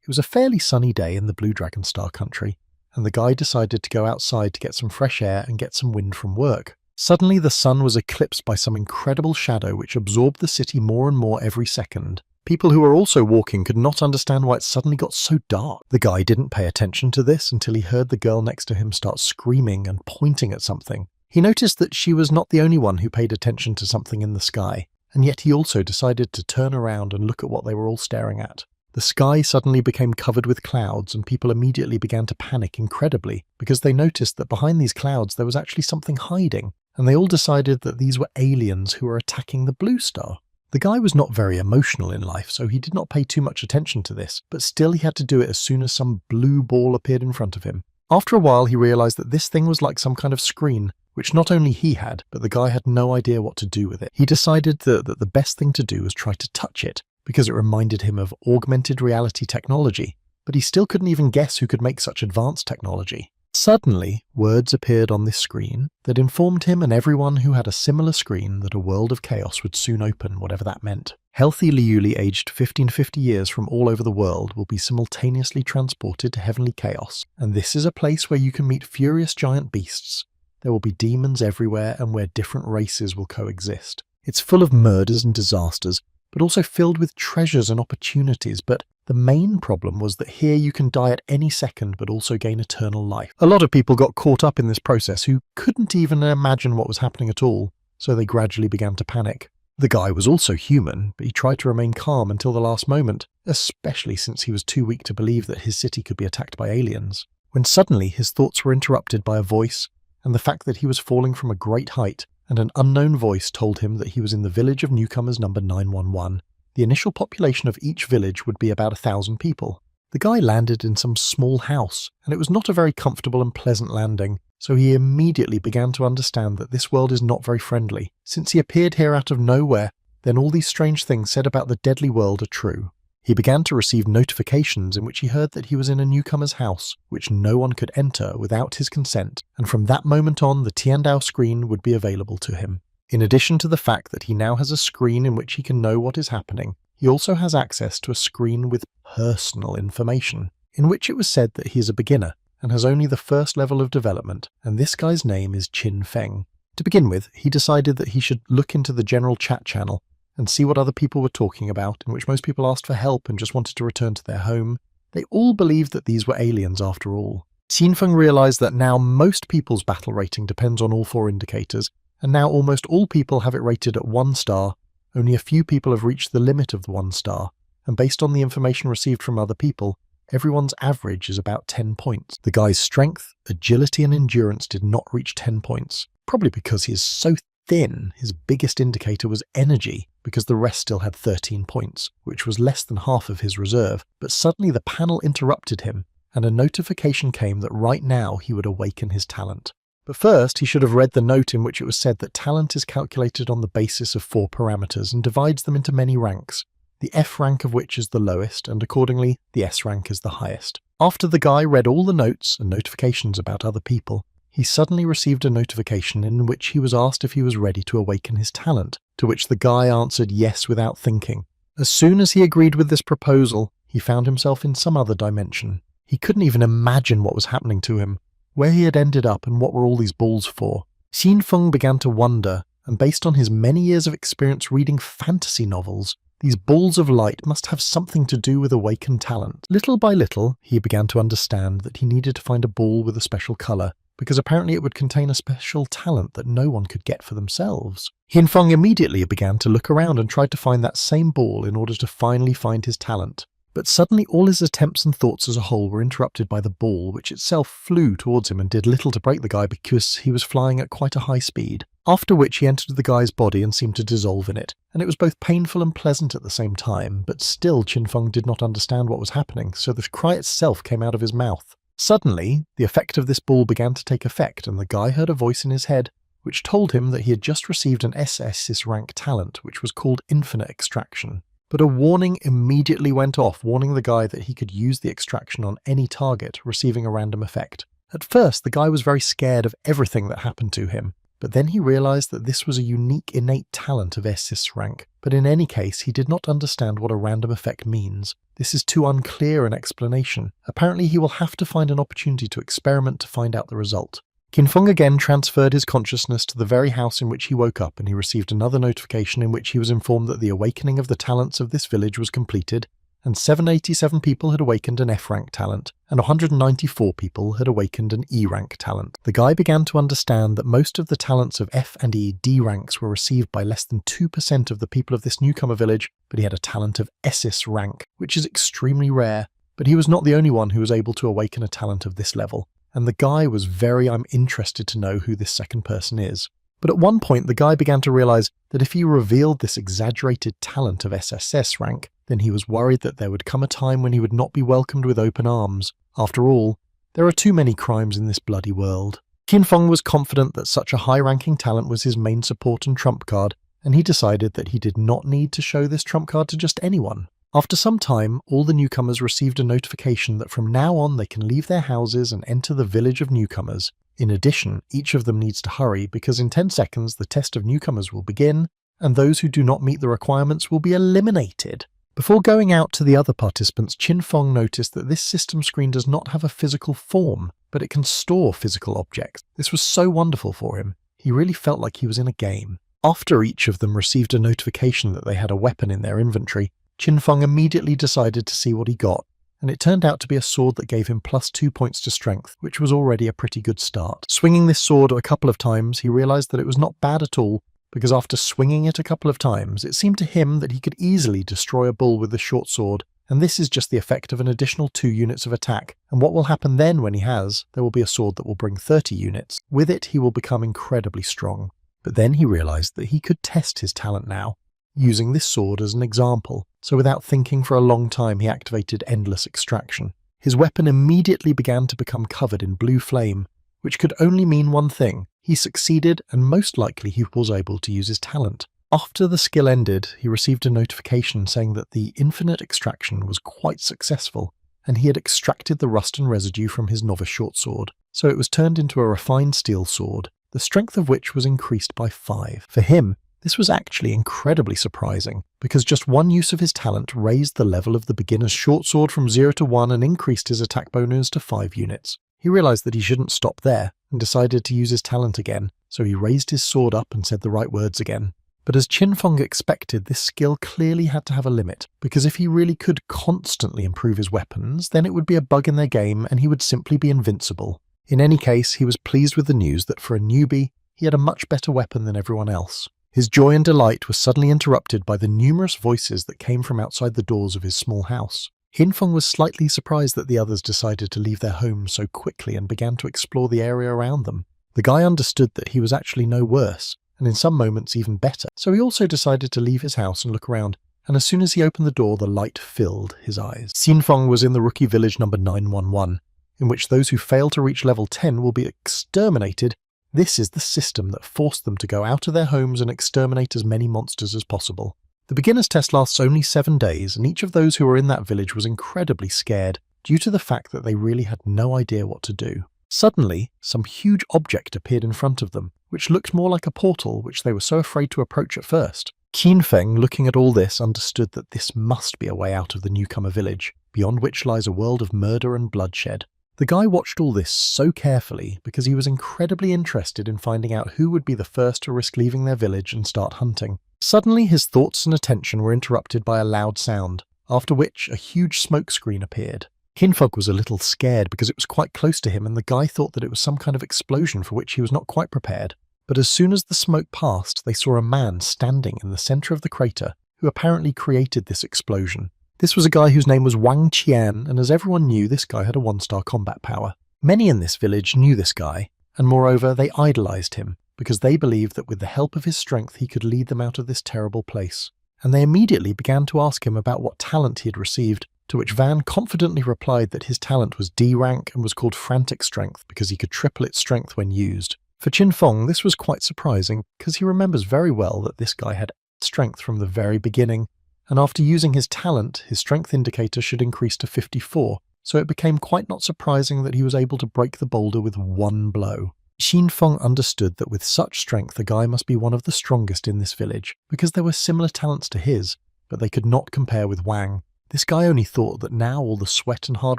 It was a fairly sunny day in the Blue Dragon Star country, and the guy decided to go outside to get some fresh air and get some wind from work. Suddenly the sun was eclipsed by some incredible shadow which absorbed the city more and more every second. People who were also walking could not understand why it suddenly got so dark. The guy didn't pay attention to this until he heard the girl next to him start screaming and pointing at something. He noticed that she was not the only one who paid attention to something in the sky, and yet he also decided to turn around and look at what they were all staring at. The sky suddenly became covered with clouds, and people immediately began to panic incredibly because they noticed that behind these clouds there was actually something hiding, and they all decided that these were aliens who were attacking the blue star. The guy was not very emotional in life, so he did not pay too much attention to this, but still he had to do it as soon as some blue ball appeared in front of him. After a while he realized that this thing was like some kind of screen, which not only he had, but the guy had no idea what to do with it. He decided that the best thing to do was try to touch it, because it reminded him of augmented reality technology, but he still couldn't even guess who could make such advanced technology. Suddenly, words appeared on this screen that informed him and everyone who had a similar screen that a world of chaos would soon open, whatever that meant. Healthy Liuli aged 1550 years from all over the world will be simultaneously transported to heavenly chaos, and this is a place where you can meet furious giant beasts. There will be demons everywhere and where different races will coexist. It's full of murders and disasters, but also filled with treasures and opportunities, but the main problem was that here you can die at any second but also gain eternal life. A lot of people got caught up in this process who couldn't even imagine what was happening at all, so they gradually began to panic. The guy was also human, but he tried to remain calm until the last moment, especially since he was too weak to believe that his city could be attacked by aliens. When suddenly his thoughts were interrupted by a voice, and the fact that he was falling from a great height, and an unknown voice told him that he was in the village of newcomers number 911. The initial population of each village would be about 1,000 people. The guy landed in some small house, and it was not a very comfortable and pleasant landing, so he immediately began to understand that this world is not very friendly. Since he appeared here out of nowhere, then all these strange things said about the deadly world are true. He began to receive notifications in which he heard that he was in a newcomer's house, which no one could enter without his consent, and from that moment on the Tiandao screen would be available to him. In addition to the fact that he now has a screen in which he can know what is happening, he also has access to a screen with personal information, in which it was said that he is a beginner and has only the first level of development, and this guy's name is Qin Feng. To begin with, he decided that he should look into the general chat channel and see what other people were talking about, in which most people asked for help and just wanted to return to their home. They all believed that these were aliens after all. Qin Feng realized that now most people's battle rating depends on all four indicators, and now almost all people have it rated at 1 star, only a few people have reached the limit of the 1 star, and based on the information received from other people, everyone's average is about 10 points. The guy's strength, agility and endurance did not reach 10 points, probably because he is so thin. His biggest indicator was energy, because the rest still had 13 points, which was less than half of his reserve. But suddenly the panel interrupted him, and a notification came that right now he would awaken his talent. But first he should have read the note in which it was said that talent is calculated on the basis of 4 parameters and divides them into many ranks, the F rank of which is the lowest, and accordingly the S rank is the highest. After the guy read all the notes and notifications about other people, he suddenly received a notification in which he was asked if he was ready to awaken his talent, to which the guy answered yes without thinking. As soon as he agreed with this proposal, he found himself in some other dimension. He couldn't even imagine what was happening to him, where he had ended up and what were all these balls for. Qin Feng began to wonder, and based on his many years of experience reading fantasy novels, these balls of light must have something to do with awakened talent. Little by little, he began to understand that he needed to find a ball with a special colour, because apparently it would contain a special talent that no one could get for themselves. Qin Feng immediately began to look around and tried to find that same ball in order to finally find his talent. But suddenly all his attempts and thoughts as a whole were interrupted by the ball, which itself flew towards him and did little to break the guy because he was flying at quite a high speed. After which he entered the guy's body and seemed to dissolve in it, and it was both painful and pleasant at the same time, but still Qin Feng did not understand what was happening, so the cry itself came out of his mouth. Suddenly, the effect of this ball began to take effect, and the guy heard a voice in his head, which told him that he had just received an SS rank talent, which was called Infinite Extraction. But a warning immediately went off, warning the guy that he could use the extraction on any target, receiving a random effect. At first, the guy was very scared of everything that happened to him, But then he realized that this was a unique innate talent of SS rank. But in any case, he did not understand what a random effect means. This is too unclear an explanation. Apparently he will have to find an opportunity to experiment to find out the result. Qinfeng again transferred his consciousness to the very house in which he woke up, and he received another notification in which he was informed that the awakening of the talents of this village was completed, and 787 people had awakened an F-rank talent, and 194 people had awakened an E-rank talent. The guy began to understand that most of the talents of F and E D ranks were received by less than 2% of the people of this newcomer village, but he had a talent of SS rank, which is extremely rare. But he was not the only one who was able to awaken a talent of this level, and the guy was I'm interested to know who this second person is. But at one point the guy began to realize that if he revealed this exaggerated talent of SSS rank, then he was worried that there would come a time when he would not be welcomed with open arms. After all, there are too many crimes in this bloody world. Qinfeng was confident that such a high-ranking talent was his main support and trump card, and he decided that he did not need to show this trump card to just anyone. After some time, all the newcomers received a notification that from now on they can leave their houses and enter the village of newcomers. In addition, each of them needs to hurry because in 10 seconds the test of newcomers will begin, and those who do not meet the requirements will be eliminated. Before going out to the other participants, Qinfeng noticed that this system screen does not have a physical form, but it can store physical objects. This was so wonderful for him. He really felt like he was in a game. After each of them received a notification that they had a weapon in their inventory, Qinfeng immediately decided to see what he got, and it turned out to be a sword that gave him +2 points to strength, which was already a pretty good start. Swinging this sword a couple of times, he realized that it was not bad at all, because after swinging it a couple of times, it seemed to him that he could easily destroy a bull with the short sword, and this is just the effect of an additional 2 units of attack, and what will happen then when he has, there will be a sword that will bring 30 units. With it, he will become incredibly strong. But then he realized that he could test his talent now, using this sword as an example, so without thinking for a long time he activated Endless Extraction. His weapon immediately began to become covered in blue flame, which could only mean one thing: he succeeded, and most likely he was able to use his talent. After the skill ended, he received a notification saying that the infinite extraction was quite successful, and he had extracted the rust and residue from his novice short sword, so it was turned into a refined steel sword, the strength of which was increased by 5. For him, this was actually incredibly surprising, because just one use of his talent raised the level of the beginner's short sword from 0 to 1 and increased his attack bonus to 5 units. He realized that he shouldn't stop there, and decided to use his talent again, so he raised his sword up and said the right words again. But as Qinfeng expected, this skill clearly had to have a limit, because if he really could constantly improve his weapons, then it would be a bug in their game and he would simply be invincible. In any case, he was pleased with the news that for a newbie, he had a much better weapon than everyone else. His joy and delight was suddenly interrupted by the numerous voices that came from outside the doors of his small house. Qinfeng was slightly surprised that the others decided to leave their homes so quickly and began to explore the area around them. The guy understood that he was actually no worse, and in some moments even better, so he also decided to leave his house and look around, and as soon as he opened the door the light filled his eyes. Qinfeng was in the rookie village number 911, in which those who fail to reach level 10 will be exterminated. This is the system that forced them to go out of their homes and exterminate as many monsters as possible. The beginner's test lasts only 7 days, and each of those who were in that village was incredibly scared due to the fact that they really had no idea what to do. Suddenly, some huge object appeared in front of them, which looked more like a portal, which they were so afraid to approach at first. Qinfeng, looking at all this, understood that this must be a way out of the newcomer village, beyond which lies a world of murder and bloodshed. The guy watched all this so carefully because he was incredibly interested in finding out who would be the first to risk leaving their village and start hunting. Suddenly his thoughts and attention were interrupted by a loud sound, after which a huge smoke screen appeared. Qinfeng was a little scared because it was quite close to him and the guy thought that it was some kind of explosion for which he was not quite prepared. But as soon as the smoke passed, they saw a man standing in the center of the crater who apparently created this explosion. This was a guy whose name was Wang Qian, and as everyone knew, this guy had a 1-star combat power. Many in this village knew this guy, and moreover they idolized him, because they believed that with the help of his strength he could lead them out of this terrible place. And they immediately began to ask him about what talent he had received, to which Van confidently replied that his talent was D rank and was called Frantic Strength because he could triple its strength when used. For Qinfeng, this was quite surprising, because he remembers very well that this guy had strength from the very beginning, and after using his talent, his strength indicator should increase to 54, so it became quite not surprising that he was able to break the boulder with one blow. Xin Feng understood that with such strength the guy must be one of the strongest in this village, because there were similar talents to his, but they could not compare with Wang. This guy only thought that now all the sweat and hard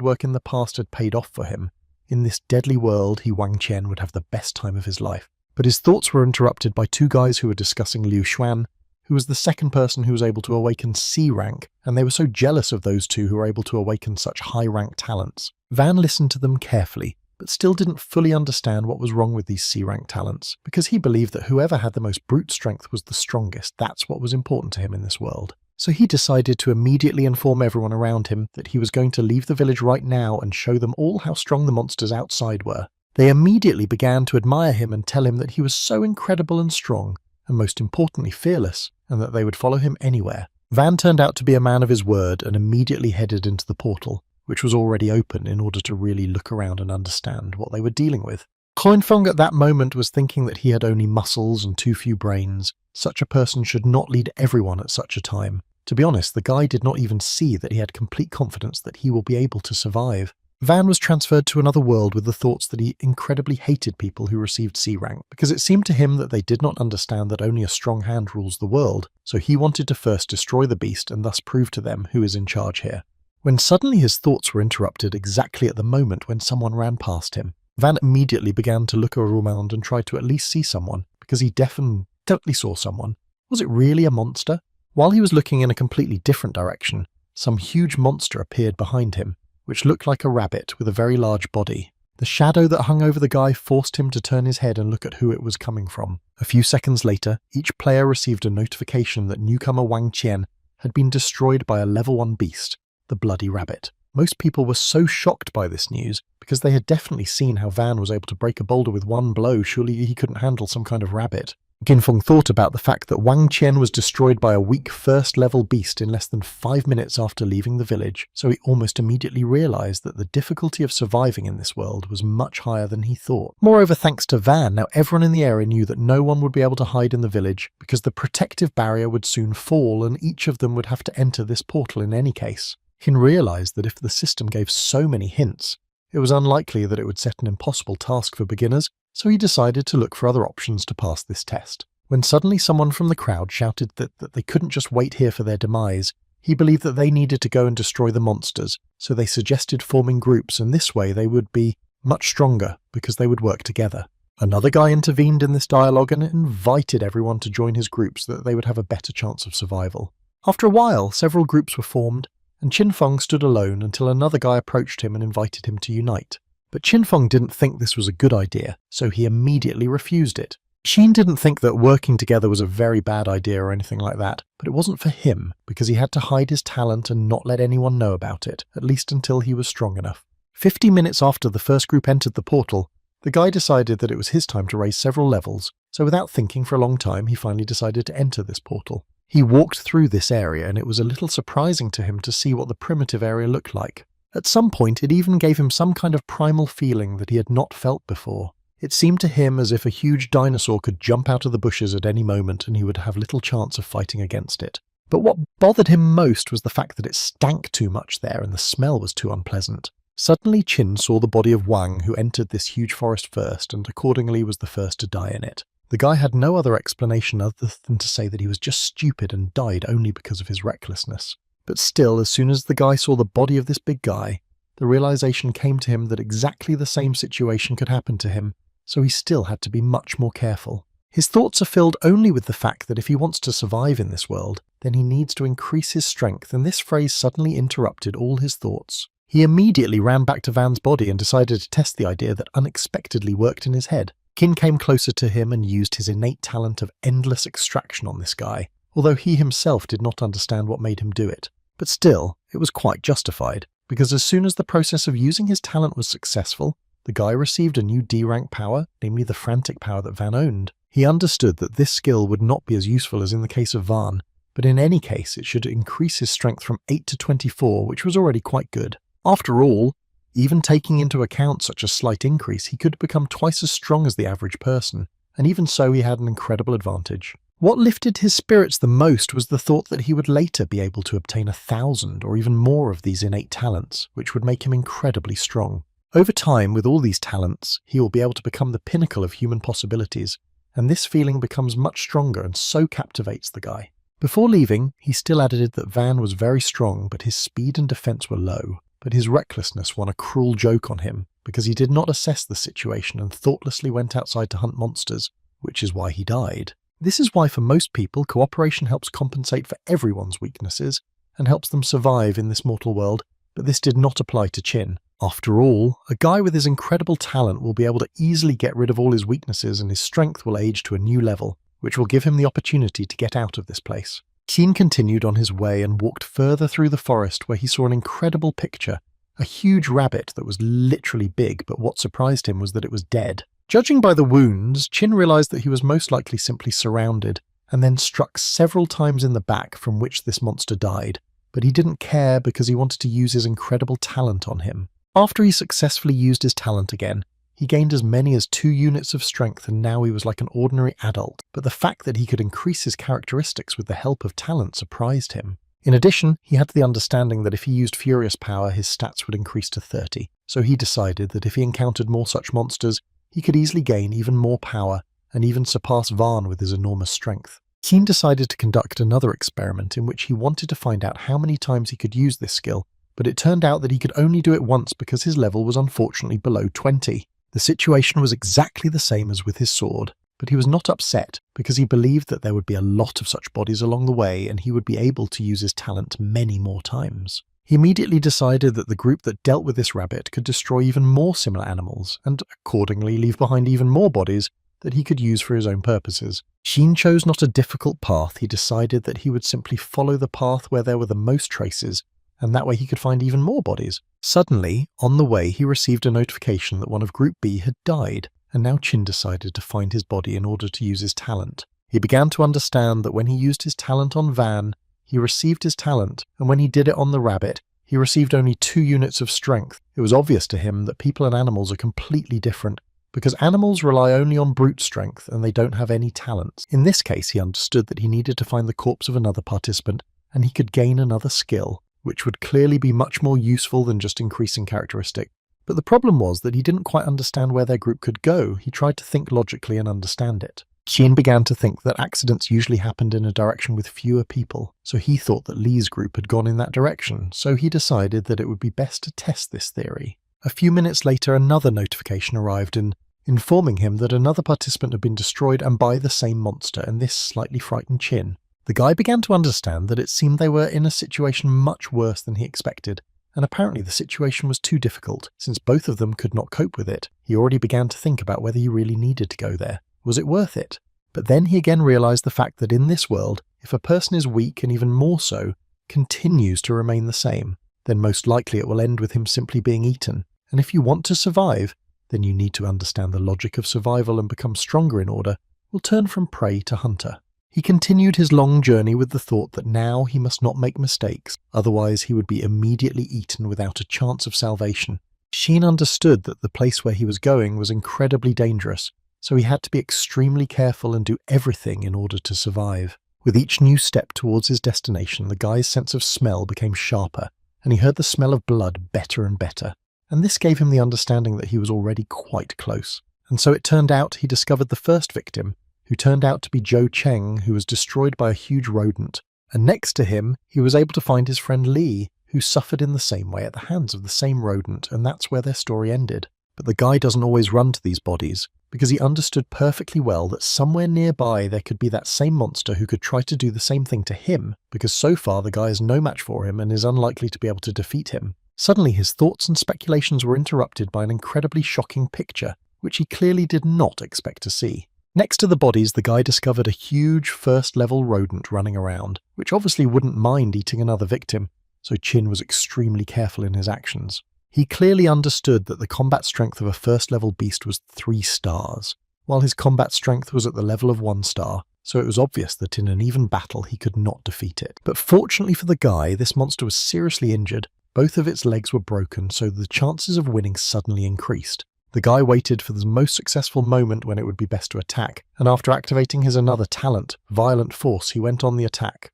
work in the past had paid off for him. In this deadly world, Wang Qian would have the best time of his life. But his thoughts were interrupted by two guys who were discussing Liu Xuan, who was the second person who was able to awaken C rank, and they were so jealous of those two who were able to awaken such high-rank talents. Van listened to them carefully, but still didn't fully understand what was wrong with these C-rank talents, because he believed that whoever had the most brute strength was the strongest. That's what was important to him in this world. So he decided to immediately inform everyone around him that he was going to leave the village right now and show them all how strong the monsters outside were. They immediately began to admire him and tell him that he was so incredible and strong, and most importantly fearless, and that they would follow him anywhere. Van turned out to be a man of his word and immediately headed into the portal, which was already open, in order to really look around and understand what they were dealing with. Coinfeng at that moment was thinking that he had only muscles and too few brains. Such a person should not lead everyone at such a time. To be honest, the guy did not even see that he had complete confidence that he will be able to survive. Van was transferred to another world with the thoughts that he incredibly hated people who received C rank, because it seemed to him that they did not understand that only a strong hand rules the world, so he wanted to first destroy the beast and thus prove to them who is in charge here. When suddenly his thoughts were interrupted exactly at the moment when someone ran past him, Van immediately began to look around and try to at least see someone, because he definitely saw someone. Was it really a monster? While he was looking in a completely different direction, some huge monster appeared behind him, which looked like a rabbit with a very large body. The shadow that hung over the guy forced him to turn his head and look at who it was coming from. A few seconds later, each player received a notification that newcomer Wang Qian had been destroyed by a level 1 beast, the bloody rabbit. Most people were so shocked by this news, because they had definitely seen how Van was able to break a boulder with one blow. Surely he couldn't handle some kind of rabbit. Ginfeng thought about the fact that Wang Qian was destroyed by a weak first-level beast in less than 5 minutes after leaving the village, so he almost immediately realized that the difficulty of surviving in this world was much higher than he thought. Moreover, thanks to Van, now everyone in the area knew that no one would be able to hide in the village, because the protective barrier would soon fall and each of them would have to enter this portal in any case. Hin realized that if the system gave so many hints, it was unlikely that it would set an impossible task for beginners, so he decided to look for other options to pass this test. When suddenly someone from the crowd shouted that they couldn't just wait here for their demise, he believed that they needed to go and destroy the monsters, so they suggested forming groups, and this way they would be much stronger because they would work together. Another guy intervened in this dialogue and invited everyone to join his group so that they would have a better chance of survival. After a while, several groups were formed, and Qinfeng stood alone until another guy approached him and invited him to unite. But Qinfeng didn't think this was a good idea, so he immediately refused it. Xin didn't think that working together was a very bad idea or anything like that, but it wasn't for him, because he had to hide his talent and not let anyone know about it, at least until he was strong enough. 50 minutes after the first group entered the portal, the guy decided that it was his time to raise several levels, so without thinking for a long time, he finally decided to enter this portal. He walked through this area, and it was a little surprising to him to see what the primitive area looked like. At some point, it even gave him some kind of primal feeling that he had not felt before. It seemed to him as if a huge dinosaur could jump out of the bushes at any moment and he would have little chance of fighting against it. But what bothered him most was the fact that it stank too much there and the smell was too unpleasant. Suddenly Qin saw the body of Wang, who entered this huge forest first and accordingly was the first to die in it. The guy had no other explanation other than to say that he was just stupid and died only because of his recklessness. But still, as soon as the guy saw the body of this big guy, the realization came to him that exactly the same situation could happen to him, so he still had to be much more careful. His thoughts are filled only with the fact that if he wants to survive in this world, then he needs to increase his strength, and this phrase suddenly interrupted all his thoughts. He immediately ran back to Van's body and decided to test the idea that unexpectedly worked in his head. Qin came closer to him and used his innate talent of endless extraction on this guy, although he himself did not understand what made him do it. But still, it was quite justified, because as soon as the process of using his talent was successful, the guy received a new D-rank power, namely the frantic power that Van owned. He understood that this skill would not be as useful as in the case of Van, but in any case it should increase his strength from 8 to 24, which was already quite good. After all, even taking into account such a slight increase, he could become twice as strong as the average person, and even so he had an incredible advantage. What lifted his spirits the most was the thought that he would later be able to obtain 1,000 or even more of these innate talents, which would make him incredibly strong. Over time, with all these talents, he will be able to become the pinnacle of human possibilities, and this feeling becomes much stronger and so captivates the guy. Before leaving, he still added that Van was very strong, but his speed and defense were low. But his recklessness won a cruel joke on him, because he did not assess the situation and thoughtlessly went outside to hunt monsters, which is why he died. This is why for most people, cooperation helps compensate for everyone's weaknesses, and helps them survive in this mortal world, but this did not apply to Chin. After all, a guy with his incredible talent will be able to easily get rid of all his weaknesses and his strength will age to a new level, which will give him the opportunity to get out of this place. Qin continued on his way and walked further through the forest where he saw an incredible picture, a huge rabbit that was literally big, but what surprised him was that it was dead. Judging by the wounds, Qin realized that he was most likely simply surrounded, and then struck several times in the back from which this monster died, but he didn't care because he wanted to use his incredible talent on him. After he successfully used his talent again, he gained as many as 2 units of strength and now he was like an ordinary adult, but the fact that he could increase his characteristics with the help of talent surprised him. In addition, he had the understanding that if he used Furious Power, his stats would increase to 30, so he decided that if he encountered more such monsters, he could easily gain even more power and even surpass Varn with his enormous strength. Keen decided to conduct another experiment in which he wanted to find out how many times he could use this skill, but it turned out that he could only do it once because his level was unfortunately below 20. The situation was exactly the same as with his sword, but he was not upset because he believed that there would be a lot of such bodies along the way and he would be able to use his talent many more times. He immediately decided that the group that dealt with this rabbit could destroy even more similar animals and accordingly leave behind even more bodies that he could use for his own purposes. Sheen chose not a difficult path. He decided that he would simply follow the path where there were the most traces, and that way he could find even more bodies. Suddenly, on the way, he received a notification that one of Group B had died, and now Chin decided to find his body in order to use his talent. He began to understand that when he used his talent on Van, he received his talent, and when he did it on the rabbit, he received only 2 units of strength. It was obvious to him that people and animals are completely different, because animals rely only on brute strength and they don't have any talents. In this case, he understood that he needed to find the corpse of another participant, and he could gain another skill, which would clearly be much more useful than just increasing characteristic. But the problem was that he didn't quite understand where their group could go. He tried to think logically and understand it. Qian began to think that accidents usually happened in a direction with fewer people, so he thought that Li's group had gone in that direction, so he decided that it would be best to test this theory. A few minutes later, another notification arrived informing him that another participant had been destroyed and by the same monster, and this slightly frightened Qin. The guy began to understand that it seemed they were in a situation much worse than he expected, and apparently the situation was too difficult, since both of them could not cope with it. He already began to think about whether he really needed to go there. Was it worth it? But then he again realized the fact that in this world, if a person is weak and even more so, continues to remain the same, then most likely it will end with him simply being eaten. And if you want to survive, then you need to understand the logic of survival and become stronger in order, will turn from prey to hunter. He continued his long journey with the thought that now he must not make mistakes, otherwise he would be immediately eaten without a chance of salvation. Sheen understood that the place where he was going was incredibly dangerous, so he had to be extremely careful and do everything in order to survive. With each new step towards his destination, the guy's sense of smell became sharper, and he heard the smell of blood better and better, and this gave him the understanding that he was already quite close. And so it turned out he discovered the first victim, who turned out to be Zhou Cheng, who was destroyed by a huge rodent. And next to him, he was able to find his friend Li, who suffered in the same way at the hands of the same rodent, and that's where their story ended. But the guy doesn't always run to these bodies, because he understood perfectly well that somewhere nearby there could be that same monster who could try to do the same thing to him, because so far the guy is no match for him and is unlikely to be able to defeat him. Suddenly his thoughts and speculations were interrupted by an incredibly shocking picture, which he clearly did not expect to see. Next to the bodies, the guy discovered a huge first-level rodent running around, which obviously wouldn't mind eating another victim, so Qin was extremely careful in his actions. He clearly understood that the combat strength of a first-level beast was 3 stars, while his combat strength was at the level of 1 star, so it was obvious that in an even battle he could not defeat it. But fortunately for the guy, this monster was seriously injured. Both of its legs were broken, so the chances of winning suddenly increased. The guy waited for the most successful moment when it would be best to attack, and after activating his another talent, Violent Force, he went on the attack.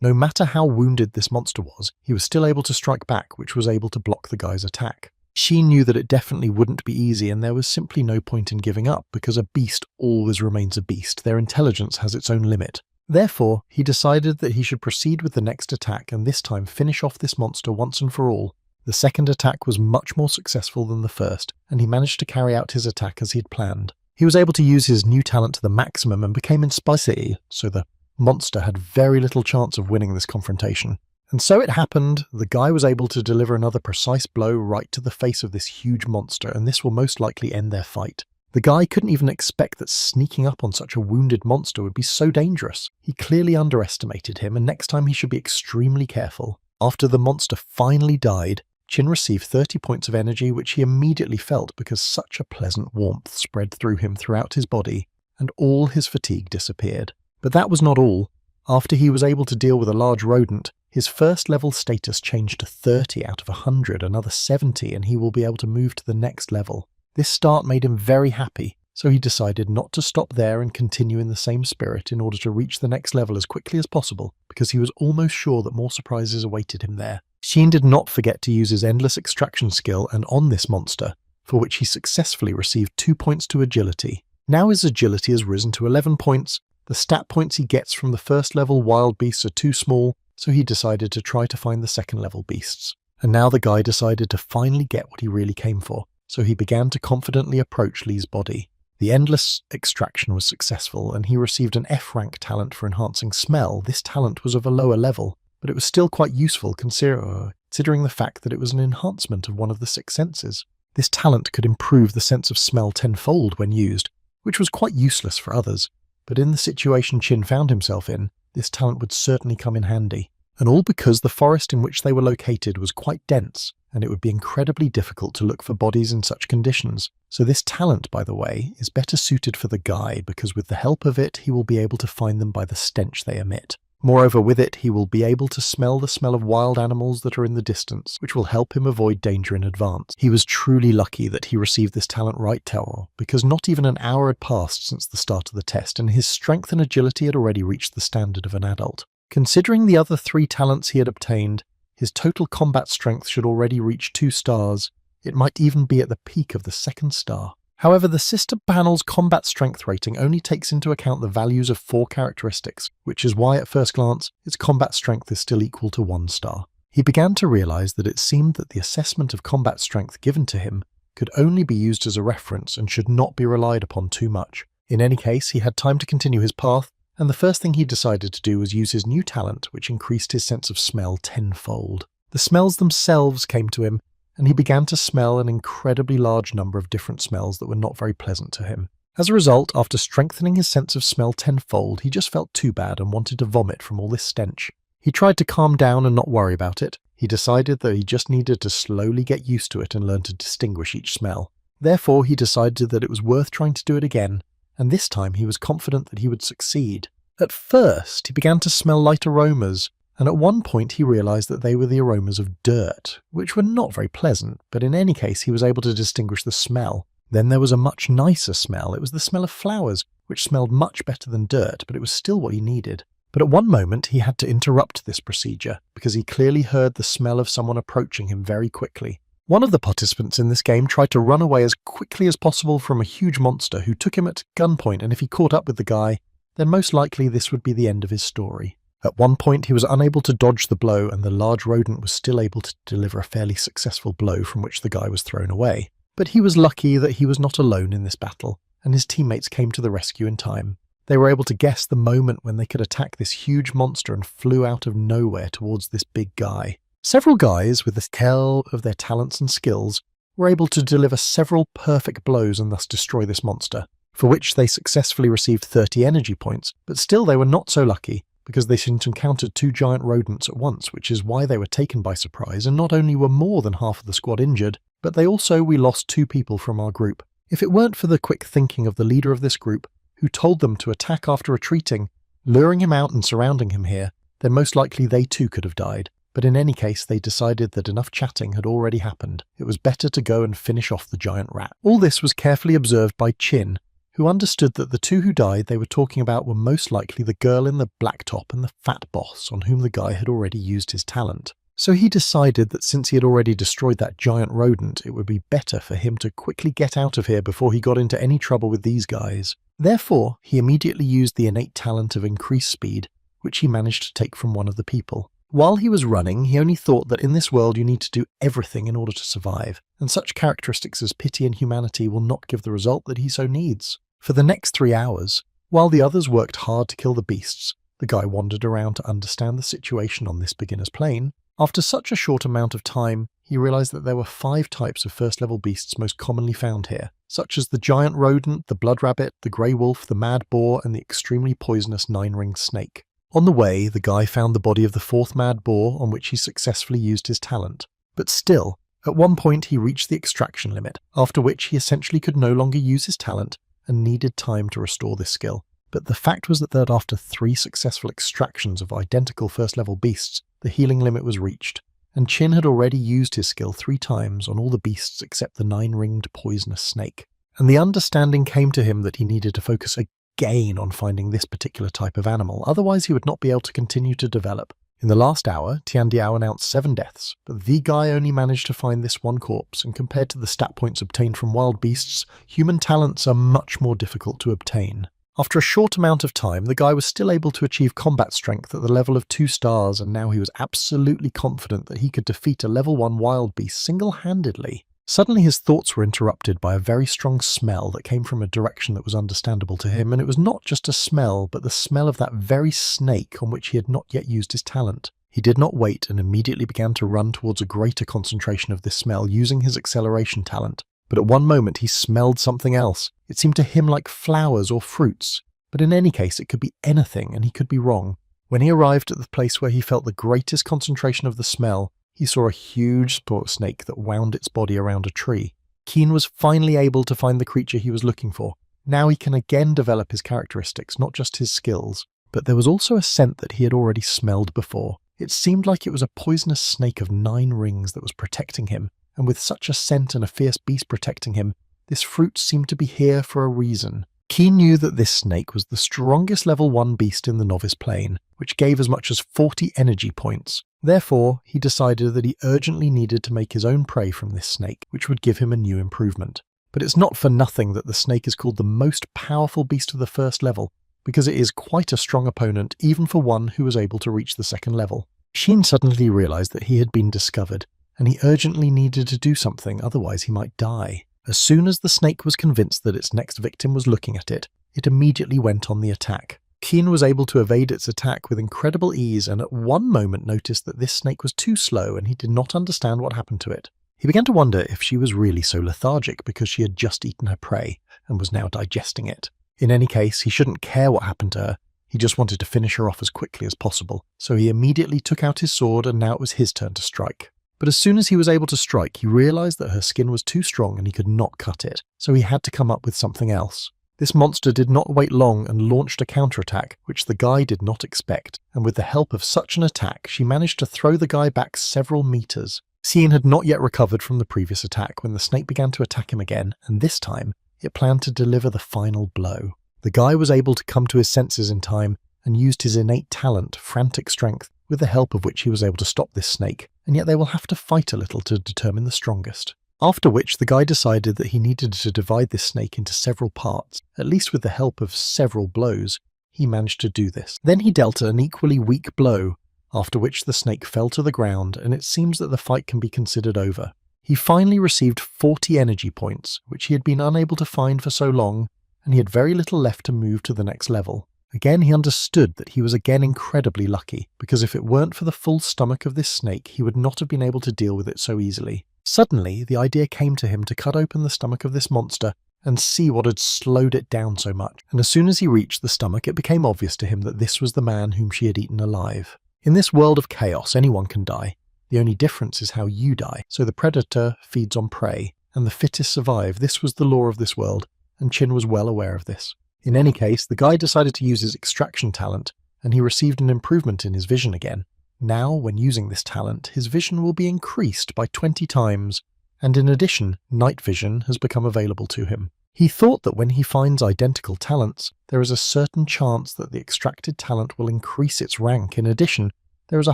No matter how wounded this monster was, he was still able to strike back, which was able to block the guy's attack. She knew that it definitely wouldn't be easy, and there was simply no point in giving up, because a beast always remains a beast. Their intelligence has its own limit. Therefore, he decided that he should proceed with the next attack and this time finish off this monster once and for all. The second attack was much more successful than the first, and he managed to carry out his attack as he had planned. He was able to use his new talent to the maximum and became inspired, so the monster had very little chance of winning this confrontation. And so it happened, the guy was able to deliver another precise blow right to the face of this huge monster, and this will most likely end their fight. The guy couldn't even expect that sneaking up on such a wounded monster would be so dangerous. He clearly underestimated him, and next time he should be extremely careful. After the monster finally died, Chin received 30 points of energy, which he immediately felt because such a pleasant warmth spread through him throughout his body, and all his fatigue disappeared. But that was not all. After he was able to deal with a large rodent, his first level status changed to 30 out of 100, another 70, and he will be able to move to the next level. This start made him very happy, so he decided not to stop there and continue in the same spirit in order to reach the next level as quickly as possible, because he was almost sure that more surprises awaited him there. Sheen did not forget to use his endless extraction skill and on this monster, for which he successfully received 2 points to agility. Now his agility has risen to 11 points. The stat points he gets from the first level wild beasts are too small, so he decided to try to find the second level beasts. And now the guy decided to finally get what he really came for, so he began to confidently approach Lee's body. The endless extraction was successful, and he received an F-rank talent for enhancing smell. This talent was of a lower level, but it was still quite useful considering the fact that it was an enhancement of one of the 6 senses. This talent could improve the sense of smell tenfold when used, which was quite useless for others, but in the situation Chin found himself in, this talent would certainly come in handy. And all because the forest in which they were located was quite dense, and it would be incredibly difficult to look for bodies in such conditions. So this talent, by the way, is better suited for the guy, because with the help of it he will be able to find them by the stench they emit. Moreover, with it he will be able to smell the smell of wild animals that are in the distance, which will help him avoid danger in advance. He was truly lucky that he received this talent right, Terror, because not even an hour had passed since the start of the test, and his strength and agility had already reached the standard of an adult. Considering the other 3 talents he had obtained, his total combat strength should already reach 2 stars. It might even be at the peak of the 2nd star. However, the system panel's combat strength rating only takes into account the values of 4 characteristics, which is why at first glance, its combat strength is still equal to 1 star. He began to realize that it seemed that the assessment of combat strength given to him could only be used as a reference and should not be relied upon too much. In any case, he had time to continue his path, and the first thing he decided to do was use his new talent, which increased his sense of smell tenfold. The smells themselves came to him, and he began to smell an incredibly large number of different smells that were not very pleasant to him. As a result, after strengthening his sense of smell tenfold, he just felt too bad and wanted to vomit from all this stench. He tried to calm down and not worry about it. He decided that he just needed to slowly get used to it and learn to distinguish each smell. Therefore, he decided that it was worth trying to do it again, and this time he was confident that he would succeed. At first, he began to smell light aromas, and at one point he realized that they were the aromas of dirt, which were not very pleasant, but in any case he was able to distinguish the smell. Then there was a much nicer smell. It was the smell of flowers, which smelled much better than dirt, but it was still what he needed. But at one moment he had to interrupt this procedure, because he clearly heard the smell of someone approaching him very quickly. One of the participants in this game tried to run away as quickly as possible from a huge monster who took him at gunpoint, and if he caught up with the guy, then most likely this would be the end of his story. At one point he was unable to dodge the blow, and the large rodent was still able to deliver a fairly successful blow from which the guy was thrown away. But he was lucky that he was not alone in this battle, and his teammates came to the rescue in time. They were able to guess the moment when they could attack this huge monster and flew out of nowhere towards this big guy. Several guys, with the scale of their talents and skills, were able to deliver several perfect blows and thus destroy this monster, for which they successfully received 30 energy points, but still they were not so lucky, because they encountered 2 giant rodents at once, which is why they were taken by surprise, and not only were more than half of the squad injured, but we lost 2 people from our group. If it weren't for the quick thinking of the leader of this group, who told them to attack after retreating, luring him out and surrounding him here, then most likely they too could have died. But in any case, they decided that enough chatting had already happened. It was better to go and finish off the giant rat. All this was carefully observed by Chin, who understood that the 2 who died they were talking about were most likely the girl in the black top and the fat boss on whom the guy had already used his talent. So he decided that since he had already destroyed that giant rodent, it would be better for him to quickly get out of here before he got into any trouble with these guys. Therefore, he immediately used the innate talent of increased speed, which he managed to take from one of the people. While he was running, he only thought that in this world you need to do everything in order to survive, and such characteristics as pity and humanity will not give the result that he so needs. For the next 3 hours, while the others worked hard to kill the beasts, the guy wandered around to understand the situation on this beginner's plane. After such a short amount of time, he realized that there were 5 types of first-level beasts most commonly found here, such as the giant rodent, the blood rabbit, the grey wolf, the mad boar, and the extremely poisonous 9-ringed snake. On the way, the guy found the body of the 4th mad boar, on which he successfully used his talent. But still, at one point he reached the extraction limit, after which he essentially could no longer use his talent and needed time to restore this skill. But the fact was that after 3 successful extractions of identical first-level beasts, the healing limit was reached, and Chin had already used his skill 3 times on all the beasts except the 9-ringed poisonous snake. And the understanding came to him that he needed to focus again on finding this particular type of animal, otherwise he would not be able to continue to develop. In the last hour, Tian Diao announced 7 deaths, but the guy only managed to find this 1 corpse, and compared to the stat points obtained from wild beasts, human talents are much more difficult to obtain. After a short amount of time, the guy was still able to achieve combat strength at the level of 2 stars, and now he was absolutely confident that he could defeat a level 1 wild beast single-handedly. Suddenly his thoughts were interrupted by a very strong smell that came from a direction that was understandable to him, and it was not just a smell, but the smell of that very snake on which he had not yet used his talent. He did not wait and immediately began to run towards a greater concentration of this smell using his acceleration talent. But at one moment he smelled something else. It seemed to him like flowers or fruits. But in any case, it could be anything, and he could be wrong. When he arrived at the place where he felt the greatest concentration of the smell, he saw a huge sport snake that wound its body around a tree. Keen was finally able to find the creature he was looking for. Now he can again develop his characteristics, not just his skills. But there was also a scent that he had already smelled before. It seemed like it was a poisonous snake of 9 rings that was protecting him. And with such a scent and a fierce beast protecting him, this fruit seemed to be here for a reason. Keen knew that this snake was the strongest level 1 beast in the novice plane, which gave as much as 40 energy points. Therefore, he decided that he urgently needed to make his own prey from this snake, which would give him a new improvement. But it's not for nothing that the snake is called the most powerful beast of the first level, because it is quite a strong opponent even for one who was able to reach the 2nd level. Sheen suddenly realized that he had been discovered, and he urgently needed to do something, otherwise he might die. As soon as the snake was convinced that its next victim was looking at it, it immediately went on the attack. Keen was able to evade its attack with incredible ease, and at one moment noticed that this snake was too slow and he did not understand what happened to it. He began to wonder if she was really so lethargic because she had just eaten her prey and was now digesting it. In any case, he shouldn't care what happened to her. He just wanted to finish her off as quickly as possible, so he immediately took out his sword, and now it was his turn to strike. But as soon as he was able to strike, he realized that her skin was too strong and he could not cut it, so he had to come up with something else. This monster did not wait long and launched a counterattack, which the guy did not expect, and with the help of such an attack, she managed to throw the guy back several meters. Cien had not yet recovered from the previous attack when the snake began to attack him again, and this time, it planned to deliver the final blow. The guy was able to come to his senses in time and used his innate talent, frantic strength, with the help of which he was able to stop this snake, and yet they will have to fight a little to determine the strongest. After which, the guy decided that he needed to divide this snake into several parts. At least with the help of several blows, he managed to do this. Then he dealt an equally weak blow, after which the snake fell to the ground, and it seems that the fight can be considered over. He finally received 40 energy points, which he had been unable to find for so long, and he had very little left to move to the next level. Again, he understood that he was again incredibly lucky, because if it weren't for the full stomach of this snake, he would not have been able to deal with it so easily. Suddenly, the idea came to him to cut open the stomach of this monster and see what had slowed it down so much, and as soon as he reached the stomach, it became obvious to him that this was the man whom she had eaten alive. In this world of chaos, anyone can die. The only difference is how you die, so the predator feeds on prey, and the fittest survive. This was the law of this world, and Chin was well aware of this. In any case, the guy decided to use his extraction talent, and he received an improvement in his vision again. Now, when using this talent, his vision will be increased by 20 times, and in addition, night vision has become available to him. He thought that when he finds identical talents, there is a certain chance that the extracted talent will increase its rank. In addition, there is a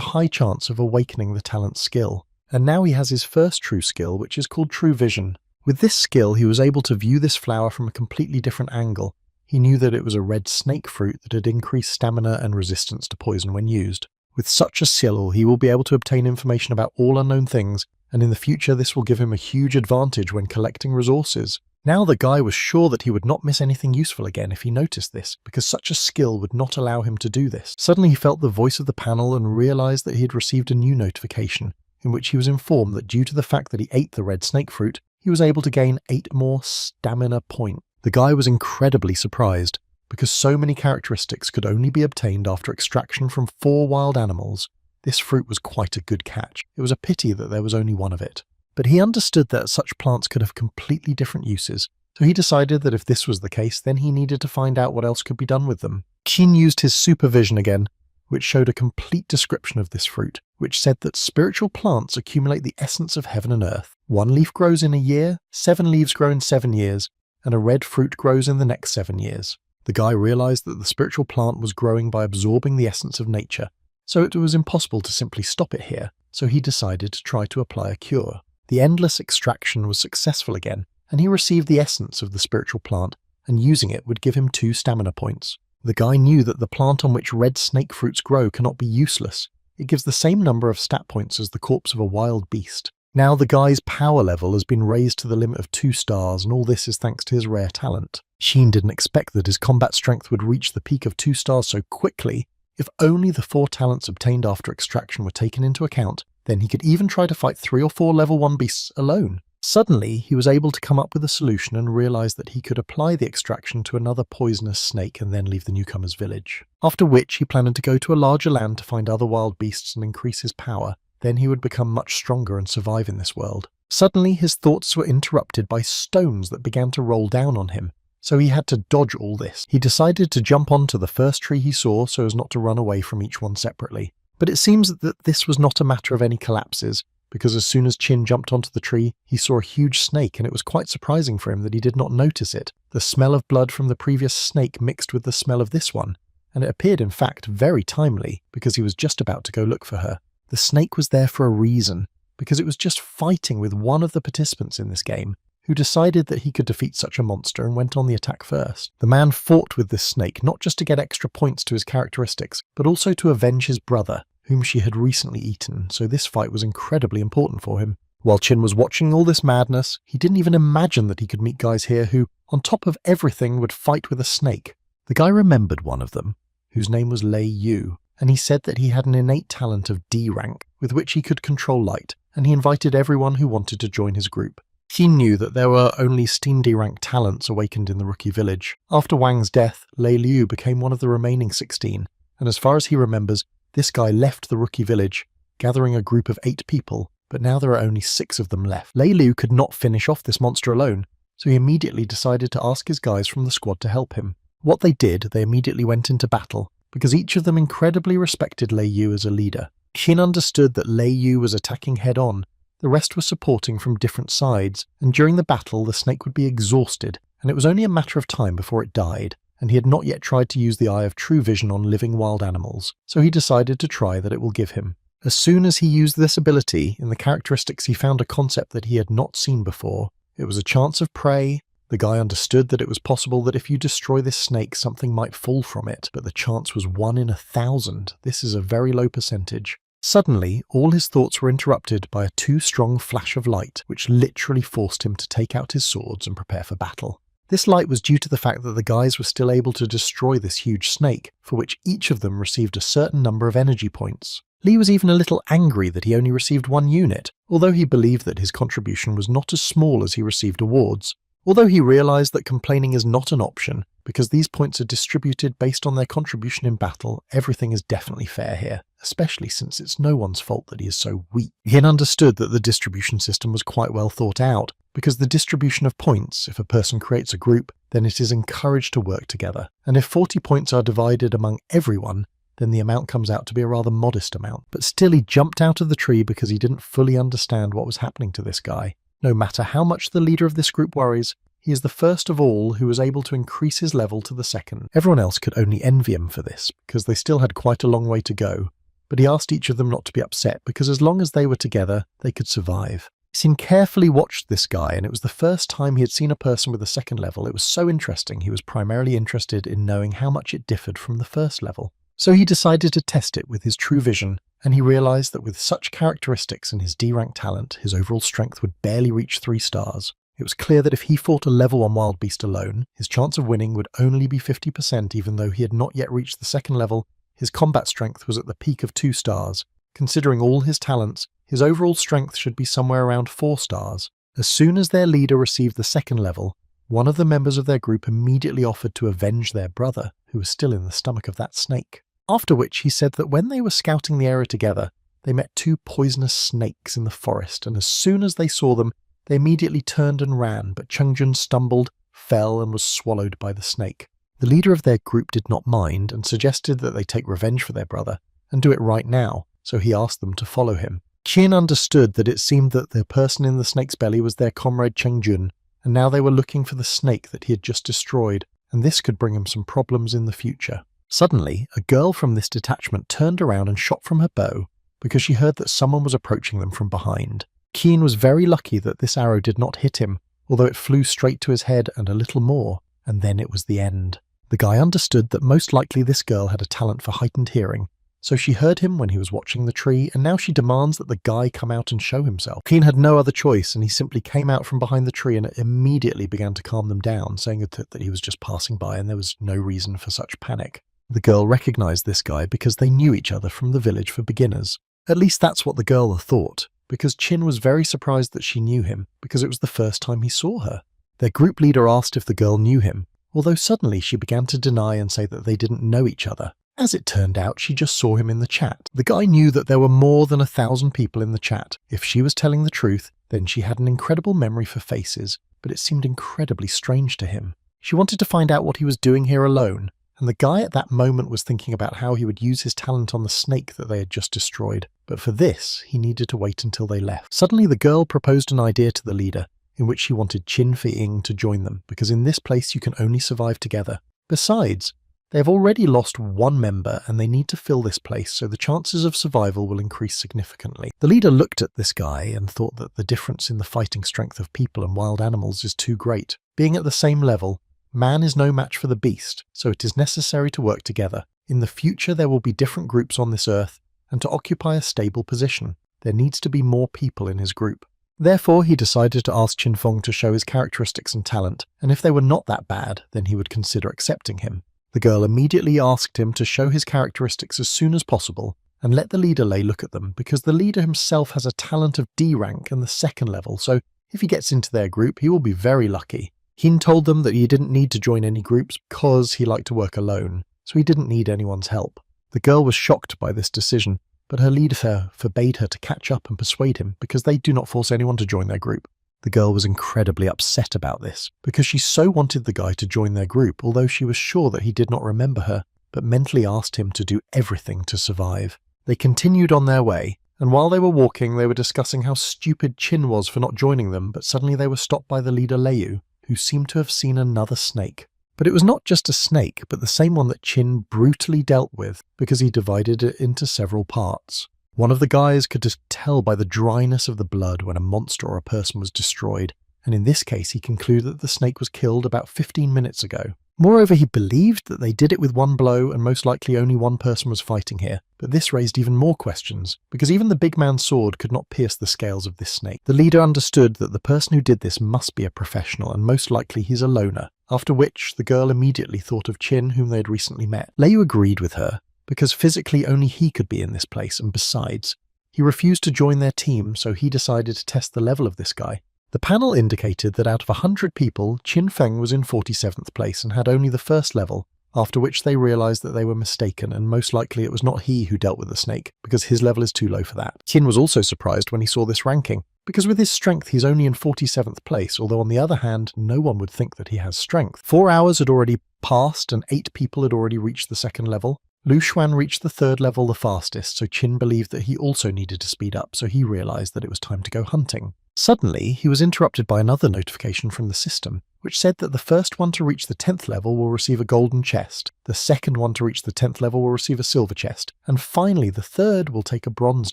high chance of awakening the talent's skill. And now he has his first true skill, which is called True Vision. With this skill, he was able to view this flower from a completely different angle. He knew that it was a red snake fruit that had increased stamina and resistance to poison when used. With such a skill, he will be able to obtain information about all unknown things, and in the future this will give him a huge advantage when collecting resources. Now the guy was sure that he would not miss anything useful again if he noticed this, because such a skill would not allow him to do this. Suddenly he felt the voice of the panel and realized that he had received a new notification, in which he was informed that due to the fact that he ate the red snake fruit, he was able to gain 8 more stamina points. The guy was incredibly surprised, because so many characteristics could only be obtained after extraction from 4 wild animals. This fruit was quite a good catch. It was a pity that there was only one of it. But he understood that such plants could have completely different uses, so he decided that if this was the case, then he needed to find out what else could be done with them. Qin used his supervision again, which showed a complete description of this fruit, which said that spiritual plants accumulate the essence of heaven and earth. 1 leaf grows in a year, 7 leaves grow in 7 years, and a red fruit grows in the next 7 years. The guy realized that the spiritual plant was growing by absorbing the essence of nature, so it was impossible to simply stop it here, so he decided to try to apply a cure. The endless extraction was successful again, and he received the essence of the spiritual plant, and using it would give him 2 stamina points. The guy knew that the plant on which red snake fruits grow cannot be useless. It gives the same number of stat points as the corpse of a wild beast. Now the guy's power level has been raised to the limit of 2 stars, and all this is thanks to his rare talent. Sheen didn't expect that his combat strength would reach the peak of 2 stars so quickly. If only the 4 talents obtained after extraction were taken into account, then he could even try to fight 3 or 4 level 1 beasts alone. Suddenly, he was able to come up with a solution and realized that he could apply the extraction to another poisonous snake and then leave the newcomer's village. After which, he planned to go to a larger land to find other wild beasts and increase his power. Then he would become much stronger and survive in this world. Suddenly, his thoughts were interrupted by stones that began to roll down on him, so he had to dodge all this. He decided to jump onto the first tree he saw so as not to run away from each one separately. But it seems that this was not a matter of any collapses, because as soon as Qin jumped onto the tree, he saw a huge snake, and it was quite surprising for him that he did not notice it. The smell of blood from the previous snake mixed with the smell of this one, and it appeared in fact very timely, because he was just about to go look for her. The snake was there for a reason, because it was just fighting with one of the participants in this game, who decided that he could defeat such a monster and went on the attack first. The man fought with this snake not just to get extra points to his characteristics, but also to avenge his brother, whom she had recently eaten, so this fight was incredibly important for him. While Qin was watching all this madness, he didn't even imagine that he could meet guys here who, on top of everything, would fight with a snake. The guy remembered one of them, whose name was Lei Yu, and he said that he had an innate talent of D rank, with which he could control light, and he invited everyone who wanted to join his group. He knew that there were only Steen D rank talents awakened in the rookie village. After Wang's death, Lei Liu became one of the remaining 16, and as far as he remembers, this guy left the rookie village, gathering a group of 8 people, but now there are only 6 of them left. Lei Liu could not finish off this monster alone, so he immediately decided to ask his guys from the squad to help him. What they did, they immediately went into battle, because each of them incredibly respected Lei Yu as a leader. Qin understood that Lei Yu was attacking head-on, the rest were supporting from different sides, and during the battle the snake would be exhausted, and it was only a matter of time before it died, and he had not yet tried to use the Eye of True Vision on living wild animals, so he decided to try that it will give him. As soon as he used this ability, in the characteristics he found a concept that he had not seen before. It was a chance of prey. The guy understood that it was possible that if you destroy this snake, something might fall from it, but the chance was 1 in 1,000. This is a very low percentage. Suddenly, all his thoughts were interrupted by a too strong flash of light, which literally forced him to take out his swords and prepare for battle. This light was due to the fact that the guys were still able to destroy this huge snake, for which each of them received a certain number of energy points. Lee was even a little angry that he only received 1 unit, although he believed that his contribution was not as small as he received awards. Although he realized that complaining is not an option, because these points are distributed based on their contribution in battle, everything is definitely fair here, especially since it's no one's fault that he is so weak. He understood that the distribution system was quite well thought out, because the distribution of points, if a person creates a group, then it is encouraged to work together, and if 40 points are divided among everyone, then the amount comes out to be a rather modest amount. But still he jumped out of the tree because he didn't fully understand what was happening to this guy. No matter how much the leader of this group worries, he is the first of all who was able to increase his level to the second. Everyone else could only envy him for this, because they still had quite a long way to go, but he asked each of them not to be upset because as long as they were together, they could survive. Xin carefully watched this guy, and it was the first time he had seen a person with a second level. It was so interesting. He was primarily interested in knowing how much it differed from the first level. So he decided to test it with his true vision, and he realized that with such characteristics and his D-rank talent, his overall strength would barely reach 3 stars. It was clear that if he fought a level 1 wild beast alone, his chance of winning would only be 50%. Even though he had not yet reached the second level, his combat strength was at the peak of 2 stars. Considering all his talents, his overall strength should be somewhere around 4 stars. As soon as their leader received the second level, one of the members of their group immediately offered to avenge their brother, who was still in the stomach of that snake. After which he said that when they were scouting the area together, they met 2 poisonous snakes in the forest, and as soon as they saw them, they immediately turned and ran, but Chungjun stumbled, fell, and was swallowed by the snake. The leader of their group did not mind and suggested that they take revenge for their brother, and do it right now, so he asked them to follow him. Qin understood that it seemed that the person in the snake's belly was their comrade Chungjun, and now they were looking for the snake that he had just destroyed, and this could bring him some problems in the future. Suddenly, a girl from this detachment turned around and shot from her bow because she heard that someone was approaching them from behind. Qin was very lucky that this arrow did not hit him, although it flew straight to his head and a little more, and then it was the end. The guy understood that most likely this girl had a talent for heightened hearing, so she heard him when he was watching the tree, and now she demands that the guy come out and show himself. Qin had no other choice, and he simply came out from behind the tree and immediately began to calm them down, saying that he was just passing by and there was no reason for such panic. The girl recognized this guy because they knew each other from the village for beginners. At least that's what the girl thought, because Qin was very surprised that she knew him, because it was the first time he saw her. Their group leader asked if the girl knew him, although suddenly she began to deny and say that they didn't know each other. As it turned out, she just saw him in the chat. The guy knew that there were more than 1,000 people in the chat. If she was telling the truth, then she had an incredible memory for faces, but it seemed incredibly strange to him. She wanted to find out what he was doing here alone, and the guy at that moment was thinking about how he would use his talent on the snake that they had just destroyed. But for this, he needed to wait until they left. Suddenly, the girl proposed an idea to the leader, in which she wanted Qin Fi-Ying to join them, because in this place you can only survive together. Besides, they have already lost 1 member and they need to fill this place, so the chances of survival will increase significantly. The leader looked at this guy and thought that the difference in the fighting strength of people and wild animals is too great. Being at the same level, man is no match for the beast, so it is necessary to work together. In the future there will be different groups on this earth, and to occupy a stable position, there needs to be more people in his group. Therefore, he decided to ask Qin Feng to show his characteristics and talent, and if they were not that bad, then he would consider accepting him. The girl immediately asked him to show his characteristics as soon as possible, and let the leader Lei look at them, because the leader himself has a talent of D rank and the second level, so if he gets into their group, he will be very lucky. Qin told them that he didn't need to join any groups because he liked to work alone, so he didn't need anyone's help. The girl was shocked by this decision, but her leader forbade her to catch up and persuade him because they do not force anyone to join their group. The girl was incredibly upset about this because she so wanted the guy to join their group, although she was sure that he did not remember her, but mentally asked him to do everything to survive. They continued on their way, and while they were walking they were discussing how stupid Qin was for not joining them, but suddenly they were stopped by the leader Leiyu, who seemed to have seen another snake. But it was not just a snake, but the same one that Qin brutally dealt with because he divided it into several parts. One of the guys could just tell by the dryness of the blood when a monster or a person was destroyed, and in this case he concluded that the snake was killed about 15 minutes ago. Moreover, he believed that they did it with 1 blow and most likely only 1 person was fighting here, but this raised even more questions, because even the big man's sword could not pierce the scales of this snake. The leader understood that the person who did this must be a professional and most likely he's a loner, after which the girl immediately thought of Qin, whom they had recently met. Leiyu agreed with her, because physically only he could be in this place, and besides, he refused to join their team, so he decided to test the level of this guy. The panel indicated that out of 100 people, Qin Feng was in 47th place and had only the first level, after which they realized that they were mistaken and most likely it was not he who dealt with the snake, because his level is too low for that. Qin was also surprised when he saw this ranking, because with his strength he's only in 47th place, although on the other hand, no one would think that he has strength. 4 hours had already passed and 8 people had already reached the second level. Lu Xuan reached the 3rd level the fastest, so Qin believed that he also needed to speed up, so he realized that it was time to go hunting. Suddenly, he was interrupted by another notification from the system, which said that the first one to reach the 10th level will receive a golden chest, the second one to reach the 10th level will receive a silver chest, and finally the third will take a bronze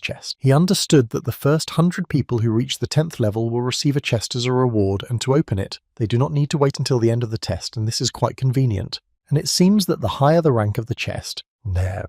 chest. He understood that the first 100 people who reach the 10th level will receive a chest as a reward, and to open it, they do not need to wait until the end of the test, and this is quite convenient. And it seems that the higher the rank of the chest, the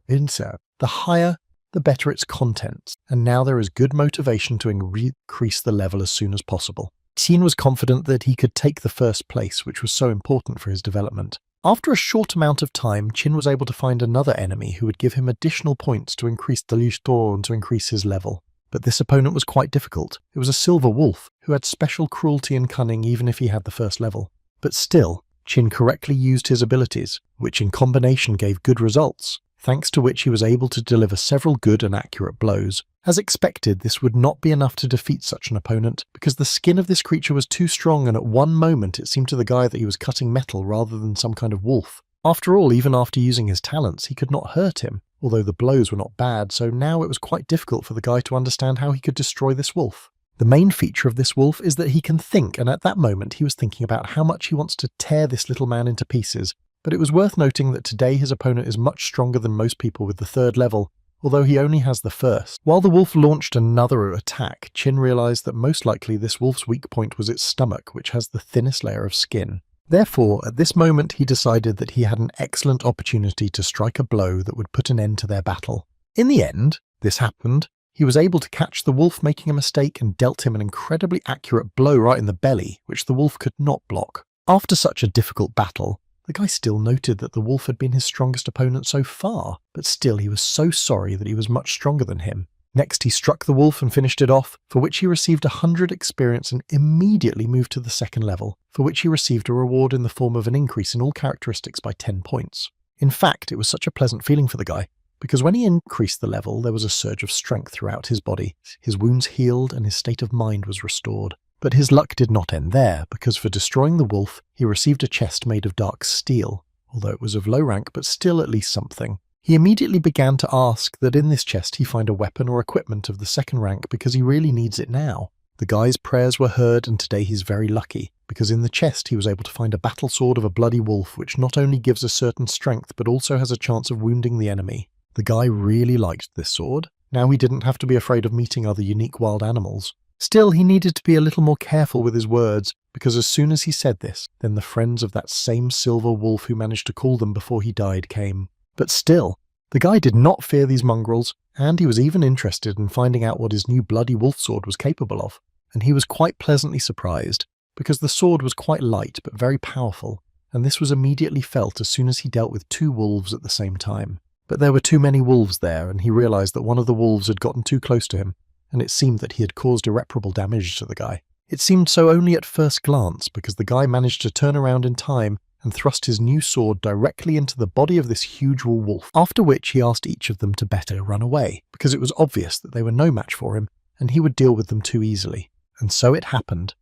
higher, the better its contents, and now there is good motivation to increase the level as soon as possible. Qin was confident that he could take the first place, which was so important for his development. After a short amount of time, Qin was able to find another enemy who would give him additional points to increase the Liutor and to increase his level. But this opponent was quite difficult. It was a silver wolf, who had special cruelty and cunning even if he had the first level. But still, Qin correctly used his abilities, which in combination gave good results, thanks to which he was able to deliver several good and accurate blows. As expected, this would not be enough to defeat such an opponent, because the skin of this creature was too strong and at one moment it seemed to the guy that he was cutting metal rather than some kind of wolf. After all, even after using his talents, he could not hurt him, although the blows were not bad, so now it was quite difficult for the guy to understand how he could destroy this wolf. The main feature of this wolf is that he can think, and at that moment he was thinking about how much he wants to tear this little man into pieces. But it was worth noting that today his opponent is much stronger than most people with the third level, although he only has the first. While the wolf launched another attack, Qin realized that most likely this wolf's weak point was its stomach, which has the thinnest layer of skin. Therefore, at this moment he decided that he had an excellent opportunity to strike a blow that would put an end to their battle. In the end, this happened. He was able to catch the wolf making a mistake and dealt him an incredibly accurate blow right in the belly, which the wolf could not block. After such a difficult battle, the guy still noted that the wolf had been his strongest opponent so far, but still he was so sorry that he was much stronger than him. Next he struck the wolf and finished it off, for which he received 100 experience and immediately moved to the second level, for which he received a reward in the form of an increase in all characteristics by 10 points. In fact, it was such a pleasant feeling for the guy, because when he increased the level there was a surge of strength throughout his body, his wounds healed and his state of mind was restored. But his luck did not end there, because for destroying the wolf, he received a chest made of dark steel, although it was of low rank but still at least something. He immediately began to ask that in this chest he find a weapon or equipment of the second rank because he really needs it now. The guy's prayers were heard and today he's very lucky, because in the chest he was able to find a battle sword of a bloody wolf which not only gives a certain strength but also has a chance of wounding the enemy. The guy really liked this sword. Now he didn't have to be afraid of meeting other unique wild animals. Still, he needed to be a little more careful with his words, because as soon as he said this, then the friends of that same silver wolf who managed to call them before he died came. But still, the guy did not fear these mongrels, and he was even interested in finding out what his new bloody wolf sword was capable of. And he was quite pleasantly surprised, because the sword was quite light but very powerful, and this was immediately felt as soon as he dealt with 2 wolves at the same time. But there were too many wolves there, and he realized that one of the wolves had gotten too close to him, and it seemed that he had caused irreparable damage to the guy. It seemed so only at first glance, because the guy managed to turn around in time and thrust his new sword directly into the body of this huge wolf, after which he asked each of them to better run away, because it was obvious that they were no match for him, and he would deal with them too easily. And so it happened.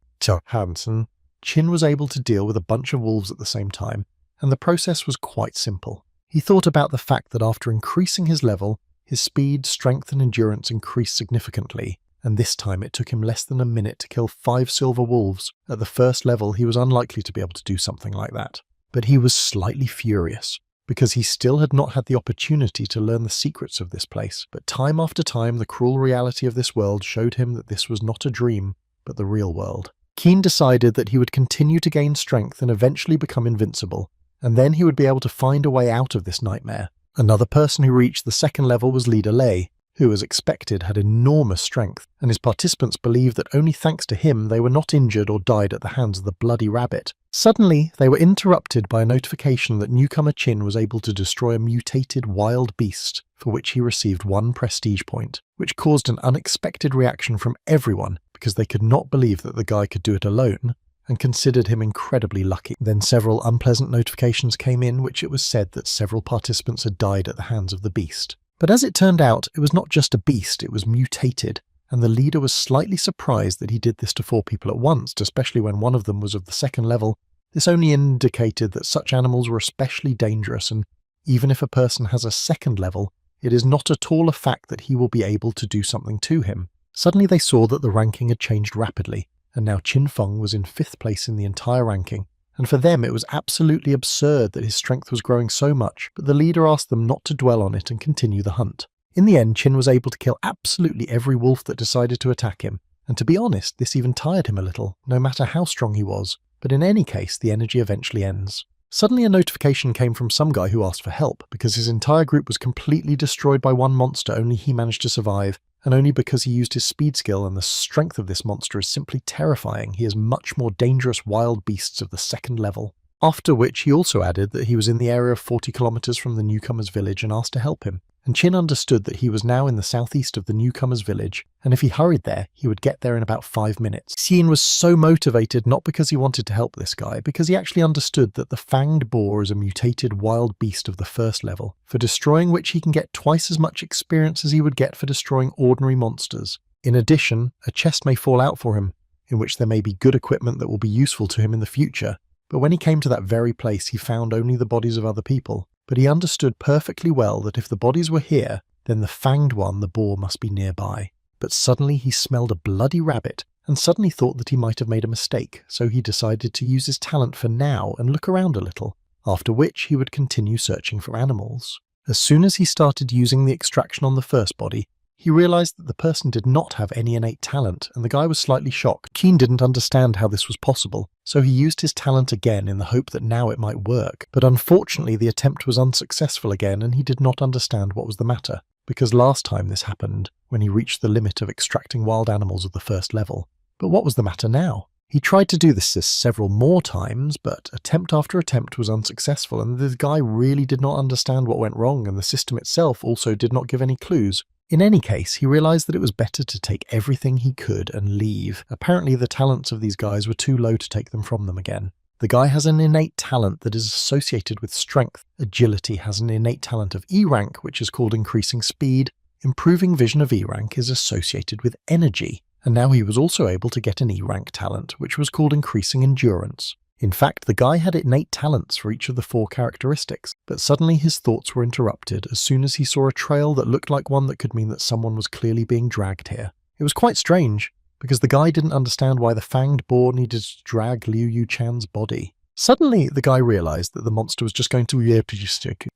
Hansen, Qin was able to deal with a bunch of wolves at the same time, and the process was quite simple. He thought about the fact that after increasing his level, his speed, strength and endurance increased significantly, and this time it took him less than a minute to kill 5 silver wolves. At the first level he was unlikely to be able to do something like that. But he was slightly furious, because he still had not had the opportunity to learn the secrets of this place. But time after time the cruel reality of this world showed him that this was not a dream, but the real world. Qin decided that he would continue to gain strength and eventually become invincible, and then he would be able to find a way out of this nightmare. Another person who reached the second level was Leader Lei, who, as expected, had enormous strength, and his participants believed that only thanks to him they were not injured or died at the hands of the bloody rabbit. Suddenly, they were interrupted by a notification that newcomer Qin was able to destroy a mutated wild beast, for which he received 1 prestige point, which caused an unexpected reaction from everyone because they could not believe that the guy could do it alone, and considered him incredibly lucky. Then several unpleasant notifications came in, which it was said that several participants had died at the hands of the beast. But as it turned out, it was not just a beast, it was mutated, and the leader was slightly surprised that he did this to 4 people at once, especially when one of them was of the second level. This only indicated that such animals were especially dangerous, and even if a person has a second level, it is not at all a fact that he will be able to do something to him. Suddenly they saw that the ranking had changed rapidly, and now Qin Feng was in 5th place in the entire ranking. And for them it was absolutely absurd that his strength was growing so much, but the leader asked them not to dwell on it and continue the hunt. In the end, Qin was able to kill absolutely every wolf that decided to attack him, and to be honest, this even tired him a little, no matter how strong he was. But in any case, the energy eventually ends. Suddenly a notification came from some guy who asked for help, because his entire group was completely destroyed by one monster. Only he managed to survive, and only because he used his speed skill, and the strength of this monster is simply terrifying. He is much more dangerous wild beasts of the 2nd level. After which he also added that he was in the area of 40 kilometers from the newcomer's village and asked to help him. And Qin understood that he was now in the southeast of the newcomer's village, and if he hurried there, he would get there in about 5 minutes. Xian was so motivated not because he wanted to help this guy, because he actually understood that the fanged boar is a mutated wild beast of the 1st level, for destroying which he can get twice as much experience as he would get for destroying ordinary monsters. In addition, a chest may fall out for him, in which there may be good equipment that will be useful to him in the future. But when he came to that very place, he found only the bodies of other people. But he understood perfectly well that if the bodies were here, then the fanged one, the boar, must be nearby. But suddenly he smelled a bloody rabbit, and suddenly thought that he might have made a mistake, so he decided to use his talent for now and look around a little, after which he would continue searching for animals. As soon as he started using the extraction on the first body, he realized that the person did not have any innate talent, and the guy was slightly shocked. Keen didn't understand how this was possible, so he used his talent again in the hope that now it might work. But unfortunately the attempt was unsuccessful again, and he did not understand what was the matter, because last time this happened when he reached the limit of extracting wild animals of the 1st level. But what was the matter now? He tried to do this several more times, but attempt after attempt was unsuccessful, and the guy really did not understand what went wrong, and the system itself also did not give any clues. In any case, he realized that it was better to take everything he could and leave. Apparently the talents of these guys were too low to take them from them again. The guy has an innate talent that is associated with strength. Agility has an innate talent of E rank, which is called increasing speed. Improving vision of E rank is associated with energy. And now he was also able to get an E rank talent, which was called increasing endurance. In fact, the guy had innate talents for each of the 4 characteristics, but suddenly his thoughts were interrupted as soon as he saw a trail that looked like one that could mean that someone was clearly being dragged here. It was quite strange, because the guy didn't understand why the fanged boar needed to drag Liu Yu-chan's body. Suddenly, the guy realized that the monster was just going to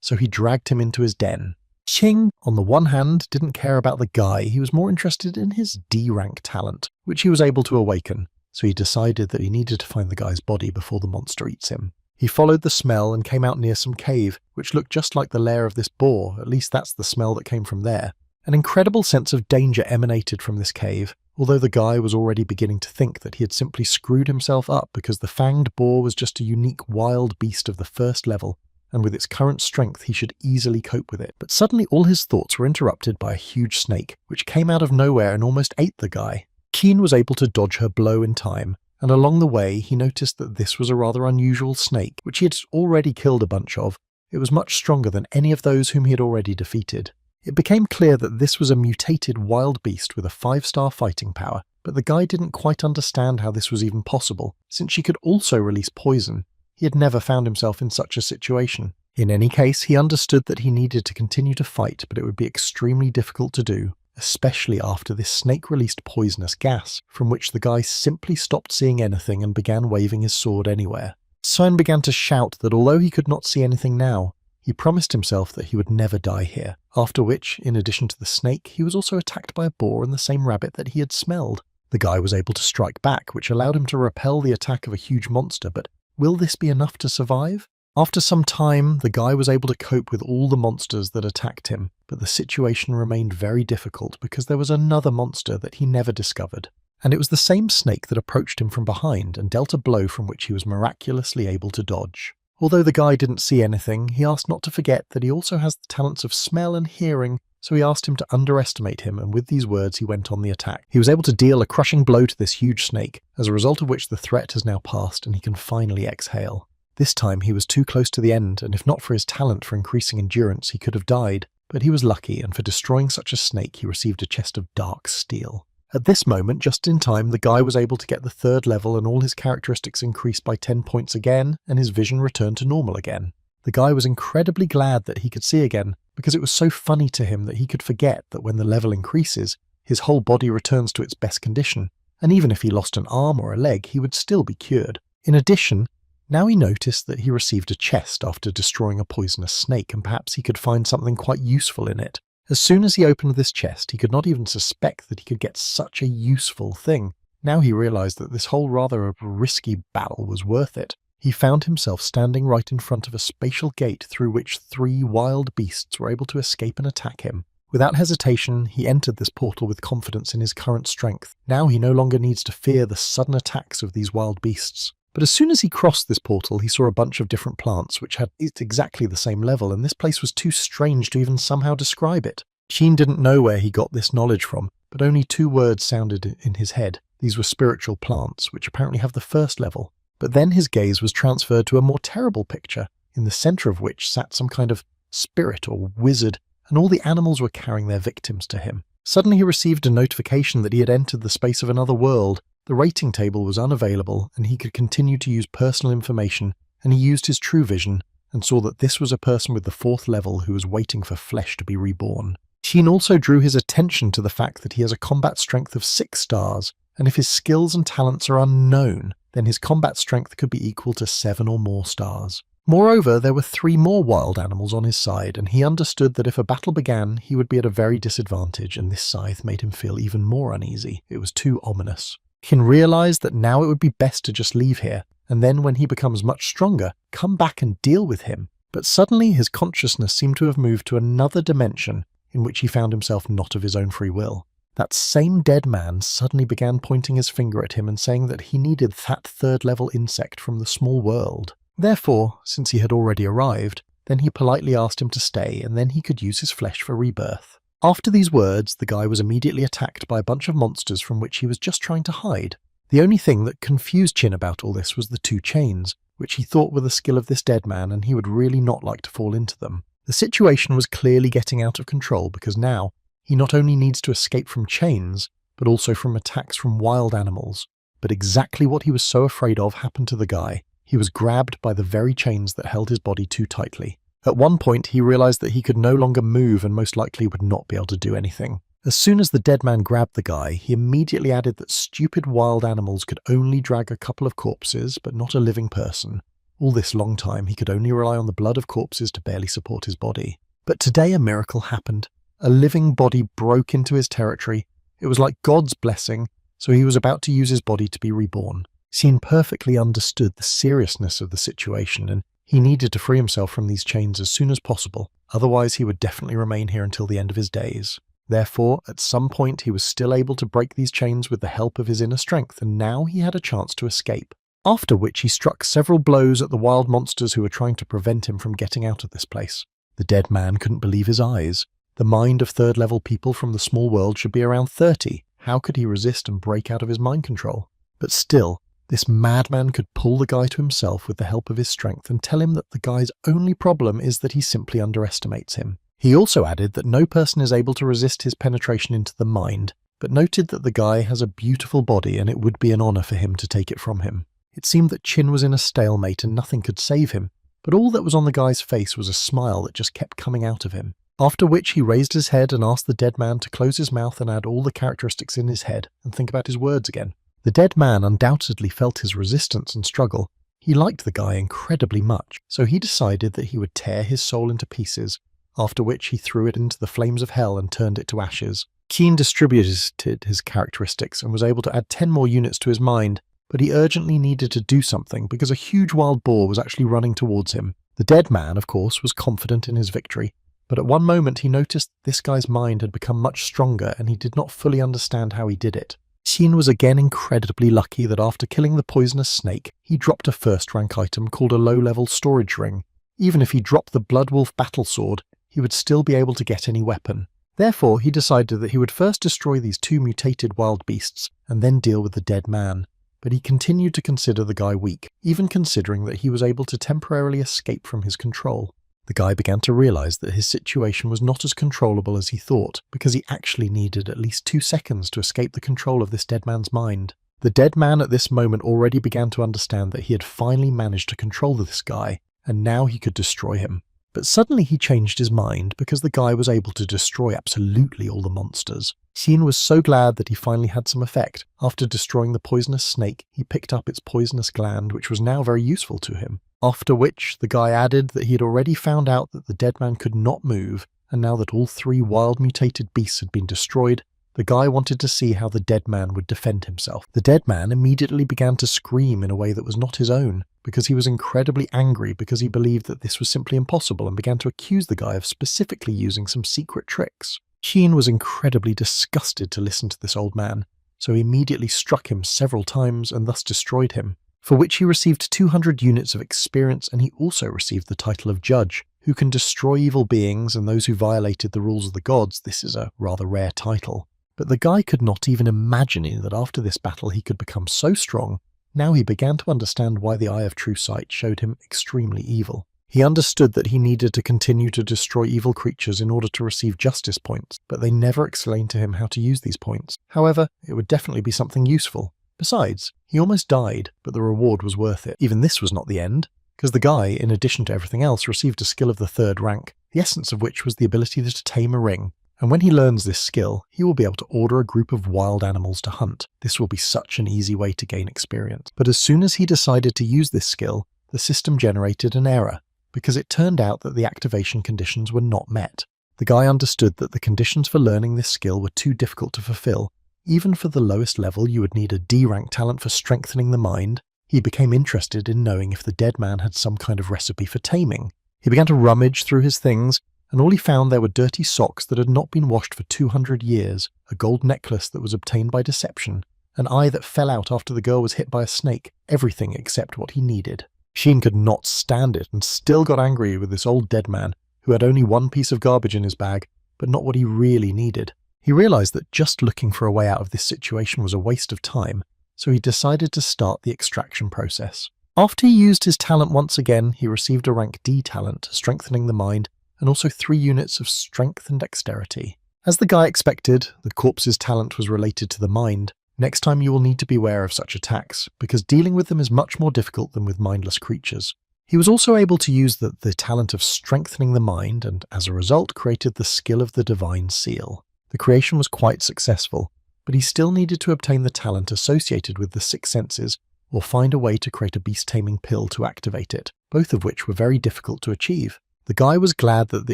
so he dragged him into his den. Qing, on the one hand, didn't care about the guy, he was more interested in his D-rank talent, which he was able to awaken. So he decided that he needed to find the guy's body before the monster eats him. He followed the smell and came out near some cave, which looked just like the lair of this boar, at least that's the smell that came from there. An incredible sense of danger emanated from this cave, although the guy was already beginning to think that he had simply screwed himself up because the fanged boar was just a unique wild beast of the 1st level, and with its current strength he should easily cope with it. But suddenly all his thoughts were interrupted by a huge snake, which came out of nowhere and almost ate the guy. Keen was able to dodge her blow in time, and along the way he noticed that this was a rather unusual snake, which he had already killed a bunch of. It was much stronger than any of those whom he had already defeated. It became clear that this was a mutated wild beast with a 5-star fighting power, but the guy didn't quite understand how this was even possible, since she could also release poison. He had never found himself in such a situation. In any case, he understood that he needed to continue to fight, but it would be extremely difficult to do, especially after this snake released poisonous gas, from which the guy simply stopped seeing anything and began waving his sword anywhere. Sun began to shout that although he could not see anything now, he promised himself that he would never die here, after which, in addition to the snake, he was also attacked by a boar and the same rabbit that he had smelled. The guy was able to strike back, which allowed him to repel the attack of a huge monster, but will this be enough to survive? After some time, the guy was able to cope with all the monsters that attacked him, but the situation remained very difficult because there was another monster that he never discovered. And it was the same snake that approached him from behind and dealt a blow from which he was miraculously able to dodge. Although the guy didn't see anything, he asked not to forget that he also has the talents of smell and hearing, so he asked him to underestimate him, and with these words he went on the attack. He was able to deal a crushing blow to this huge snake, as a result of which the threat has now passed and he can finally exhale. This time he was too close to the end, and if not for his talent for increasing endurance, he could have died. But he was lucky, and for destroying such a snake he received a chest of dark steel. At this moment, just in time, the guy was able to get the 3rd level and all his characteristics increased by 10 points again, and his vision returned to normal again. The guy was incredibly glad that he could see again, because it was so funny to him that he could forget that when the level increases, his whole body returns to its best condition, and even if he lost an arm or a leg, he would still be cured. In addition, now he noticed that he received a chest after destroying a poisonous snake, and perhaps he could find something quite useful in it. As soon as he opened this chest, he could not even suspect that he could get such a useful thing. Now he realized that this whole rather risky battle was worth it. He found himself standing right in front of a spatial gate through which 3 wild beasts were able to escape and attack him. Without hesitation, he entered this portal with confidence in his current strength. Now he no longer needs to fear the sudden attacks of these wild beasts. But as soon as he crossed this portal, he saw a bunch of different plants which had exactly the same level, and this place was too strange to even somehow describe it. Qin didn't know where he got this knowledge from, but only 2 words sounded in his head. These were spiritual plants, which apparently have the first level. But then his gaze was transferred to a more terrible picture, in the center of which sat some kind of spirit or wizard, and all the animals were carrying their victims to him. Suddenly he received a notification that he had entered the space of another world. The rating table was unavailable, and he could continue to use personal information, and he used his true vision, and saw that this was a person with the 4th level who was waiting for flesh to be reborn. Qin also drew his attention to the fact that he has a combat strength of 6 stars, and if his skills and talents are unknown, then his combat strength could be equal to 7 or more stars. Moreover, there were 3 more wild animals on his side, and he understood that if a battle began, he would be at a very disadvantage, and this scythe made him feel even more uneasy. It was too ominous. Qin realized that now it would be best to just leave here, and then when he becomes much stronger, come back and deal with him. But suddenly his consciousness seemed to have moved to another dimension in which he found himself not of his own free will. That same dead man suddenly began pointing his finger at him and saying that he needed that 3rd level insect from the small world. Therefore, since he had already arrived, then he politely asked him to stay, and then he could use his flesh for rebirth. After these words, the guy was immediately attacked by a bunch of monsters from which he was just trying to hide. The only thing that confused Qin about all this was the 2 chains, which he thought were the skill of this dead man, and he would really not like to fall into them. The situation was clearly getting out of control because now he not only needs to escape from chains, but also from attacks from wild animals. But exactly what he was so afraid of happened to the guy. He was grabbed by the very chains that held his body too tightly. At one point, he realized that he could no longer move and most likely would not be able to do anything. As soon as the dead man grabbed the guy, he immediately added that stupid wild animals could only drag a couple of corpses, but not a living person. All this long time, he could only rely on the blood of corpses to barely support his body. But today a miracle happened. A living body broke into his territory. It was like God's blessing, so he was about to use his body to be reborn. Qin perfectly understood the seriousness of the situation, and he needed to free himself from these chains as soon as possible, otherwise he would definitely remain here until the end of his days. Therefore, at some point he was still able to break these chains with the help of his inner strength, and now he had a chance to escape. After which he struck several blows at the wild monsters who were trying to prevent him from getting out of this place. The dead man couldn't believe his eyes. The mind of 3rd level people from the small world should be around 30. How could he resist and break out of his mind control? But still, this madman could pull the guy to himself with the help of his strength and tell him that the guy's only problem is that he simply underestimates him. He also added that no person is able to resist his penetration into the mind, but noted that the guy has a beautiful body and it would be an honor for him to take it from him. It seemed that Qin was in a stalemate and nothing could save him, but all that was on the guy's face was a smile that just kept coming out of him. After which he raised his head and asked the dead man to close his mouth and add all the characteristics in his head and think about his words again. The dead man undoubtedly felt his resistance and struggle. He liked the guy incredibly much, so he decided that he would tear his soul into pieces, after which he threw it into the flames of hell and turned it to ashes. Qin distributed his characteristics and was able to add 10 more units to his mind, but he urgently needed to do something because a huge wild boar was actually running towards him. The dead man, of course, was confident in his victory, but at one moment he noticed this guy's mind had become much stronger and he did not fully understand how he did it. Qin was again incredibly lucky that after killing the poisonous snake, he dropped a first-rank item called a low-level storage ring. Even if he dropped the Bloodwolf battle sword, he would still be able to get any weapon. Therefore, he decided that he would first destroy these 2 mutated wild beasts and then deal with the dead man. But he continued to consider the guy weak, even considering that he was able to temporarily escape from his control. The guy began to realize that his situation was not as controllable as he thought, because he actually needed at least 2 seconds to escape the control of this dead man's mind. The dead man at this moment already began to understand that he had finally managed to control this guy, and now he could destroy him. But suddenly he changed his mind because the guy was able to destroy absolutely all the monsters. Xin was so glad that he finally had some effect. After destroying the poisonous snake, he picked up its poisonous gland, which was now very useful to him. After which, the guy added that he had already found out that the dead man could not move, and now that all 3 wild mutated beasts had been destroyed, the guy wanted to see how the dead man would defend himself. The dead man immediately began to scream in a way that was not his own, because he was incredibly angry because he believed that this was simply impossible and began to accuse the guy of specifically using some secret tricks. Sheen was incredibly disgusted to listen to this old man, so he immediately struck him several times and thus destroyed him, for which he received 200 units of experience, and he also received the title of Judge, who can destroy evil beings and those who violated the rules of the gods. This is a rather rare title. But the guy could not even imagine that after this battle he could become so strong. Now he began to understand why the Eye of True Sight showed him extremely evil. He understood that he needed to continue to destroy evil creatures in order to receive justice points, but they never explained to him how to use these points. However, it would definitely be something useful. Besides, he almost died, but the reward was worth it. Even this was not the end, because the guy, in addition to everything else, received a skill of the 3rd rank, the essence of which was the ability to tame a ring. And when he learns this skill, he will be able to order a group of wild animals to hunt. This will be such an easy way to gain experience. But as soon as he decided to use this skill, the system generated an error, because it turned out that the activation conditions were not met. The guy understood that the conditions for learning this skill were too difficult to fulfill. Even for the lowest level, you would need a D-rank talent for strengthening the mind. He became interested in knowing if the dead man had some kind of recipe for taming. He began to rummage through his things, and all he found there were dirty socks that had not been washed for 200 years, a gold necklace that was obtained by deception, an eye that fell out after the girl was hit by a snake, everything except what he needed. Sheen could not stand it and still got angry with this old dead man who had only one piece of garbage in his bag, but not what he really needed. He realized that just looking for a way out of this situation was a waste of time, so he decided to start the extraction process. After he used his talent once again, he received a rank D talent, strengthening the mind, and also 3 units of strength and dexterity. As the guy expected, the corpse's talent was related to the mind. Next time you will need to beware of such attacks, because dealing with them is much more difficult than with mindless creatures. He was also able to use the talent of strengthening the mind, and as a result created the skill of the Divine Seal. The creation was quite successful, but he still needed to obtain the talent associated with the 6 senses, or find a way to create a beast-taming pill to activate it, both of which were very difficult to achieve. The guy was glad that the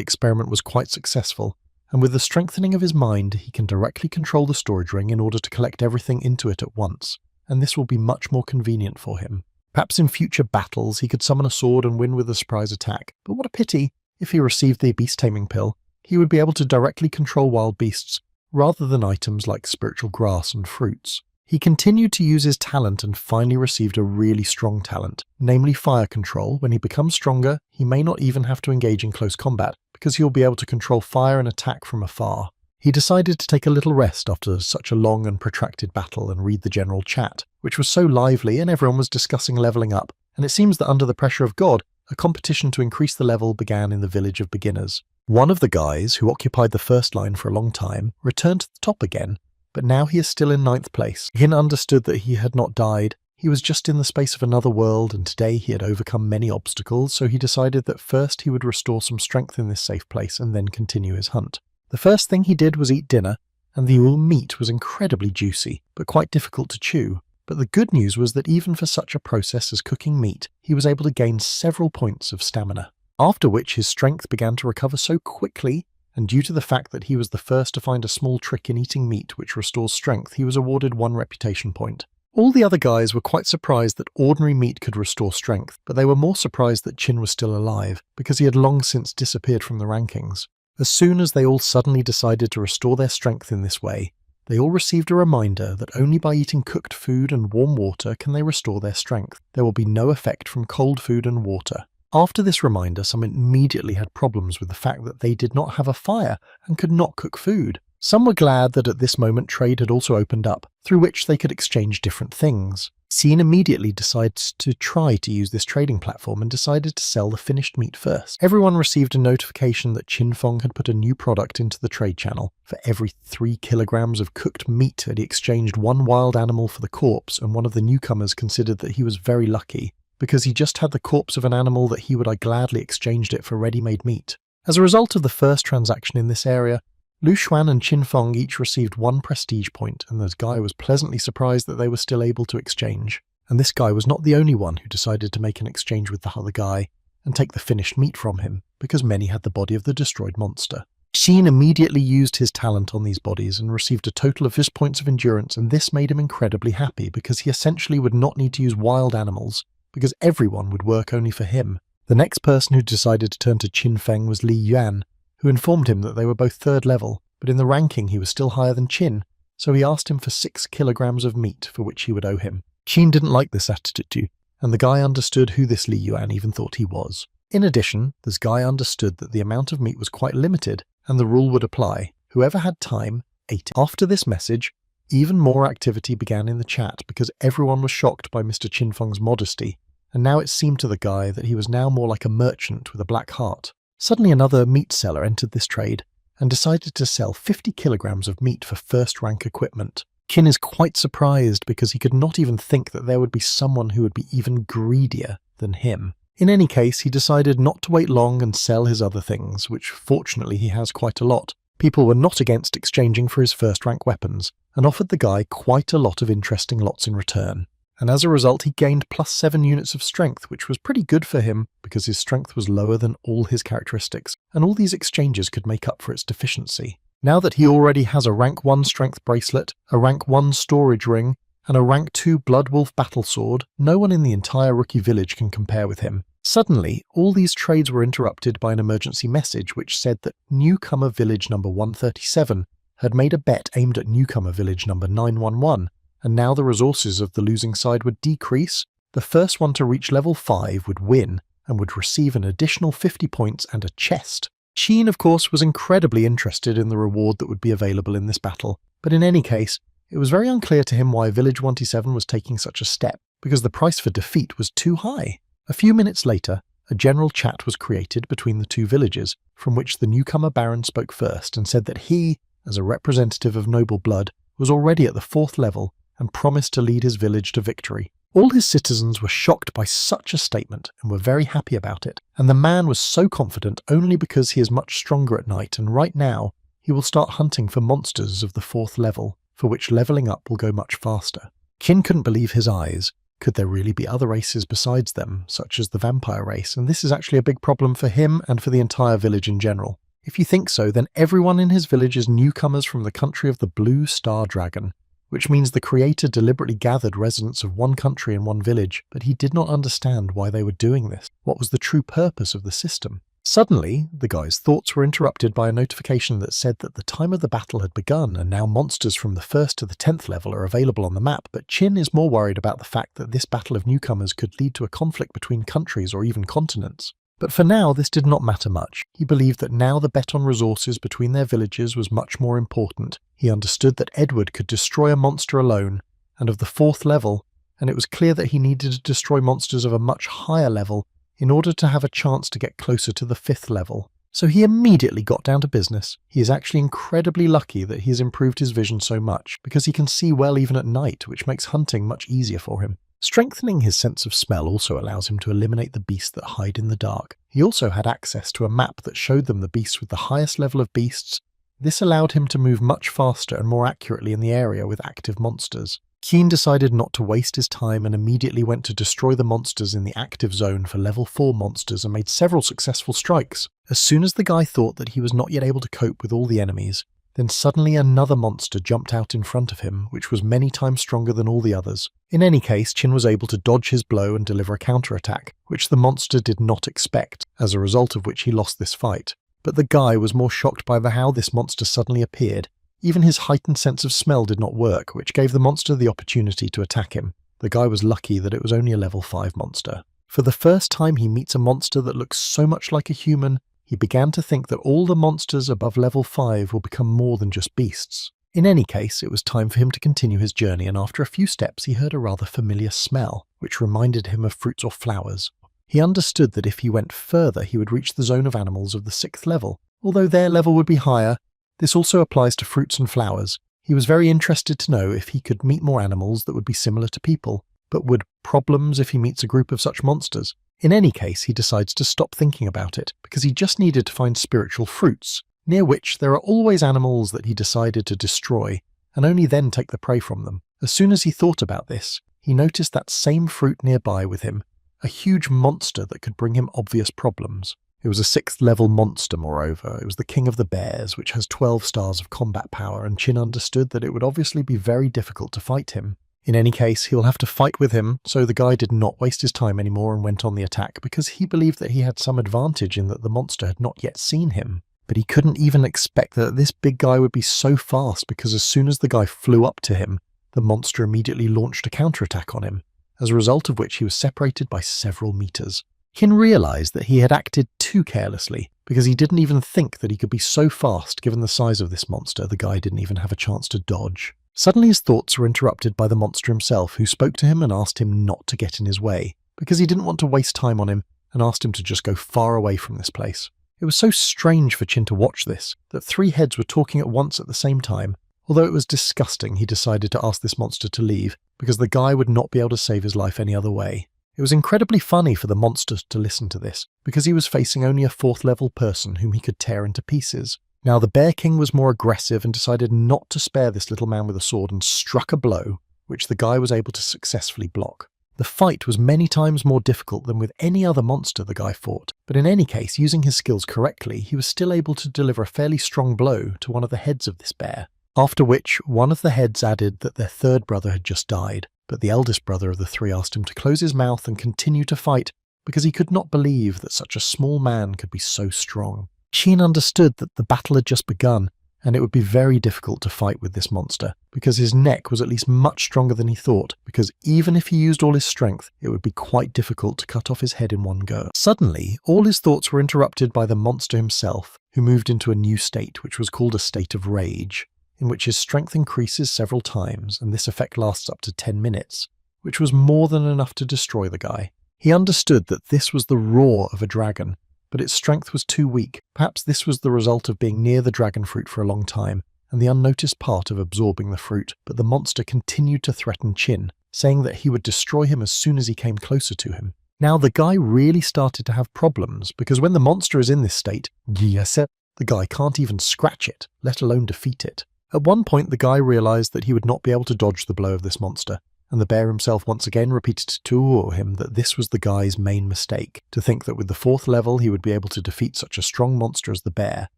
experiment was quite successful, and with the strengthening of his mind, he can directly control the storage ring in order to collect everything into it at once, and this will be much more convenient for him. Perhaps in future battles he could summon a sword and win with a surprise attack, but what a pity, if he received the beast-taming pill, he would be able to directly control wild beasts, rather than items like spiritual grass and fruits. He continued to use his talent and finally received a really strong talent, namely fire control. When he becomes stronger, he may not even have to engage in close combat, because he'll be able to control fire and attack from afar. He decided to take a little rest after such a long and protracted battle and read the general chat, which was so lively and everyone was discussing leveling up, and it seems that under the pressure of God, a competition to increase the level began in the village of beginners. One of the guys, who occupied the first line for a long time, returned to the top again, but now he is still in 9th place. Hin understood that he had not died. He was just in the space of another world, and today he had overcome many obstacles, so he decided that first he would restore some strength in this safe place and then continue his hunt. The first thing he did was eat dinner, and the eel meat was incredibly juicy, but quite difficult to chew. But the good news was that even for such a process as cooking meat, he was able to gain several points of stamina. After which his strength began to recover so quickly, and due to the fact that he was the first to find a small trick in eating meat which restores strength, he was awarded 1 reputation point. All the other guys were quite surprised that ordinary meat could restore strength, but they were more surprised that Chin was still alive, because he had long since disappeared from the rankings. As soon as they all suddenly decided to restore their strength in this way, they all received a reminder that only by eating cooked food and warm water can they restore their strength. There will be no effect from cold food and water. After this reminder, some immediately had problems with the fact that they did not have a fire and could not cook food. Some were glad that at this moment trade had also opened up, through which they could exchange different things. Cine immediately decided to try to use this trading platform and decided to sell the finished meat first. Everyone received a notification that Chin Fong had put a new product into the trade channel. For every 3 kilograms of cooked meat that he exchanged 1 wild animal for the corpse, and one of the newcomers considered that he was very lucky, because he just had the corpse of an animal that he would have gladly exchanged it for ready-made meat. As a result of the first transaction in this area, Lu Xuan and Qin Feng each received 1 prestige point, and this guy was pleasantly surprised that they were still able to exchange. And this guy was not the only one who decided to make an exchange with the other guy and take the finished meat from him, because many had the body of the destroyed monster. Qin immediately used his talent on these bodies and received a total of 5 points of endurance, and this made him incredibly happy because he essentially would not need to use wild animals, because everyone would work only for him. The next person who decided to turn to Qin Feng was Li Yuan, who informed him that they were both 3rd level, but in the ranking he was still higher than Qin, so he asked him for 6 kilograms of meat for which he would owe him. Qin didn't like this attitude, and the guy understood who this Li Yuan even thought he was. In addition, this guy understood that the amount of meat was quite limited, and the rule would apply: whoever had time ate it. After this message, even more activity began in the chat because everyone was shocked by Mr. Qin Feng's modesty, and now it seemed to the guy that he was now more like a merchant with a black heart. Suddenly another meat seller entered this trade and decided to sell 50 kilograms of meat for 1st-rank equipment. Qin is quite surprised because he could not even think that there would be someone who would be even greedier than him. In any case, he decided not to wait long and sell his other things, which fortunately he has quite a lot. People were not against exchanging for his 1st-rank weapons, and offered the guy quite a lot of interesting lots in return. And as a result he gained plus 7 units of strength, which was pretty good for him because his strength was lower than all his characteristics, and all these exchanges could make up for its deficiency. Now that he already has a rank 1 strength bracelet, a rank 1 storage ring, and a rank 2 Bloodwolf battle sword, no one in the entire rookie village can compare with him. Suddenly, all these trades were interrupted by an emergency message which said that newcomer village number 137 had made a bet aimed at newcomer village number 911, and now the resources of the losing side would decrease. The first one to reach level 5 would win and would receive an additional 50 points and a chest. Qin, of course, was incredibly interested in the reward that would be available in this battle, but in any case, it was very unclear to him why Village 127 was taking such a step, because the price for defeat was too high. A few minutes later, a general chat was created between the 2 villages, from which the newcomer Baron spoke first and said that he, as a representative of noble blood, was already at the 4th level and promised to lead his village to victory. All his citizens were shocked by such a statement and were very happy about it, and the man was so confident only because he is much stronger at night, and right now he will start hunting for monsters of the 4th level, for which leveling up will go much faster. Qin couldn't believe his eyes. Could there really be other races besides them, such as the vampire race? And this is actually a big problem for him and for the entire village in general. If you think so, then everyone in his village is newcomers from the country of the Blue Star Dragon, which means the creator deliberately gathered residents of one country in one village, but he did not understand why they were doing this. What was the true purpose of the system? Suddenly, the guy's thoughts were interrupted by a notification that said that the time of the battle had begun, and now monsters from the 1st to the 10th level are available on the map, but Qin is more worried about the fact that this battle of newcomers could lead to a conflict between countries or even continents. But for now, this did not matter much. He believed that now the bet on resources between their villages was much more important. He understood that Edward could destroy a monster alone, and of the 4th level, and it was clear that he needed to destroy monsters of a much higher level in order to have a chance to get closer to the 5th level. So he immediately got down to business. He is actually incredibly lucky that he has improved his vision so much, because he can see well even at night, which makes hunting much easier for him. Strengthening his sense of smell also allows him to eliminate the beasts that hide in the dark. He also had access to a map that showed them the beasts with the highest level of beasts. This allowed him to move much faster and more accurately in the area with active monsters. Qin decided not to waste his time and immediately went to destroy the monsters in the active zone for level 4 monsters and made several successful strikes. As soon as the guy thought that he was not yet able to cope with all the enemies, then suddenly another monster jumped out in front of him, which was many times stronger than all the others. In any case, Qin was able to dodge his blow and deliver a counterattack, which the monster did not expect, as a result of which he lost this fight. But the guy was more shocked by how this monster suddenly appeared. Even his heightened sense of smell did not work, which gave the monster the opportunity to attack him. The guy was lucky that it was only a level 5 monster. For the first time he meets a monster that looks so much like a human, he began to think that all the monsters above level 5 will become more than just beasts. In any case, it was time for him to continue his journey, and after a few steps he heard a rather familiar smell, which reminded him of fruits or flowers. He understood that if he went further he would reach the zone of animals of the 6th level. Although their level would be higher, this also applies to fruits and flowers. He was very interested to know if he could meet more animals that would be similar to people, but would problems if he meets a group of such monsters? In any case, he decides to stop thinking about it, because he just needed to find spiritual fruits, near which there are always animals that he decided to destroy, and only then take the prey from them. As soon as he thought about this, he noticed that same fruit nearby with him, a huge monster that could bring him obvious problems. It was a 6th level monster, moreover. It was the King of the Bears, which has 12 stars of combat power, and Chin understood that it would obviously be very difficult to fight him. In any case, he'll have to fight with him, so the guy did not waste his time anymore and went on the attack because he believed that he had some advantage in that the monster had not yet seen him. But he couldn't even expect that this big guy would be so fast, because as soon as the guy flew up to him, the monster immediately launched a counterattack on him, as a result of which he was separated by several meters. Kin realized that he had acted too carelessly, because he didn't even think that he could be so fast given the size of this monster. The guy didn't even have a chance to dodge. Suddenly his thoughts were interrupted by the monster himself, who spoke to him and asked him not to get in his way, because he didn't want to waste time on him, and asked him to just go far away from this place. It was so strange for Chin to watch this, that 3 heads were talking at once at the same time. Although it was disgusting, he decided to ask this monster to leave, because the guy would not be able to save his life any other way. It was incredibly funny for the monster to listen to this, because he was facing only a 4th level person whom he could tear into pieces. Now the Bear King was more aggressive and decided not to spare this little man with a sword and struck a blow, which the guy was able to successfully block. The fight was many times more difficult than with any other monster the guy fought, but in any case, using his skills correctly, he was still able to deliver a fairly strong blow to one of the heads of this bear. After which, one of the heads added that their 3rd brother had just died, but the eldest brother of the 3 asked him to close his mouth and continue to fight, because he could not believe that such a small man could be so strong. Chin understood that the battle had just begun, and it would be very difficult to fight with this monster, because his neck was at least much stronger than he thought, because even if he used all his strength, it would be quite difficult to cut off his head in one go. Suddenly, all his thoughts were interrupted by the monster himself, who moved into a new state, which was called a state of rage, in which his strength increases several times, and this effect lasts up to 10 minutes, which was more than enough to destroy the guy. He understood that this was the roar of a dragon, but its strength was too weak. Perhaps this was the result of being near the dragon fruit for a long time, and the unnoticed part of absorbing the fruit, but the monster continued to threaten Chin, saying that he would destroy him as soon as he came closer to him. Now the guy really started to have problems, because when the monster is in this state, the guy can't even scratch it, let alone defeat it. At one point the guy realized that he would not be able to dodge the blow of this monster, and the bear himself once again repeated to him that this was the guy's main mistake, to think that with the 4th level he would be able to defeat such a strong monster as the bear,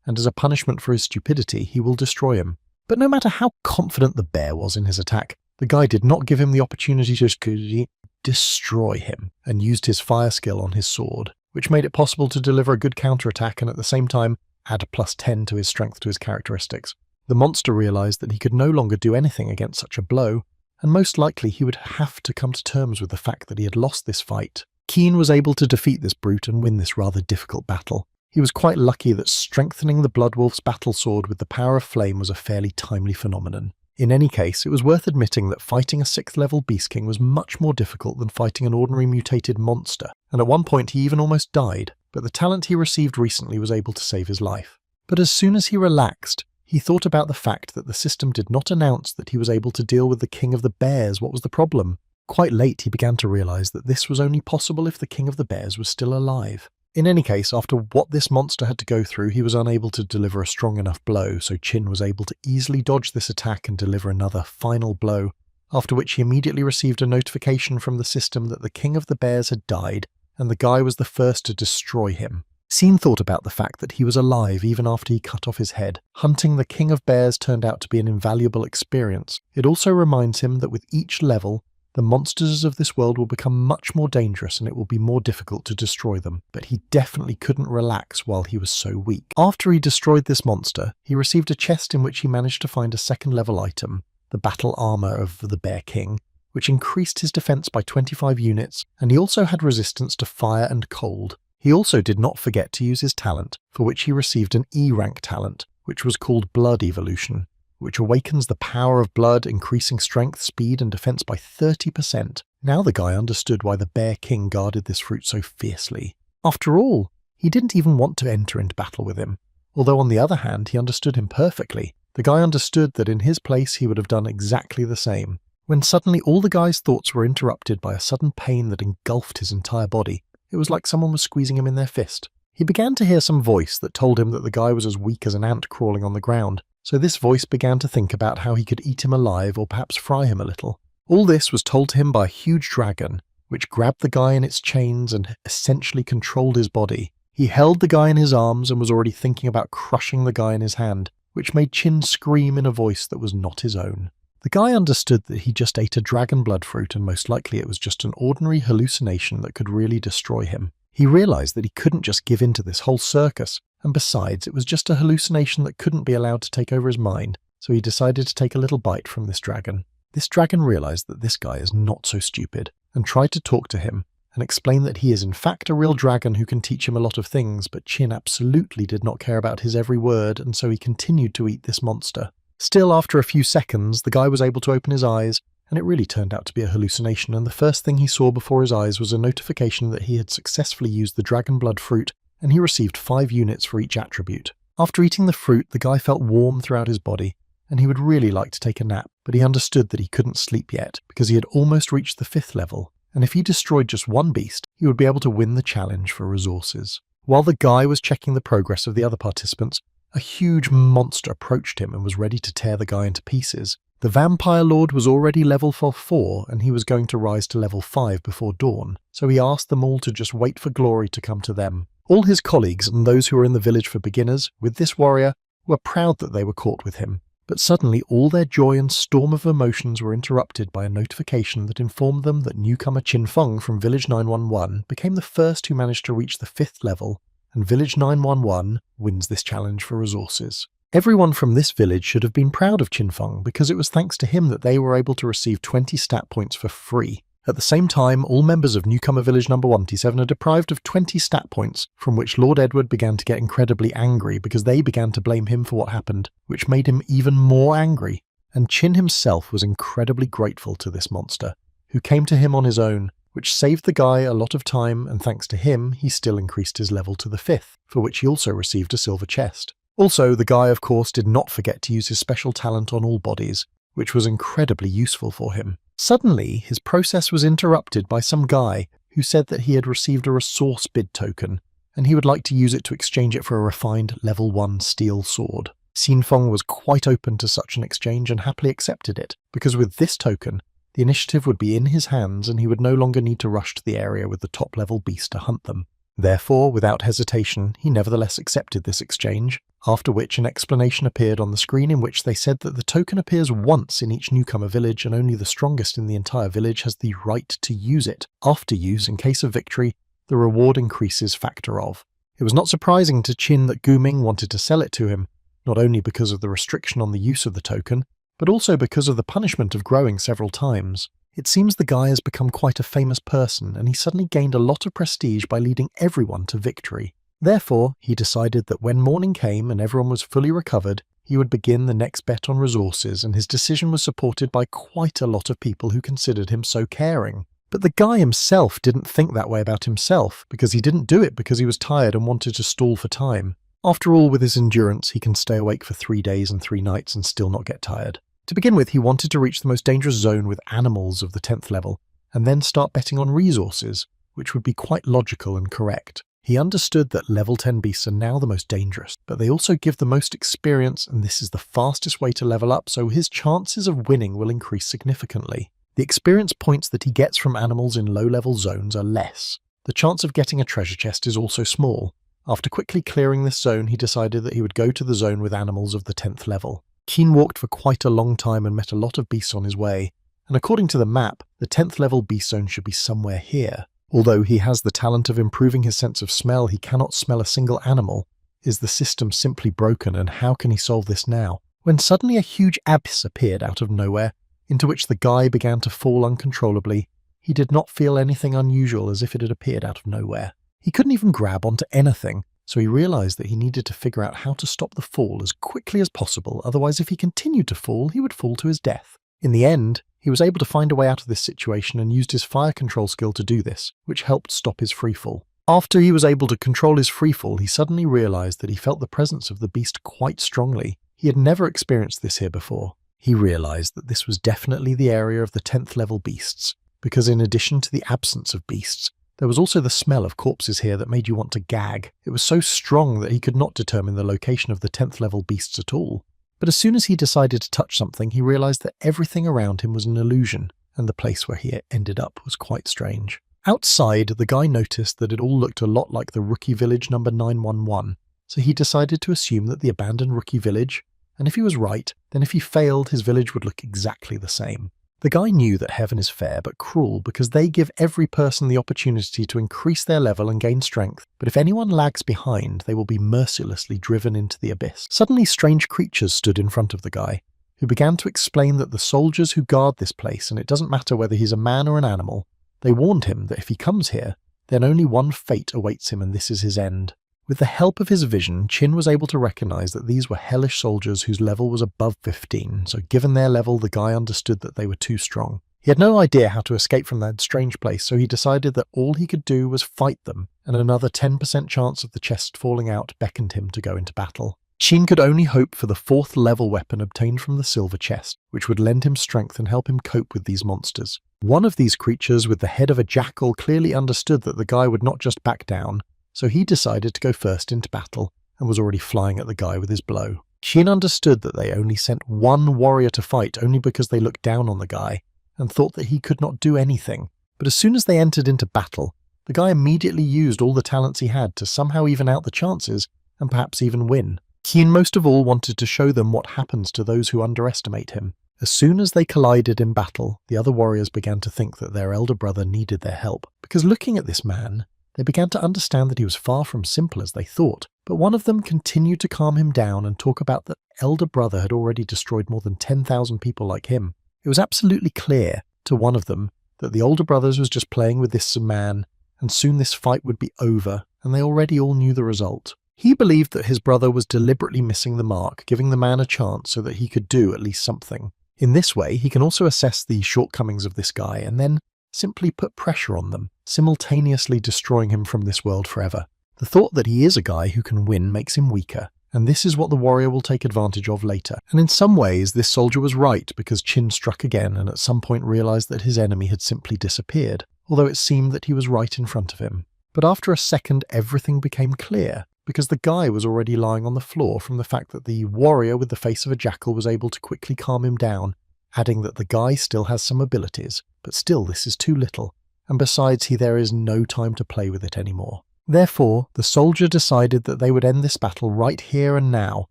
and as a punishment for his stupidity he will destroy him. But no matter how confident the bear was in his attack, the guy did not give him the opportunity to destroy him, and used his fire skill on his sword, which made it possible to deliver a good counterattack and at the same time add a +10 to his strength to his characteristics. The monster realized that he could no longer do anything against such a blow, and most likely he would have to come to terms with the fact that he had lost this fight. Keen was able to defeat this brute and win this rather difficult battle. He was quite lucky that strengthening the Bloodwolf's battle sword with the power of flame was a fairly timely phenomenon. In any case, it was worth admitting that fighting a 6th level Beast King was much more difficult than fighting an ordinary mutated monster, and at one point he even almost died, but the talent he received recently was able to save his life. But as soon as he relaxed, he thought about the fact that the system did not announce that he was able to deal with the King of the Bears. What was the problem? Quite late he began to realize that this was only possible if the King of the Bears was still alive. In any case, after what this monster had to go through, he was unable to deliver a strong enough blow, so Chin was able to easily dodge this attack and deliver another final blow, after which he immediately received a notification from the system that the King of the Bears had died, and the guy was the first to destroy him. Sin thought about the fact that he was alive even after he cut off his head. Hunting the King of Bears turned out to be an invaluable experience. It also reminds him that with each level, the monsters of this world will become much more dangerous and it will be more difficult to destroy them, but he definitely couldn't relax while he was so weak. After he destroyed this monster, he received a chest in which he managed to find a 2nd level item, the battle armor of the Bear King, which increased his defense by 25 units, and he also had resistance to fire and cold. He also did not forget to use his talent, for which he received an E-rank talent, which was called Blood Evolution, which awakens the power of blood, increasing strength, speed, and defense by 30%. Now the guy understood why the Bear King guarded this fruit so fiercely. After all, he didn't even want to enter into battle with him. Although on the other hand, he understood him perfectly. The guy understood that in his place he would have done exactly the same. when suddenly all the guy's thoughts were interrupted by a sudden pain that engulfed his entire body. It was like someone was squeezing him in their fist. He began to hear some voice that told him that the guy was as weak as an ant crawling on the ground, so this voice began to think about how he could eat him alive or perhaps fry him a little. All this was told to him by a huge dragon, which grabbed the guy in its chains and essentially controlled his body. He held the guy in his arms and was already thinking about crushing the guy in his hand, which made Chin scream in a voice that was not his own. The guy understood that he just ate a dragon blood fruit and most likely it was just an ordinary hallucination that could really destroy him. He realized that he couldn't just give in to this whole circus, and besides, it was just a hallucination that couldn't be allowed to take over his mind, so he decided to take a little bite from this dragon. This dragon realized that this guy is not so stupid, and tried to talk to him, and explain that he is in fact a real dragon who can teach him a lot of things, but Chin absolutely did not care about his every word, and so he continued to eat this monster. Still, after a few seconds, the guy was able to open his eyes, and it really turned out to be a hallucination, and the first thing he saw before his eyes was a notification that he had successfully used the dragon blood fruit, and he received 5 units for each attribute. After eating the fruit, the guy felt warm throughout his body, and he would really like to take a nap, but he understood that he couldn't sleep yet, because he had almost reached the 5th level, and if he destroyed just one beast, he would be able to win the challenge for resources. While the guy was checking the progress of the other participants, a huge monster approached him and was ready to tear the guy into pieces. The Vampire Lord was already level 4, and he was going to rise to level 5 before dawn, so he asked them all to just wait for glory to come to them. All his colleagues and those who were in the village for beginners, with this warrior, were proud that they were caught with him. But suddenly all their joy and storm of emotions were interrupted by a notification that informed them that newcomer Chin Feng from Village 911 became the first who managed to reach the 5th level, and Village 911 wins this challenge for resources. Everyone from this village should have been proud of Chin Feng because it was thanks to him that they were able to receive 20 stat points for free. At the same time, all members of Newcomer Village number 127 are deprived of 20 stat points, from which Lord Edward began to get incredibly angry because they began to blame him for what happened, which made him even more angry. And Chin himself was incredibly grateful to this monster, who came to him on his own, which saved the guy a lot of time, and thanks to him, he still increased his level to the 5th, for which he also received a silver chest. Also, the guy of course did not forget to use his special talent on all bodies, which was incredibly useful for him. Suddenly, his process was interrupted by some guy who said that he had received a resource bid token, and he would like to use it to exchange it for a refined level 1 steel sword. Xin Feng was quite open to such an exchange and happily accepted it, because with this token, the initiative would be in his hands and he would no longer need to rush to the area with the top-level beast to hunt them. Therefore, without hesitation, he nevertheless accepted this exchange, after which an explanation appeared on the screen in which they said that the token appears once in each newcomer village and only the strongest in the entire village has the right to use it. After use, in case of victory, the reward increases factor of. It was not surprising to Chin that Gu Ming wanted to sell it to him, not only because of the restriction on the use of the token, but also because of the punishment of growing several times. It seems the guy has become quite a famous person, and he suddenly gained a lot of prestige by leading everyone to victory. Therefore, he decided that when morning came and everyone was fully recovered, he would begin the next bet on resources, and his decision was supported by quite a lot of people who considered him so caring. But the guy himself didn't think that way about himself, because he didn't do it because he was tired and wanted to stall for time. After all, with his endurance, he can stay awake for 3 days and 3 nights and still not get tired. To begin with, he wanted to reach the most dangerous zone with animals of the 10th level, and then start betting on resources, which would be quite logical and correct. He understood that level 10 beasts are now the most dangerous, but they also give the most experience, and this is the fastest way to level up, so his chances of winning will increase significantly. The experience points that he gets from animals in low-level zones are less. The chance of getting a treasure chest is also small. After quickly clearing this zone, he decided that he would go to the zone with animals of the 10th level. Keen walked for quite a long time and met a lot of beasts on his way, and according to the map, the 10th level beast zone should be somewhere here. Although he has the talent of improving his sense of smell, he cannot smell a single animal. Is the system simply broken, and how can he solve this now? When suddenly a huge abyss appeared out of nowhere, into which the guy began to fall uncontrollably, he did not feel anything unusual as if it had appeared out of nowhere. He couldn't even grab onto anything, so he realized that he needed to figure out how to stop the fall as quickly as possible, otherwise if he continued to fall, he would fall to his death. In the end, he was able to find a way out of this situation and used his fire control skill to do this, which helped stop his freefall. After he was able to control his freefall, he suddenly realized that he felt the presence of the beast quite strongly. He had never experienced this here before. He realized that this was definitely the area of the 10th level beasts, because in addition to the absence of beasts, there was also the smell of corpses here that made you want to gag. It was so strong that he could not determine the location of the 10th level beasts at all. But as soon as he decided to touch something, he realized that everything around him was an illusion, and the place where he ended up was quite strange. Outside, the guy noticed that it all looked a lot like the rookie village number 911, so he decided to assume that the abandoned rookie village, and if he was right, then if he failed, his village would look exactly the same. The guy knew that heaven is fair but cruel because they give every person the opportunity to increase their level and gain strength, but if anyone lags behind, they will be mercilessly driven into the abyss. Suddenly, strange creatures stood in front of the guy, who began to explain that the soldiers who guard this place, and it doesn't matter whether he's a man or an animal, they warned him that if he comes here, then only one fate awaits him and this is his end. With the help of his vision, Chin was able to recognize that these were hellish soldiers whose level was above 15, so given their level, the guy understood that they were too strong. He had no idea how to escape from that strange place, so he decided that all he could do was fight them, and another 10% chance of the chest falling out beckoned him to go into battle. Chin could only hope for the 4th level weapon obtained from the silver chest, which would lend him strength and help him cope with these monsters. One of these creatures with the head of a jackal clearly understood that the guy would not just back down, so he decided to go first into battle and was already flying at the guy with his blow. Shin understood that they only sent one warrior to fight only because they looked down on the guy and thought that he could not do anything. But as soon as they entered into battle, the guy immediately used all the talents he had to somehow even out the chances and perhaps even win. Keen most of all wanted to show them what happens to those who underestimate him. As soon as they collided in battle, the other warriors began to think that their elder brother needed their help, because looking at this man, they began to understand that he was far from simple as they thought, but one of them continued to calm him down and talk about that elder brother had already destroyed more than 10,000 people like him. It was absolutely clear to one of them that the older brothers was just playing with this man, and soon this fight would be over, and they already all knew the result. He believed that his brother was deliberately missing the mark, giving the man a chance so that he could do at least something. In this way, he can also assess the shortcomings of this guy and then simply put pressure on them, simultaneously destroying him from this world forever. The thought that he is a guy who can win makes him weaker, and this is what the warrior will take advantage of later. And in some ways, this soldier was right because Chin struck again and at some point realized that his enemy had simply disappeared, although it seemed that he was right in front of him. But after a second, everything became clear, because the guy was already lying on the floor from the fact that the warrior with the face of a jackal was able to quickly calm him down, adding that the guy still has some abilities, but still this is too little, and besides there is no time to play with it anymore. Therefore, the soldier decided that they would end this battle right here and now,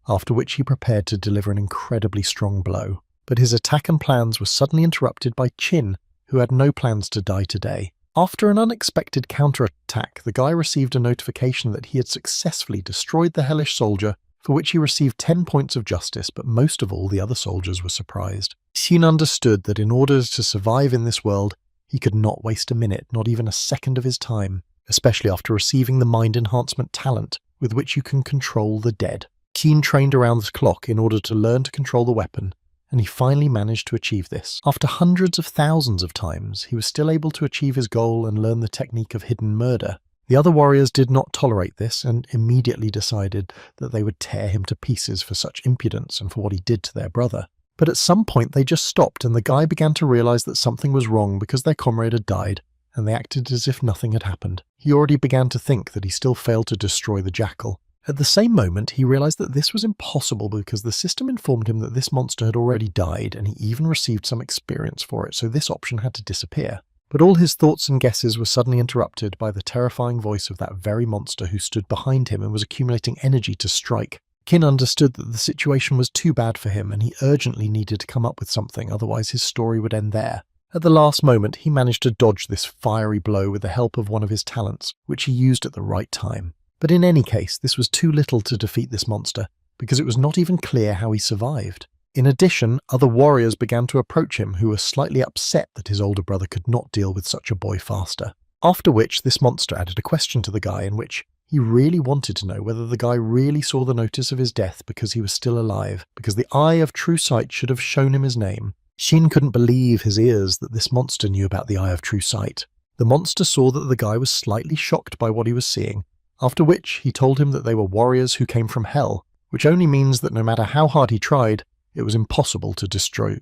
after which he prepared to deliver an incredibly strong blow. But his attack and plans were suddenly interrupted by Chin, who had no plans to die today. After an unexpected counterattack, the guy received a notification that he had successfully destroyed the hellish soldier, for which he received 10 points of justice, but most of all the other soldiers were surprised. Xin understood that in order to survive in this world, he could not waste a minute, not even a second of his time, especially after receiving the mind enhancement talent with which you can control the dead. Keen trained around the clock in order to learn to control the weapon, and he finally managed to achieve this. After hundreds of thousands of times, he was still able to achieve his goal and learn the technique of hidden murder. The other warriors did not tolerate this and immediately decided that they would tear him to pieces for such impudence and for what he did to their brother. But at some point they just stopped and the guy began to realize that something was wrong because their comrade had died, and they acted as if nothing had happened. He already began to think that he still failed to destroy the jackal. At the same moment, he realized that this was impossible because the system informed him that this monster had already died and he even received some experience for it, so this option had to disappear. But all his thoughts and guesses were suddenly interrupted by the terrifying voice of that very monster who stood behind him and was accumulating energy to strike. Kin understood that the situation was too bad for him and he urgently needed to come up with something, otherwise his story would end there. At the last moment, he managed to dodge this fiery blow with the help of one of his talents, which he used at the right time. But in any case, this was too little to defeat this monster, because it was not even clear how he survived. In addition, other warriors began to approach him who were slightly upset that his older brother could not deal with such a boy faster. After which, this monster added a question to the guy in which he really wanted to know whether the guy really saw the notice of his death because he was still alive, because the Eye of True Sight should have shown him his name. Shin couldn't believe his ears that this monster knew about the Eye of True Sight. The monster saw that the guy was slightly shocked by what he was seeing, after which he told him that they were warriors who came from hell, which only means that no matter how hard he tried, It was impossible to destroy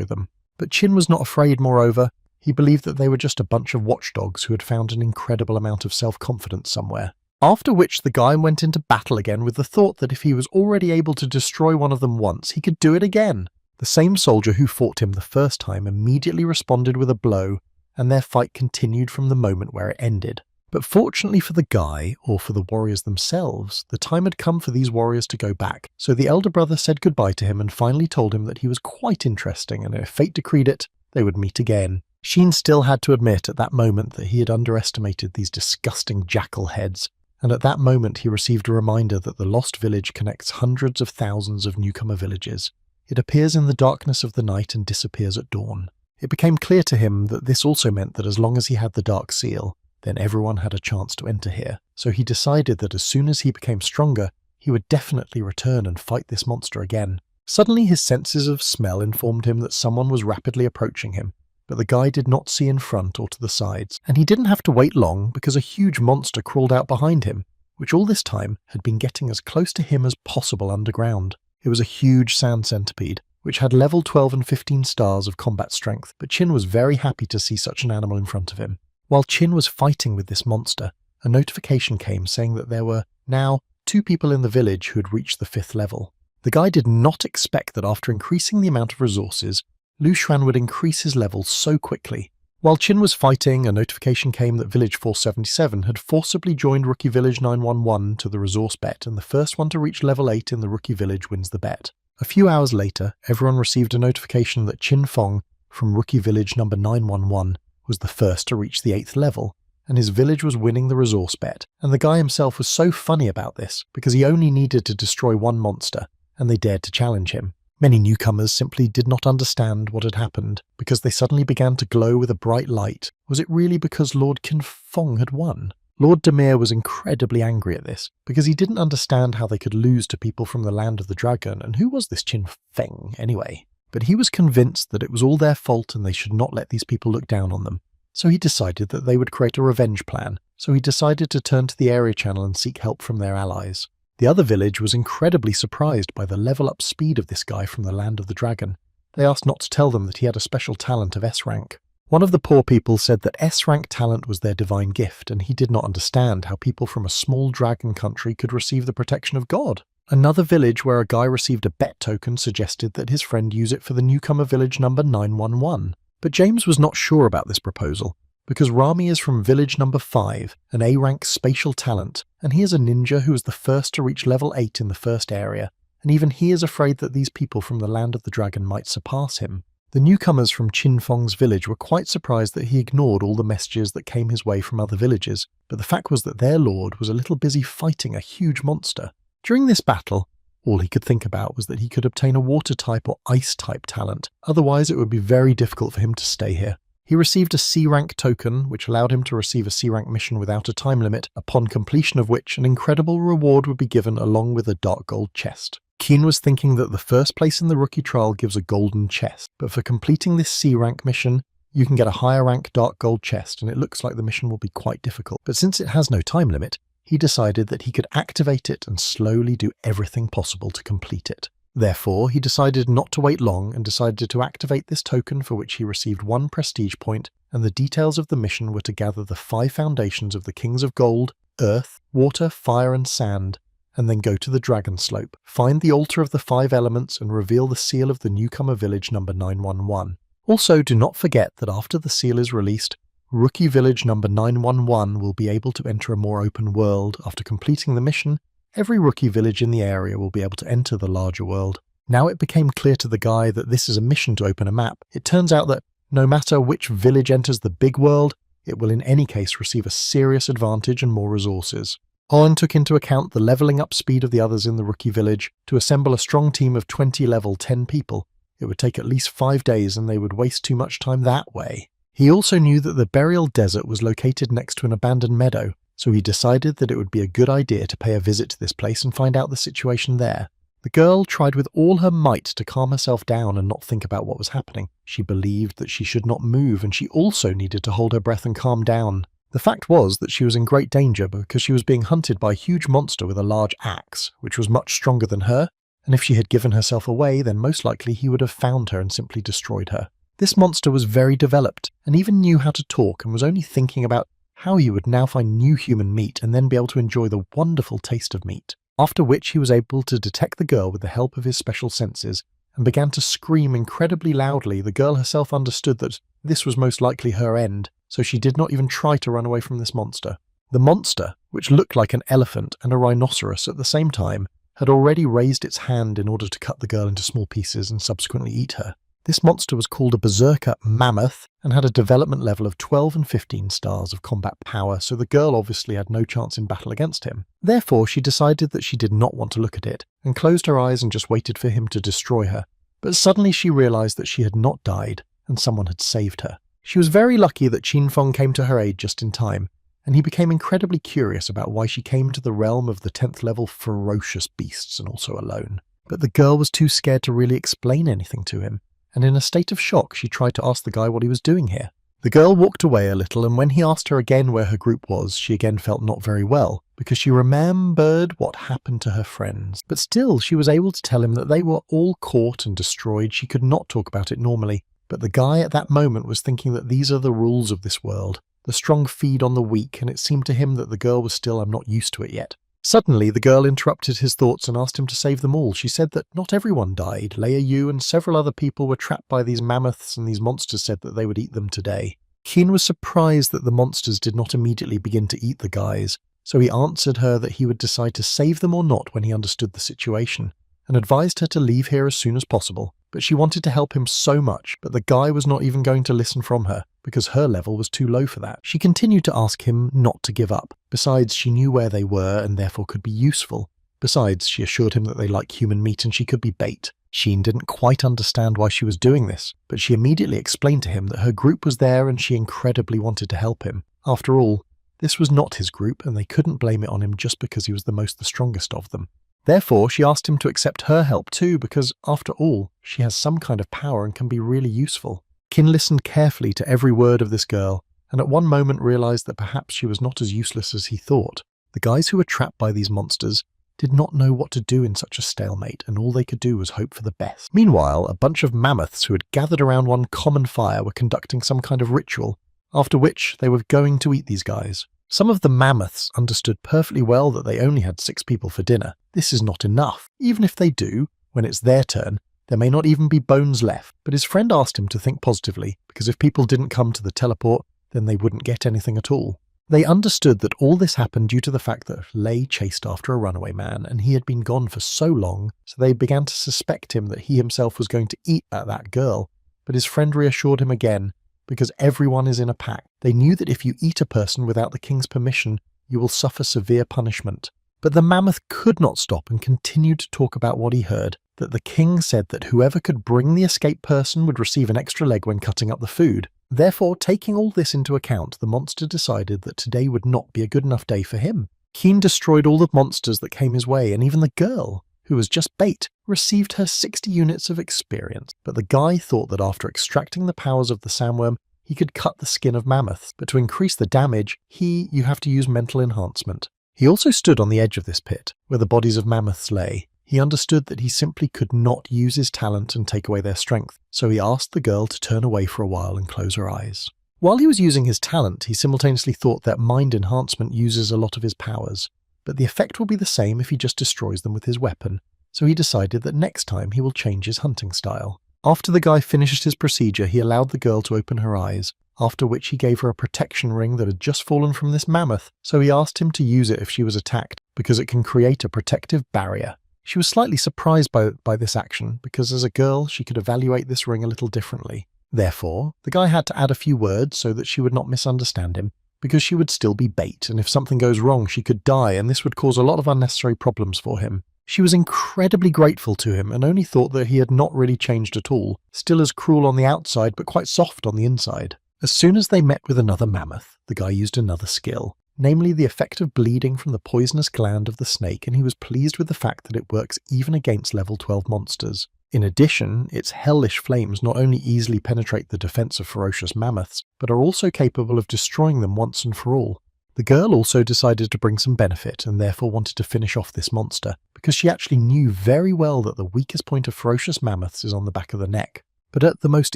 them. But Chin was not afraid, moreover. He believed that they were just a bunch of watchdogs who had found an incredible amount of self-confidence somewhere. After which the guy went into battle again with the thought that if he was already able to destroy one of them once, he could do it again. The same soldier who fought him the first time immediately responded with a blow, and their fight continued from the moment where it ended. But fortunately for the guy, or for the warriors themselves, the time had come for these warriors to go back, so the elder brother said goodbye to him and finally told him that he was quite interesting, and if fate decreed it, they would meet again. Sheen still had to admit at that moment that he had underestimated these disgusting jackal heads, and at that moment he received a reminder that the Lost Village connects hundreds of thousands of newcomer villages. It appears in the darkness of the night and disappears at dawn. It became clear to him that this also meant that as long as he had the Dark Seal, then everyone had a chance to enter here, so he decided that as soon as he became stronger, he would definitely return and fight this monster again. Suddenly his senses of smell informed him that someone was rapidly approaching him, but the guy did not see in front or to the sides, and he didn't have to wait long because a huge monster crawled out behind him, which all this time had been getting as close to him as possible underground. It was a huge sand centipede, which had level 12 and 15 stars of combat strength, but Chin was very happy to see such an animal in front of him. While Chin was fighting with this monster, a notification came saying that there were now 2 people in the village who had reached the 5th level. The guy did not expect that after increasing the amount of resources, Lu Xuan would increase his level so quickly. While Chin was fighting, a notification came that Village 477 had forcibly joined Rookie Village 911 to the resource bet, and the first one to reach level 8 in the Rookie Village wins the bet. A few hours later, everyone received a notification that Chin Fong from Rookie Village number 911 was the first to reach the 8th level, and his village was winning the resource bet, and the guy himself was so funny about this because he only needed to destroy one monster, and they dared to challenge him. Many newcomers simply did not understand what had happened because they suddenly began to glow with a bright light. Was it really because Lord Qin Fong had won? Lord Demir was incredibly angry at this because he didn't understand how they could lose to people from the Land of the Dragon, and who was this Qin Feng anyway? But he was convinced that it was all their fault and they should not let these people look down on them. So he decided that they would create a revenge plan, so he decided to turn to the area channel and seek help from their allies. The other village was incredibly surprised by the level-up speed of this guy from the Land of the Dragon. They asked not to tell them that he had a special talent of S rank. One of the poor people said that S rank talent was their divine gift, and he did not understand how people from a small dragon country could receive the protection of God. Another village where a guy received a bet token suggested that his friend use it for the newcomer village number 911. But James was not sure about this proposal, because Rami is from village number 5, an A-rank spatial talent, and he is a ninja who was the first to reach level 8 in the first area, and even he is afraid that these people from the Land of the Dragon might surpass him. The newcomers from Qin Feng's village were quite surprised that he ignored all the messages that came his way from other villages, but the fact was that their lord was a little busy fighting a huge monster. During this battle, all he could think about was that he could obtain a water-type or ice-type talent, otherwise it would be very difficult for him to stay here. He received a C-rank token, which allowed him to receive a C-rank mission without a time limit, upon completion of which an incredible reward would be given along with a dark gold chest. Keen was thinking that the first place in the rookie trial gives a golden chest, but for completing this C-rank mission, you can get a higher rank dark gold chest, and it looks like the mission will be quite difficult. But since it has no time limit, he decided that he could activate it and slowly do everything possible to complete it. Therefore, he decided not to wait long and decided to activate this token, for which he received 1 prestige point, and the details of the mission were to gather the 5 foundations of the Kings of Gold, Earth, Water, Fire and Sand, and then go to the Dragon Slope, find the altar of the 5 elements and reveal the seal of the newcomer village number 911. Also, do not forget that after the seal is released, Rookie Village number 911 will be able to enter a more open world. After completing the mission, every rookie village in the area will be able to enter the larger world. Now it became clear to the guy that this is a mission to open a map. It turns out that no matter which village enters the big world, it will in any case receive a serious advantage and more resources. Owen took into account the leveling up speed of the others in the rookie village. To assemble a strong team of 20 level 10 people, it would take at least 5 days and they would waste too much time that way. He also knew that the burial desert was located next to an abandoned meadow, so he decided that it would be a good idea to pay a visit to this place and find out the situation there. The girl tried with all her might to calm herself down and not think about what was happening. She believed that she should not move, and she also needed to hold her breath and calm down. The fact was that she was in great danger because she was being hunted by a huge monster with a large axe, which was much stronger than her, and if she had given herself away, then most likely he would have found her and simply destroyed her. This monster was very developed, and even knew how to talk, and was only thinking about how he would now find new human meat and then be able to enjoy the wonderful taste of meat. After which he was able to detect the girl with the help of his special senses, and began to scream incredibly loudly. The girl herself understood that this was most likely her end, so she did not even try to run away from this monster. The monster, which looked like an elephant and a rhinoceros at the same time, had already raised its hand in order to cut the girl into small pieces and subsequently eat her. This monster was called a berserker mammoth and had a development level of 12 and 15 stars of combat power, so the girl obviously had no chance in battle against him. Therefore, she decided that she did not want to look at it, and closed her eyes and just waited for him to destroy her. But suddenly she realized that she had not died, and someone had saved her. She was very lucky that Qin Feng came to her aid just in time, and he became incredibly curious about why she came to the realm of the 10th level ferocious beasts and also alone. But the girl was too scared to really explain anything to him, and in a state of shock she tried to ask the guy what he was doing here. The girl walked away a little, and when he asked her again where her group was, she again felt not very well, because she remembered what happened to her friends. But still, she was able to tell him that they were all caught and destroyed. She could not talk about it normally. But the guy at that moment was thinking that these are the rules of this world. The strong feed on the weak, and it seemed to him that the girl was still, "I'm not used to it yet." Suddenly, the girl interrupted his thoughts and asked him to save them all. She said that not everyone died. Leia Yu and several other people were trapped by these mammoths, and these monsters said that they would eat them today. Qin was surprised that the monsters did not immediately begin to eat the guys, so he answered her that he would decide to save them or not when he understood the situation, and advised her to leave here as soon as possible. But she wanted to help him so much, but the guy was not even going to listen from her, because her level was too low for that. She continued to ask him not to give up. Besides, she knew where they were and therefore could be useful. Besides, she assured him that they like human meat and she could be bait. Qin didn't quite understand why she was doing this, but she immediately explained to him that her group was there and she incredibly wanted to help him. After all, this was not his group, and they couldn't blame it on him just because he was the strongest of them. Therefore, she asked him to accept her help too, because, after all, she has some kind of power and can be really useful. Qin listened carefully to every word of this girl, and at one moment realized that perhaps she was not as useless as he thought. The guys who were trapped by these monsters did not know what to do in such a stalemate, and all they could do was hope for the best. Meanwhile, a bunch of mammoths who had gathered around one common fire were conducting some kind of ritual, after which they were going to eat these guys. Some of the mammoths understood perfectly well that they only had 6 people for dinner. This is not enough. Even if they do, when it's their turn, there may not even be bones left. But his friend asked him to think positively, because if people didn't come to the teleport, then they wouldn't get anything at all. They understood that all this happened due to the fact that Lei chased after a runaway man, and he had been gone for so long, so they began to suspect him that he himself was going to eat at that girl. But his friend reassured him again, because everyone is in a pack. They knew that if you eat a person without the king's permission, you will suffer severe punishment. But the mammoth could not stop and continued to talk about what he heard, that the king said that whoever could bring the escaped person would receive an extra leg when cutting up the food. Therefore, taking all this into account, the monster decided that today would not be a good enough day for him. Qin destroyed all the monsters that came his way, and even the girl, who was just bait, received her 60 units of experience. But the guy thought that after extracting the powers of the sandworm, he could cut the skin of mammoths, but to increase the damage, you have to use mental enhancement. He also stood on the edge of this pit, where the bodies of mammoths lay. He understood that he simply could not use his talent and take away their strength, so he asked the girl to turn away for a while and close her eyes. While he was using his talent, he simultaneously thought that mind enhancement uses a lot of his powers, but the effect will be the same if he just destroys them with his weapon, so he decided that next time he will change his hunting style. After the guy finished his procedure, he allowed the girl to open her eyes, after which he gave her a protection ring that had just fallen from this mammoth, so he asked him to use it if she was attacked, because it can create a protective barrier. She was slightly surprised by this action, because as a girl she could evaluate this ring a little differently. Therefore, the guy had to add a few words so that she would not misunderstand him, because she would still be bait, and if something goes wrong she could die, and this would cause a lot of unnecessary problems for him. She was incredibly grateful to him and only thought that he had not really changed at all, still as cruel on the outside but quite soft on the inside. As soon as they met with another mammoth, the guy used another skill, namely the effect of bleeding from the poisonous gland of the snake, and he was pleased with the fact that it works even against level 12 monsters. In addition, its hellish flames not only easily penetrate the defense of ferocious mammoths, but are also capable of destroying them once and for all. The girl also decided to bring some benefit and therefore wanted to finish off this monster, because she actually knew very well that the weakest point of ferocious mammoths is on the back of the neck. But at the most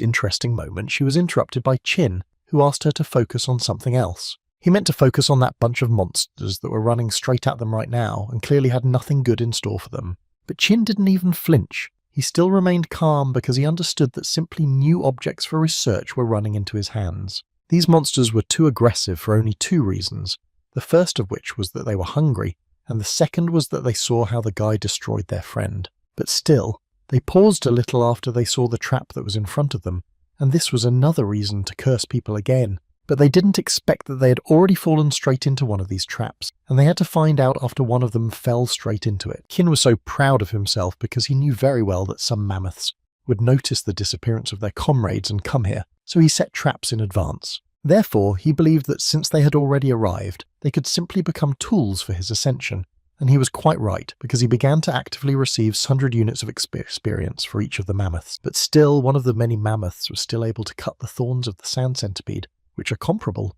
interesting moment, she was interrupted by Chin, who asked her to focus on something else. He meant to focus on that bunch of monsters that were running straight at them right now and clearly had nothing good in store for them. But Chin didn't even flinch. He still remained calm because he understood that simply new objects for research were running into his hands. These monsters were too aggressive for only two reasons, the first of which was that they were hungry, and the second was that they saw how the guy destroyed their friend. But still, they paused a little after they saw the trap that was in front of them, and this was another reason to curse people again. But they didn't expect that they had already fallen straight into one of these traps, and they had to find out after one of them fell straight into it. Kin was so proud of himself because he knew very well that some mammoths would notice the disappearance of their comrades and come here, so he set traps in advance. Therefore, he believed that since they had already arrived, they could simply become tools for his ascension. And he was quite right, because he began to actively receive 100 units of experience for each of the mammoths. But still, one of the many mammoths was still able to cut the thorns of the sand centipede, which are comparable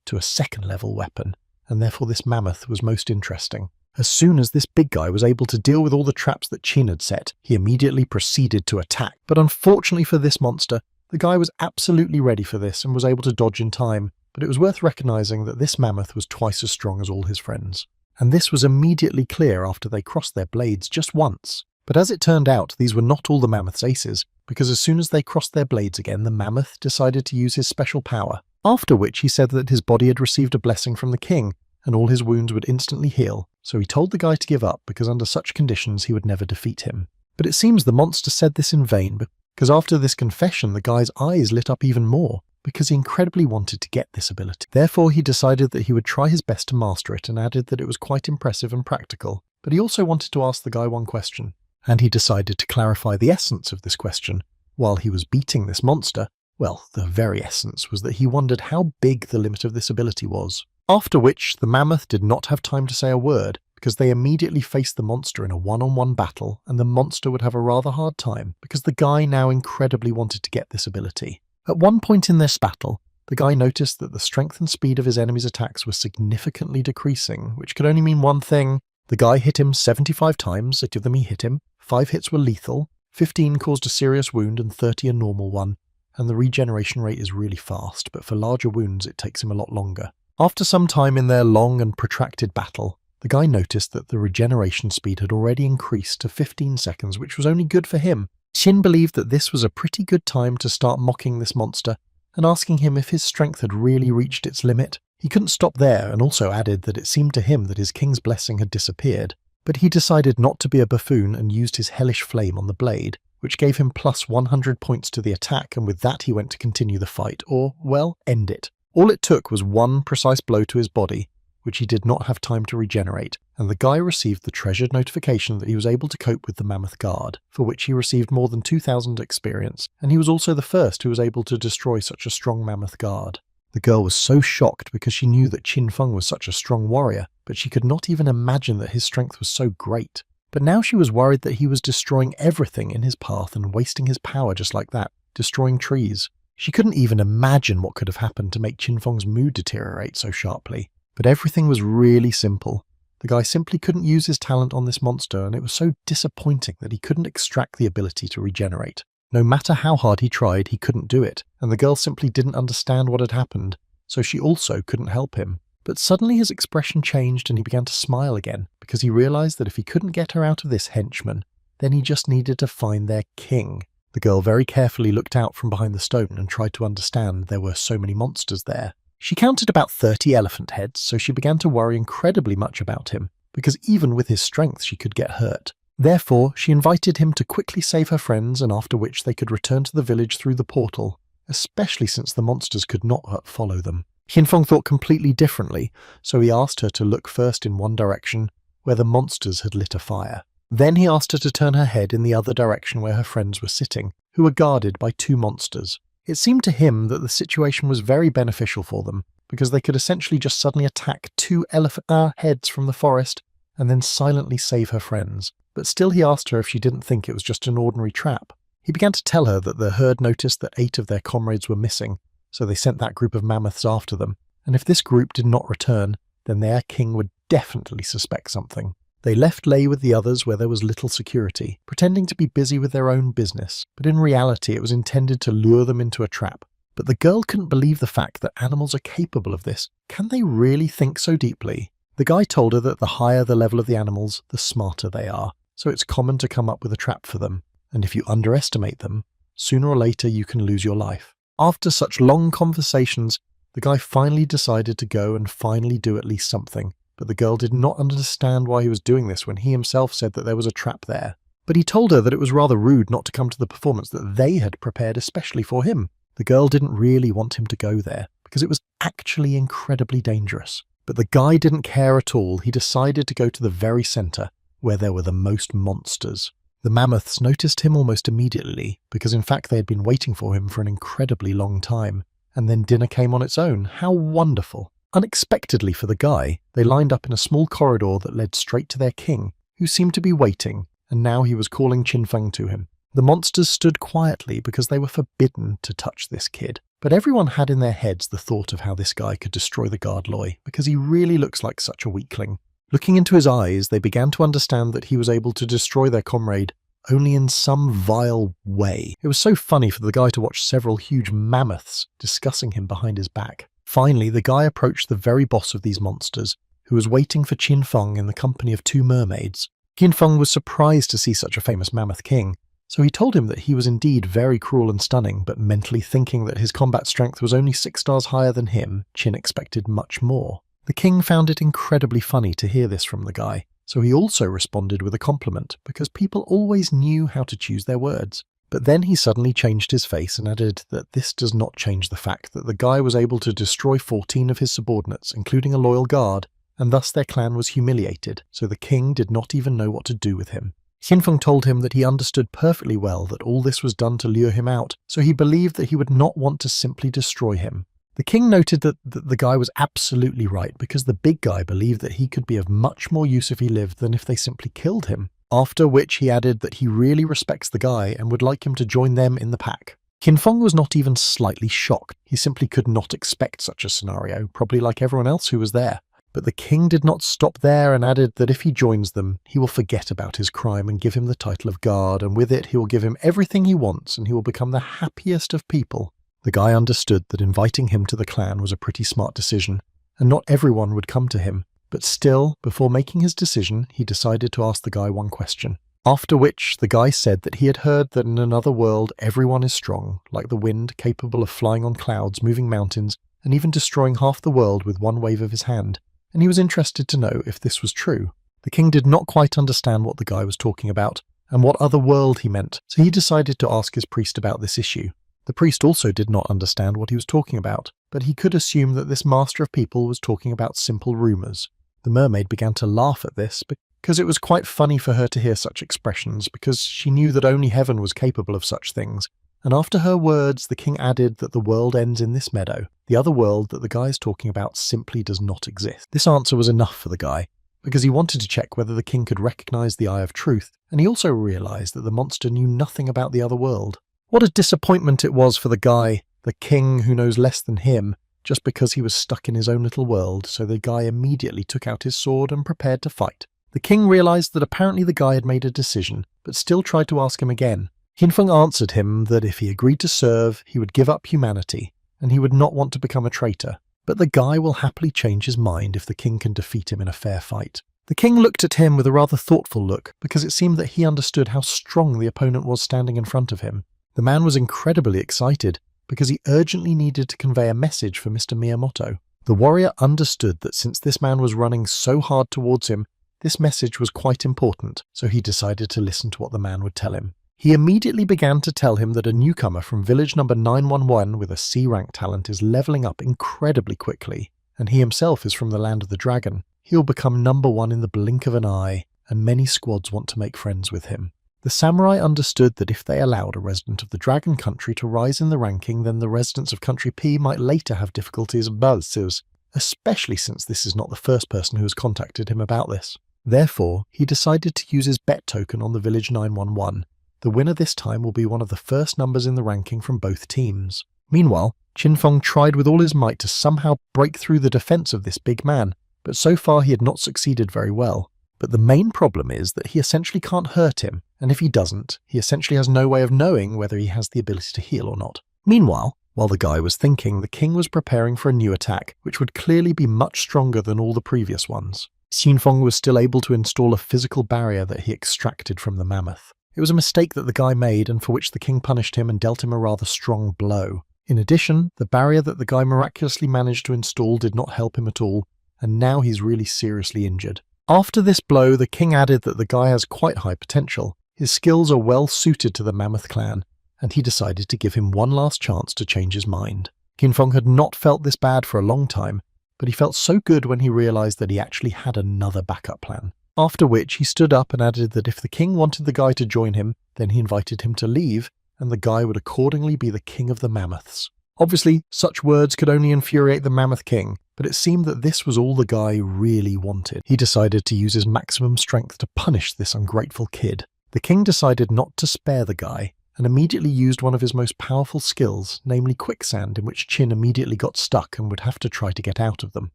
to a second-level weapon, and therefore this mammoth was most interesting. As soon as this big guy was able to deal with all the traps that Chin had set, he immediately proceeded to attack. But unfortunately for this monster, the guy was absolutely ready for this and was able to dodge in time, but it was worth recognizing that this mammoth was twice as strong as all his friends. And this was immediately clear after they crossed their blades just once. But as it turned out, these were not all the mammoth's aces, because as soon as they crossed their blades again, the mammoth decided to use his special power, after which he said that his body had received a blessing from the king, and all his wounds would instantly heal, so he told the guy to give up because under such conditions he would never defeat him. But it seems the monster said this in vain, because after this confession the guy's eyes lit up even more, because he incredibly wanted to get this ability. Therefore he decided that he would try his best to master it and added that it was quite impressive and practical, but he also wanted to ask the guy one question. And he decided to clarify the essence of this question. While he was beating this monster, well, the very essence was that he wondered how big the limit of this ability was. After which, the mammoth did not have time to say a word, because they immediately faced the monster in a one-on-one battle, and the monster would have a rather hard time, because the guy now incredibly wanted to get this ability. At one point in this battle, the guy noticed that the strength and speed of his enemy's attacks was significantly decreasing, which could only mean one thing. The guy hit him 75 times, 8 of them he hit him, 5 hits were lethal, 15 caused a serious wound and 30 a normal one, and the regeneration rate is really fast, but for larger wounds it takes him a lot longer. After some time in their long and protracted battle, the guy noticed that the regeneration speed had already increased to 15 seconds, which was only good for him. Shin believed that this was a pretty good time to start mocking this monster and asking him if his strength had really reached its limit. He couldn't stop there and also added that it seemed to him that his king's blessing had disappeared, but he decided not to be a buffoon and used his hellish flame on the blade, which gave him plus 100 points to the attack, and with that he went to continue the fight, or, well, end it. All it took was one precise blow to his body, which he did not have time to regenerate, and the guy received the treasured notification that he was able to cope with the Mammoth Guard, for which he received more than 2,000 experience, and he was also the first who was able to destroy such a strong Mammoth Guard. The girl was so shocked because she knew that Qin Feng was such a strong warrior, but she could not even imagine that his strength was so great. But now she was worried that he was destroying everything in his path and wasting his power just like that, destroying trees. She couldn't even imagine what could have happened to make Qin Feng's mood deteriorate so sharply. But everything was really simple. The guy simply couldn't use his talent on this monster, and it was so disappointing that he couldn't extract the ability to regenerate. No matter how hard he tried, he couldn't do it, and the girl simply didn't understand what had happened, so she also couldn't help him. But suddenly his expression changed and he began to smile again, because he realized that if he couldn't get her out of this henchman, then he just needed to find their king. The girl very carefully looked out from behind the stone and tried to understand there were so many monsters there. She counted about 30 elephant heads, so she began to worry incredibly much about him, because even with his strength she could get hurt. Therefore, she invited him to quickly save her friends, and after which they could return to the village through the portal, especially since the monsters could not follow them. Qin Feng thought completely differently, so he asked her to look first in one direction, where the monsters had lit a fire. Then he asked her to turn her head in the other direction where her friends were sitting, who were guarded by 2 monsters. It seemed to him that the situation was very beneficial for them, because they could essentially just suddenly attack 2 elephant heads from the forest, and then silently save her friends. But still he asked her if she didn't think it was just an ordinary trap. He began to tell her that the herd noticed that 8 of their comrades were missing, so they sent that group of mammoths after them, and if this group did not return, then their king would definitely suspect something. They left Lei with the others where there was little security, pretending to be busy with their own business, but in reality it was intended to lure them into a trap. But the girl couldn't believe the fact that animals are capable of this. Can they really think so deeply? The guy told her that the higher the level of the animals, the smarter they are, so it's common to come up with a trap for them, and if you underestimate them, sooner or later you can lose your life. After such long conversations, the guy finally decided to go and finally do at least something, but the girl did not understand why he was doing this when he himself said that there was a trap there. But he told her that it was rather rude not to come to the performance that they had prepared especially for him. The girl didn't really want him to go there, because it was actually incredibly dangerous. But the guy didn't care at all. He decided to go to the very center, where there were the most monsters. The mammoths noticed him almost immediately, because in fact they had been waiting for him for an incredibly long time. And then dinner came on its own. How wonderful! Unexpectedly for the guy, they lined up in a small corridor that led straight to their king, who seemed to be waiting, and now he was calling Qinfeng to him. The monsters stood quietly because they were forbidden to touch this kid. But everyone had in their heads the thought of how this guy could destroy the guard Loi, because he really looks like such a weakling. Looking into his eyes, they began to understand that he was able to destroy their comrade only in some vile way. It was so funny for the guy to watch several huge mammoths discussing him behind his back. Finally, the guy approached the very boss of these monsters, who was waiting for Qinfeng in the company of 2 mermaids. Qinfeng was surprised to see such a famous mammoth king, so he told him that he was indeed very cruel and stunning, but mentally thinking that his combat strength was only 6 stars higher than him, Qin expected much more. The king found it incredibly funny to hear this from the guy, so he also responded with a compliment, because people always knew how to choose their words. But then he suddenly changed his face and added that this does not change the fact that the guy was able to destroy 14 of his subordinates, including a loyal guard, and thus their clan was humiliated, so the king did not even know what to do with him. Qinfeng told him that he understood perfectly well that all this was done to lure him out, so he believed that he would not want to simply destroy him. The king noted that the guy was absolutely right, because the big guy believed that he could be of much more use if he lived than if they simply killed him, after which he added that he really respects the guy and would like him to join them in the pack. Qinfeng was not even slightly shocked. He simply could not expect such a scenario, probably like everyone else who was there. But the king did not stop there and added that if he joins them, he will forget about his crime and give him the title of guard, and with it he will give him everything he wants and he will become the happiest of people. The guy understood that inviting him to the clan was a pretty smart decision, and not everyone would come to him. But still, before making his decision, he decided to ask the guy one question. After which, the guy said that he had heard that in another world everyone is strong, like the wind, capable of flying on clouds, moving mountains, and even destroying half the world with one wave of his hand. And he was interested to know if this was true. The king did not quite understand what the guy was talking about, and what other world he meant, so he decided to ask his priest about this issue. The priest also did not understand what he was talking about, but he could assume that this master of people was talking about simple rumours. The mermaid began to laugh at this, because it was quite funny for her to hear such expressions, because she knew that only heaven was capable of such things. And after her words, the king added that the world ends in this meadow. The other world that the guy is talking about simply does not exist. This answer was enough for the guy, because he wanted to check whether the king could recognize the Eye of Truth, and he also realized that the monster knew nothing about the other world. What a disappointment it was for the guy, the king who knows less than him, just because he was stuck in his own little world, so the guy immediately took out his sword and prepared to fight. The king realized that apparently the guy had made a decision, but still tried to ask him again. Qinfeng answered him that if he agreed to serve, he would give up humanity, and he would not want to become a traitor. But the guy will happily change his mind if the king can defeat him in a fair fight. The king looked at him with a rather thoughtful look, because it seemed that he understood how strong the opponent was standing in front of him. The man was incredibly excited, because he urgently needed to convey a message for Mr. Miyamoto. The warrior understood that since this man was running so hard towards him, this message was quite important, so he decided to listen to what the man would tell him. He immediately began to tell him that a newcomer from village number 911 with a C-rank talent is leveling up incredibly quickly, and he himself is from the land of the dragon. He'll become number 1 in the blink of an eye, and many squads want to make friends with him. The samurai understood that if they allowed a resident of the dragon country to rise in the ranking, then the residents of country P might later have difficulties of balses, especially since this is not the first person who has contacted him about this. Therefore, he decided to use his bet token on the village 911. The winner this time will be one of the first numbers in the ranking from both teams. Meanwhile, Qinfeng tried with all his might to somehow break through the defense of this big man, but so far he had not succeeded very well. But the main problem is that he essentially can't hurt him, and if he doesn't, he essentially has no way of knowing whether he has the ability to heal or not. Meanwhile, while the guy was thinking, the king was preparing for a new attack, which would clearly be much stronger than all the previous ones. Xinfeng was still able to install a physical barrier that he extracted from the mammoth. It was a mistake that the guy made and for which the king punished him and dealt him a rather strong blow. In addition, the barrier that the guy miraculously managed to install did not help him at all, and now he's really seriously injured. After this blow, the king added that the guy has quite high potential. His skills are well suited to the Mammoth clan, and he decided to give him one last chance to change his mind. Xinfeng had not felt this bad for a long time, but he felt so good when he realized that he actually had another backup plan. After which, he stood up and added that if the king wanted the guy to join him, then he invited him to leave, and the guy would accordingly be the king of the mammoths. Obviously, such words could only infuriate the Mammoth King, but it seemed that this was all the guy really wanted. He decided to use his maximum strength to punish this ungrateful kid. The king decided not to spare the guy, and immediately used one of his most powerful skills, namely quicksand, in which Qin immediately got stuck and would have to try to get out of them.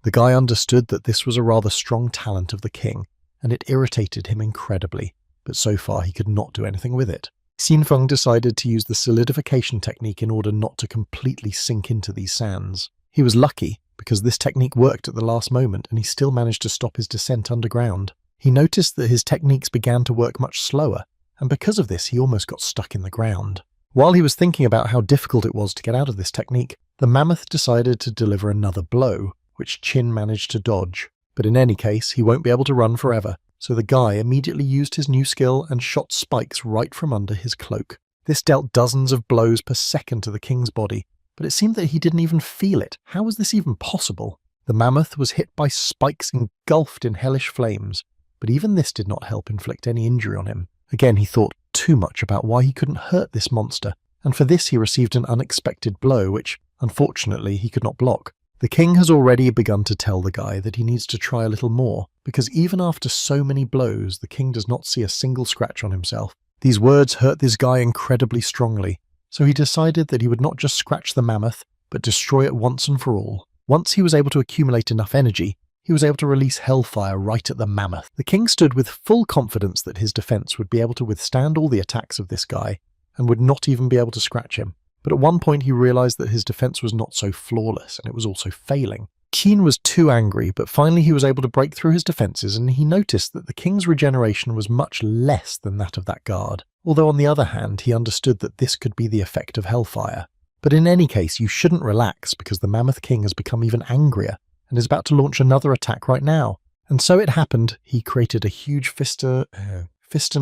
The guy understood that this was a rather strong talent of the king, and it irritated him incredibly, but so far he could not do anything with it. Xinfeng decided to use the solidification technique in order not to completely sink into these sands. He was lucky, because this technique worked at the last moment and he still managed to stop his descent underground. He noticed that his techniques began to work much slower, and because of this he almost got stuck in the ground. While he was thinking about how difficult it was to get out of this technique, the mammoth decided to deliver another blow, which Qin managed to dodge. But in any case, he won't be able to run forever, so the guy immediately used his new skill and shot spikes right from under his cloak. This dealt dozens of blows per second to the king's body, but it seemed that he didn't even feel it. How was this even possible? The mammoth was hit by spikes engulfed in hellish flames, but even this did not help inflict any injury on him. Again, he thought too much about why he couldn't hurt this monster, and for this he received an unexpected blow which, unfortunately, he could not block. The king has already begun to tell the guy that he needs to try a little more, because even after so many blows, the king does not see a single scratch on himself. These words hurt this guy incredibly strongly, so he decided that he would not just scratch the mammoth, but destroy it once and for all. Once he was able to accumulate enough energy, he was able to release hellfire right at the mammoth. The king stood with full confidence that his defense would be able to withstand all the attacks of this guy, and would not even be able to scratch him. But at one point he realized that his defense was not so flawless, and it was also failing. Qin was too angry, but finally he was able to break through his defenses, and he noticed that the king's regeneration was much less than that of that guard. Although on the other hand, he understood that this could be the effect of hellfire. But in any case, you shouldn't relax, because the Mammoth King has become even angrier, and is about to launch another attack right now. And so it happened, he created a huge fist on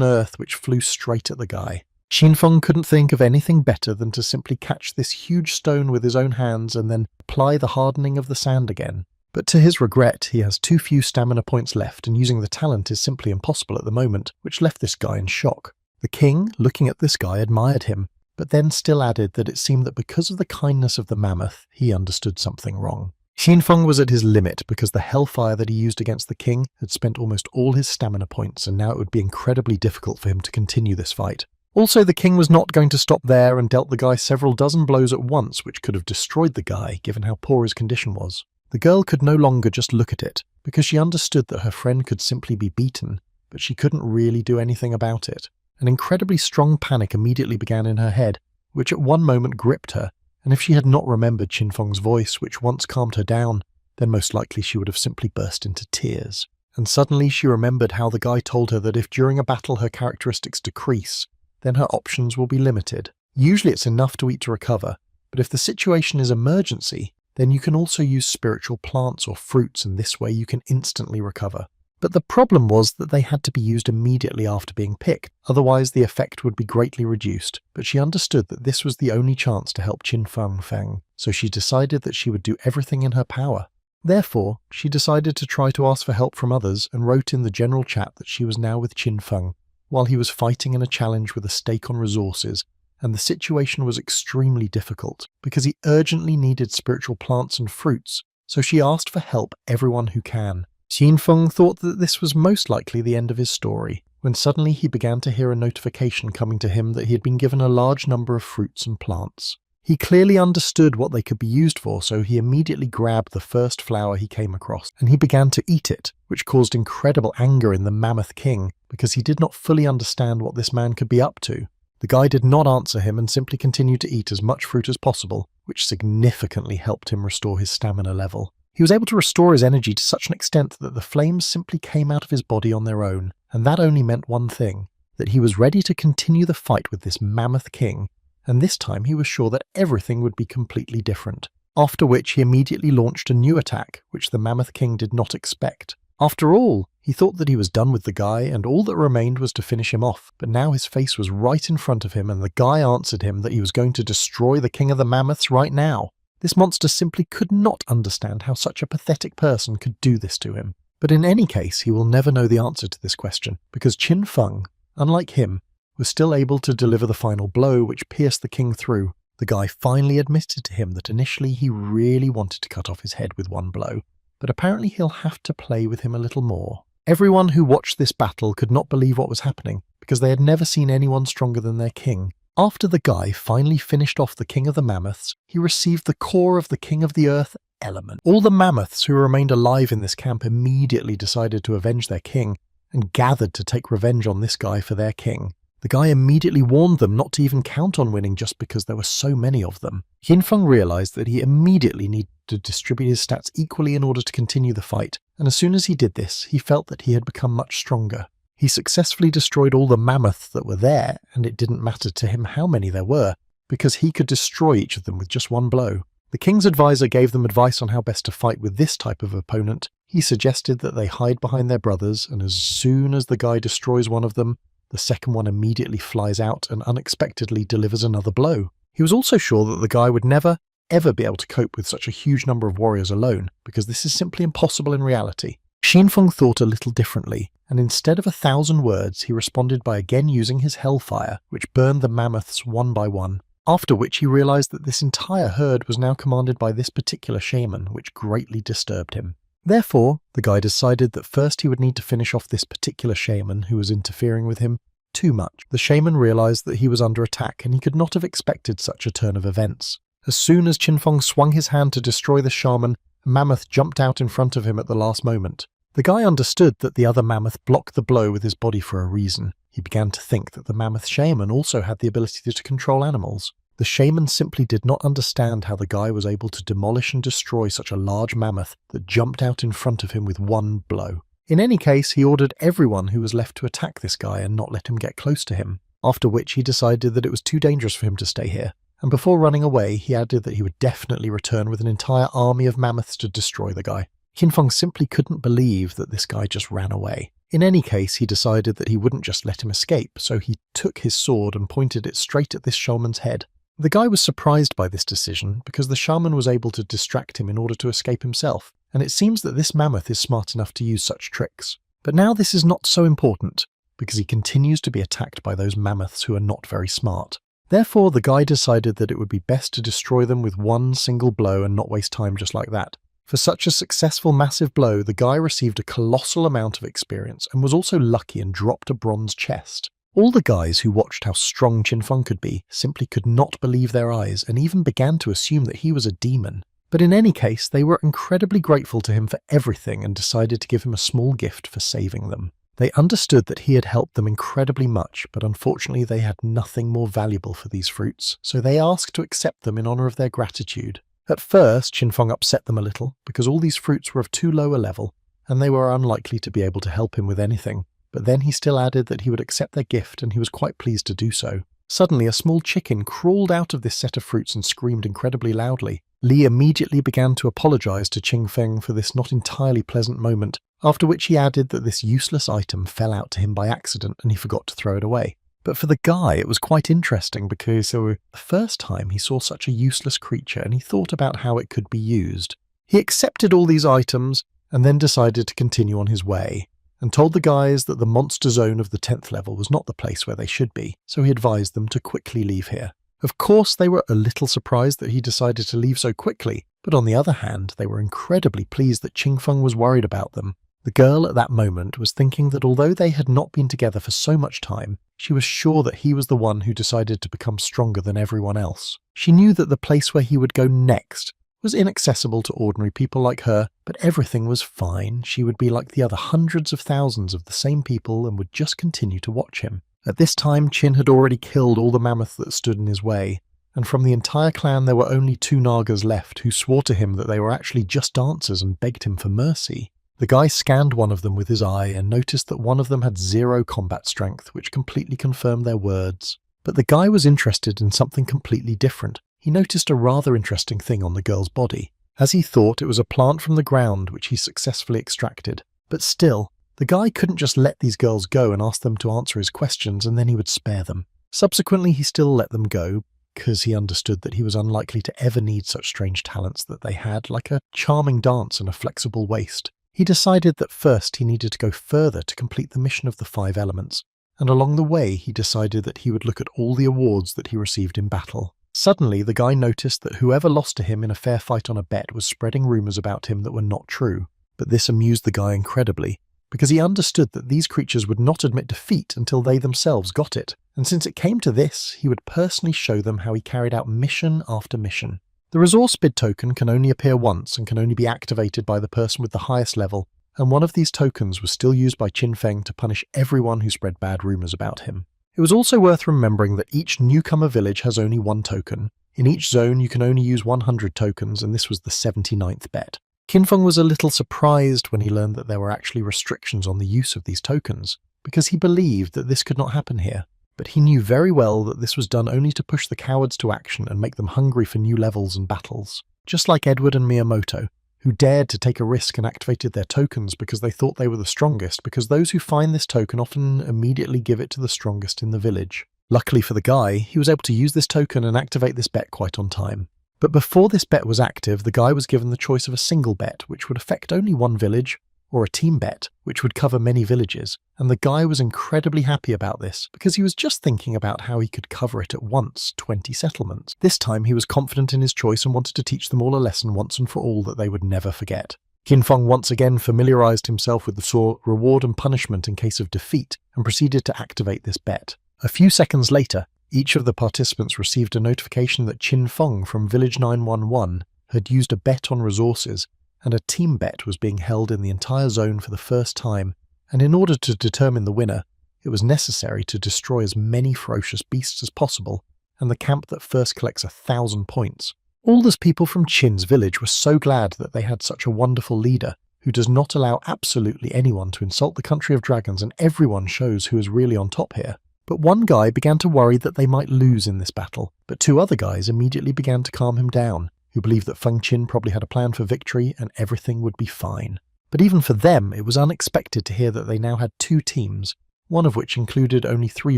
earth which flew straight at the guy. Xinfeng couldn't think of anything better than to simply catch this huge stone with his own hands and then apply the hardening of the sand again. But to his regret, he has too few stamina points left, and using the talent is simply impossible at the moment, which left this guy in shock. The king, looking at this guy, admired him, but then still added that it seemed that because of the kindness of the mammoth, he understood something wrong. Xinfeng was at his limit because the hellfire that he used against the king had spent almost all his stamina points, and now it would be incredibly difficult for him to continue this fight. Also, the king was not going to stop there and dealt the guy several dozen blows at once, which could have destroyed the guy, given how poor his condition was. The girl could no longer just look at it, because she understood that her friend could simply be beaten, but she couldn't really do anything about it. An incredibly strong panic immediately began in her head, which at one moment gripped her, and if she had not remembered Xinfeng's voice, which once calmed her down, then most likely she would have simply burst into tears. And suddenly she remembered how the guy told her that if during a battle her characteristics decrease, then her options will be limited. Usually it's enough to eat to recover, but if the situation is emergency, then you can also use spiritual plants or fruits, and this way you can instantly recover. But the problem was that they had to be used immediately after being picked, otherwise the effect would be greatly reduced. But she understood that this was the only chance to help Feng, so she decided that she would do everything in her power. Therefore, she decided to try to ask for help from others and wrote in the general chat that she was now with Feng, while he was fighting in a challenge with a stake on resources, and the situation was extremely difficult because he urgently needed spiritual plants and fruits, so she asked for help everyone who can. Xinfeng thought that this was most likely the end of his story, when suddenly he began to hear a notification coming to him that he had been given a large number of fruits and plants. He clearly understood what they could be used for, so he immediately grabbed the first flower he came across, and he began to eat it, which caused incredible anger in the Mammoth King, because he did not fully understand what this man could be up to. The guy did not answer him and simply continued to eat as much fruit as possible, which significantly helped him restore his stamina level. He was able to restore his energy to such an extent that the flames simply came out of his body on their own, and that only meant one thing, that he was ready to continue the fight with this Mammoth King, and this time he was sure that everything would be completely different. After which he immediately launched a new attack, which the Mammoth King did not expect. After all, he thought that he was done with the guy and all that remained was to finish him off, but now his face was right in front of him and the guy answered him that he was going to destroy the King of the Mammoths right now. This monster simply could not understand how such a pathetic person could do this to him. But in any case, he will never know the answer to this question, because Qin Feng, unlike him, was still able to deliver the final blow which pierced the king through. The guy finally admitted to him that initially he really wanted to cut off his head with one blow, but apparently he'll have to play with him a little more. Everyone who watched this battle could not believe what was happening, because they had never seen anyone stronger than their king. After the guy finally finished off the King of the Mammoths, he received the core of the King of the Earth element. All the mammoths who remained alive in this camp immediately decided to avenge their king, and gathered to take revenge on this guy for their king. The guy immediately warned them not to even count on winning just because there were so many of them. Qin Feng realized that he immediately needed to distribute his stats equally in order to continue the fight, and as soon as he did this, he felt that he had become much stronger. He successfully destroyed all the mammoths that were there, and it didn't matter to him how many there were, because he could destroy each of them with just one blow. The king's advisor gave them advice on how best to fight with this type of opponent. He suggested that they hide behind their brothers, and as soon as the guy destroys one of them, the second one immediately flies out and unexpectedly delivers another blow. He was also sure that the guy would never, ever be able to cope with such a huge number of warriors alone, because this is simply impossible in reality. Qin Feng thought a little differently, and instead of 1,000 words, he responded by again using his hellfire, which burned the mammoths one by one. After which he realized that this entire herd was now commanded by this particular shaman, which greatly disturbed him. Therefore, the guy decided that first he would need to finish off this particular shaman who was interfering with him too much. The shaman realized that he was under attack and he could not have expected such a turn of events. As soon as Qin Feng swung his hand to destroy the shaman, a mammoth jumped out in front of him at the last moment. The guy understood that the other mammoth blocked the blow with his body for a reason. He began to think that the mammoth shaman also had the ability to control animals. The shaman simply did not understand how the guy was able to demolish and destroy such a large mammoth that jumped out in front of him with one blow. In any case, he ordered everyone who was left to attack this guy and not let him get close to him, after which he decided that it was too dangerous for him to stay here, and before running away, he added that he would definitely return with an entire army of mammoths to destroy the guy. Qin Feng simply couldn't believe that this guy just ran away. In any case, he decided that he wouldn't just let him escape, so he took his sword and pointed it straight at this shaman's head. The guy was surprised by this decision because the shaman was able to distract him in order to escape himself, and it seems that this mammoth is smart enough to use such tricks. But now this is not so important, because he continues to be attacked by those mammoths who are not very smart. Therefore, the guy decided that it would be best to destroy them with one single blow and not waste time just like that. For such a successful massive blow, the guy received a colossal amount of experience and was also lucky and dropped a bronze chest. All the guys who watched how strong Qin Feng could be simply could not believe their eyes and even began to assume that he was a demon. But in any case, they were incredibly grateful to him for everything and decided to give him a small gift for saving them. They understood that he had helped them incredibly much, but unfortunately they had nothing more valuable for these fruits, so they asked to accept them in honor of their gratitude. At first, Qin Feng upset them a little, because all these fruits were of too low a level, and they were unlikely to be able to help him with anything. But then he still added that he would accept their gift, and he was quite pleased to do so. Suddenly, a small chicken crawled out of this set of fruits and screamed incredibly loudly. Li immediately began to apologize to Qin Feng for this not entirely pleasant moment, after which he added that this useless item fell out to him by accident and he forgot to throw it away. But for the guy, it was quite interesting because the first time he saw such a useless creature and he thought about how it could be used. He accepted all these items and then decided to continue on his way, and told the guys that the monster zone of the 10th level was not the place where they should be, so he advised them to quickly leave here. Of course, they were a little surprised that he decided to leave so quickly, but on the other hand, they were incredibly pleased that Qin Feng was worried about them. The girl at that moment was thinking that although they had not been together for so much time, she was sure that he was the one who decided to become stronger than everyone else. She knew that the place where he would go next was inaccessible to ordinary people like her, but everything was fine. She would be like the other hundreds of thousands of the same people and would just continue to watch him. At this time, Chin had already killed all the mammoths that stood in his way, and from the entire clan there were only 2 Nagas left who swore to him that they were actually just dancers and begged him for mercy. The guy scanned one of them with his eye and noticed that one of them had 0 combat strength, which completely confirmed their words. But the guy was interested in something completely different. He noticed a rather interesting thing on the girl's body. As he thought, it was a plant from the ground which he successfully extracted. But still, the guy couldn't just let these girls go and ask them to answer his questions and then he would spare them. Subsequently, he still let them go, because he understood that he was unlikely to ever need such strange talents that they had, like a charming dance and a flexible waist. He decided that first he needed to go further to complete the mission of the 5 elements, and along the way he decided that he would look at all the awards that he received in battle. Suddenly, the guy noticed that whoever lost to him in a fair fight on a bet was spreading rumours about him that were not true. But this amused the guy incredibly, because he understood that these creatures would not admit defeat until they themselves got it, and since it came to this, he would personally show them how he carried out mission after mission. The resource bid token can only appear once and can only be activated by the person with the highest level, and one of these tokens was still used by Qin Feng to punish everyone who spread bad rumours about him. It was also worth remembering that each newcomer village has only 1 token. In each zone you can only use 100 tokens, and this was the 79th bet. Qin Feng was a little surprised when he learned that there were actually restrictions on the use of these tokens, because he believed that this could not happen here. But he knew very well that this was done only to push the cowards to action and make them hungry for new levels and battles. Just like Edward and Miyamoto, who dared to take a risk and activated their tokens because they thought they were the strongest, because those who find this token often immediately give it to the strongest in the village. Luckily for the guy, he was able to use this token and activate this bet quite on time. But before this bet was active, the guy was given the choice of a single bet, which would affect only 1 village, or a team bet, which would cover many villages, and the guy was incredibly happy about this, because he was just thinking about how he could cover it at once, 20 settlements. This time he was confident in his choice and wanted to teach them all a lesson once and for all that they would never forget. Qin Feng once again familiarized himself with the reward and punishment in case of defeat, and proceeded to activate this bet. A few seconds later, each of the participants received a notification that Qin Feng from Village 911 had used a bet on resources, and a team bet was being held in the entire zone for the first time, and in order to determine the winner, it was necessary to destroy as many ferocious beasts as possible, and the camp that first collects 1,000 points. All those people from Qin's village were so glad that they had such a wonderful leader, who does not allow absolutely anyone to insult the country of dragons, and everyone shows who is really on top here. But one guy began to worry that they might lose in this battle, but 2 other guys immediately began to calm him down, who believed that Feng Qin probably had a plan for victory and everything would be fine. But even for them, it was unexpected to hear that they now had 2 teams, one of which included only 3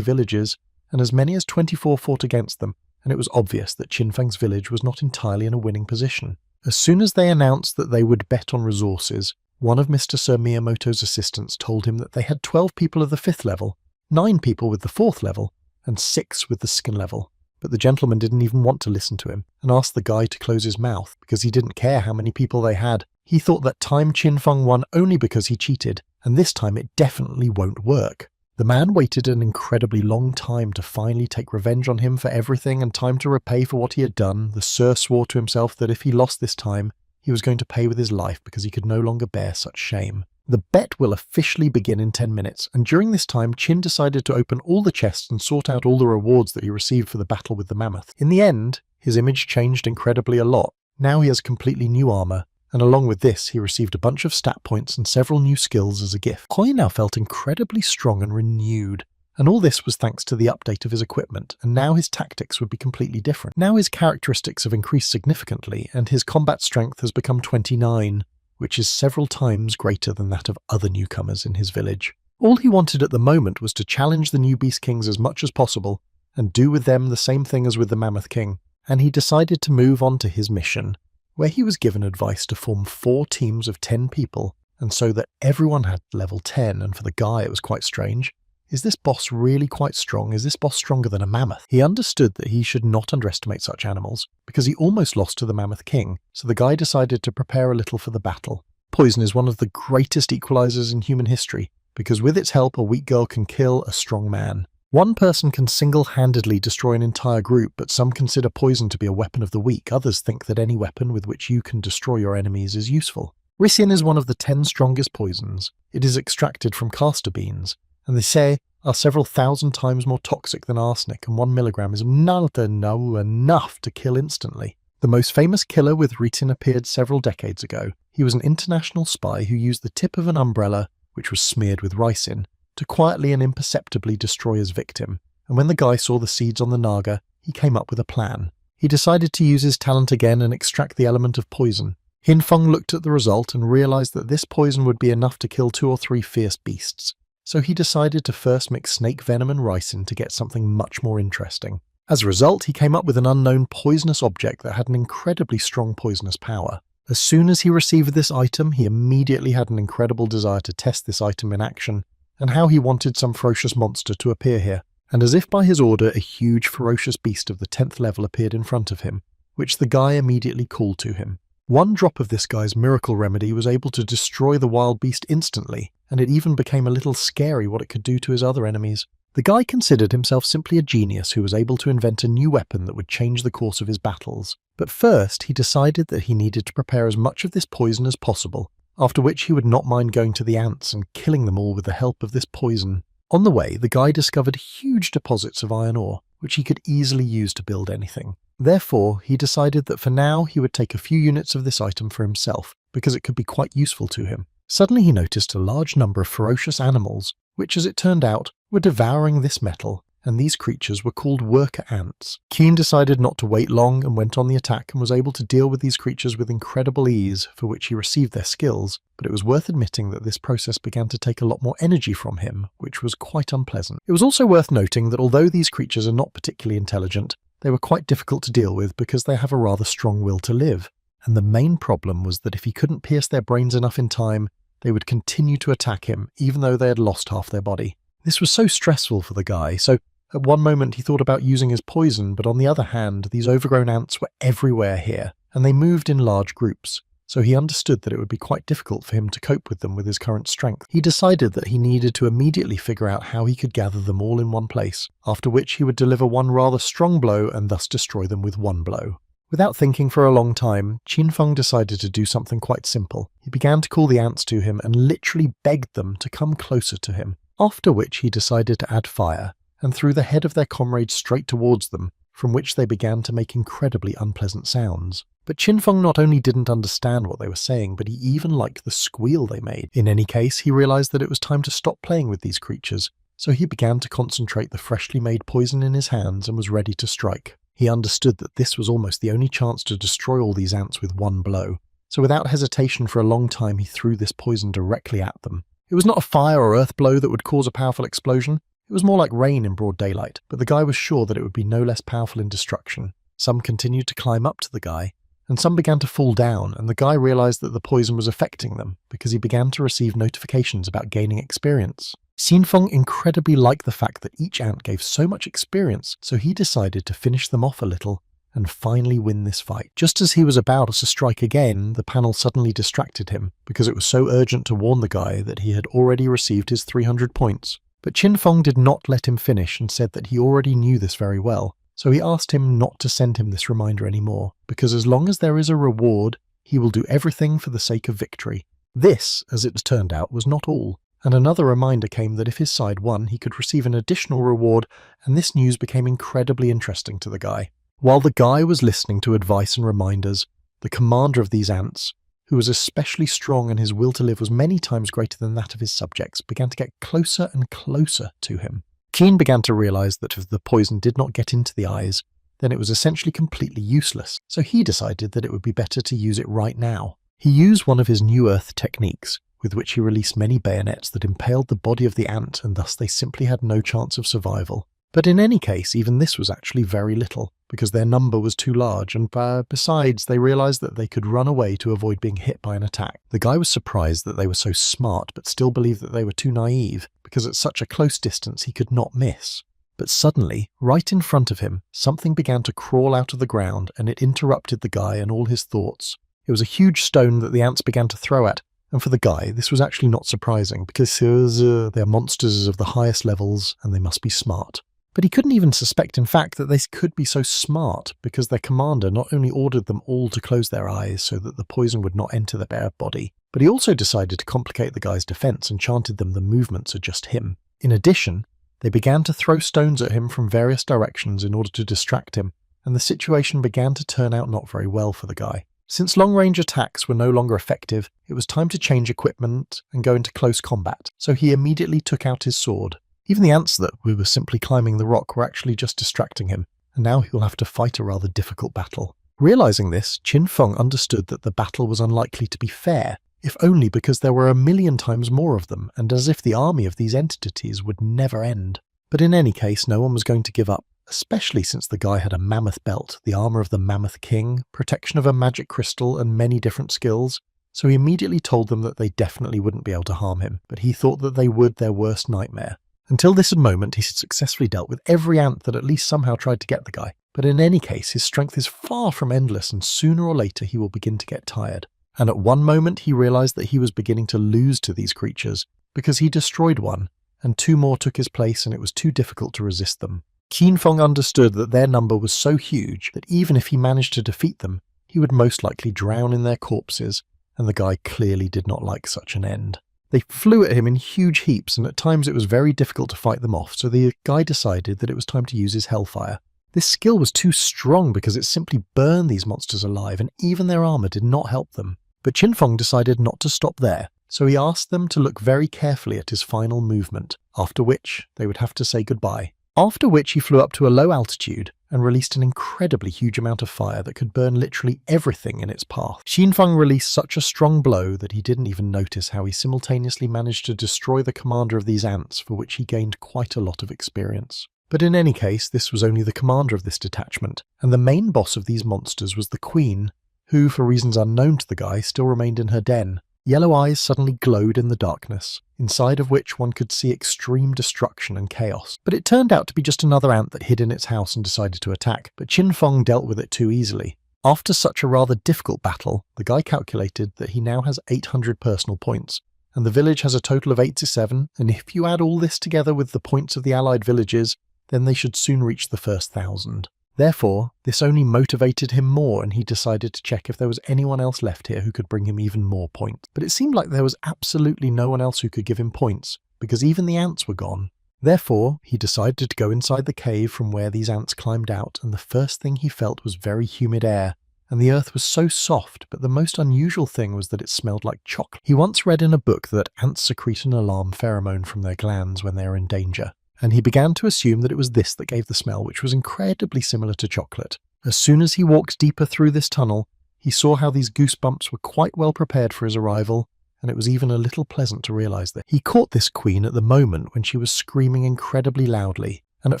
villages, and as many as 24 fought against them, and it was obvious that Qin Feng's village was not entirely in a winning position. As soon as they announced that they would bet on resources, one of Mr. Sir Miyamoto's assistants told him that they had 12 people of the 5th level, 9 people with the 4th level, and 6 with the 2nd level. But the gentleman didn't even want to listen to him, and asked the guy to close his mouth, because he didn't care how many people they had. He thought that time Qin Feng won only because he cheated, and this time it definitely won't work. The man waited an incredibly long time to finally take revenge on him for everything and time to repay for what he had done. The Sir swore to himself that if he lost this time, he was going to pay with his life because he could no longer bear such shame. The bet will officially begin in 10 minutes, and during this time Qin decided to open all the chests and sort out all the rewards that he received for the battle with the mammoth. In the end, his image changed incredibly a lot. Now he has completely new armor, and along with this he received a bunch of stat points and several new skills as a gift. Koi now felt incredibly strong and renewed, and all this was thanks to the update of his equipment, and now his tactics would be completely different. Now his characteristics have increased significantly, and his combat strength has become 29, which is several times greater than that of other newcomers in his village. All he wanted at the moment was to challenge the new Beast Kings as much as possible, and do with them the same thing as with the Mammoth King, and he decided to move on to his mission, where he was given advice to form 4 teams of 10 people, and so that everyone had level 10, and for the guy it was quite strange. Is this boss really quite strong? Is this boss stronger than a mammoth? He understood that he should not underestimate such animals, because he almost lost to the Mammoth King, so the guy decided to prepare a little for the battle. poison is one of the greatest equalizers in human history, because with its help, a weak girl can kill a strong man. One person can single-handedly destroy an entire group, but some consider poison to be a weapon of the weak. Others think that any weapon with which you can destroy your enemies is useful. Ricin is one of the 10 strongest poisons. It is extracted from castor beans, and they say are several thousand times more toxic than arsenic, and 1 milligram is not enough to kill instantly. The most famous killer with Ricin appeared several decades ago. He was an international spy who used the tip of an umbrella, which was smeared with ricin, to quietly and imperceptibly destroy his victim, and when the guy saw the seeds on the naga, he came up with a plan. He decided to use his talent again and extract the element of poison. Hinfeng looked at the result and realized that this poison would be enough to kill 2 or 3 fierce beasts, so he decided to first mix snake venom and ricin to get something much more interesting. As a result, he came up with an unknown poisonous object that had an incredibly strong poisonous power. As soon as he received this item, he immediately had an incredible desire to test this item in action, and how he wanted some ferocious monster to appear here. And as if by his order, a huge ferocious beast of the 10th level appeared in front of him, which the guy immediately called to him. 1 drop of this guy's miracle remedy was able to destroy the wild beast instantly, and it even became a little scary what it could do to his other enemies. The guy considered himself simply a genius who was able to invent a new weapon that would change the course of his battles. But first, he decided that he needed to prepare as much of this poison as possible, after which he would not mind going to the ants and killing them all with the help of this poison. On the way, the guy discovered huge deposits of iron ore, which he could easily use to build anything. Therefore, he decided that for now he would take a few units of this item for himself, because it could be quite useful to him. Suddenly he noticed a large number of ferocious animals, which, as it turned out, were devouring this metal, and these creatures were called worker ants. Keen decided not to wait long and went on the attack and was able to deal with these creatures with incredible ease, for which he received their skills, but it was worth admitting that this process began to take a lot more energy from him, which was quite unpleasant. It was also worth noting that although these creatures are not particularly intelligent, they were quite difficult to deal with because they have a rather strong will to live, and the main problem was that if he couldn't pierce their brains enough in time, they would continue to attack him even though they had lost half their body. This was so stressful for the guy, so at one moment he thought about using his poison, but on the other hand, these overgrown ants were everywhere here, and they moved in large groups, so he understood that it would be quite difficult for him to cope with them with his current strength. He decided that he needed to immediately figure out how he could gather them all in one place, after which he would deliver one rather strong blow and thus destroy them with 1 blow. Without thinking for a long time, Qinfeng decided to do something quite simple. He began to call the ants to him and literally begged them to come closer to him, after which he decided to add fire, and threw the head of their comrade straight towards them, from which they began to make incredibly unpleasant sounds. But Qinfeng not only didn't understand what they were saying, but he even liked the squeal they made. In any case, he realized that it was time to stop playing with these creatures, so he began to concentrate the freshly made poison in his hands and was ready to strike. He understood that this was almost the only chance to destroy all these ants with 1 blow, so without hesitation for a long time he threw this poison directly at them. It was not a fire or earth blow that would cause a powerful explosion. It was more like rain in broad daylight, but the guy was sure that it would be no less powerful in destruction. Some continued to climb up to the guy, and some began to fall down, and the guy realized that the poison was affecting them because he began to receive notifications about gaining experience. Xinfeng incredibly liked the fact that each ant gave so much experience, so he decided to finish them off a little and finally win this fight. Just as he was about to strike again, the panel suddenly distracted him because it was so urgent to warn the guy that he had already received his 300 points. But Qinfeng did not let him finish and said that he already knew this very well, so he asked him not to send him this reminder anymore, because as long as there is a reward, he will do everything for the sake of victory. This, as it turned out, was not all, and another reminder came that if his side won, he could receive an additional reward, and this news became incredibly interesting to the guy. While the guy was listening to advice and reminders, the commander of these ants, who was especially strong and his will to live was many times greater than that of his subjects, began to get closer and closer to him. Keen began to realize that if the poison did not get into the eyes, then it was essentially completely useless, so he decided that it would be better to use it right now. He used one of his new earth techniques, with which he released many bayonets that impaled the body of the ant, and thus they simply had no chance of survival. But in any case, even this was actually very little, because their number was too large, and besides, they realized that they could run away to avoid being hit by an attack. The guy was surprised that they were so smart, but still believed that they were too naive, because at such a close distance he could not miss. But suddenly, right in front of him, something began to crawl out of the ground, and it interrupted the guy and all his thoughts. It was a huge stone that the ants began to throw at, And for the guy, this was actually not surprising because they're monsters of the highest levels and they must be smart. But he couldn't even suspect, in fact, that they could be so smart because their commander not only ordered them all to close their eyes so that the poison would not enter the bare body, but he also decided to complicate the guy's defense and chanted them the movements are just him. In addition, they began to throw stones at him from various directions in order to distract him, and the situation began to turn out not very well for the guy. Since long-range attacks were no longer effective, it was time to change equipment and go into close combat, so he immediately took out his sword. Even the ants that were simply climbing the rock were actually just distracting him, and now he will have to fight a rather difficult battle. Realizing this, Qin Feng understood that the battle was unlikely to be fair, if only because there were 1,000,000 times more of them, and as if the army of these entities would never end. But in any case, no one was going to give up, especially since the guy had a mammoth belt, the armor of the Mammoth King, protection of a magic crystal, and many different skills. So he immediately told them that they definitely wouldn't be able to harm him, but he thought that they would their worst nightmare. Until this moment, he had successfully dealt with every ant that at least somehow tried to get the guy. But in any case, his strength is far from endless, and sooner or later he will begin to get tired. And at one moment he realized that he was beginning to lose to these creatures, because he destroyed one, and 2 more took his place, and it was too difficult to resist them. Qin Feng understood that their number was so huge that even if he managed to defeat them, he would most likely drown in their corpses, and the guy clearly did not like such an end. They flew at him in huge heaps, and at times it was very difficult to fight them off, so the guy decided that it was time to use his hellfire. This skill was too strong because it simply burned these monsters alive, and even their armor did not help them. But Qin Feng decided not to stop there, so he asked them to look very carefully at his final movement, after which they would have to say goodbye. After which he flew up to a low altitude and released an incredibly huge amount of fire that could burn literally everything in its path. Qin Feng released such a strong blow that he didn't even notice how he simultaneously managed to destroy the commander of these ants, for which he gained quite a lot of experience. But in any case, this was only the commander of this detachment, and the main boss of these monsters was the queen, who, for reasons unknown to the guy, still remained in her den. Yellow eyes suddenly glowed in the darkness, inside of which one could see extreme destruction and chaos. But it turned out to be just another ant that hid in its house and decided to attack, but Qin Feng dealt with it too easily. After such a rather difficult battle, the guy calculated that he now has 800 personal points, and the village has a total of 87, and if you add all this together with the points of the allied villages, then they should soon reach the first 1,000. Therefore, this only motivated him more, and he decided to check if there was anyone else left here who could bring him even more points. But it seemed like there was absolutely no one else who could give him points, because even the ants were gone. Therefore, he decided to go inside the cave from where these ants climbed out, and the first thing he felt was very humid air, and the earth was so soft, but the most unusual thing was that it smelled like chocolate. He once read in a book that ants secrete an alarm pheromone from their glands when they are in danger, and he began to assume that it was this that gave the smell, which was incredibly similar to chocolate. As soon as he walked deeper through this tunnel, he saw how these goosebumps were quite well prepared for his arrival, and it was even a little pleasant to realize that. He caught this queen at the moment when she was screaming incredibly loudly, and at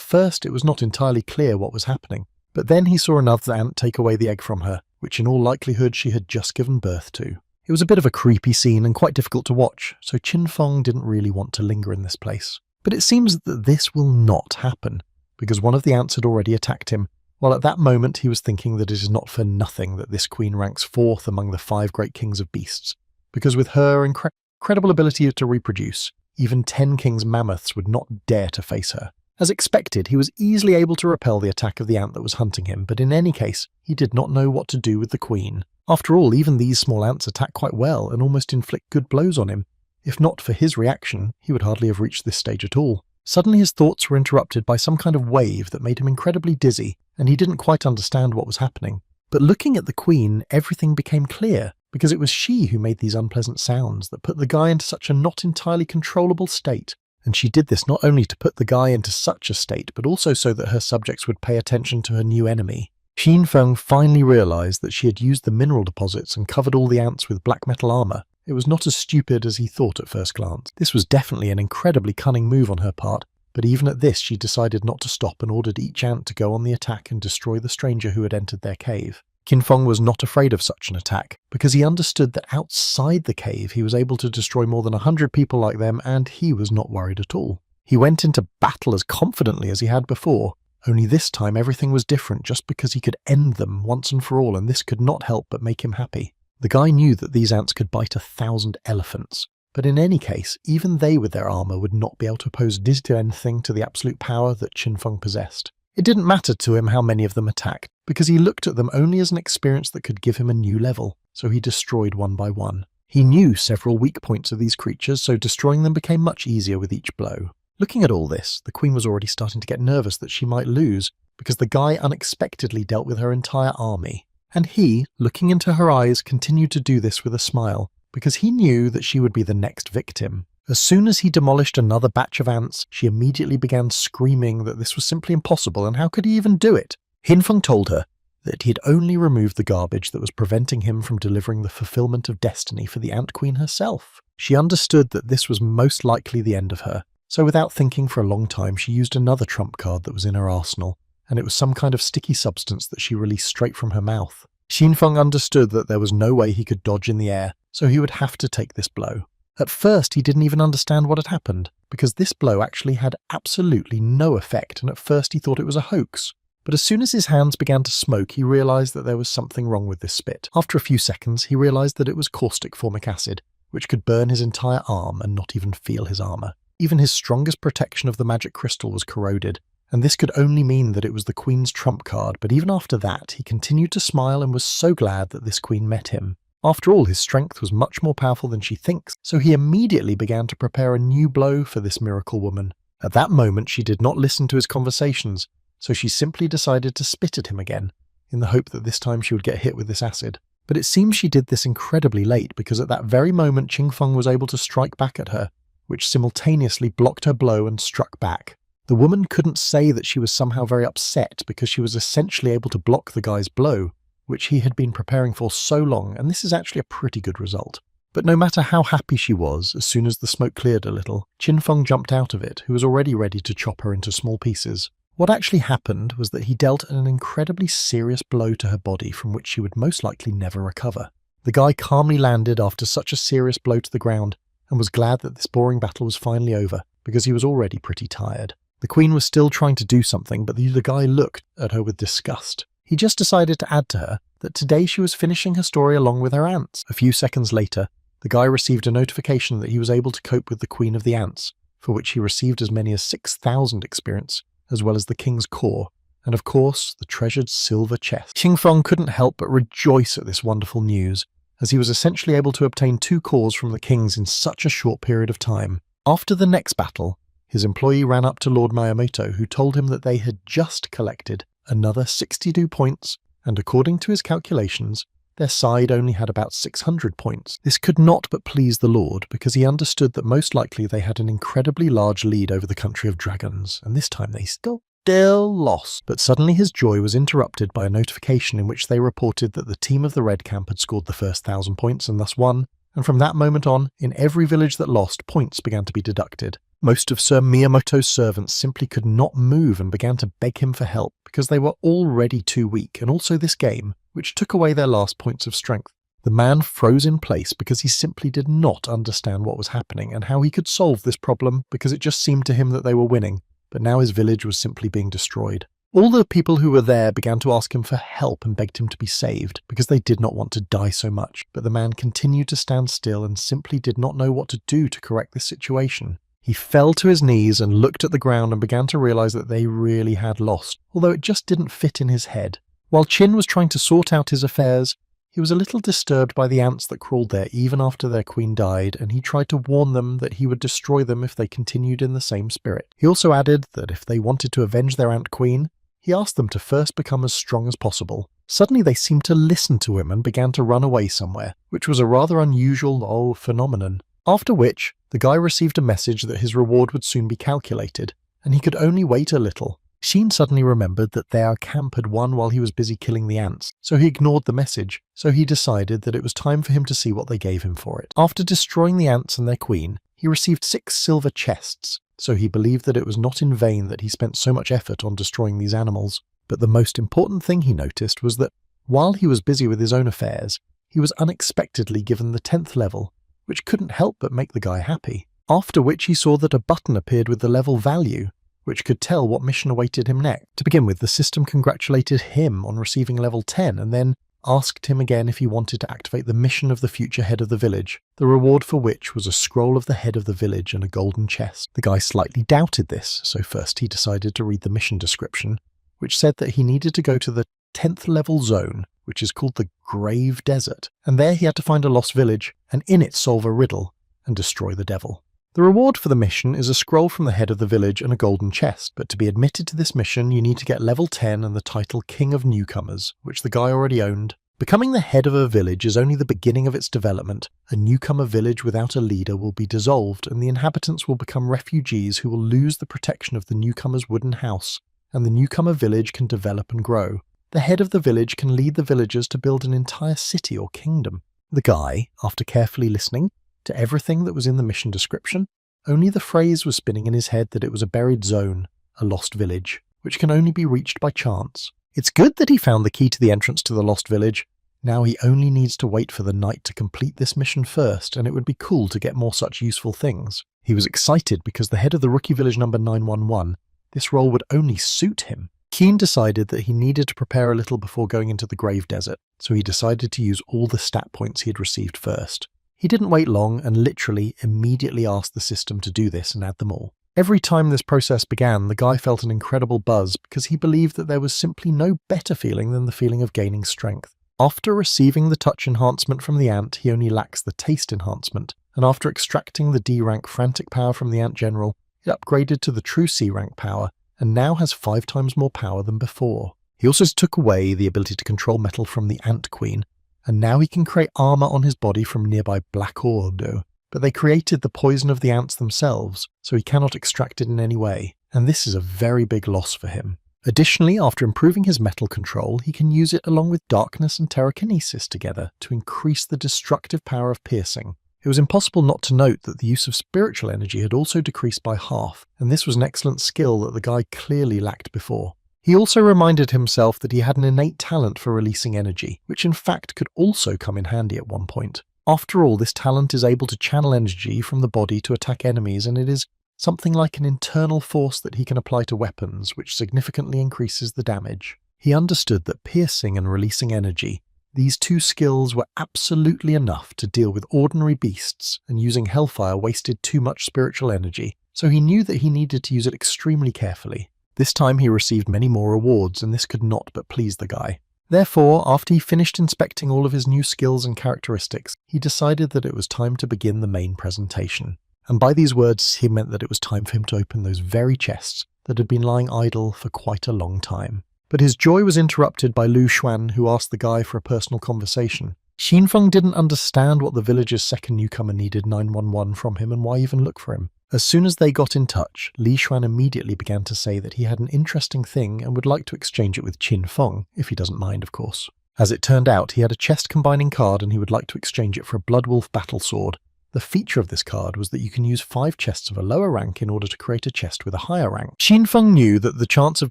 first it was not entirely clear what was happening. But then he saw another ant take away the egg from her, which in all likelihood she had just given birth to. It was a bit of a creepy scene and quite difficult to watch, so Qin Feng didn't really want to linger in this place. But it seems that this will not happen, because one of the ants had already attacked him, while at that moment he was thinking that it is not for nothing that this queen ranks 4th among the 5 great kings of beasts, because with her incredible ability to reproduce, even 10 kings mammoths would not dare to face her. As expected, he was easily able to repel the attack of the ant that was hunting him, but in any case, he did not know what to do with the queen. After all, even these small ants attack quite well and almost inflict good blows on him. If not for his reaction, he would hardly have reached this stage at all. Suddenly his thoughts were interrupted by some kind of wave that made him incredibly dizzy, and he didn't quite understand what was happening. But looking at the queen, everything became clear, because it was she who made these unpleasant sounds that put the guy into such a not entirely controllable state. And she did this not only to put the guy into such a state, but also so that her subjects would pay attention to her new enemy. Qin Feng finally realized that she had used the mineral deposits and covered all the ants with black metal armor. It was not as stupid as he thought at first glance. This was definitely an incredibly cunning move on her part, but even at this she decided not to stop and ordered each ant to go on the attack and destroy the stranger who had entered their cave. Qin Feng was not afraid of such an attack, because he understood that outside the cave he was able to destroy more than 100 people like them, and he was not worried at all. He went into battle as confidently as he had before, only this time everything was different just because he could end them once and for all, and this could not help but make him happy. The guy knew that these ants could bite 1,000 elephants, but in any case, even they with their armor would not be able to oppose anything to the absolute power that Qinfeng possessed. It didn't matter to him how many of them attacked, because he looked at them only as an experience that could give him a new level, so he destroyed one by one. He knew several weak points of these creatures, so destroying them became much easier with each blow. Looking at all this, the queen was already starting to get nervous that she might lose, because the guy unexpectedly dealt with her entire army. And he, looking into her eyes, continued to do this with a smile, because he knew that she would be the next victim. As soon as he demolished another batch of ants, she immediately began screaming that this was simply impossible and how could he even do it? Qinfeng told her that he had only removed the garbage that was preventing him from delivering the fulfillment of destiny for the Ant Queen herself. She understood that this was most likely the end of her, so without thinking for a long time she used another trump card that was in her arsenal, and it was some kind of sticky substance that she released straight from her mouth. Qinfeng understood that there was no way he could dodge in the air, so he would have to take this blow. At first he didn't even understand what had happened, because this blow actually had absolutely no effect, and at first he thought it was a hoax. But as soon as his hands began to smoke, he realized that there was something wrong with this spit. After a few seconds, he realized that it was caustic formic acid, which could burn his entire arm and not even feel his armor. Even his strongest protection of the magic crystal was corroded, and this could only mean that it was the queen's trump card, but even after that, he continued to smile and was so glad that this queen met him. After all, his strength was much more powerful than she thinks, so he immediately began to prepare a new blow for this miracle woman. At that moment, she did not listen to his conversations, so she simply decided to spit at him again, in the hope that this time she would get hit with this acid. But it seems she did this incredibly late, because at that very moment Qinfeng was able to strike back at her, which simultaneously blocked her blow and struck back. The woman couldn't say that she was somehow very upset, because she was essentially able to block the guy's blow, which he had been preparing for so long, and this is actually a pretty good result. But no matter how happy she was, as soon as the smoke cleared a little, Qinfeng jumped out of it, who was already ready to chop her into small pieces. What actually happened was that he dealt an incredibly serious blow to her body from which she would most likely never recover. The guy calmly landed after such a serious blow to the ground, and was glad that this boring battle was finally over, because he was already pretty tired. The queen was still trying to do something, but the guy looked at her with disgust. He just decided to add to her that today she was finishing her story along with her ants. A few seconds later, the guy received a notification that he was able to cope with the Queen of the Ants, for which he received as many as 6,000 experience, as well as the king's core, and of course, the treasured silver chest. Qinfeng couldn't help but rejoice at this wonderful news, as he was essentially able to obtain 2 cores from the kings in such a short period of time. After the next battle, his employee ran up to Lord Miyamoto, who told him that they had just collected another 62 points, and according to his calculations, their side only had about 600 points. This could not but please the Lord, because he understood that most likely they had an incredibly large lead over the country of dragons, and this time they still lost. But suddenly his joy was interrupted by a notification in which they reported that the team of the Red Camp had scored the first 1,000 points and thus won, and from that moment on, in every village that lost, points began to be deducted. Most of Sir Miyamoto's servants simply could not move and began to beg him for help, because they were already too weak, and also this game, which took away their last points of strength. The man froze in place because he simply did not understand what was happening and how he could solve this problem, because it just seemed to him that they were winning, but now his village was simply being destroyed. All the people who were there began to ask him for help and begged him to be saved, because they did not want to die so much, but the man continued to stand still and simply did not know what to do to correct this situation. He fell to his knees and looked at the ground and began to realize that they really had lost, although it just didn't fit in his head. While Qin was trying to sort out his affairs, he was a little disturbed by the ants that crawled there even after their queen died, and he tried to warn them that he would destroy them if they continued in the same spirit. He also added that if they wanted to avenge their ant queen, he asked them to first become as strong as possible. Suddenly they seemed to listen to him and began to run away somewhere, which was a rather unusual phenomenon. After which, the guy received a message that his reward would soon be calculated, and he could only wait a little. Sheen suddenly remembered that their camp had won while he was busy killing the ants, so he ignored the message, so he decided that it was time for him to see what they gave him for it. After destroying the ants and their queen, he received 6 silver chests, so he believed that it was not in vain that he spent so much effort on destroying these animals. But the most important thing he noticed was that, while he was busy with his own affairs, he was unexpectedly given the 10th level, which couldn't help but make the guy happy. After which he saw that a button appeared with the level value, which could tell what mission awaited him next. To begin with, the system congratulated him on receiving level 10, and then, asked him again if he wanted to activate the mission of the future head of the village, the reward for which was a scroll of the head of the village and a golden chest. The guy slightly doubted this, so first he decided to read the mission description, which said that he needed to go to the 10th level zone, which is called the Grave Desert, and there he had to find a lost village, and in it solve a riddle and destroy the devil. The reward for the mission is a scroll from the head of the village and a golden chest, but to be admitted to this mission you need to get level 10 and the title King of Newcomers, which the guy already owned. Becoming the head of a village is only the beginning of its development. A newcomer village without a leader will be dissolved, and the inhabitants will become refugees who will lose the protection of the newcomer's wooden house, and the newcomer village can develop and grow. The head of the village can lead the villagers to build an entire city or kingdom. The guy, after carefully listening to everything that was in the mission description, only the phrase was spinning in his head that it was a buried zone, a lost village, which can only be reached by chance. It's good that he found the key to the entrance to the lost village. Now he only needs to wait for the night to complete this mission first, and it would be cool to get more such useful things. He was excited because the head of the rookie village number 911, this role would only suit him. Keen decided that he needed to prepare a little before going into the Grave Desert, so he decided to use all the stat points he had received first. He didn't wait long and literally immediately asked the system to do this and add them all. Every time this process began, the guy felt an incredible buzz because he believed that there was simply no better feeling than the feeling of gaining strength. After receiving the touch enhancement from the ant, he only lacks the taste enhancement, and after extracting the D rank frantic power from the ant general, it upgraded to the true C rank power, and now has 5 times more power than before. He also took away the ability to control metal from the ant queen, and now he can create armor on his body from nearby black ordo. But they created the poison of the ants themselves, so he cannot extract it in any way, and this is a very big loss for him. Additionally, after improving his metal control, he can use it along with darkness and telekinesis together to increase the destructive power of piercing. It was impossible not to note that the use of spiritual energy had also decreased by half, and this was an excellent skill that the guy clearly lacked before. He also reminded himself that he had an innate talent for releasing energy, which in fact could also come in handy at one point. After all, this talent is able to channel energy from the body to attack enemies, and it is something like an internal force that he can apply to weapons, which significantly increases the damage. He understood that piercing and releasing energy, these two skills were absolutely enough to deal with ordinary beasts, and using Hellfire wasted too much spiritual energy, so he knew that he needed to use it extremely carefully. This time he received many more rewards, and this could not but please the guy. Therefore, after he finished inspecting all of his new skills and characteristics, he decided that it was time to begin the main presentation. And by these words, he meant that it was time for him to open those very chests that had been lying idle for quite a long time. But his joy was interrupted by Lu Xuan, who asked the guy for a personal conversation. Xinfeng didn't understand what the village's second newcomer needed 911 from him and why even look for him. As soon as they got in touch, Li Xuan immediately began to say that he had an interesting thing and would like to exchange it with Qin Feng, if he doesn't mind, of course. As it turned out, he had a chest combining card and he would like to exchange it for a Bloodwolf battle sword. The feature of this card was that you can use 5 chests of a lower rank in order to create a chest with a higher rank. Qin Feng knew that the chance of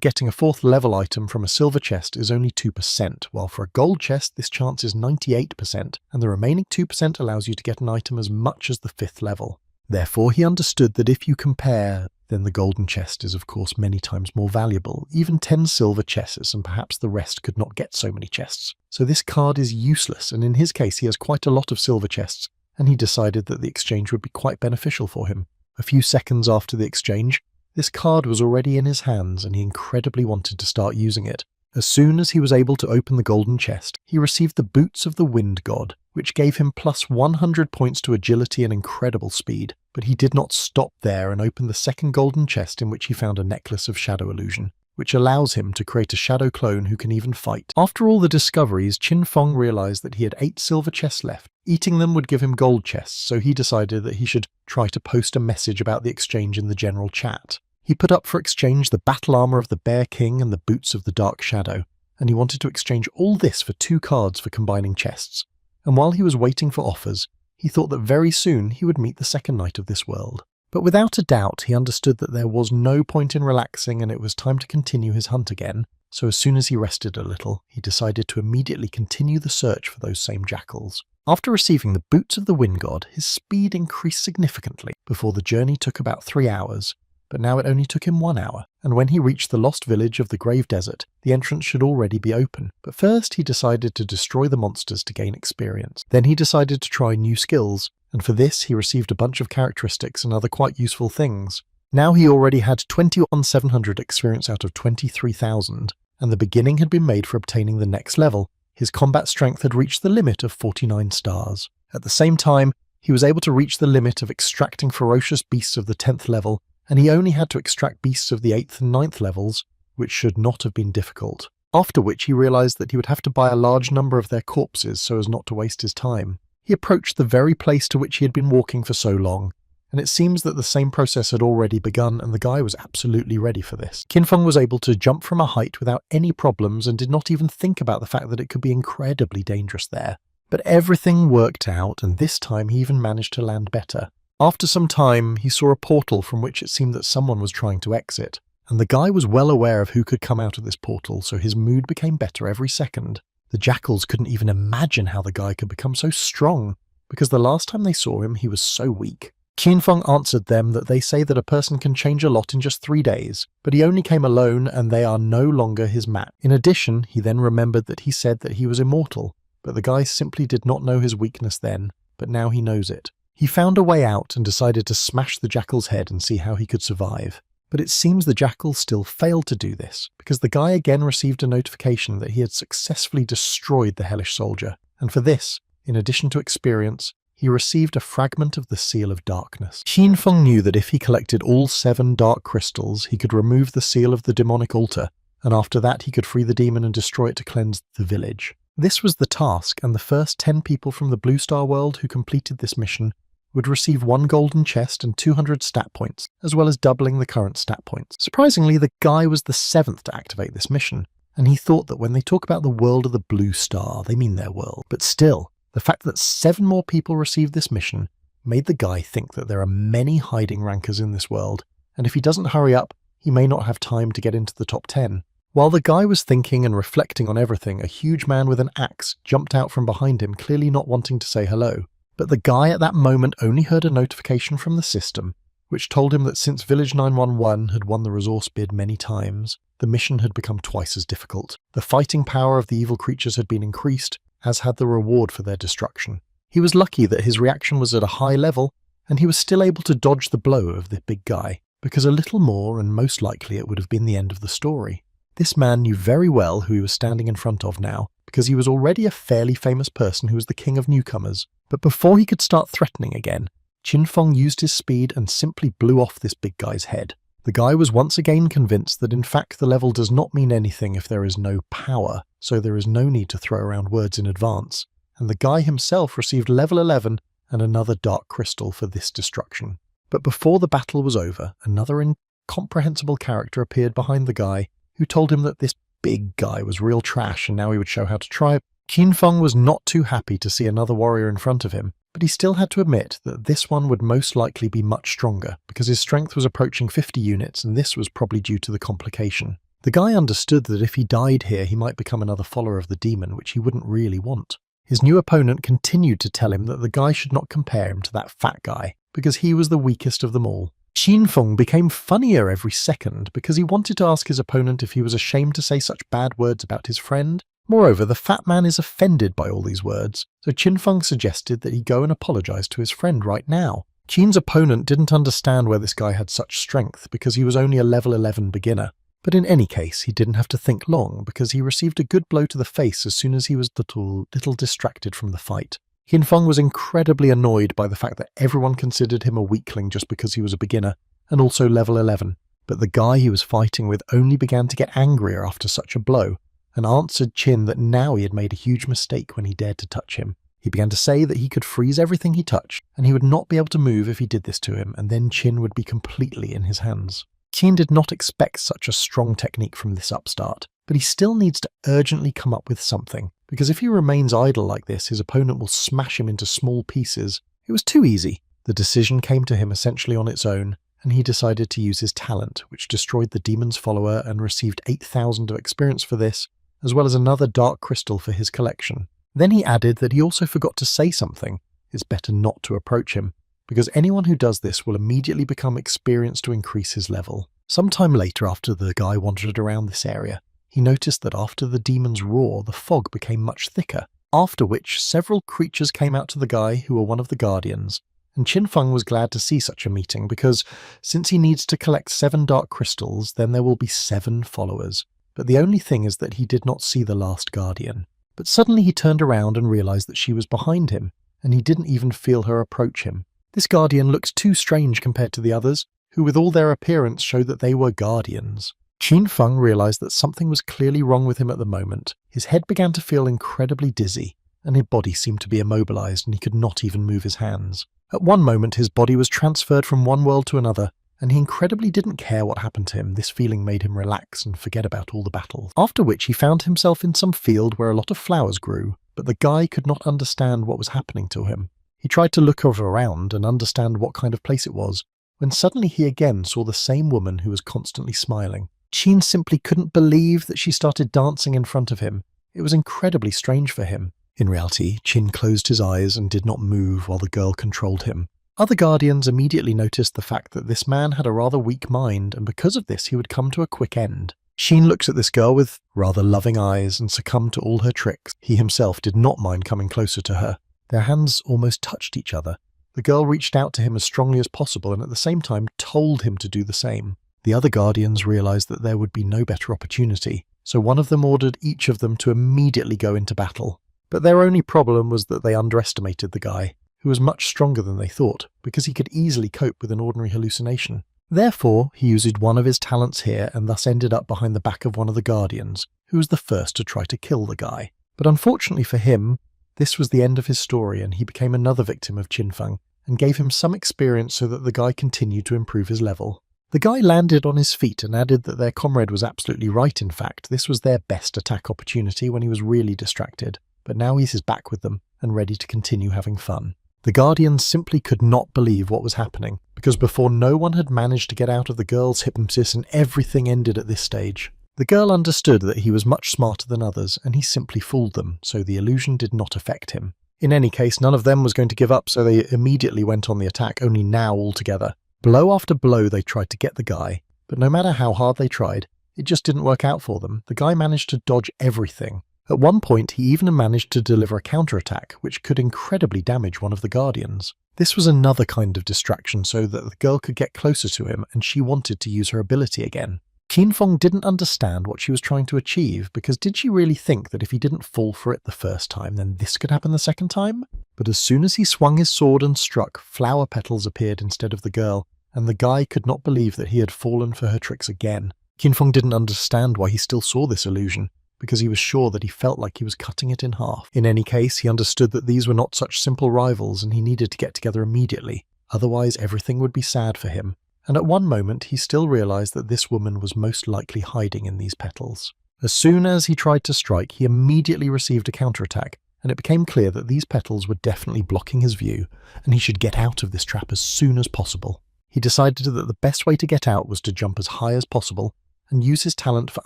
getting a 4th level item from a silver chest is only 2%, while for a gold chest this chance is 98%, and the remaining 2% allows you to get an item as much as the 5th level. Therefore, he understood that if you compare, then the golden chest is of course many times more valuable. Even 10 silver chests, and perhaps the rest could not get so many chests. So this card is useless, and in his case he has quite a lot of silver chests, and he decided that the exchange would be quite beneficial for him. A few seconds after the exchange, this card was already in his hands, and he incredibly wanted to start using it. As soon as he was able to open the golden chest, he received the Boots of the Wind God, which gave him plus 100 points to agility and incredible speed. But he did not stop there and opened the second golden chest, in which he found a necklace of shadow illusion, which allows him to create a shadow clone who can even fight. After all the discoveries, Qin Feng realized that he had 8 silver chests left. Eating them would give him gold chests, so he decided that he should try to post a message about the exchange in the general chat. He put up for exchange the battle armor of the Bear King and the boots of the Dark Shadow, and he wanted to exchange all this for 2 cards for combining chests. And while he was waiting for offers, he thought that very soon he would meet the second knight of this world. But without a doubt, he understood that there was no point in relaxing and it was time to continue his hunt again, so as soon as he rested a little, he decided to immediately continue the search for those same jackals. After receiving the Boots of the Wind God, his speed increased significantly. Before the journey took about 3 hours, but now it only took him 1 hour, and when he reached the lost village of the Grave Desert, the entrance should already be open. But first he decided to destroy the monsters to gain experience. Then he decided to try new skills, and for this he received a bunch of characteristics and other quite useful things. Now he already had 21,700 experience out of 23,000, and the beginning had been made for obtaining the next level. His combat strength had reached the limit of 49 stars. At the same time, he was able to reach the limit of extracting ferocious beasts of the 10th level, and he only had to extract beasts of the 8th and 9th levels, which should not have been difficult. After which he realized that he would have to buy a large number of their corpses so as not to waste his time. He approached the very place to which he had been walking for so long, and it seems that the same process had already begun, and the guy was absolutely ready for this. Qinfeng was able to jump from a height without any problems and did not even think about the fact that it could be incredibly dangerous there. But everything worked out, and this time he even managed to land better. After some time, he saw a portal from which it seemed that someone was trying to exit, and the guy was well aware of who could come out of this portal, so his mood became better every second. The jackals couldn't even imagine how the guy could become so strong, because the last time they saw him, he was so weak. Qinfeng answered them that they say that a person can change a lot in just 3 days, but he only came alone and they are no longer his match. In addition, he then remembered that he said that he was immortal, but the guy simply did not know his weakness then, but now he knows it. He found a way out and decided to smash the jackal's head and see how he could survive. But it seems the jackal still failed to do this, because the guy again received a notification that he had successfully destroyed the hellish soldier, and for this, in addition to experience, he received a fragment of the Seal of Darkness. Qinfeng knew that if he collected all 7 dark crystals, he could remove the seal of the demonic altar, and after that he could free the demon and destroy it to cleanse the village. This was the task, and the first 10 people from the Blue Star world who completed this mission would receive 1 golden chest and 200 stat points, as well as doubling the current stat points. Surprisingly, the guy was the 7th to activate this mission, and he thought that when they talk about the world of the Blue Star, they mean their world. But still, the fact that 7 more people received this mission made the guy think that there are many hiding rankers in this world, and if he doesn't hurry up, he may not have time to get into the top 10. While the guy was thinking and reflecting on everything, a huge man with an axe jumped out from behind him, clearly not wanting to say hello. But the guy at that moment only heard a notification from the system, which told him that since Village 911 had won the resource bid many times, the mission had become twice as difficult. The fighting power of the evil creatures had been increased, as had the reward for their destruction. He was lucky that his reaction was at a high level, and he was still able to dodge the blow of the big guy, because a little more and most likely it would have been the end of the story. This man knew very well who he was standing in front of now, because he was already a fairly famous person who was the king of newcomers. But before he could start threatening again, Qinfeng used his speed and simply blew off this big guy's head. The guy was once again convinced that in fact the level does not mean anything if there is no power, so there is no need to throw around words in advance, and the guy himself received level 11 and another dark crystal for this destruction. But before the battle was over, another incomprehensible character appeared behind the guy, who told him that this big guy was real trash and now he would show how to try it. Qinfeng was not too happy to see another warrior in front of him, but he still had to admit that this one would most likely be much stronger, because his strength was approaching 50 units and this was probably due to the complication. The guy understood that if he died here he might become another follower of the demon, which he wouldn't really want. His new opponent continued to tell him that the guy should not compare him to that fat guy, because he was the weakest of them all. Qinfeng became funnier every second because he wanted to ask his opponent if he was ashamed to say such bad words about his friend. Moreover, the fat man is offended by all these words, so Qinfeng suggested that he go and apologize to his friend right now. Qin's opponent didn't understand where this guy had such strength because he was only a level 11 beginner. But in any case, he didn't have to think long because he received a good blow to the face as soon as he was little distracted from the fight. Qinfeng was incredibly annoyed by the fact that everyone considered him a weakling just because he was a beginner, and also level 11. But the guy he was fighting with only began to get angrier after such a blow, and answered Qin that now he had made a huge mistake when he dared to touch him. He began to say that he could freeze everything he touched, and he would not be able to move if he did this to him, and then Qin would be completely in his hands. Qin did not expect such a strong technique from this upstart, but he still needs to urgently come up with something, because if he remains idle like this, his opponent will smash him into small pieces. It was too easy. The decision came to him essentially on its own, and he decided to use his talent, which destroyed the demon's follower and received 8,000 of experience for this, as well as another dark crystal for his collection. Then he added that he also forgot to say something. It's better not to approach him, because anyone who does this will immediately become experienced to increase his level. Sometime later, after the guy wandered around this area, he noticed that after the demon's roar, the fog became much thicker, after which several creatures came out to the guy who were one of the guardians. And Qin Feng was glad to see such a meeting because, since he needs to collect 7 dark crystals, then there will be 7 followers. But the only thing is that he did not see the last guardian. But suddenly he turned around and realized that she was behind him, and he didn't even feel her approach him. This guardian looks too strange compared to the others, who with all their appearance showed that they were guardians. Qin Feng realized that something was clearly wrong with him at the moment. His head began to feel incredibly dizzy, and his body seemed to be immobilized and he could not even move his hands. At one moment his body was transferred from one world to another, and he incredibly didn't care what happened to him. This feeling made him relax and forget about all the battles. After which he found himself in some field where a lot of flowers grew, but the guy could not understand what was happening to him. He tried to look around and understand what kind of place it was, when suddenly he again saw the same woman who was constantly smiling. Qin simply couldn't believe that she started dancing in front of him. It was incredibly strange for him. In reality, Qin closed his eyes and did not move while the girl controlled him. Other guardians immediately noticed the fact that this man had a rather weak mind, and because of this he would come to a quick end. Qin looked at this girl with rather loving eyes and succumbed to all her tricks. He himself did not mind coming closer to her. Their hands almost touched each other. The girl reached out to him as strongly as possible and at the same time told him to do the same. The other guardians realized that there would be no better opportunity, so one of them ordered each of them to immediately go into battle. But their only problem was that they underestimated the guy, who was much stronger than they thought, because he could easily cope with an ordinary hallucination. Therefore, he used one of his talents here and thus ended up behind the back of one of the guardians, who was the first to try to kill the guy. But unfortunately for him, this was the end of his story and he became another victim of Qin Feng, and gave him some experience so that the guy continued to improve his level. The guy landed on his feet and added that their comrade was absolutely right. In fact, this was their best attack opportunity when he was really distracted, but now he's back with them and ready to continue having fun. The guardians simply could not believe what was happening, because before no one had managed to get out of the girl's hypnosis and everything ended at this stage. The girl understood that he was much smarter than others and he simply fooled them, so the illusion did not affect him. In any case, none of them was going to give up, so they immediately went on the attack, only now all together. Blow after blow they tried to get the guy, but no matter how hard they tried, it just didn't work out for them. The guy managed to dodge everything. At one point he even managed to deliver a counterattack, which could incredibly damage one of the guardians. This was another kind of distraction so that the girl could get closer to him and she wanted to use her ability again. Qin Feng didn't understand what she was trying to achieve, because did she really think that if he didn't fall for it the first time, then this could happen the second time? But as soon as he swung his sword and struck, flower petals appeared instead of the girl, and the guy could not believe that he had fallen for her tricks again. Qin Feng didn't understand why he still saw this illusion, because he was sure that he felt like he was cutting it in half. In any case, he understood that these were not such simple rivals and he needed to get together immediately, otherwise everything would be sad for him. And at one moment he still realized that this woman was most likely hiding in these petals. As soon as he tried to strike, he immediately received a counterattack, and it became clear that these petals were definitely blocking his view, and he should get out of this trap as soon as possible. He decided that the best way to get out was to jump as high as possible and use his talent for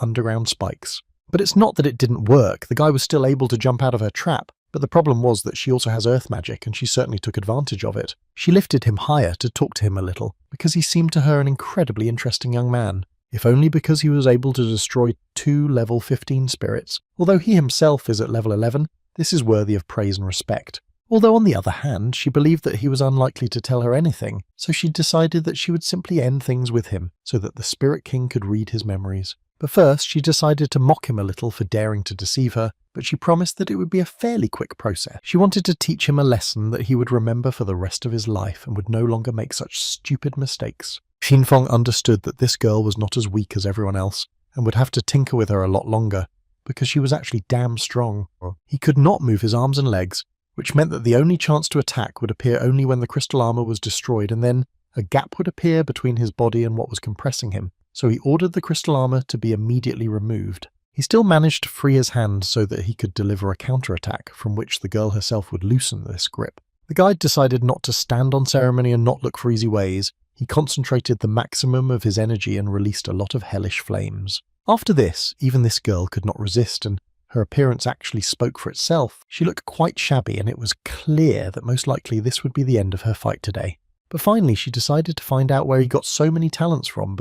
underground spikes. But it's not that it didn't work. The guy was still able to jump out of her trap, but the problem was that she also has earth magic and she certainly took advantage of it. She lifted him higher to talk to him a little, because he seemed to her an incredibly interesting young man, if only because he was able to destroy 2 level 15 spirits. Although he himself is at level 11, this is worthy of praise and respect. Although on the other hand, she believed that he was unlikely to tell her anything, so she decided that she would simply end things with him, so that the Spirit King could read his memories. But first, she decided to mock him a little for daring to deceive her, but she promised that it would be a fairly quick process. She wanted to teach him a lesson that he would remember for the rest of his life and would no longer make such stupid mistakes. Qin Feng understood that this girl was not as weak as everyone else, and would have to tinker with her a lot longer, because she was actually damn strong. He could not move his arms and legs, which meant that the only chance to attack would appear only when the crystal armor was destroyed, and then a gap would appear between his body and what was compressing him. So he ordered the crystal armor to be immediately removed. He still managed to free his hand so that he could deliver a counterattack from which the girl herself would loosen this grip. The guide decided not to stand on ceremony and not look for easy ways. He concentrated the maximum of his energy and released a lot of hellish flames. After this, even this girl could not resist, and her appearance actually spoke for itself. She looked quite shabby, and it was clear that most likely this would be the end of her fight today. But finally she decided to find out where he got so many talents from,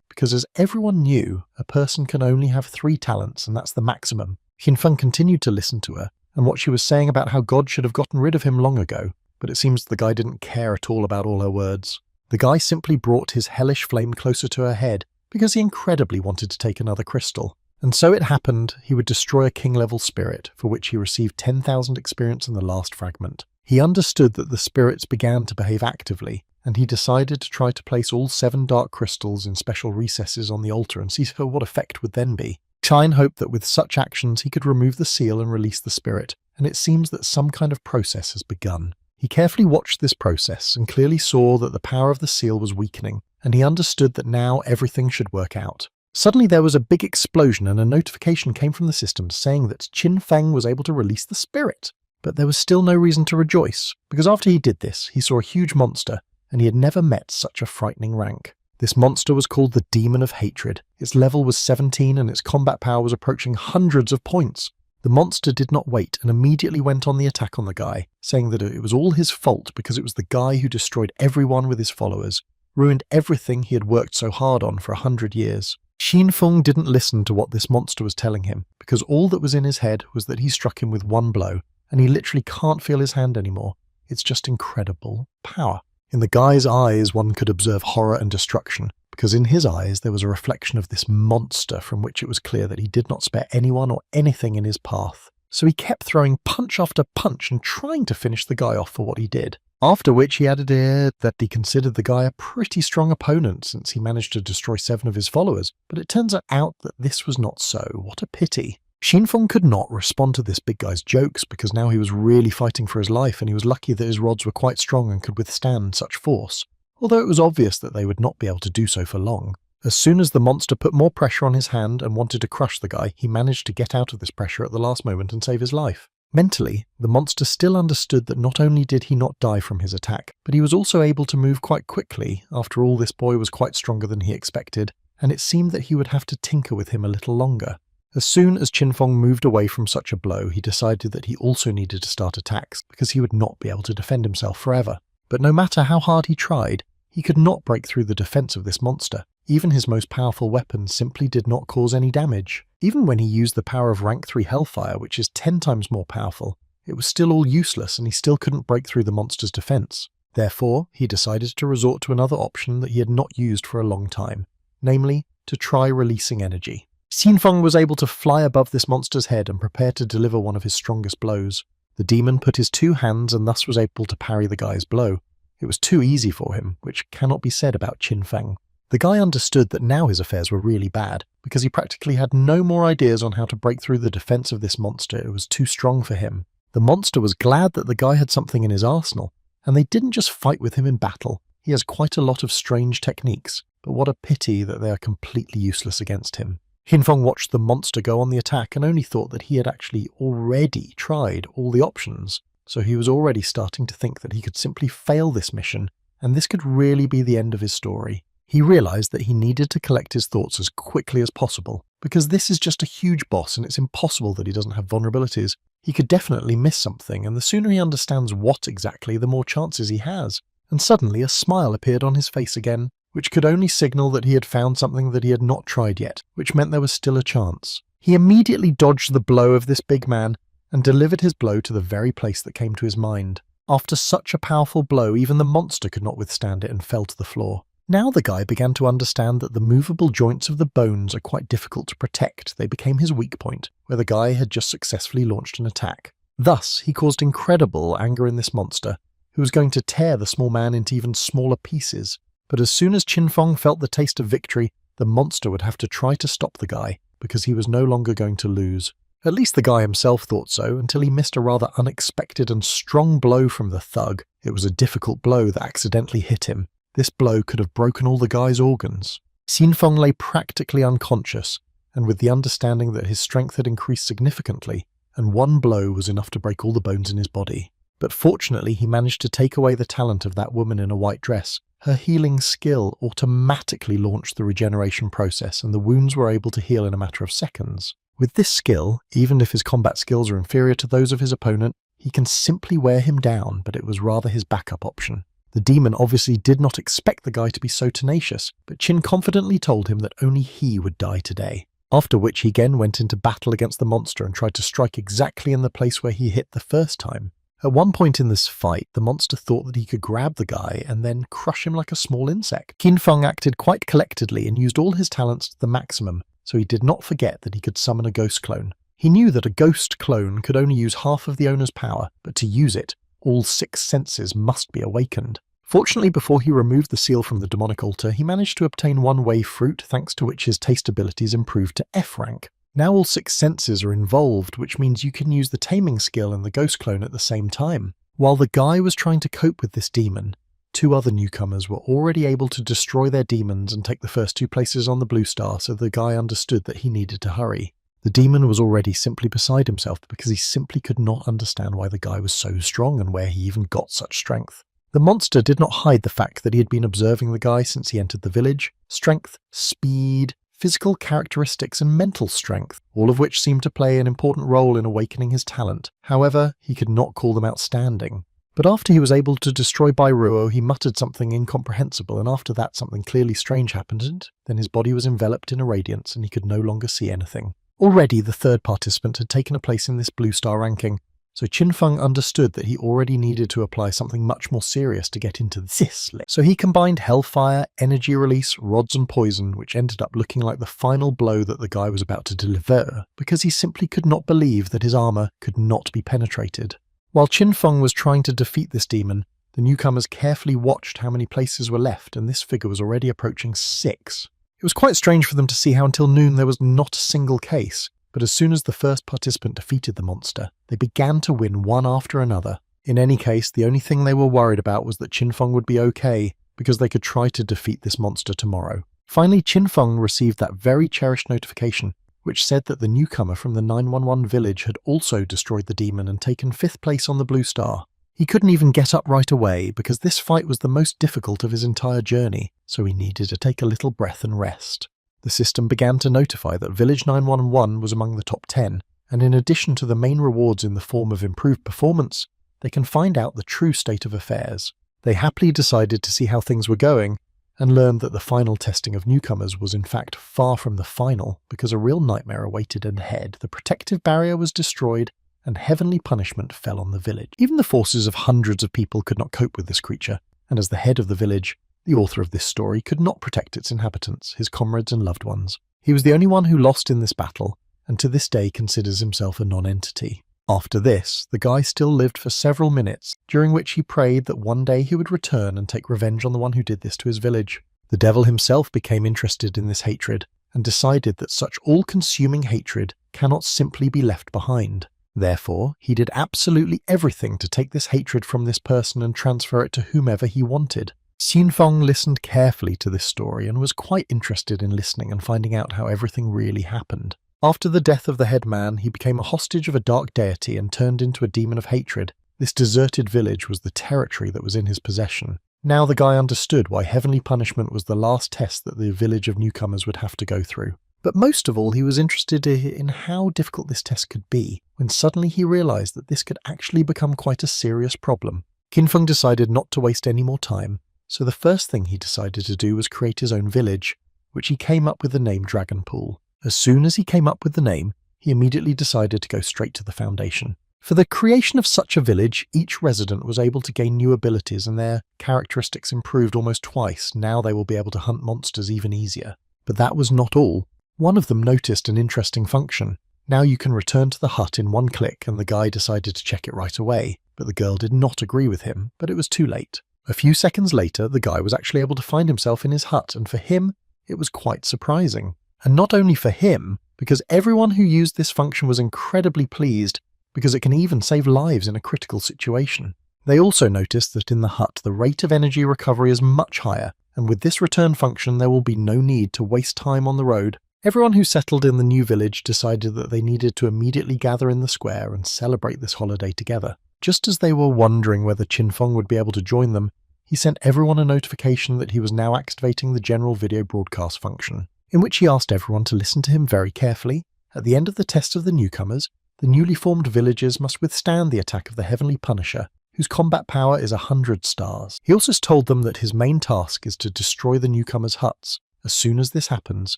because as everyone knew, a person can only have 3 talents, and that's the maximum. Xinfeng continued to listen to her, and what she was saying about how God should have gotten rid of him long ago, but it seems the guy didn't care at all about all her words. The guy simply brought his hellish flame closer to her head, because he incredibly wanted to take another crystal. And so it happened, he would destroy a king-level spirit, for which he received 10,000 experience in the last fragment. He understood that the spirits began to behave actively, and he decided to try to place all 7 dark crystals in special recesses on the altar and see what effect would then be. Chine hoped that with such actions he could remove the seal and release the spirit, and it seems that some kind of process has begun. He carefully watched this process and clearly saw that the power of the seal was weakening, and he understood that now everything should work out. Suddenly there was a big explosion and a notification came from the system saying that Qinfeng was able to release the spirit. But there was still no reason to rejoice, because after he did this, he saw a huge monster, and he had never met such a frightening rank. This monster was called the Demon of Hatred. Its level was 17 and its combat power was approaching hundreds of points. The monster did not wait and immediately went on the attack on the guy, saying that it was all his fault because it was the guy who destroyed everyone with his followers, ruined everything he had worked so hard on for 100 years. Xinfeng didn't listen to what this monster was telling him, because all that was in his head was that he struck him with 1 blow, and he literally can't feel his hand anymore. It's just incredible power. In the guy's eyes one could observe horror and destruction, because in his eyes there was a reflection of this monster from which it was clear that he did not spare anyone or anything in his path. So he kept throwing punch after punch and trying to finish the guy off for what he did. After which he added that he considered the guy a pretty strong opponent since he managed to destroy 7 of his followers, but it turns out that this was not so. What a pity. Xinfeng could not respond to this big guy's jokes because now he was really fighting for his life, and he was lucky that his rods were quite strong and could withstand such force, although it was obvious that they would not be able to do so for long. As soon as the monster put more pressure on his hand and wanted to crush the guy, he managed to get out of this pressure at the last moment and save his life. Mentally, the monster still understood that not only did he not die from his attack, but he was also able to move quite quickly. After all, this boy was quite stronger than he expected, and it seemed that he would have to tinker with him a little longer. As soon as Qinfeng moved away from such a blow, he decided that he also needed to start attacks, because he would not be able to defend himself forever. But no matter how hard he tried, he could not break through the defense of this monster. Even his most powerful weapons simply did not cause any damage. Even when he used the power of rank 3 Hellfire, which is 10 times more powerful, it was still all useless and he still couldn't break through the monster's defense. Therefore, he decided to resort to another option that he had not used for a long time, namely, to try releasing energy. Xinfeng was able to fly above this monster's head and prepare to deliver one of his strongest blows. The demon put his 2 hands and thus was able to parry the guy's blow. It was too easy for him, which cannot be said about Qinfeng. The guy understood that now his affairs were really bad, because he practically had no more ideas on how to break through the defense of this monster. It was too strong for him. The monster was glad that the guy had something in his arsenal, and they didn't just fight with him in battle. He has quite a lot of strange techniques, but what a pity that they are completely useless against him. Xinfeng watched the monster go on the attack and only thought that he had actually already tried all the options, so he was already starting to think that he could simply fail this mission, and this could really be the end of his story. He realized that he needed to collect his thoughts as quickly as possible, because this is just a huge boss and it's impossible that he doesn't have vulnerabilities. He could definitely miss something, and the sooner he understands what exactly, the more chances he has. And suddenly a smile appeared on his face again, which could only signal that he had found something that he had not tried yet, which meant there was still a chance. He immediately dodged the blow of this big man and delivered his blow to the very place that came to his mind. After such a powerful blow, even the monster could not withstand it and fell to the floor. Now the guy began to understand that the movable joints of the bones are quite difficult to protect. They became his weak point, where the guy had just successfully launched an attack. Thus, he caused incredible anger in this monster, who was going to tear the small man into even smaller pieces. But as soon as Qinfeng felt the taste of victory, the monster would have to try to stop the guy, because he was no longer going to lose. At least the guy himself thought so, until he missed a rather unexpected and strong blow from the thug. It was a difficult blow that accidentally hit him. This blow could have broken all the guy's organs. Xinfeng lay practically unconscious, and with the understanding that his strength had increased significantly, and one blow was enough to break all the bones in his body. But fortunately he managed to take away the talent of that woman in a white dress. Her healing skill automatically launched the regeneration process, and the wounds were able to heal in a matter of seconds. With this skill, even if his combat skills are inferior to those of his opponent, he can simply wear him down, but it was rather his backup option. The demon obviously did not expect the guy to be so tenacious, but Chin confidently told him that only he would die today. After which he again went into battle against the monster and tried to strike exactly in the place where he hit the first time. At one point in this fight, the monster thought that he could grab the guy and then crush him like a small insect. Qin Feng acted quite collectedly and used all his talents to the maximum, so he did not forget that he could summon a ghost clone. He knew that a ghost clone could only use half of the owner's power, but to use it, all 6 senses must be awakened. Fortunately, before he removed the seal from the demonic altar, he managed to obtain one wave fruit, thanks to which his taste abilities improved to F rank. Now all 6 senses are involved, which means you can use the taming skill and the ghost clone at the same time. While the guy was trying to cope with this demon, 2 other newcomers were already able to destroy their demons and take the first 2 places on the blue star, so the guy understood that he needed to hurry. The demon was already simply beside himself because he simply could not understand why the guy was so strong and where he even got such strength. The monster did not hide the fact that he had been observing the guy since he entered the village. Strength, speed, physical characteristics and mental strength, all of which seemed to play an important role in awakening his talent. However, he could not call them outstanding. But after he was able to destroy Bairuo, he muttered something incomprehensible, and after that something clearly strange happened. Then his body was enveloped in a radiance and he could no longer see anything. Already the 3rd participant had taken a place in this blue star ranking, so Qin Feng understood that he already needed to apply something much more serious to get into this list. So he combined hellfire, energy release, rods and poison, which ended up looking like the final blow that the guy was about to deliver, because he simply could not believe that his armor could not be penetrated. While Qin Feng was trying to defeat this demon, the newcomers carefully watched how many places were left, and this figure was already approaching 6. It was quite strange for them to see how until noon there was not a single case, but as soon as the first participant defeated the monster, they began to win one after another. In any case, the only thing they were worried about was that Qin Feng would be okay, because they could try to defeat this monster tomorrow. Finally, Qin Feng received that very cherished notification, which said that the newcomer from the 911 village had also destroyed the demon and taken 5th place on the blue star. He couldn't even get up right away because this fight was the most difficult of his entire journey, so he needed to take a little breath and rest. The system began to notify that Village 911 was among the top 10, and in addition to the main rewards in the form of improved performance, they can find out the true state of affairs. They happily decided to see how things were going, and learned that the final testing of newcomers was in fact far from the final, because a real nightmare awaited ahead. The protective barrier was destroyed, and heavenly punishment fell on the village. Even the forces of hundreds of people could not cope with this creature, and as the head of the village, the author of this story could not protect its inhabitants, his comrades and loved ones. He was the only one who lost in this battle, and to this day considers himself a non-entity. After this, the guy still lived for several minutes, during which he prayed that one day he would return and take revenge on the one who did this to his village. The devil himself became interested in this hatred, and decided that such all-consuming hatred cannot simply be left behind. Therefore, he did absolutely everything to take this hatred from this person and transfer it to whomever he wanted. Qin Feng listened carefully to this story and was quite interested in listening and finding out how everything really happened. After the death of the head man, he became a hostage of a dark deity and turned into a demon of hatred. This deserted village was the territory that was in his possession. Now the guy understood why heavenly punishment was the last test that the village of newcomers would have to go through. But most of all, he was interested in how difficult this test could be, when suddenly he realized that this could actually become quite a serious problem. Qin Feng decided not to waste any more time, so the first thing he decided to do was create his own village, which he came up with the name Dragonpool. As soon as he came up with the name, he immediately decided to go straight to the foundation. For the creation of such a village, each resident was able to gain new abilities and their characteristics improved almost twice. Now they will be able to hunt monsters even easier. But that was not all. One of them noticed an interesting function. Now you can return to the hut in one click, and the guy decided to check it right away. But the girl did not agree with him, but it was too late. A few seconds later, the guy was actually able to find himself in his hut, and for him, it was quite surprising. And not only for him, because everyone who used this function was incredibly pleased, because it can even save lives in a critical situation. They also noticed that in the hut, the rate of energy recovery is much higher, and with this return function, there will be no need to waste time on the road. Everyone who settled in the new village decided that they needed to immediately gather in the square and celebrate this holiday together. Just as they were wondering whether Qin Feng would be able to join them, he sent everyone a notification that he was now activating the general video broadcast function, in which he asked everyone to listen to him very carefully. At the end of the test of the newcomers, the newly formed villagers must withstand the attack of the Heavenly Punisher. whose combat power is 100 stars. He also told them that his main task is to destroy the newcomers' huts. As soon as this happens,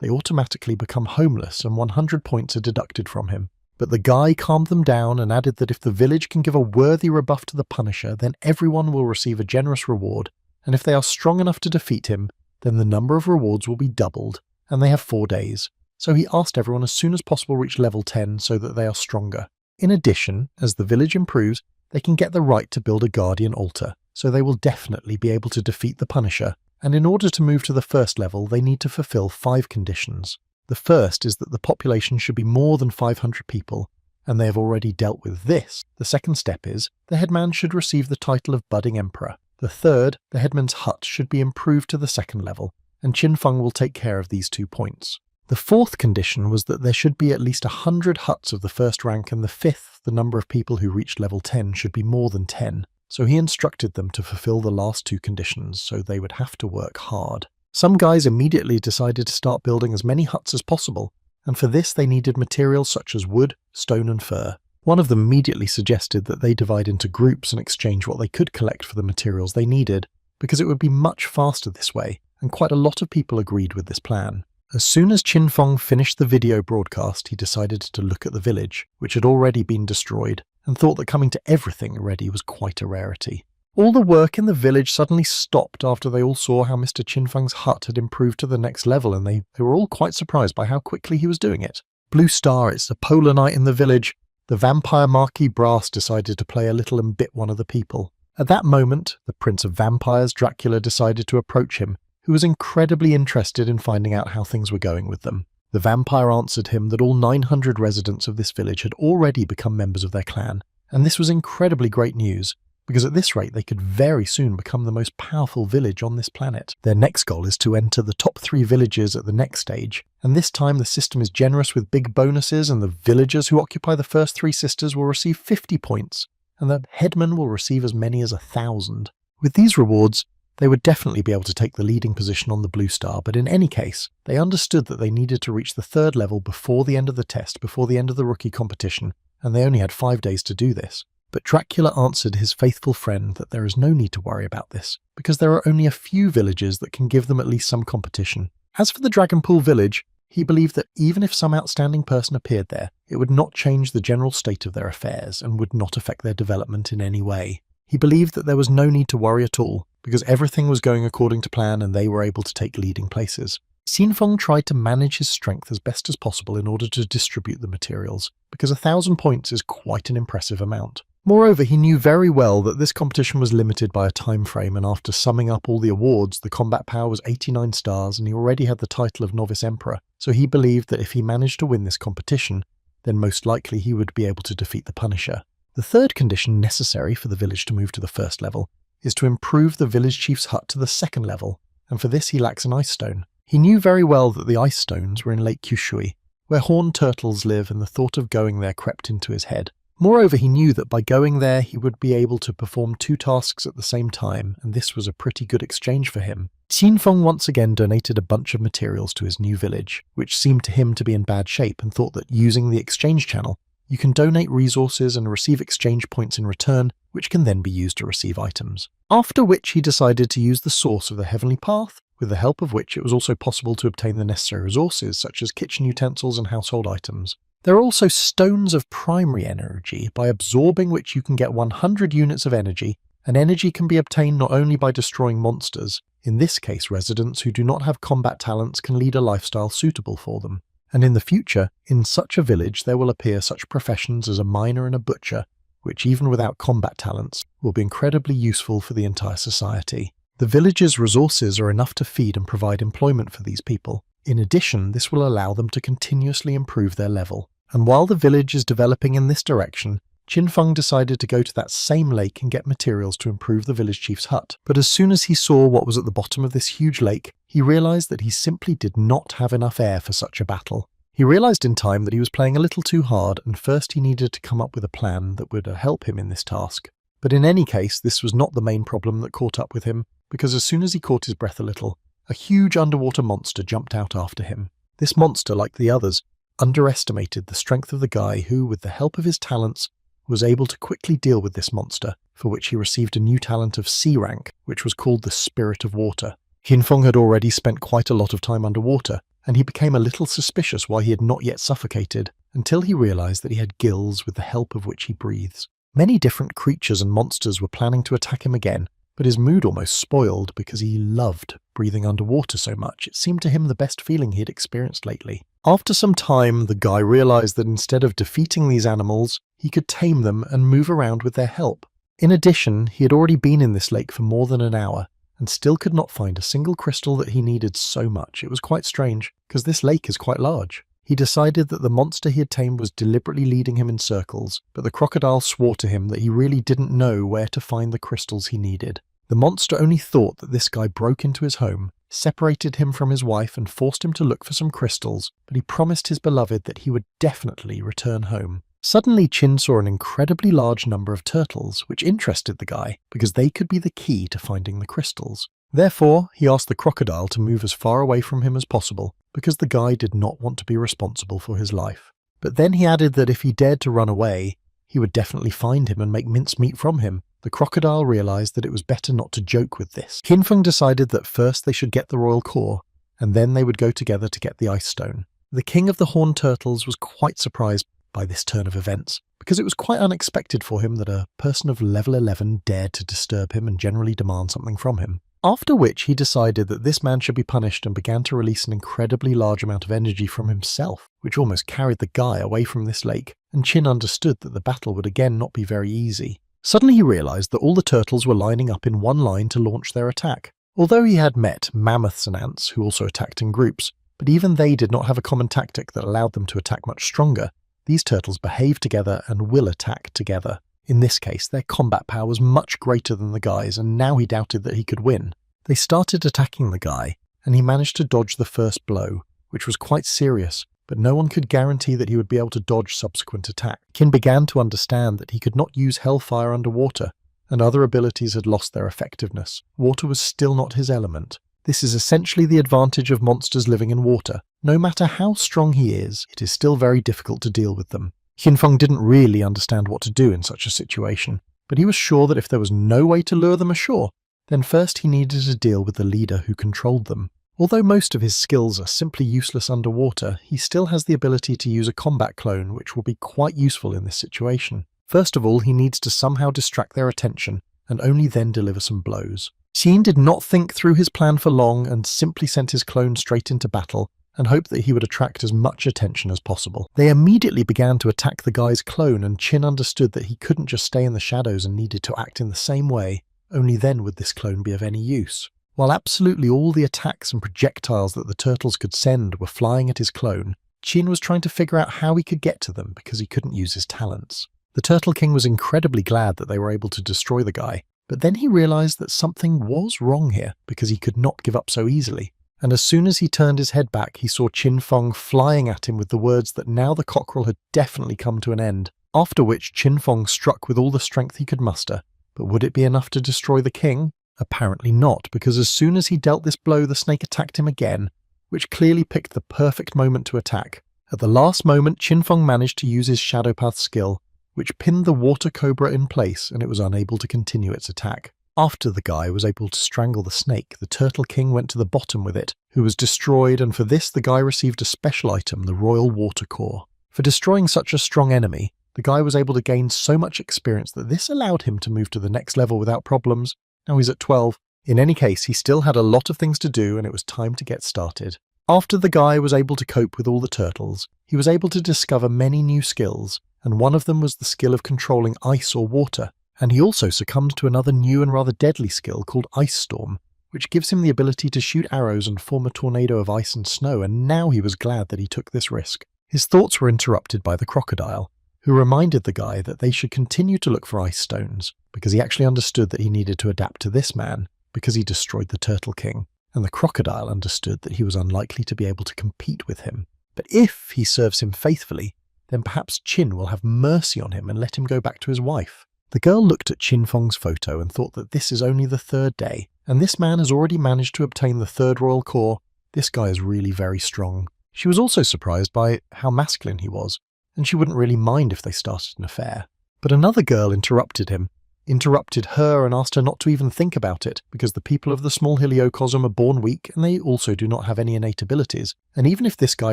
they automatically become homeless and 100 points are deducted from him. But the guy calmed them down and added that if the village can give a worthy rebuff to the Punisher, then everyone will receive a generous reward, and if they are strong enough to defeat him, then the number of rewards will be doubled, and they have 4 days. So he asked everyone as soon as possible reach level 10 so that they are stronger. In addition, as the village improves, they can get the right to build a guardian altar, so they will definitely be able to defeat the Punisher, and in order to move to the first level they need to fulfill 5 conditions. The first is that the population should be more than 500 people, and they have already dealt with this. The second step is, the headman should receive the title of Budding Emperor. The third, the headman's hut should be improved to the second level, and Qin Feng will take care of these 2 points. The fourth condition was that there should be at least 100 huts of the first rank, and the fifth, the number of people who reached level 10 should be more than 10. So he instructed them to fulfill the last 2 conditions, so they would have to work hard. Some guys immediately decided to start building as many huts as possible, and for this they needed materials such as wood, stone and fur. One of them immediately suggested that they divide into groups and exchange what they could collect for the materials they needed, because it would be much faster this way, and quite a lot of people agreed with this plan. As soon as Qin Feng finished the video broadcast, he decided to look at the village, which had already been destroyed, and thought that coming to everything already was quite a rarity. All the work in the village suddenly stopped after they all saw how Mr. Qin Feng's hut had improved to the next level, and they were all quite surprised by how quickly he was doing it. Blue Star, it's a polar night in the village. The vampire Marquis Brass decided to play a little and bit one of the people. At that moment, the Prince of Vampires, Dracula, decided to approach him, who was incredibly interested in finding out how things were going with them. The vampire answered him that all 900 residents of this village had already become members of their clan, and this was incredibly great news, because at this rate they could very soon become the most powerful village on this planet. Their next goal is to enter the top 3 villages at the next stage, and this time the system is generous with big bonuses, and the villagers who occupy the first 3 sisters will receive 50 points, and the headman will receive as many as 1,000. With these rewards, they would definitely be able to take the leading position on the Blue Star, but in any case, they understood that they needed to reach the 3rd level before the end of the test, before the end of the rookie competition, and they only had 5 days to do this. But Dracula answered his faithful friend that there is no need to worry about this, because there are only a few villages that can give them at least some competition. As for the Dragonpool village, he believed that even if some outstanding person appeared there, it would not change the general state of their affairs and would not affect their development in any way. He believed that there was no need to worry at all, because everything was going according to plan and they were able to take leading places. Qin Feng tried to manage his strength as best as possible in order to distribute the materials, because 1,000 points is quite an impressive amount. Moreover, he knew very well that this competition was limited by a time frame, and after summing up all the awards, the combat power was 89 stars and he already had the title of Novice Emperor, so he believed that if he managed to win this competition, then most likely he would be able to defeat the Punisher. The third condition necessary for the village to move to the first level is to improve the village chief's hut to the 2nd level, and for this he lacks an ice stone. He knew very well that the ice stones were in Lake Kyushui, where horned turtles live, and the thought of going there crept into his head. Moreover, he knew that by going there he would be able to perform 2 tasks at the same time, and this was a pretty good exchange for him. Qin Feng once again donated a bunch of materials to his new village, which seemed to him to be in bad shape, and thought that using the exchange channel, you can donate resources and receive exchange points in return, which can then be used to receive items. After which he decided to use the source of the Heavenly Path, with the help of which it was also possible to obtain the necessary resources such as kitchen utensils and household items. There are also stones of primary energy, by absorbing which you can get 100 units of energy, and energy can be obtained not only by destroying monsters. In this case, residents who do not have combat talents can lead a lifestyle suitable for them. And in the future, in such a village there will appear such professions as a miner and a butcher, which even without combat talents, will be incredibly useful for the entire society. The village's resources are enough to feed and provide employment for these people. In addition, this will allow them to continuously improve their level. And while the village is developing in this direction, Qin Feng decided to go to that same lake and get materials to improve the village chief's hut. But as soon as he saw what was at the bottom of this huge lake, he realized that he simply did not have enough air for such a battle. He realized in time that he was playing a little too hard, and first he needed to come up with a plan that would help him in this task. But in any case, this was not the main problem that caught up with him, because as soon as he caught his breath a little, a huge underwater monster jumped out after him. This monster, like the others, underestimated the strength of the guy who, with the help of his talents, was able to quickly deal with this monster, for which he received a new talent of C rank, which was called the Spirit of Water. Qinfeng had already spent quite a lot of time underwater, and he became a little suspicious why he had not yet suffocated, until he realized that he had gills with the help of which he breathes. Many different creatures and monsters were planning to attack him again, but his mood almost spoiled because he loved breathing underwater so much. It seemed to him the best feeling he had experienced lately. After some time, the guy realized that instead of defeating these animals, he could tame them and move around with their help. In addition, he had already been in this lake for more than an hour, and still could not find a single crystal that he needed so much. It was quite strange, because this lake is quite large. He decided that the monster he had tamed was deliberately leading him in circles, but the crocodile swore to him that he really didn't know where to find the crystals he needed. The monster only thought that this guy broke into his home, separated him from his wife and forced him to look for some crystals, but he promised his beloved that he would definitely return home. Suddenly Qin saw an incredibly large number of turtles, which interested the guy, because they could be the key to finding the crystals. Therefore, he asked the crocodile to move as far away from him as possible, because the guy did not want to be responsible for his life. But then he added that if he dared to run away, he would definitely find him and make mincemeat from him. The crocodile realized that it was better not to joke with this. Qinfeng decided that first they should get the royal core, and then they would go together to get the ice stone. The king of the horned turtles was quite surprised by this turn of events, because it was quite unexpected for him that a person of level 11 dared to disturb him and generally demand something from him. After which he decided that this man should be punished and began to release an incredibly large amount of energy from himself, which almost carried the guy away from this lake, and Qin understood that the battle would again not be very easy. Suddenly he realized that all the turtles were lining up in one line to launch their attack. Although he had met mammoths and ants who also attacked in groups, but even they did not have a common tactic that allowed them to attack much stronger, these turtles behave together and will attack together. In this case, their combat power was much greater than the guy's, and now he doubted that he could win. They started attacking the guy, and he managed to dodge the first blow, which was quite serious, but no one could guarantee that he would be able to dodge subsequent attack. Qin began to understand that he could not use hellfire underwater, and other abilities had lost their effectiveness. Water was still not his element. This is essentially the advantage of monsters living in water. No matter how strong he is, it is still very difficult to deal with them. Qinfeng didn't really understand what to do in such a situation, but he was sure that if there was no way to lure them ashore, then first he needed to deal with the leader who controlled them. Although most of his skills are simply useless underwater, he still has the ability to use a combat clone, which will be quite useful in this situation. First of all, he needs to somehow distract their attention, and only then deliver some blows. Qin did not think through his plan for long and simply sent his clone straight into battle, and hoped that he would attract as much attention as possible. They immediately began to attack the guy's clone, and Qin understood that he couldn't just stay in the shadows and needed to act in the same way. Only then would this clone be of any use. While absolutely all the attacks and projectiles that the turtles could send were flying at his clone, Qin was trying to figure out how he could get to them because he couldn't use his talents. The Turtle King was incredibly glad that they were able to destroy the guy, but then he realized that something was wrong here because he could not give up so easily. And as soon as he turned his head back, he saw Qinfeng flying at him with the words that now the cockerel had definitely come to an end, after which Qinfeng struck with all the strength he could muster. But would it be enough to destroy the king? Apparently not, because as soon as he dealt this blow, the snake attacked him again, which clearly picked the perfect moment to attack. At the last moment, Qinfeng managed to use his Shadow Path skill, which pinned the water cobra in place, and it was unable to continue its attack. After the guy was able to strangle the snake, the Turtle King went to the bottom with it, who was destroyed, and for this the guy received a special item, the Royal Water Core. For destroying such a strong enemy, the guy was able to gain so much experience that this allowed him to move to the next level without problems. Now he's at 12. In any case, he still had a lot of things to do, and it was time to get started. After the guy was able to cope with all the turtles, he was able to discover many new skills, and one of them was the skill of controlling ice or water. And he also succumbed to another new and rather deadly skill called Ice Storm, which gives him the ability to shoot arrows and form a tornado of ice and snow, and now he was glad that he took this risk. His thoughts were interrupted by the crocodile, who reminded the guy that they should continue to look for ice stones, because he actually understood that he needed to adapt to this man, because he destroyed the Turtle King, and the crocodile understood that he was unlikely to be able to compete with him. But if he serves him faithfully, then perhaps Qin will have mercy on him and let him go back to his wife. The girl looked at Qinfeng's photo and thought that this is only the third day, and this man has already managed to obtain the third royal core. This guy is really very strong. She was also surprised by how masculine he was, and she wouldn't really mind if they started an affair. But another girl interrupted her and asked her not to even think about it, because the people of the small Heliocosm are born weak and they also do not have any innate abilities, and even if this guy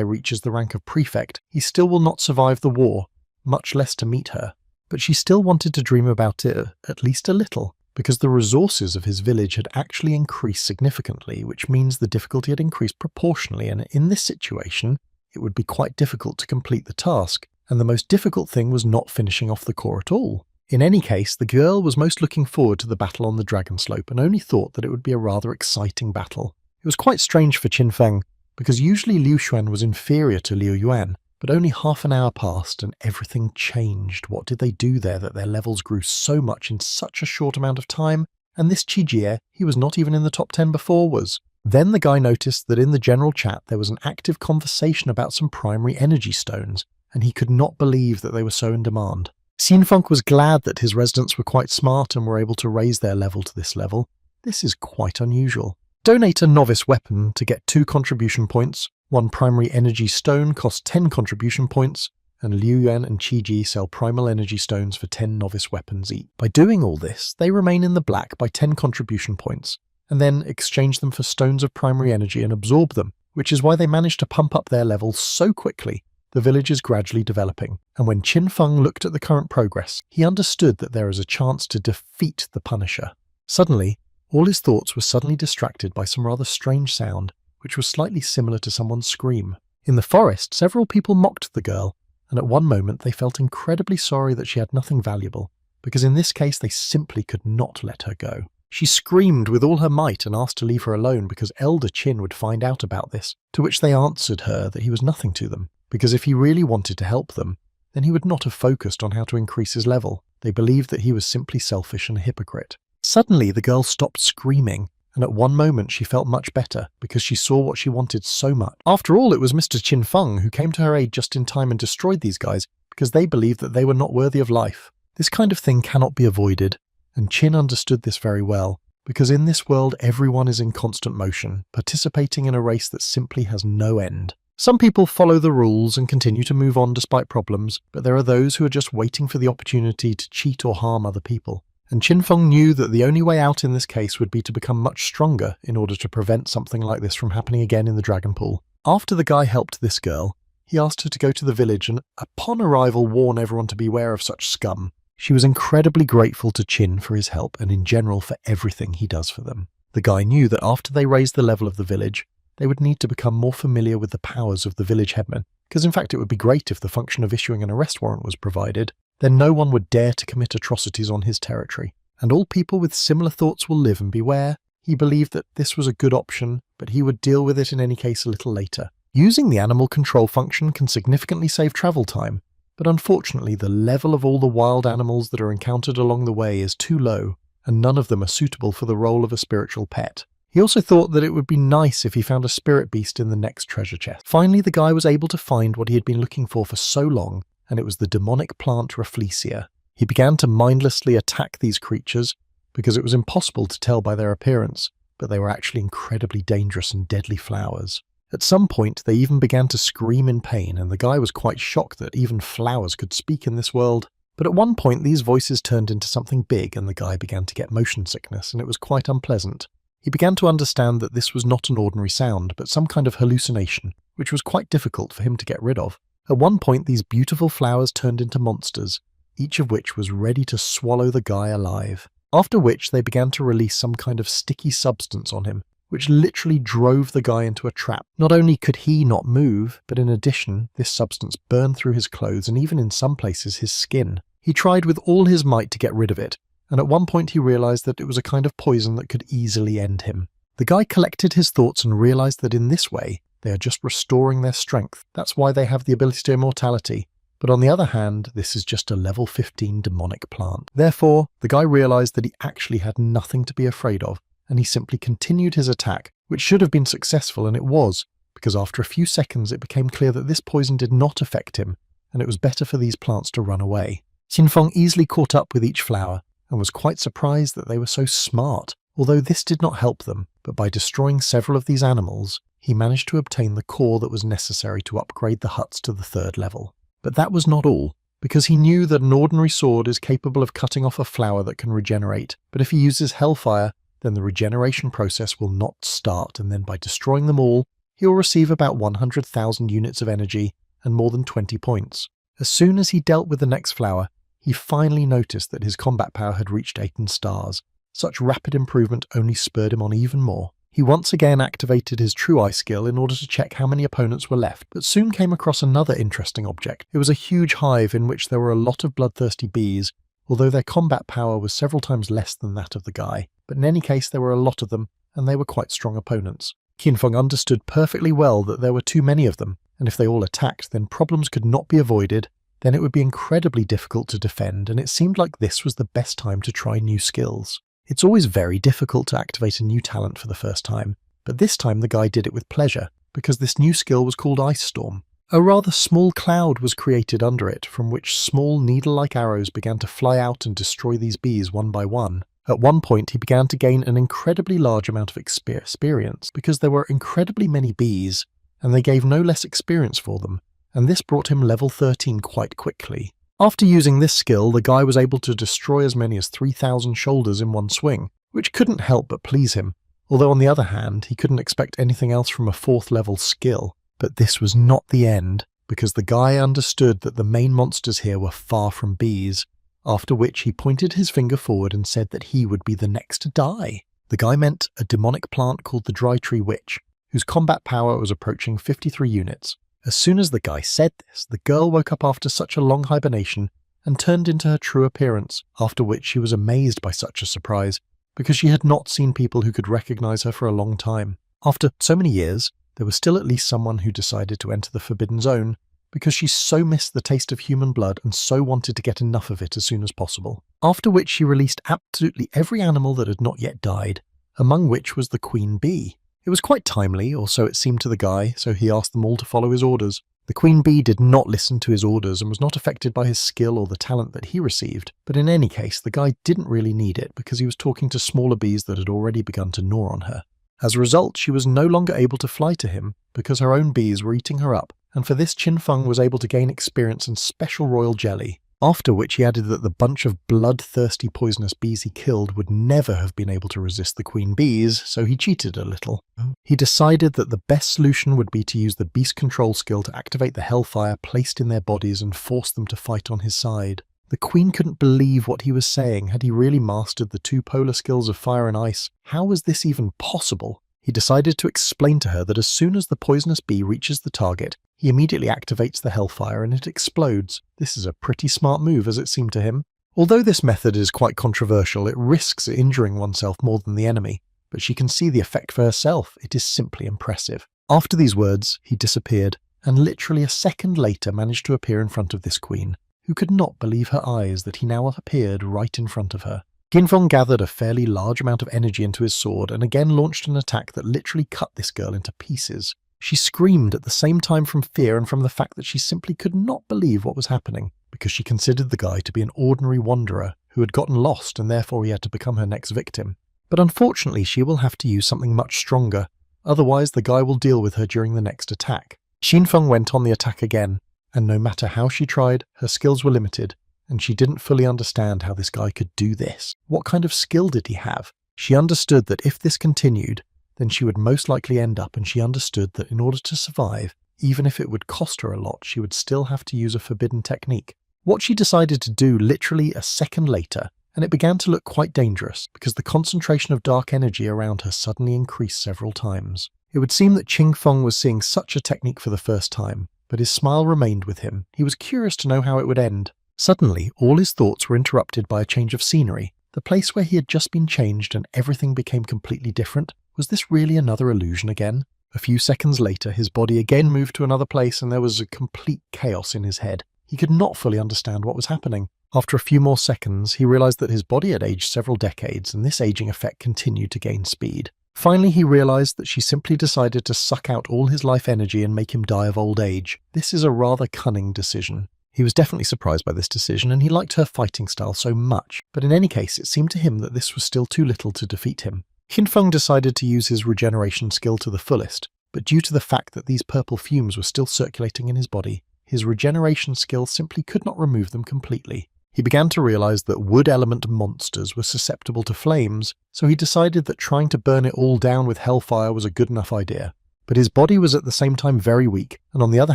reaches the rank of prefect, he still will not survive the war, much less to meet her. But she still wanted to dream about it at least a little, because the resources of his village had actually increased significantly, which means the difficulty had increased proportionally, and in this situation, it would be quite difficult to complete the task, and the most difficult thing was not finishing off the core at all. In any case, the girl was most looking forward to the battle on the Dragon Slope and only thought that it would be a rather exciting battle. It was quite strange for Qin Feng, because usually Liu Xuan was inferior to Liu Yuan, but only half an hour passed and everything changed. What did they do there that their levels grew so much in such a short amount of time? And this Qijie, he was not even in the top 10 before, was. Then the guy noticed that in the general chat there was an active conversation about some primary energy stones, and he could not believe that they were so in demand. Xin Feng was glad that his residents were quite smart and were able to raise their level to this level. This is quite unusual. Donate a novice weapon to get 2 contribution points, 1 primary energy stone costs 10 contribution points, and Liu Yuan and Qiji sell primal energy stones for 10 novice weapons each. By doing all this, they remain in the black by 10 contribution points, and then exchange them for stones of primary energy and absorb them, which is why they managed to pump up their levels so quickly. The village is gradually developing, and when Qin Feng looked at the current progress, he understood that there is a chance to defeat the Punisher. Suddenly, all his thoughts were suddenly distracted by some rather strange sound, which was slightly similar to someone's scream. In the forest, several people mocked the girl, and at one moment they felt incredibly sorry that she had nothing valuable, because in this case they simply could not let her go. She screamed with all her might and asked to leave her alone because Elder Qin would find out about this, to which they answered her that he was nothing to them, because if he really wanted to help them, then he would not have focused on how to increase his level. They believed that he was simply selfish and a hypocrite. Suddenly the girl stopped screaming, and at one moment she felt much better because she saw what she wanted so much. After all, it was Mr. Qin Feng who came to her aid just in time and destroyed these guys because they believed that they were not worthy of life. This kind of thing cannot be avoided, and Qin understood this very well, because in this world everyone is in constant motion, participating in a race that simply has no end. Some people follow the rules and continue to move on despite problems, but there are those who are just waiting for the opportunity to cheat or harm other people. And Qin Feng knew that the only way out in this case would be to become much stronger in order to prevent something like this from happening again in the Dragon Pool. After the guy helped this girl, he asked her to go to the village and, upon arrival, warn everyone to beware of such scum. She was incredibly grateful to Qin for his help and in general for everything he does for them. The guy knew that after they raised the level of the village, they would need to become more familiar with the powers of the village headman, because in fact it would be great if the function of issuing an arrest warrant was provided. Then no one would dare to commit atrocities on his territory, and all people with similar thoughts will live and beware. He believed that this was a good option, but he would deal with it in any case a little later. Using the animal control function can significantly save travel time, but unfortunately the level of all the wild animals that are encountered along the way is too low, and none of them are suitable for the role of a spiritual pet. He also thought that it would be nice if he found a spirit beast in the next treasure chest. Finally, the guy was able to find what he had been looking for so long, and it was the demonic plant Rafflesia. He began to mindlessly attack these creatures, because it was impossible to tell by their appearance, but they were actually incredibly dangerous and deadly flowers. At some point, they even began to scream in pain, and the guy was quite shocked that even flowers could speak in this world. But at one point, these voices turned into something big, and the guy began to get motion sickness, and it was quite unpleasant. He began to understand that this was not an ordinary sound, but some kind of hallucination, which was quite difficult for him to get rid of. At one point, these beautiful flowers turned into monsters, each of which was ready to swallow the guy alive. After which, they began to release some kind of sticky substance on him, which literally drove the guy into a trap. Not only could he not move, but in addition, this substance burned through his clothes and even in some places his skin. He tried with all his might to get rid of it, and at one point he realized that it was a kind of poison that could easily end him. The guy collected his thoughts and realized that in this way, they are just restoring their strength. That's why they have the ability to immortality. But on the other hand, this is just a level 15 demonic plant. Therefore, the guy realized that he actually had nothing to be afraid of, and he simply continued his attack, which should have been successful, and it was, because after a few seconds it became clear that this poison did not affect him, and it was better for these plants to run away. Qin Feng easily caught up with each flower, and was quite surprised that they were so smart, although this did not help them, but by destroying several of these animals, he managed to obtain the core that was necessary to upgrade the huts to the 3rd level. But that was not all. because he knew that an ordinary sword is capable of cutting off a flower that can regenerate, but if he uses hellfire, then the regeneration process will not start, and then by destroying them all, he will receive about 100,000 units of energy and more than 20 points. As soon as he dealt with the next flower, he finally noticed that his combat power had reached 18 stars. Such rapid improvement only spurred him on even more. He once again activated his True Eye skill in order to check how many opponents were left, but soon came across another interesting object. It was a huge hive in which there were a lot of bloodthirsty bees, although their combat power was several times less than that of the guy. But in any case, there were a lot of them, and they were quite strong opponents. Qinfeng understood perfectly well that there were too many of them, and if they all attacked, then problems could not be avoided. Then it would be incredibly difficult to defend, and it seemed like this was the best time to try new skills. It's always very difficult to activate a new talent for the first time, but this time the guy did it with pleasure, because this new skill was called Ice Storm. A rather small cloud was created under it, from which small needle-like arrows began to fly out and destroy these bees one by one. At one point he began to gain an incredibly large amount of experience, because there were incredibly many bees, and they gave no less experience for them, and this brought him level 13 quite quickly. After using this skill, the guy was able to destroy as many as 3,000 shoulders in one swing, which couldn't help but please him, although on the other hand, he couldn't expect anything else from a 4th level skill. But this was not the end, because the guy understood that the main monsters here were far from bees, after which he pointed his finger forward and said that he would be the next to die. The guy meant a demonic plant called the Dry Tree Witch, whose combat power was approaching 53 units. As soon as the guy said this, the girl woke up after such a long hibernation and turned into her true appearance, after which she was amazed by such a surprise, because she had not seen people who could recognize her for a long time. After so many years, there was still at least someone who decided to enter the Forbidden Zone, because she so missed the taste of human blood and so wanted to get enough of it as soon as possible. After which she released absolutely every animal that had not yet died, among which was the queen bee. It was quite timely, or so it seemed to the guy, so he asked them all to follow his orders. The queen bee did not listen to his orders and was not affected by his skill or the talent that he received, but in any case the guy didn't really need it because he was talking to smaller bees that had already begun to gnaw on her. As a result, she was no longer able to fly to him because her own bees were eating her up, and for this Qinfeng was able to gain experience and special royal jelly. After which he added that the bunch of bloodthirsty poisonous bees he killed would never have been able to resist the queen bees, so he cheated a little. He decided that the best solution would be to use the beast control skill to activate the hellfire placed in their bodies and force them to fight on his side. The queen couldn't believe what he was saying. Had he really mastered the 2 polar skills of fire and ice? How was this even possible? He decided to explain to her that as soon as the poisonous bee reaches the target, he immediately activates the hellfire and it explodes. This is a pretty smart move, as it seemed to him. Although this method is quite controversial, it risks injuring oneself more than the enemy, but she can see the effect for herself. It is simply impressive. After these words, he disappeared, and literally a second later managed to appear in front of this queen, who could not believe her eyes that he now appeared right in front of her. Qinfeng gathered a fairly large amount of energy into his sword and again launched an attack that literally cut this girl into pieces. She screamed at the same time from fear and from the fact that she simply could not believe what was happening, because she considered the guy to be an ordinary wanderer who had gotten lost and therefore he had to become her next victim. But unfortunately she will have to use something much stronger, otherwise the guy will deal with her during the next attack. Qinfeng went on the attack again, and no matter how she tried, her skills were limited, and she didn't fully understand how this guy could do this. What kind of skill did he have? She understood that if this continued, then she would most likely end up, and she understood that in order to survive, even if it would cost her a lot, she would still have to use a forbidden technique. What she decided to do literally a second later, and it began to look quite dangerous, because the concentration of dark energy around her suddenly increased several times. It would seem that Qinfeng was seeing such a technique for the first time, but his smile remained with him. He was curious to know how it would end. Suddenly, all his thoughts were interrupted by a change of scenery. The place where he had just been changed and everything became completely different. Was this really another illusion again? A few seconds later, his body again moved to another place and there was a complete chaos in his head. He could not fully understand what was happening. After a few more seconds, he realized that his body had aged several decades and this aging effect continued to gain speed. Finally, he realized that she simply decided to suck out all his life energy and make him die of old age. This is a rather cunning decision. He was definitely surprised by this decision and he liked her fighting style so much, but in any case it seemed to him that this was still too little to defeat him. Qinfeng decided to use his regeneration skill to the fullest, but due to the fact that these purple fumes were still circulating in his body, his regeneration skill simply could not remove them completely. He began to realize that wood element monsters were susceptible to flames, so he decided that trying to burn it all down with hellfire was a good enough idea. But his body was at the same time very weak, and on the other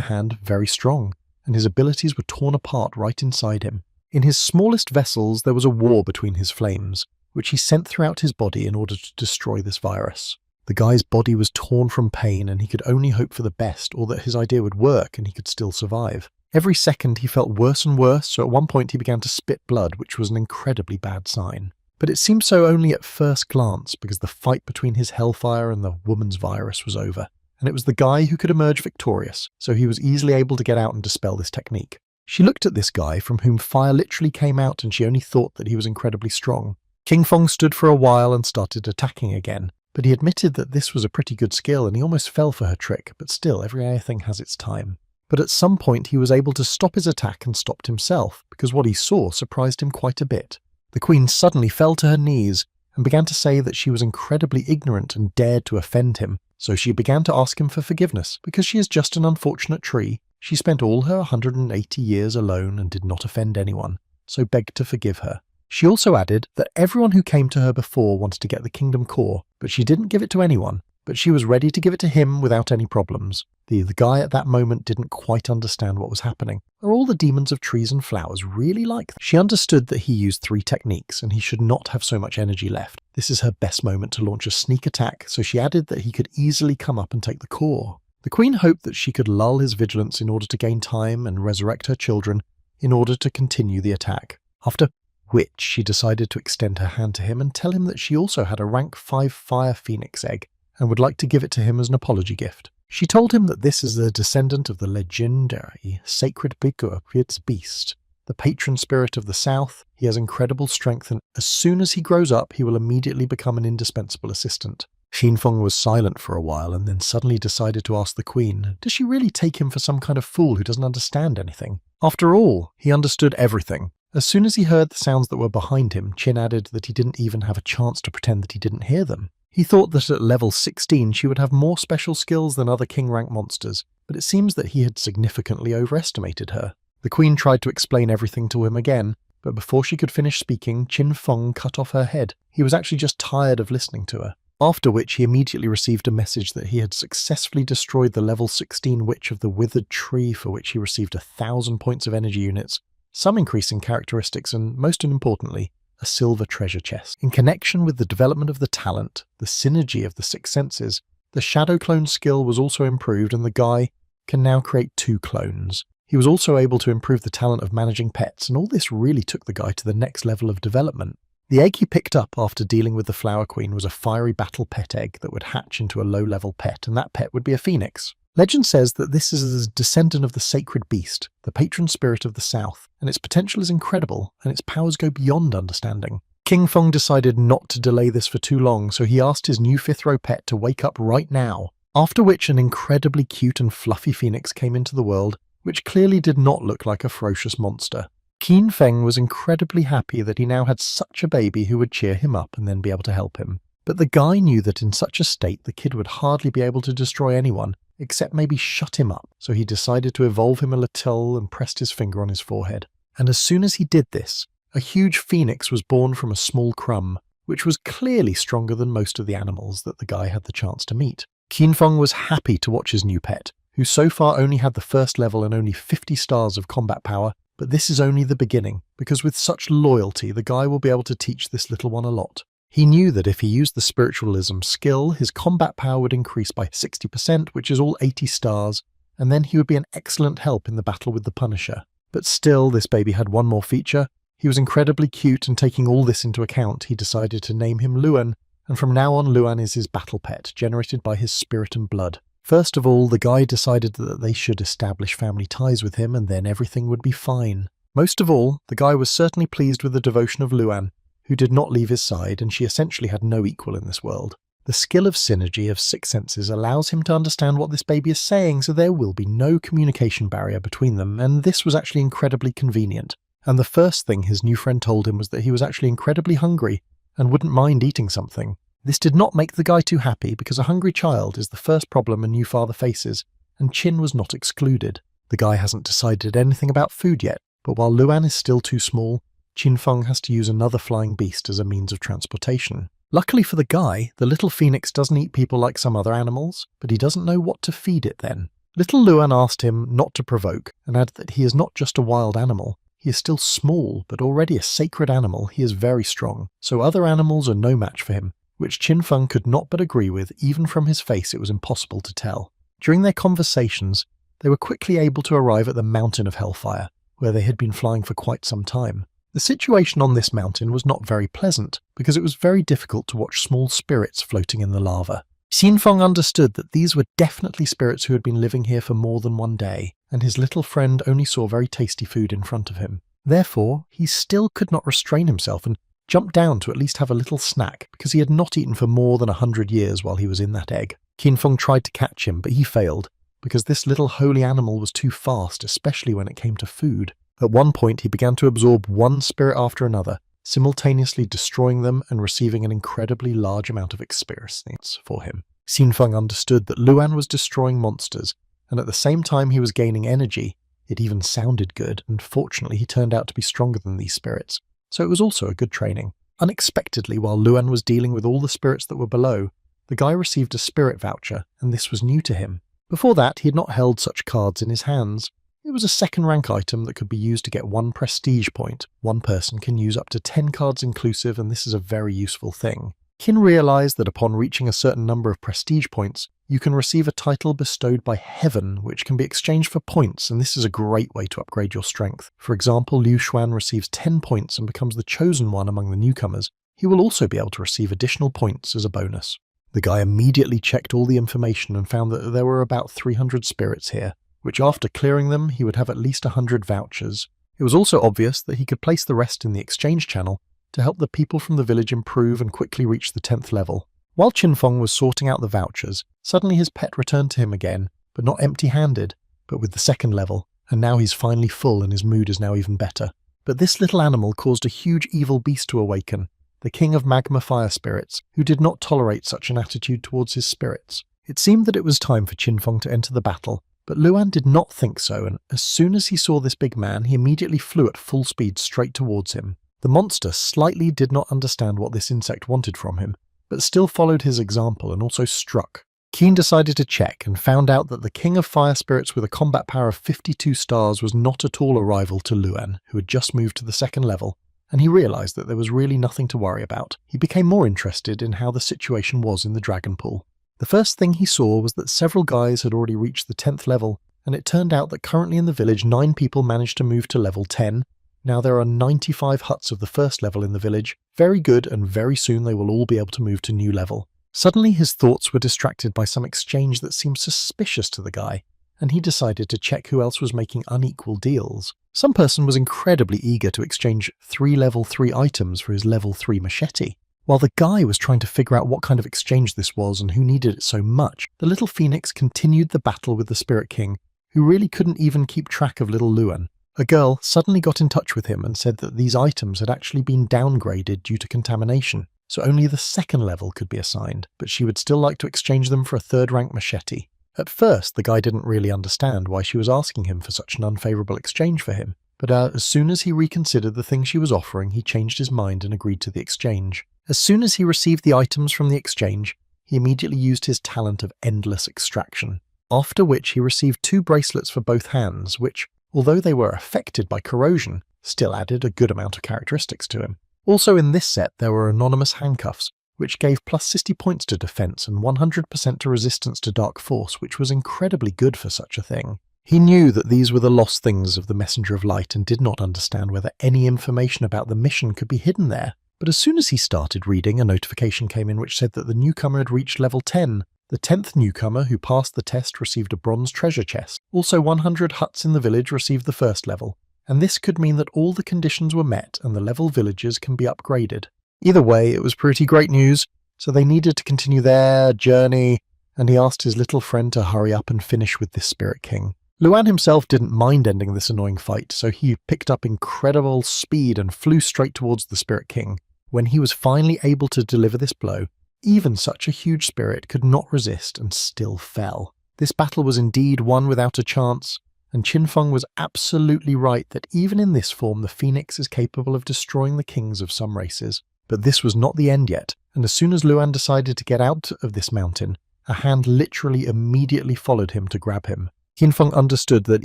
hand, very strong, and his abilities were torn apart right inside him. In his smallest vessels, there was a war between his flames, which he sent throughout his body in order to destroy this virus. The guy's body was torn from pain, and he could only hope for the best, or that his idea would work and he could still survive. Every second he felt worse and worse, so at one point he began to spit blood, which was an incredibly bad sign. But it seemed so only at first glance, because the fight between his hellfire and the woman's virus was over, and it was the guy who could emerge victorious, so he was easily able to get out and dispel this technique. She looked at this guy from whom fire literally came out, and she only thought that he was incredibly strong. King Feng stood for a while and started attacking again, but he admitted that this was a pretty good skill and he almost fell for her trick, but still, everything has its time. But at some point he was able to stop his attack and stopped himself, because what he saw surprised him quite a bit. The queen suddenly fell to her knees and began to say that she was incredibly ignorant and dared to offend him, so she began to ask him for forgiveness, because she is just an unfortunate tree. She spent all her 180 years alone and did not offend anyone, so begged to forgive her. She also added that everyone who came to her before wanted to get the kingdom core, but she didn't give it to anyone, but she was ready to give it to him without any problems. The guy at that moment didn't quite understand what was happening. Are all the demons of trees and flowers really like that? She understood that he used 3 techniques and he should not have so much energy left. This is her best moment to launch a sneak attack, so she added that he could easily come up and take the core. The queen hoped that she could lull his vigilance in order to gain time and resurrect her children in order to continue the attack. After which she decided to extend her hand to him and tell him that she also had a rank 5 fire phoenix egg and would like to give it to him as an apology gift. She told him that this is a descendant of the legendary sacred Regressed beast, the patron spirit of the south. He has incredible strength, and as soon as he grows up he will immediately become an indispensable assistant. Xinfeng was silent for a while and then suddenly decided to ask the queen, does she really take him for some kind of fool who doesn't understand anything? After all, he understood everything. As soon as he heard the sounds that were behind him, Qin added that he didn't even have a chance to pretend that he didn't hear them. He thought that at level 16 she would have more special skills than other king-rank monsters, but it seems that he had significantly overestimated her. The queen tried to explain everything to him again, but before she could finish speaking, Qin Feng cut off her head. He was actually just tired of listening to her. After which he immediately received a message that he had successfully destroyed the level 16 witch of the withered tree, for which he received 1,000 points of energy units, some increasing characteristics, and most importantly, a silver treasure chest. In connection with the development of the talent, the synergy of the 6 senses, the shadow clone skill was also improved, and the guy can now create 2 clones. He was also able to improve the talent of managing pets, and all this really took the guy to the next level of development. The egg he picked up after dealing with the Flower Queen was a fiery battle pet egg that would hatch into a low-level pet, and that pet would be a phoenix. Legend says that this is a descendant of the sacred beast, the patron spirit of the south, and its potential is incredible, and its powers go beyond understanding. King Feng decided not to delay this for too long, so he asked his new 5th-row pet to wake up right now, after which an incredibly cute and fluffy phoenix came into the world, which clearly did not look like a ferocious monster. Qin Feng was incredibly happy that he now had such a baby who would cheer him up and then be able to help him. But the guy knew that in such a state the kid would hardly be able to destroy anyone, except maybe shut him up, so he decided to evolve him a little and pressed his finger on his forehead. And as soon as he did this, a huge phoenix was born from a small crumb, which was clearly stronger than most of the animals that the guy had the chance to meet. Qin Feng was happy to watch his new pet, who so far only had the 1st level and only 50 stars of combat power, but this is only the beginning, because with such loyalty the guy will be able to teach this little one a lot. He knew that if he used the spiritualism skill, his combat power would increase by 60%, which is all 80 stars, and then he would be an excellent help in the battle with the Punisher. But still, this baby had one more feature. He was incredibly cute, and taking all this into account, he decided to name him Luan, and from now on Luan is his battle pet, generated by his spirit and blood. First of all, the guy decided that they should establish family ties with him, and then everything would be fine. Most of all, the guy was certainly pleased with the devotion of Luan, who did not leave his side, and she essentially had no equal in this world. The skill of synergy of 6 senses allows him to understand what this baby is saying, so there will be no communication barrier between them, and this was actually incredibly convenient. And the first thing his new friend told him was that he was actually incredibly hungry, and wouldn't mind eating something. This did not make the guy too happy, because a hungry child is the first problem a new father faces, and Qin was not excluded. The guy hasn't decided anything about food yet, but while Luan is still too small, Qinfeng has to use another flying beast as a means of transportation. Luckily for the guy, the little phoenix doesn't eat people like some other animals, but he doesn't know what to feed it then. Little Luan asked him not to provoke and added that he is not just a wild animal. He is still small, but already a sacred animal. He is very strong, so other animals are no match for him, which Qinfeng could not but agree with. Even from his face it was impossible to tell. During their conversations, they were quickly able to arrive at the mountain of Hellfire, where they had been flying for quite some time. The situation on this mountain was not very pleasant, because it was very difficult to watch small spirits floating in the lava. Qinfeng understood that these were definitely spirits who had been living here for more than one day, and his little friend only saw very tasty food in front of him. Therefore, he still could not restrain himself and jumped down to at least have a little snack, because he had not eaten for more than 100 years while he was in that egg. Qinfeng tried to catch him, but he failed, because this little holy animal was too fast, especially when it came to food. At one point, he began to absorb one spirit after another, simultaneously destroying them and receiving an incredibly large amount of experience for him. Qinfeng understood that Luan was destroying monsters, and at the same time he was gaining energy. It even sounded good, and fortunately he turned out to be stronger than these spirits, so it was also a good training. Unexpectedly, while Luan was dealing with all the spirits that were below, the guy received a spirit voucher, and this was new to him. Before that, he had not held such cards in his hands. It was a second-rank item that could be used to get 1 prestige point. One person can use up to 10 cards inclusive, and this is a very useful thing. Qin realized that upon reaching a certain number of prestige points, you can receive a title bestowed by Heaven, which can be exchanged for points, and this is a great way to upgrade your strength. For example, Liu Xuan receives 10 points and becomes the chosen one among the newcomers. He will also be able to receive additional points as a bonus. The guy immediately checked all the information and found that there were about 300 spirits here, which after clearing them, he would have at least 100 vouchers. It was also obvious that he could place the rest in the exchange channel to help the people from the village improve and quickly reach the 10th level. While Qinfeng was sorting out the vouchers, suddenly his pet returned to him again, but not empty-handed, but with the 2nd level, and now he's finally full and his mood is now even better. But this little animal caused a huge evil beast to awaken, the king of magma fire spirits, who did not tolerate such an attitude towards his spirits. It seemed that it was time for Qinfeng to enter the battle, but Luan did not think so, and as soon as he saw this big man, he immediately flew at full speed straight towards him. The monster slightly did not understand what this insect wanted from him, but still followed his example and also struck. Qin decided to check and found out that the king of fire spirits with a combat power of 52 stars was not at all a rival to Luan, who had just moved to the 2nd level, and he realized that there was really nothing to worry about. He became more interested in how the situation was in the dragon pool. The first thing he saw was that several guys had already reached the 10th level, and it turned out that currently in the village 9 people managed to move to level 10. Now there are 95 huts of the 1st level in the village. Very good, and very soon they will all be able to move to new level. Suddenly his thoughts were distracted by some exchange that seemed suspicious to the guy, and he decided to check who else was making unequal deals. Some person was incredibly eager to exchange 3 level 3 items for his level 3 machete. While the guy was trying to figure out what kind of exchange this was and who needed it so much, the little phoenix continued the battle with the Spirit King, who really couldn't even keep track of little Luan. A girl suddenly got in touch with him and said that these items had actually been downgraded due to contamination, so only the 2nd level could be assigned, but she would still like to exchange them for a 3rd-rank machete. At first, the guy didn't really understand why she was asking him for such an unfavorable exchange for him, but as soon as he reconsidered the thing she was offering, he changed his mind and agreed to the exchange. As soon as he received the items from the exchange, he immediately used his talent of endless extraction, after which he received 2 bracelets for both hands, which, although they were affected by corrosion, still added a good amount of characteristics to him. Also in this set there were anonymous handcuffs, which gave plus 60 points to defense and 100% to resistance to dark force, which was incredibly good for such a thing. He knew that these were the lost things of the Messenger of Light and did not understand whether any information about the mission could be hidden there. But as soon as he started reading, a notification came in which said that the newcomer had reached level 10. The 10th newcomer who passed the test received a bronze treasure chest. Also 100 huts in the village received the 1st level, and this could mean that all the conditions were met and the level villages can be upgraded. Either way, it was pretty great news, so they needed to continue their journey, and he asked his little friend to hurry up and finish with this Spirit King. Luan himself didn't mind ending this annoying fight, so he picked up incredible speed and flew straight towards the Spirit King. When he was finally able to deliver this blow, even such a huge spirit could not resist and still fell. This battle was indeed won without a chance, and Qin Feng was absolutely right that even in this form the phoenix is capable of destroying the kings of some races. But this was not the end yet, and as soon as Luan decided to get out of this mountain, a hand literally immediately followed him to grab him. Qin Feng understood that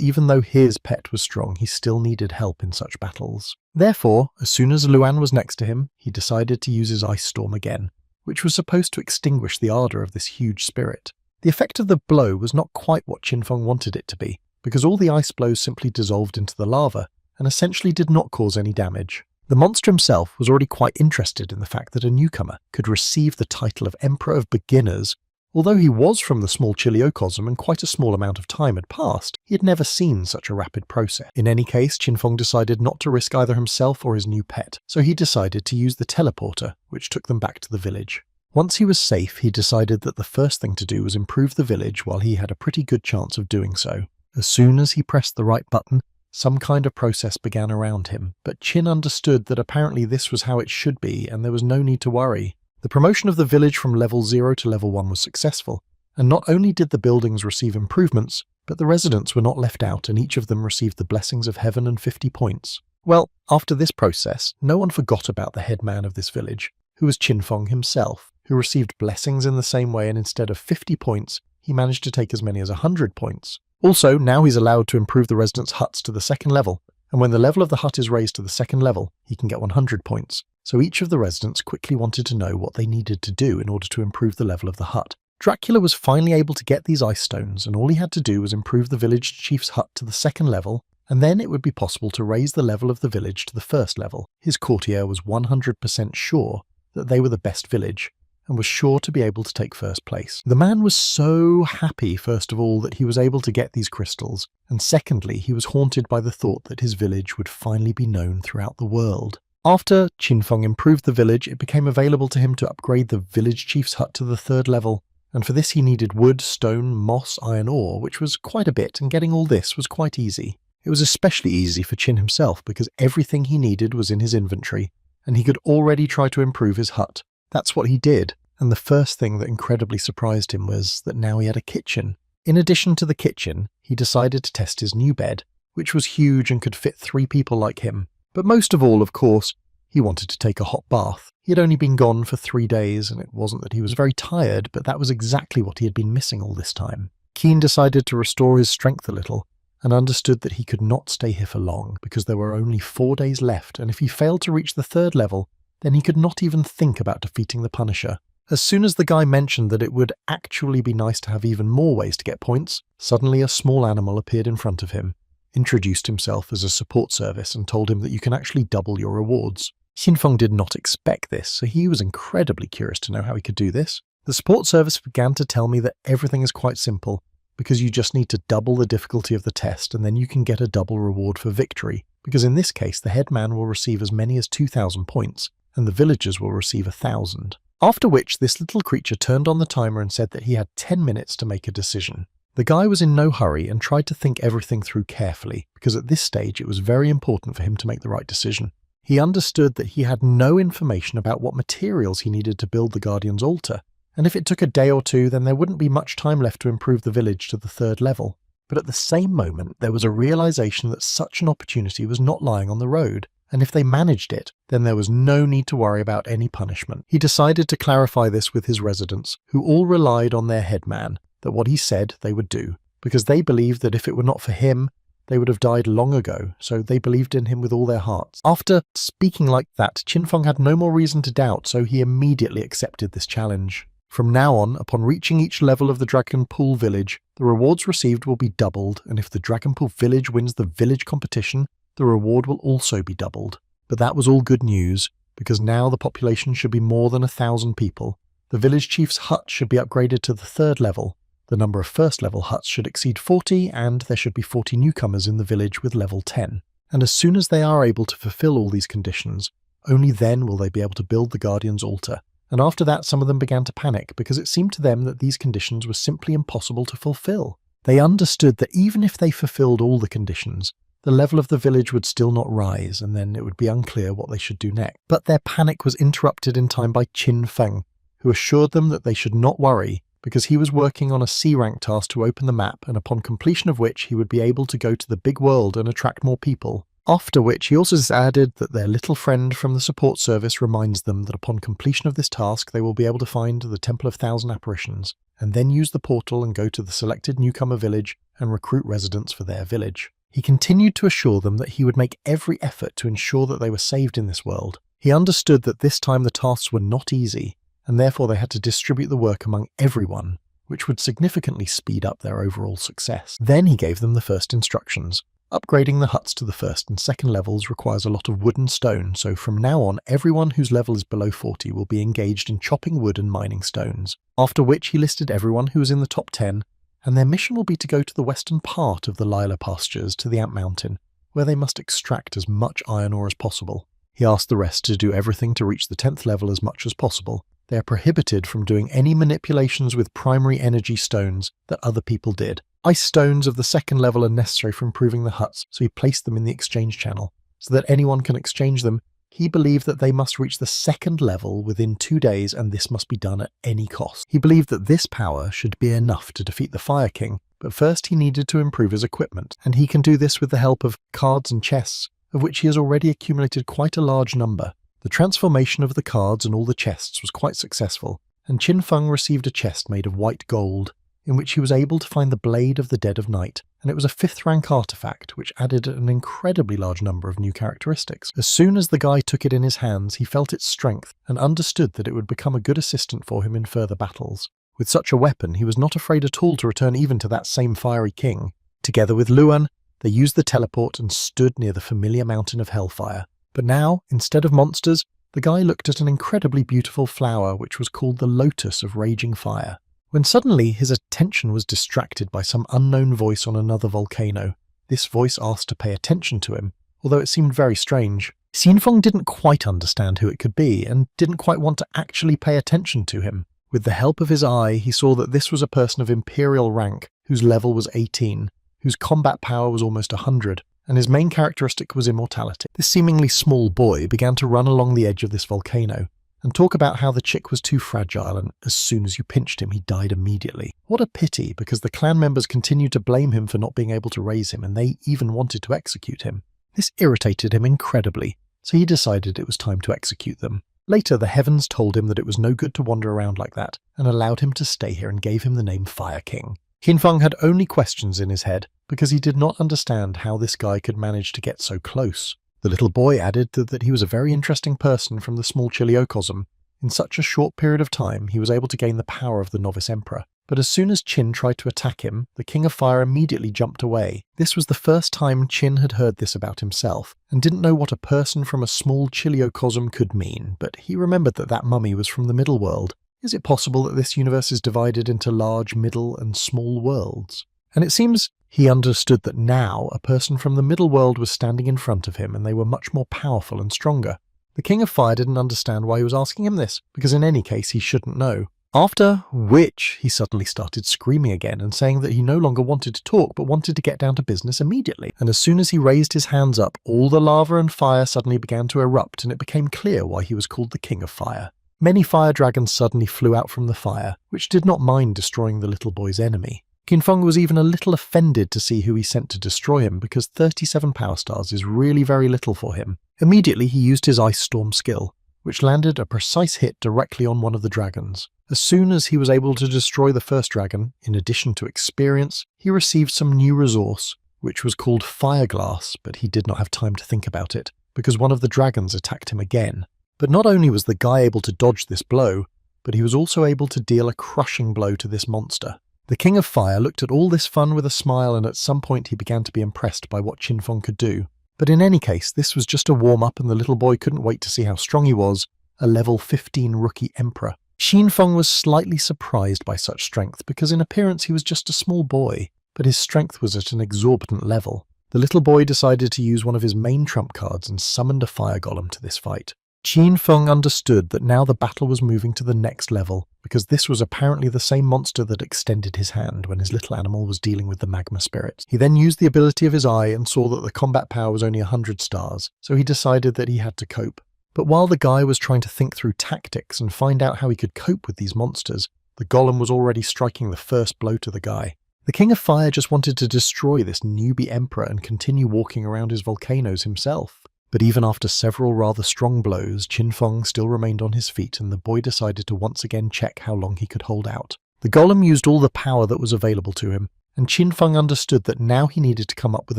even though his pet was strong, he still needed help in such battles. Therefore, as soon as Luan was next to him, he decided to use his ice storm again, which was supposed to extinguish the ardor of this huge spirit. The effect of the blow was not quite what Qin Feng wanted it to be, because all the ice blows simply dissolved into the lava and essentially did not cause any damage. The monster himself was already quite interested in the fact that a newcomer could receive the title of Emperor of Beginners. Although he was from the small Chiliocosm and quite a small amount of time had passed, he had never seen such a rapid process. In any case, Qin Feng decided not to risk either himself or his new pet, so he decided to use the teleporter, which took them back to the village. Once he was safe, he decided that the first thing to do was improve the village while he had a pretty good chance of doing so. As soon as he pressed the right button, some kind of process began around him, but Qin understood that apparently this was how it should be and there was no need to worry. The promotion of the village from level 0 to level 1 was successful, and not only did the buildings receive improvements, but the residents were not left out and each of them received the blessings of heaven and 50 points. Well, after this process, no one forgot about the headman of this village, who was Qin Feng himself, who received blessings in the same way, and instead of 50 points, he managed to take as many as 100 points. Also, now he's allowed to improve the residents' huts to the second level, and when the level of the hut is raised to the second level, he can get 100 points. So each of the residents quickly wanted to know what they needed to do in order to improve the level of the hut. Dracula was finally able to get these ice stones, and all he had to do was improve the village chief's hut to the second level, and then it would be possible to raise the level of the village to the first level. His courtier was 100% sure that they were the best village, and was sure to be able to take first place. The man was so happy, first of all, that he was able to get these crystals, and secondly, he was haunted by the thought that his village would finally be known throughout the world. After Qin Feng improved the village, it became available to him to upgrade the village chief's hut to the third level, and for this he needed wood, stone, moss, iron ore, which was quite a bit, and getting all this was quite easy. It was especially easy for Qin himself because everything he needed was in his inventory, and he could already try to improve his hut. That's what he did, and the first thing that incredibly surprised him was that now he had a kitchen. In addition to the kitchen, he decided to test his new bed, which was huge and could fit 3 people like him. But most of all, of course, he wanted to take a hot bath. He had only been gone for 3 days, and it wasn't that he was very tired, but that was exactly what he had been missing all this time. Qin decided to restore his strength a little, and understood that he could not stay here for long, because there were only 4 days left, and if he failed to reach the third level, then he could not even think about defeating the Punisher. As soon as the guy mentioned that it would actually be nice to have even more ways to get points, suddenly a small animal appeared in front of him, introduced himself as a support service, and told him that you can actually double your rewards. Qin Feng did not expect this, so he was incredibly curious to know how he could do this. The support service began to tell me that everything is quite simple, because you just need to double the difficulty of the test and then you can get a double reward for victory, because in this case the headman will receive as many as 2,000 points, and the villagers will receive 1,000. After which this little creature turned on the timer and said that he had 10 minutes to make a decision. The guy was in no hurry and tried to think everything through carefully, because at this stage it was very important for him to make the right decision. He understood that he had no information about what materials he needed to build the Guardian's altar, and if it took a day or two then there wouldn't be much time left to improve the village to the third level. But at the same moment there was a realization that such an opportunity was not lying on the road, and if they managed it, then there was no need to worry about any punishment. He decided to clarify this with his residents, who all relied on their headman, that what he said they would do, because they believed that if it were not for him, they would have died long ago, so they believed in him with all their hearts. After speaking like that, Qin Feng had no more reason to doubt, so he immediately accepted this challenge. From now on, upon reaching each level of the Dragon Pool village, the rewards received will be doubled, and if the Dragon Pool village wins the village competition, the reward will also be doubled. But that was all good news, because now the population should be more than 1,000 people. The village chief's hut should be upgraded to the third level. The number of first level huts should exceed 40, and there should be 40 newcomers in the village with level 10. And as soon as they are able to fulfill all these conditions, only then will they be able to build the Guardian's altar. And after that some of them began to panic, because it seemed to them that these conditions were simply impossible to fulfill. They understood that even if they fulfilled all the conditions, the level of the village would still not rise, and then it would be unclear what they should do next. But their panic was interrupted in time by Qin Feng, who assured them that they should not worry, because he was working on a C-rank task to open the map, and upon completion of which he would be able to go to the big world and attract more people. After which he also added that their little friend from the support service reminds them that upon completion of this task they will be able to find the Temple of Thousand Apparitions, and then use the portal and go to the selected newcomer village and recruit residents for their village. He continued to assure them that he would make every effort to ensure that they were saved in this world. He understood that this time the tasks were not easy, and therefore they had to distribute the work among everyone, which would significantly speed up their overall success. Then he gave them the first instructions. Upgrading the huts to the first and second levels requires a lot of wood and stone, so from now on everyone whose level is below 40 will be engaged in chopping wood and mining stones. After which he listed everyone who was in the top 10, and their mission will be to go to the western part of the Lila pastures to the Ant Mountain, where they must extract as much iron ore as possible. He asked the rest to do everything to reach the 10th level as much as possible. They are prohibited from doing any manipulations with primary energy stones that other people did. Ice stones of the second level are necessary for improving the huts, so he placed them in the exchange channel. So that anyone can exchange them, he believed that they must reach the second level within 2 days, and this must be done at any cost. He believed that this power should be enough to defeat the Fire King, but first he needed to improve his equipment, and he can do this with the help of cards and chests, of which he has already accumulated quite a large number. The transformation of the cards and all the chests was quite successful, and Qin Feng received a chest made of white gold, in which he was able to find the Blade of the Dead of Night, and it was a 5th rank artifact which added an incredibly large number of new characteristics. As soon as the guy took it in his hands, he felt its strength and understood that it would become a good assistant for him in further battles. With such a weapon, he was not afraid at all to return even to that same fiery king. Together with Luan, they used the teleport and stood near the familiar mountain of Hellfire. But now, instead of monsters, the guy looked at an incredibly beautiful flower which was called the Lotus of Raging Fire. When suddenly his attention was distracted by some unknown voice on another volcano. This voice asked to pay attention to him, although it seemed very strange. Xinfeng didn't quite understand who it could be, and didn't quite want to actually pay attention to him. With the help of his eye, he saw that this was a person of imperial rank, whose level was 18, whose combat power was almost 100, and his main characteristic was immortality. This seemingly small boy began to run along the edge of this volcano, and talk about how the chick was too fragile, and as soon as you pinched him he died immediately. What a pity, because the clan members continued to blame him for not being able to raise him, and they even wanted to execute him. This irritated him incredibly, so he decided it was time to execute them. Later, the heavens told him that it was no good to wander around like that, and allowed him to stay here and gave him the name Fire King. Qinfeng had only questions in his head, because he did not understand how this guy could manage to get so close. The little boy added that he was a very interesting person from the small Chiliocosm. In such a short period of time, he was able to gain the power of the novice emperor. But as soon as Qin tried to attack him, the King of Fire immediately jumped away. This was the first time Qin had heard this about himself, and didn't know what a person from a small Chiliocosm could mean, but he remembered that that mummy was from the middle world. Is it possible that this universe is divided into large, middle, and small worlds? And it seems he understood that now a person from the middle world was standing in front of him, and they were much more powerful and stronger. The King of Fire didn't understand why he was asking him this, because in any case he shouldn't know. After which he suddenly started screaming again and saying that he no longer wanted to talk but wanted to get down to business immediately. And as soon as he raised his hands up, all the lava and fire suddenly began to erupt, and it became clear why he was called the King of Fire. Many fire dragons suddenly flew out from the fire, which did not mind destroying the little boy's enemy. Qinfeng was even a little offended to see who he sent to destroy him, because 37 power stars is really very little for him. Immediately he used his Ice Storm skill, which landed a precise hit directly on one of the dragons. As soon as he was able to destroy the first dragon, in addition to experience, he received some new resource, which was called Fire Glass, but he did not have time to think about it, because one of the dragons attacked him again. But not only was the guy able to dodge this blow, but he was also able to deal a crushing blow to this monster. The King of Fire looked at all this fun with a smile, and at some point he began to be impressed by what Qinfeng could do. But in any case, this was just a warm-up, and the little boy couldn't wait to see how strong he was, a level 15 rookie emperor. Qinfeng was slightly surprised by such strength, because in appearance he was just a small boy, but his strength was at an exorbitant level. The little boy decided to use one of his main trump cards and summoned a fire golem to this fight. Qinfeng understood that now the battle was moving to the next level, because this was apparently the same monster that extended his hand when his little animal was dealing with the magma spirits. He then used the ability of his eye and saw that the combat power was only 100 stars, so he decided that he had to cope. But while the guy was trying to think through tactics and find out how he could cope with these monsters, The golem was already striking the first blow to the guy. The King of Fire just wanted to destroy this newbie emperor and continue walking around his volcanoes himself. But even after several rather strong blows, Qin Feng still remained on his feet, and the boy decided to once again check how long he could hold out. The golem used all the power that was available to him, and Qin Feng understood that now he needed to come up with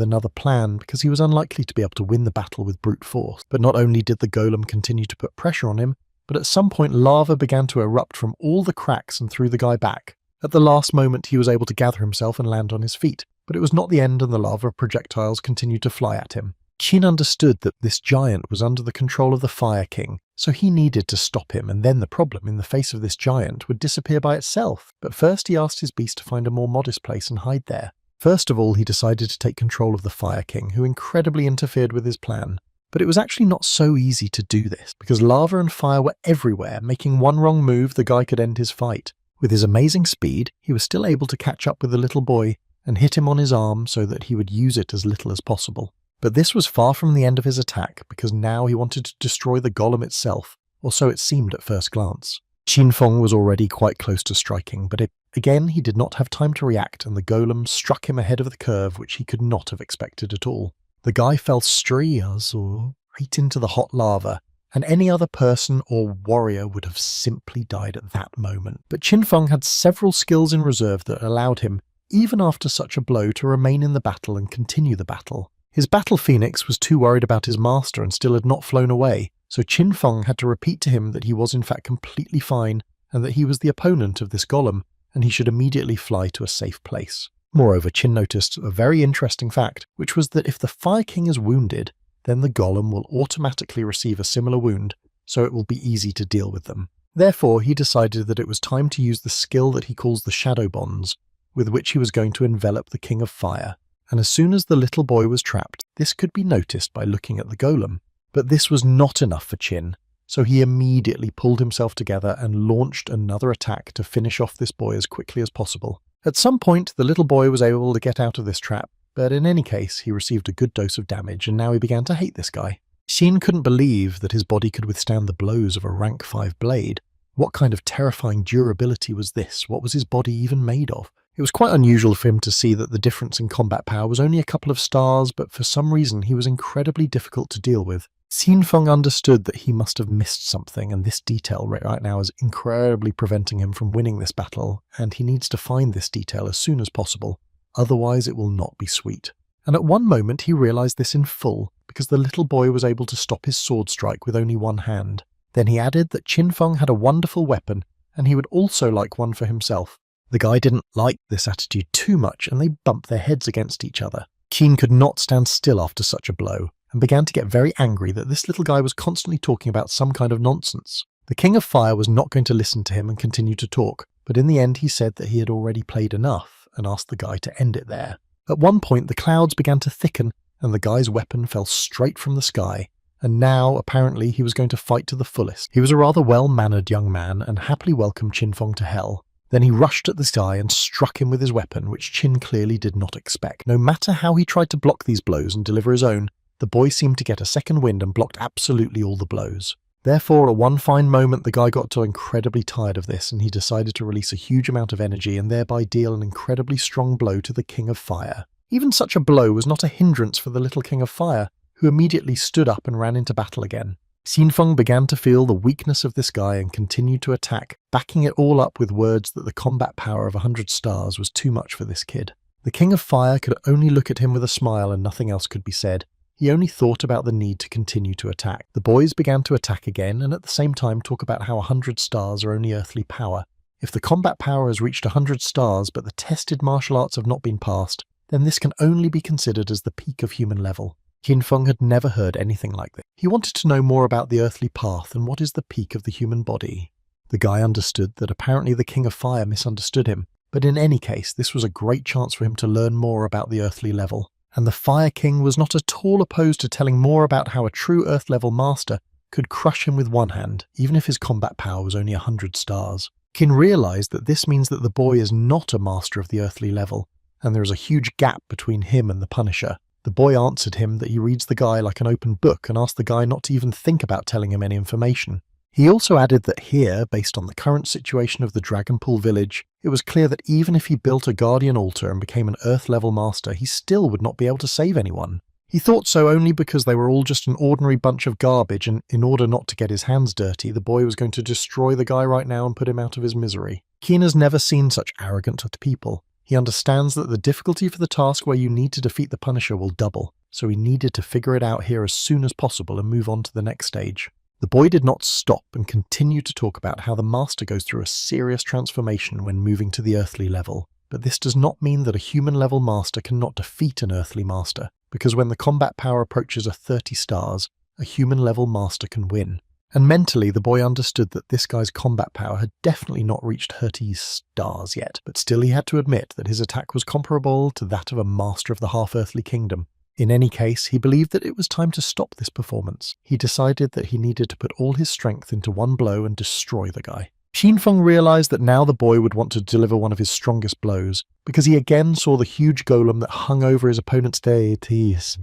another plan because he was unlikely to be able to win the battle with brute force. But not only did the golem continue to put pressure on him, but at some point lava began to erupt from all the cracks and threw the guy back. At the last moment he was able to gather himself and land on his feet, but it was not the end, and the lava projectiles continued to fly at him. Qin understood that this giant was under the control of the Fire King, so he needed to stop him, and then the problem in the face of this giant would disappear by itself. But first he asked his beast to find a more modest place and hide there. First of all, he decided to take control of the Fire King, who incredibly interfered with his plan. But it was actually not so easy to do this, because lava and fire were everywhere, making one wrong move the guy could end his fight. With his amazing speed, he was still able to catch up with the little boy and hit him on his arm so that he would use it as little as possible. But this was far from the end of his attack, because now he wanted to destroy the golem itself, or so it seemed at first glance. Qin Feng was already quite close to striking, but again he did not have time to react, and the golem struck him ahead of the curve, which he could not have expected at all. The guy fell right into the hot lava, and any other person or warrior would have simply died at that moment. But Qin Feng had several skills in reserve that allowed him, even after such a blow, to remain in the battle and continue the battle. His battle phoenix was too worried about his master and still had not flown away, so Qin Feng had to repeat to him that he was in fact completely fine and that he was the opponent of this golem, and he should immediately fly to a safe place. Moreover, Qin noticed a very interesting fact, which was that if the Fire King is wounded, then the golem will automatically receive a similar wound, so it will be easy to deal with them. Therefore, he decided that it was time to use the skill that he calls the Shadow Bonds, with which he was going to envelop the King of Fire. And as soon as the little boy was trapped, this could be noticed by looking at the golem. But this was not enough for Qin, so he immediately pulled himself together and launched another attack to finish off this boy as quickly as possible. At some point, the little boy was able to get out of this trap, but in any case, he received a good dose of damage, and now he began to hate this guy. Qin couldn't believe that his body could withstand the blows of a rank 5 blade. What kind of terrifying durability was this? What was his body even made of? It was quite unusual for him to see that the difference in combat power was only a couple of stars, but for some reason he was incredibly difficult to deal with. Qin Feng understood that he must have missed something, and this detail right now is incredibly preventing him from winning this battle, and he needs to find this detail as soon as possible. Otherwise it will not be sweet. And at one moment he realized this in full, because the little boy was able to stop his sword strike with only one hand. Then he added that Qin Feng had a wonderful weapon, and he would also like one for himself. The guy didn't like this attitude too much, and they bumped their heads against each other. Qin could not stand still after such a blow, and began to get very angry that this little guy was constantly talking about some kind of nonsense. The King of Fire was not going to listen to him and continue to talk, but in the end he said that he had already played enough, and asked the guy to end it there. At one point the clouds began to thicken, and the guy's weapon fell straight from the sky, and now apparently he was going to fight to the fullest. He was a rather well-mannered young man, and happily welcomed Qin Feng to hell. Then he rushed at this guy and struck him with his weapon, which Qin clearly did not expect. No matter how he tried to block these blows and deliver his own, the boy seemed to get a second wind and blocked absolutely all the blows. Therefore, at one fine moment, the guy got so incredibly tired of this, and he decided to release a huge amount of energy and thereby deal an incredibly strong blow to the King of Fire. Even such a blow was not a hindrance for the little King of Fire, who immediately stood up and ran into battle again. Qin Feng began to feel the weakness of this guy and continued to attack, backing it all up with words that the combat power of 100 stars was too much for this kid. The King of Fire could only look at him with a smile, and nothing else could be said. He only thought about the need to continue to attack. The boys began to attack again, and at the same time talk about how 100 stars are only earthly power. If the combat power has reached 100 stars but the tested martial arts have not been passed, then this can only be considered as the peak of human level. Qin Feng had never heard anything like this. He wanted to know more about the earthly path and what is the peak of the human body. The guy understood that apparently the King of Fire misunderstood him, but in any case this was a great chance for him to learn more about the earthly level. And the Fire King was not at all opposed to telling more about how a true Earth-level master could crush him with one hand, even if his combat power was only 100 stars. Qin realized that this means that the boy is not a master of the earthly level, and there is a huge gap between him and the Punisher. The boy answered him that he reads the guy like an open book and asked the guy not to even think about telling him any information. He also added that here, based on the current situation of the Dragonpool village, it was clear that even if he built a guardian altar and became an Earth-level master, he still would not be able to save anyone. He thought so only because they were all just an ordinary bunch of garbage, and in order not to get his hands dirty, the boy was going to destroy the guy right now and put him out of his misery. Keen has never seen such arrogant people. He understands that the difficulty for the task where you need to defeat the Punisher will double, so he needed to figure it out here as soon as possible and move on to the next stage. The boy did not stop and continued to talk about how the Master goes through a serious transformation when moving to the earthly level, but this does not mean that a human-level Master cannot defeat an earthly Master, because when the combat power approaches a 30 stars, a human-level Master can win. And mentally, the boy understood that this guy's combat power had definitely not reached 30 stars yet, but still he had to admit that his attack was comparable to that of a Master of the half-earthly kingdom. In any case, he believed that it was time to stop this performance. He decided that he needed to put all his strength into one blow and destroy the guy. Xinfeng realized that now the boy would want to deliver one of his strongest blows, because he again saw the huge golem that hung over his opponent's deity's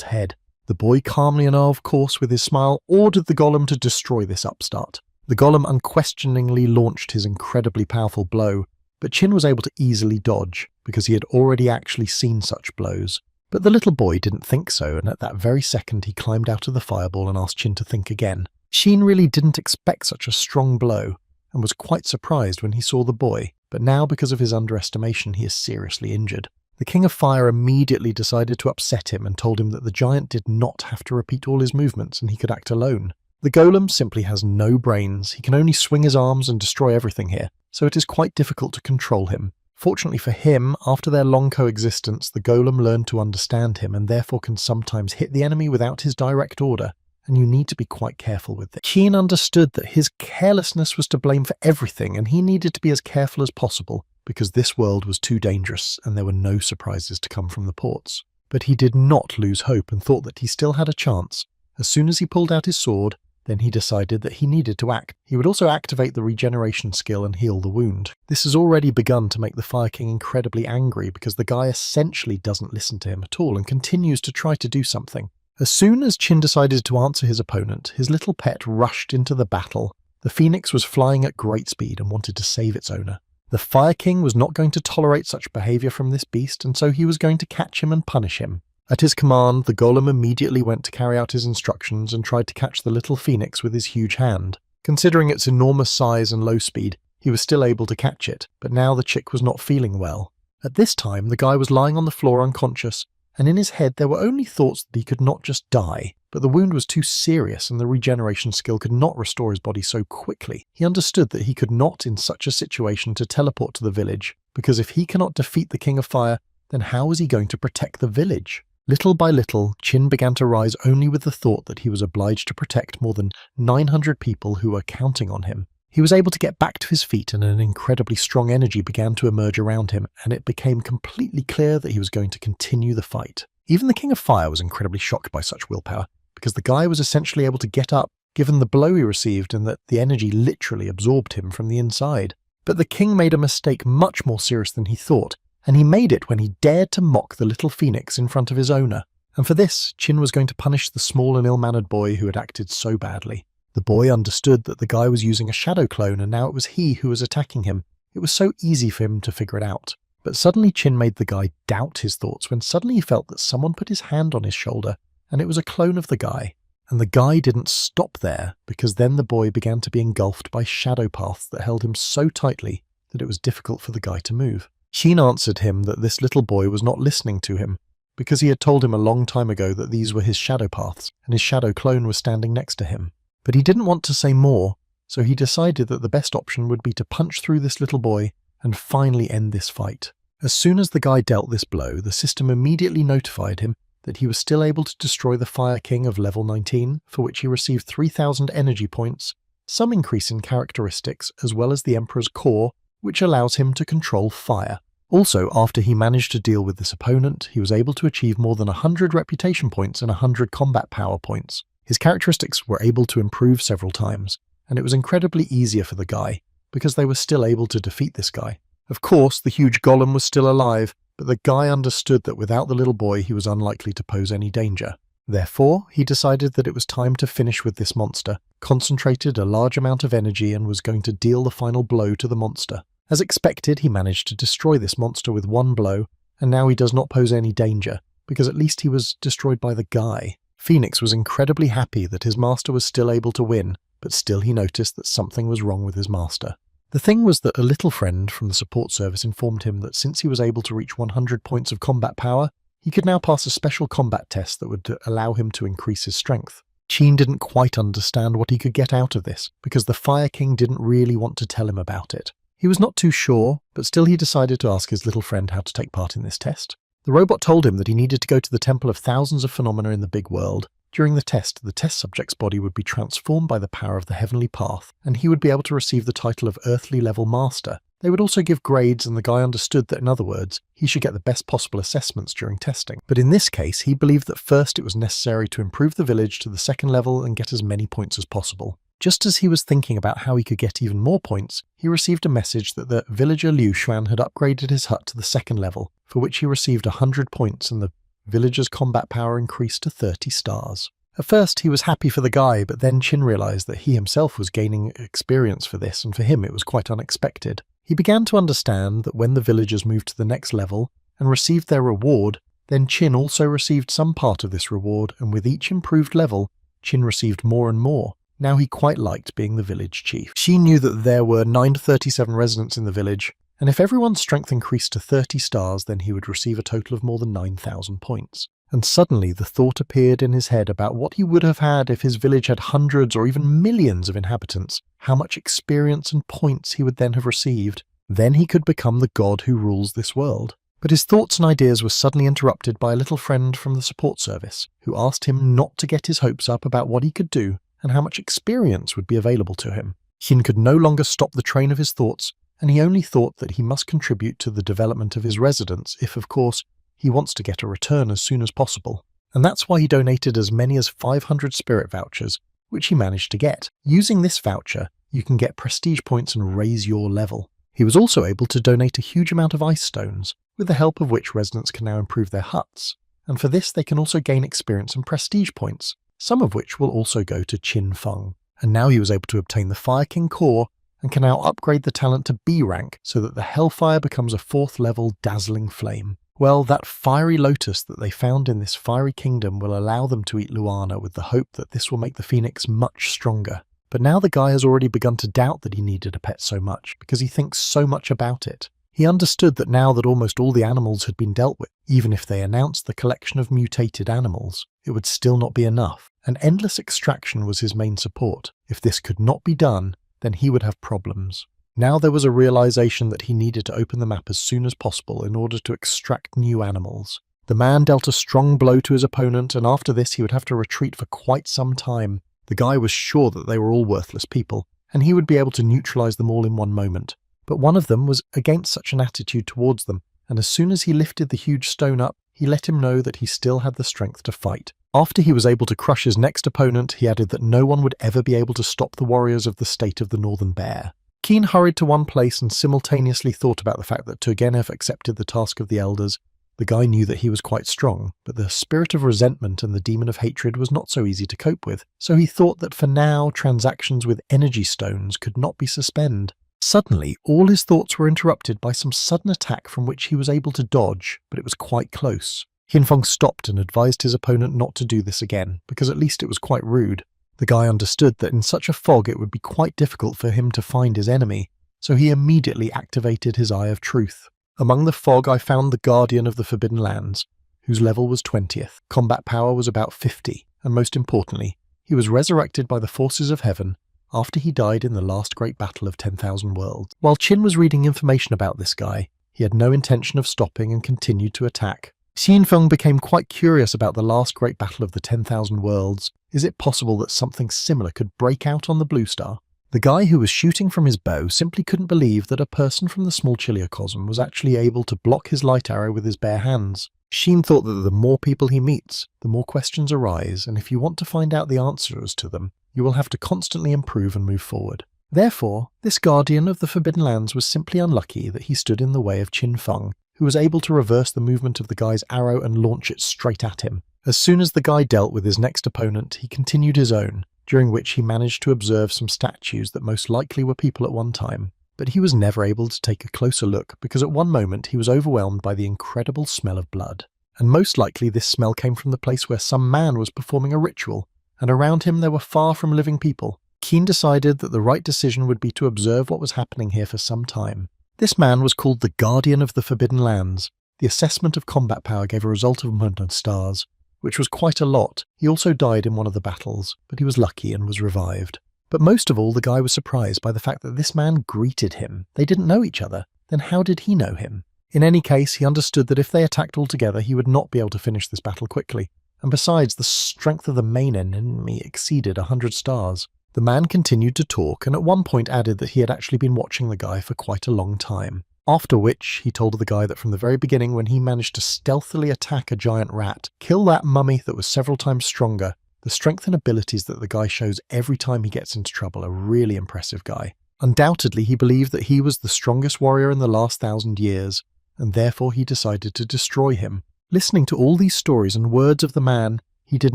head. The boy calmly and of course with his smile ordered the golem to destroy this upstart. The golem unquestioningly launched his incredibly powerful blow, but Qin was able to easily dodge, because he had already actually seen such blows. But the little boy didn't think so, and at that very second he climbed out of the fireball and asked Qin to think again. Xin really didn't expect such a strong blow, and was quite surprised when he saw the boy, but now because of his underestimation he is seriously injured. The King of Fire immediately decided to upset him and told him that the giant did not have to repeat all his movements and he could act alone. The golem simply has no brains, he can only swing his arms and destroy everything here, so it is quite difficult to control him. Fortunately for him, after their long coexistence, the golem learned to understand him and therefore can sometimes hit the enemy without his direct order, and you need to be quite careful with it. Qin understood that his carelessness was to blame for everything and he needed to be as careful as possible, because this world was too dangerous and there were no surprises to come from the ports. But he did not lose hope and thought that he still had a chance. As soon as he pulled out his sword, then he decided that he needed to act. He would also activate the regeneration skill and heal the wound. This has already begun to make the Fire King incredibly angry because the guy essentially doesn't listen to him at all and continues to try to do something. As soon as Qin decided to answer his opponent, his little pet rushed into the battle. The phoenix was flying at great speed and wanted to save its owner. The Fire King was not going to tolerate such behavior from this beast, and so he was going to catch him and punish him. At his command, the golem immediately went to carry out his instructions and tried to catch the little phoenix with his huge hand. Considering its enormous size and low speed, he was still able to catch it, but now the chick was not feeling well. At this time, the guy was lying on the floor unconscious, and in his head there were only thoughts that he could not just die, but the wound was too serious and the regeneration skill could not restore his body so quickly. He understood that he could not, in such a situation, to teleport to the village, because if he cannot defeat the King of Fire, then how is he going to protect the village? Little by little, Qin began to rise only with the thought that he was obliged to protect more than 900 people who were counting on him. He was able to get back to his feet and an incredibly strong energy began to emerge around him, and it became completely clear that he was going to continue the fight. Even the King of Fire was incredibly shocked by such willpower, because the guy was essentially able to get up, given the blow he received and that the energy literally absorbed him from the inside. But the king made a mistake much more serious than he thought, and he made it when he dared to mock the little phoenix in front of his owner. And for this, Qin was going to punish the small and ill-mannered boy who had acted so badly. The boy understood that the guy was using a shadow clone and now it was he who was attacking him. It was so easy for him to figure it out. But suddenly Qin made the guy doubt his thoughts when suddenly he felt that someone put his hand on his shoulder, and it was a clone of the guy. And the guy didn't stop there, because then the boy began to be engulfed by shadow paths that held him so tightly that it was difficult for the guy to move. Qin answered him that this little boy was not listening to him, because he had told him a long time ago that these were his shadow paths, and his shadow clone was standing next to him. But he didn't want to say more, so he decided that the best option would be to punch through this little boy and finally end this fight. As soon as the guy dealt this blow, the system immediately notified him that he was still able to destroy the Fire King of level 19, for which he received 3,000 energy points, some increase in characteristics, as well as the Emperor's Core, which allows him to control fire. Also, after he managed to deal with this opponent, he was able to achieve more than 100 reputation points and 100 combat power points. His characteristics were able to improve several times, and it was incredibly easier for the guy, because they were still able to defeat this guy. Of course, the huge golem was still alive, but the guy understood that without the little boy he was unlikely to pose any danger. Therefore, he decided that it was time to finish with this monster, concentrated a large amount of energy and was going to deal the final blow to the monster. As expected, he managed to destroy this monster with one blow, and now he does not pose any danger, because at least he was destroyed by the guy. Phoenix was incredibly happy that his master was still able to win, but still he noticed that something was wrong with his master. The thing was that a little friend from the support service informed him that since he was able to reach 100 points of combat power, he could now pass a special combat test that would allow him to increase his strength. Qin didn't quite understand what he could get out of this, because the Fire King didn't really want to tell him about it. He was not too sure, but still he decided to ask his little friend how to take part in this test. The robot told him that he needed to go to the Temple of Thousands of Phenomena in the Big World. During the test subject's body would be transformed by the power of the Heavenly Path, and he would be able to receive the title of Earthly Level Master. They would also give grades, and the guy understood that, in other words, he should get the best possible assessments during testing. But in this case, he believed that first it was necessary to improve the village to the second level and get as many points as possible. Just as he was thinking about how he could get even more points, he received a message that the villager Liu Xuan had upgraded his hut to the second level, for which he received 100 points, and the villager's combat power increased to 30 stars. At first, he was happy for the guy, but then Qin realized that he himself was gaining experience for this, and for him it was quite unexpected. He began to understand that when the villagers moved to the next level and received their reward, then Qin also received some part of this reward, and with each improved level, Qin received more and more. Now he quite liked being the village chief. She knew that there were 937 residents in the village, and if everyone's strength increased to 30 stars, then he would receive a total of more than 9,000 points. And suddenly the thought appeared in his head about what he would have had if his village had hundreds or even millions of inhabitants, how much experience and points he would then have received. Then he could become the god who rules this world. But his thoughts and ideas were suddenly interrupted by a little friend from the support service, who asked him not to get his hopes up about what he could do and how much experience would be available to him. Qin could no longer stop the train of his thoughts, and he only thought that he must contribute to the development of his residents if, of course, he wants to get a return as soon as possible. And that's why he donated as many as 500 spirit vouchers, which he managed to get. Using this voucher, you can get prestige points and raise your level. He was also able to donate a huge amount of ice stones, with the help of which residents can now improve their huts. And for this they can also gain experience and prestige points, some of which will also go to Qin Feng. And now he was able to obtain the Fire King core, and can now upgrade the talent to B rank so that the Hellfire becomes a 4th level dazzling flame. Well, that fiery lotus that they found in this fiery kingdom will allow them to eat Luana with the hope that this will make the phoenix much stronger. But now the guy has already begun to doubt that he needed a pet so much, because he thinks so much about it. He understood that now that almost all the animals had been dealt with, even if they announced the collection of mutated animals, it would still not be enough, and endless extraction was his main support. If this could not be done, then he would have problems. Now there was a realization that he needed to open the map as soon as possible in order to extract new animals. The man dealt a strong blow to his opponent, and after this he would have to retreat for quite some time. The guy was sure that they were all worthless people, and he would be able to neutralize them all in one moment. But one of them was against such an attitude towards them, and as soon as he lifted the huge stone up, he let him know that he still had the strength to fight. After he was able to crush his next opponent, he added that no one would ever be able to stop the warriors of the state of the Northern Bear. Qin hurried to one place and simultaneously thought about the fact that Turgenev accepted the task of the elders. The guy knew that he was quite strong, but the spirit of resentment and the demon of hatred was not so easy to cope with, so he thought that for now transactions with energy stones could not be suspended. Suddenly, all his thoughts were interrupted by some sudden attack from which he was able to dodge, but it was quite close. Qinfeng stopped and advised his opponent not to do this again, because at least it was quite rude. The guy understood that in such a fog it would be quite difficult for him to find his enemy, so he immediately activated his Eye of Truth. Among the fog I found the Guardian of the Forbidden Lands, whose level was 20th, combat power was about 50, and most importantly, he was resurrected by the forces of heaven after he died in the last great battle of 10,000 worlds. While Qin was reading information about this guy, he had no intention of stopping and continued to attack. Xinfeng became quite curious about the last great battle of the 10,000 worlds. Is it possible that something similar could break out on the Blue Star? The guy who was shooting from his bow simply couldn't believe that a person from the small Chiliocosm was actually able to block his light arrow with his bare hands. Xin thought that the more people he meets, the more questions arise, and if you want to find out the answers to them, you will have to constantly improve and move forward. Therefore, this Guardian of the Forbidden Lands was simply unlucky that he stood in the way of Qin Feng, who was able to reverse the movement of the guy's arrow and launch it straight at him. As soon as the guy dealt with his next opponent, he continued his own, during which he managed to observe some statues that most likely were people at one time. But he was never able to take a closer look because at one moment he was overwhelmed by the incredible smell of blood. And most likely this smell came from the place where some man was performing a ritual, and around him there were far from living people. Keen decided that the right decision would be to observe what was happening here for some time. This man was called the Guardian of the Forbidden Lands. The assessment of combat power gave a result of 100 stars, which was quite a lot. He also died in one of the battles, but he was lucky and was revived. But most of all, the guy was surprised by the fact that this man greeted him. They didn't know each other. Then how did he know him? In any case, he understood that if they attacked all together, he would not be able to finish this battle quickly. And besides, the strength of the main enemy exceeded 100 stars. The man continued to talk and at one point added that he had actually been watching the guy for quite a long time. After which, he told the guy that from the very beginning when he managed to stealthily attack a giant rat, kill that mummy that was several times stronger, the strength and abilities that the guy shows every time he gets into trouble are really impressive guy. Undoubtedly, he believed that he was the strongest warrior in the last 1,000 years, and therefore he decided to destroy him. Listening to all these stories and words of the man, he did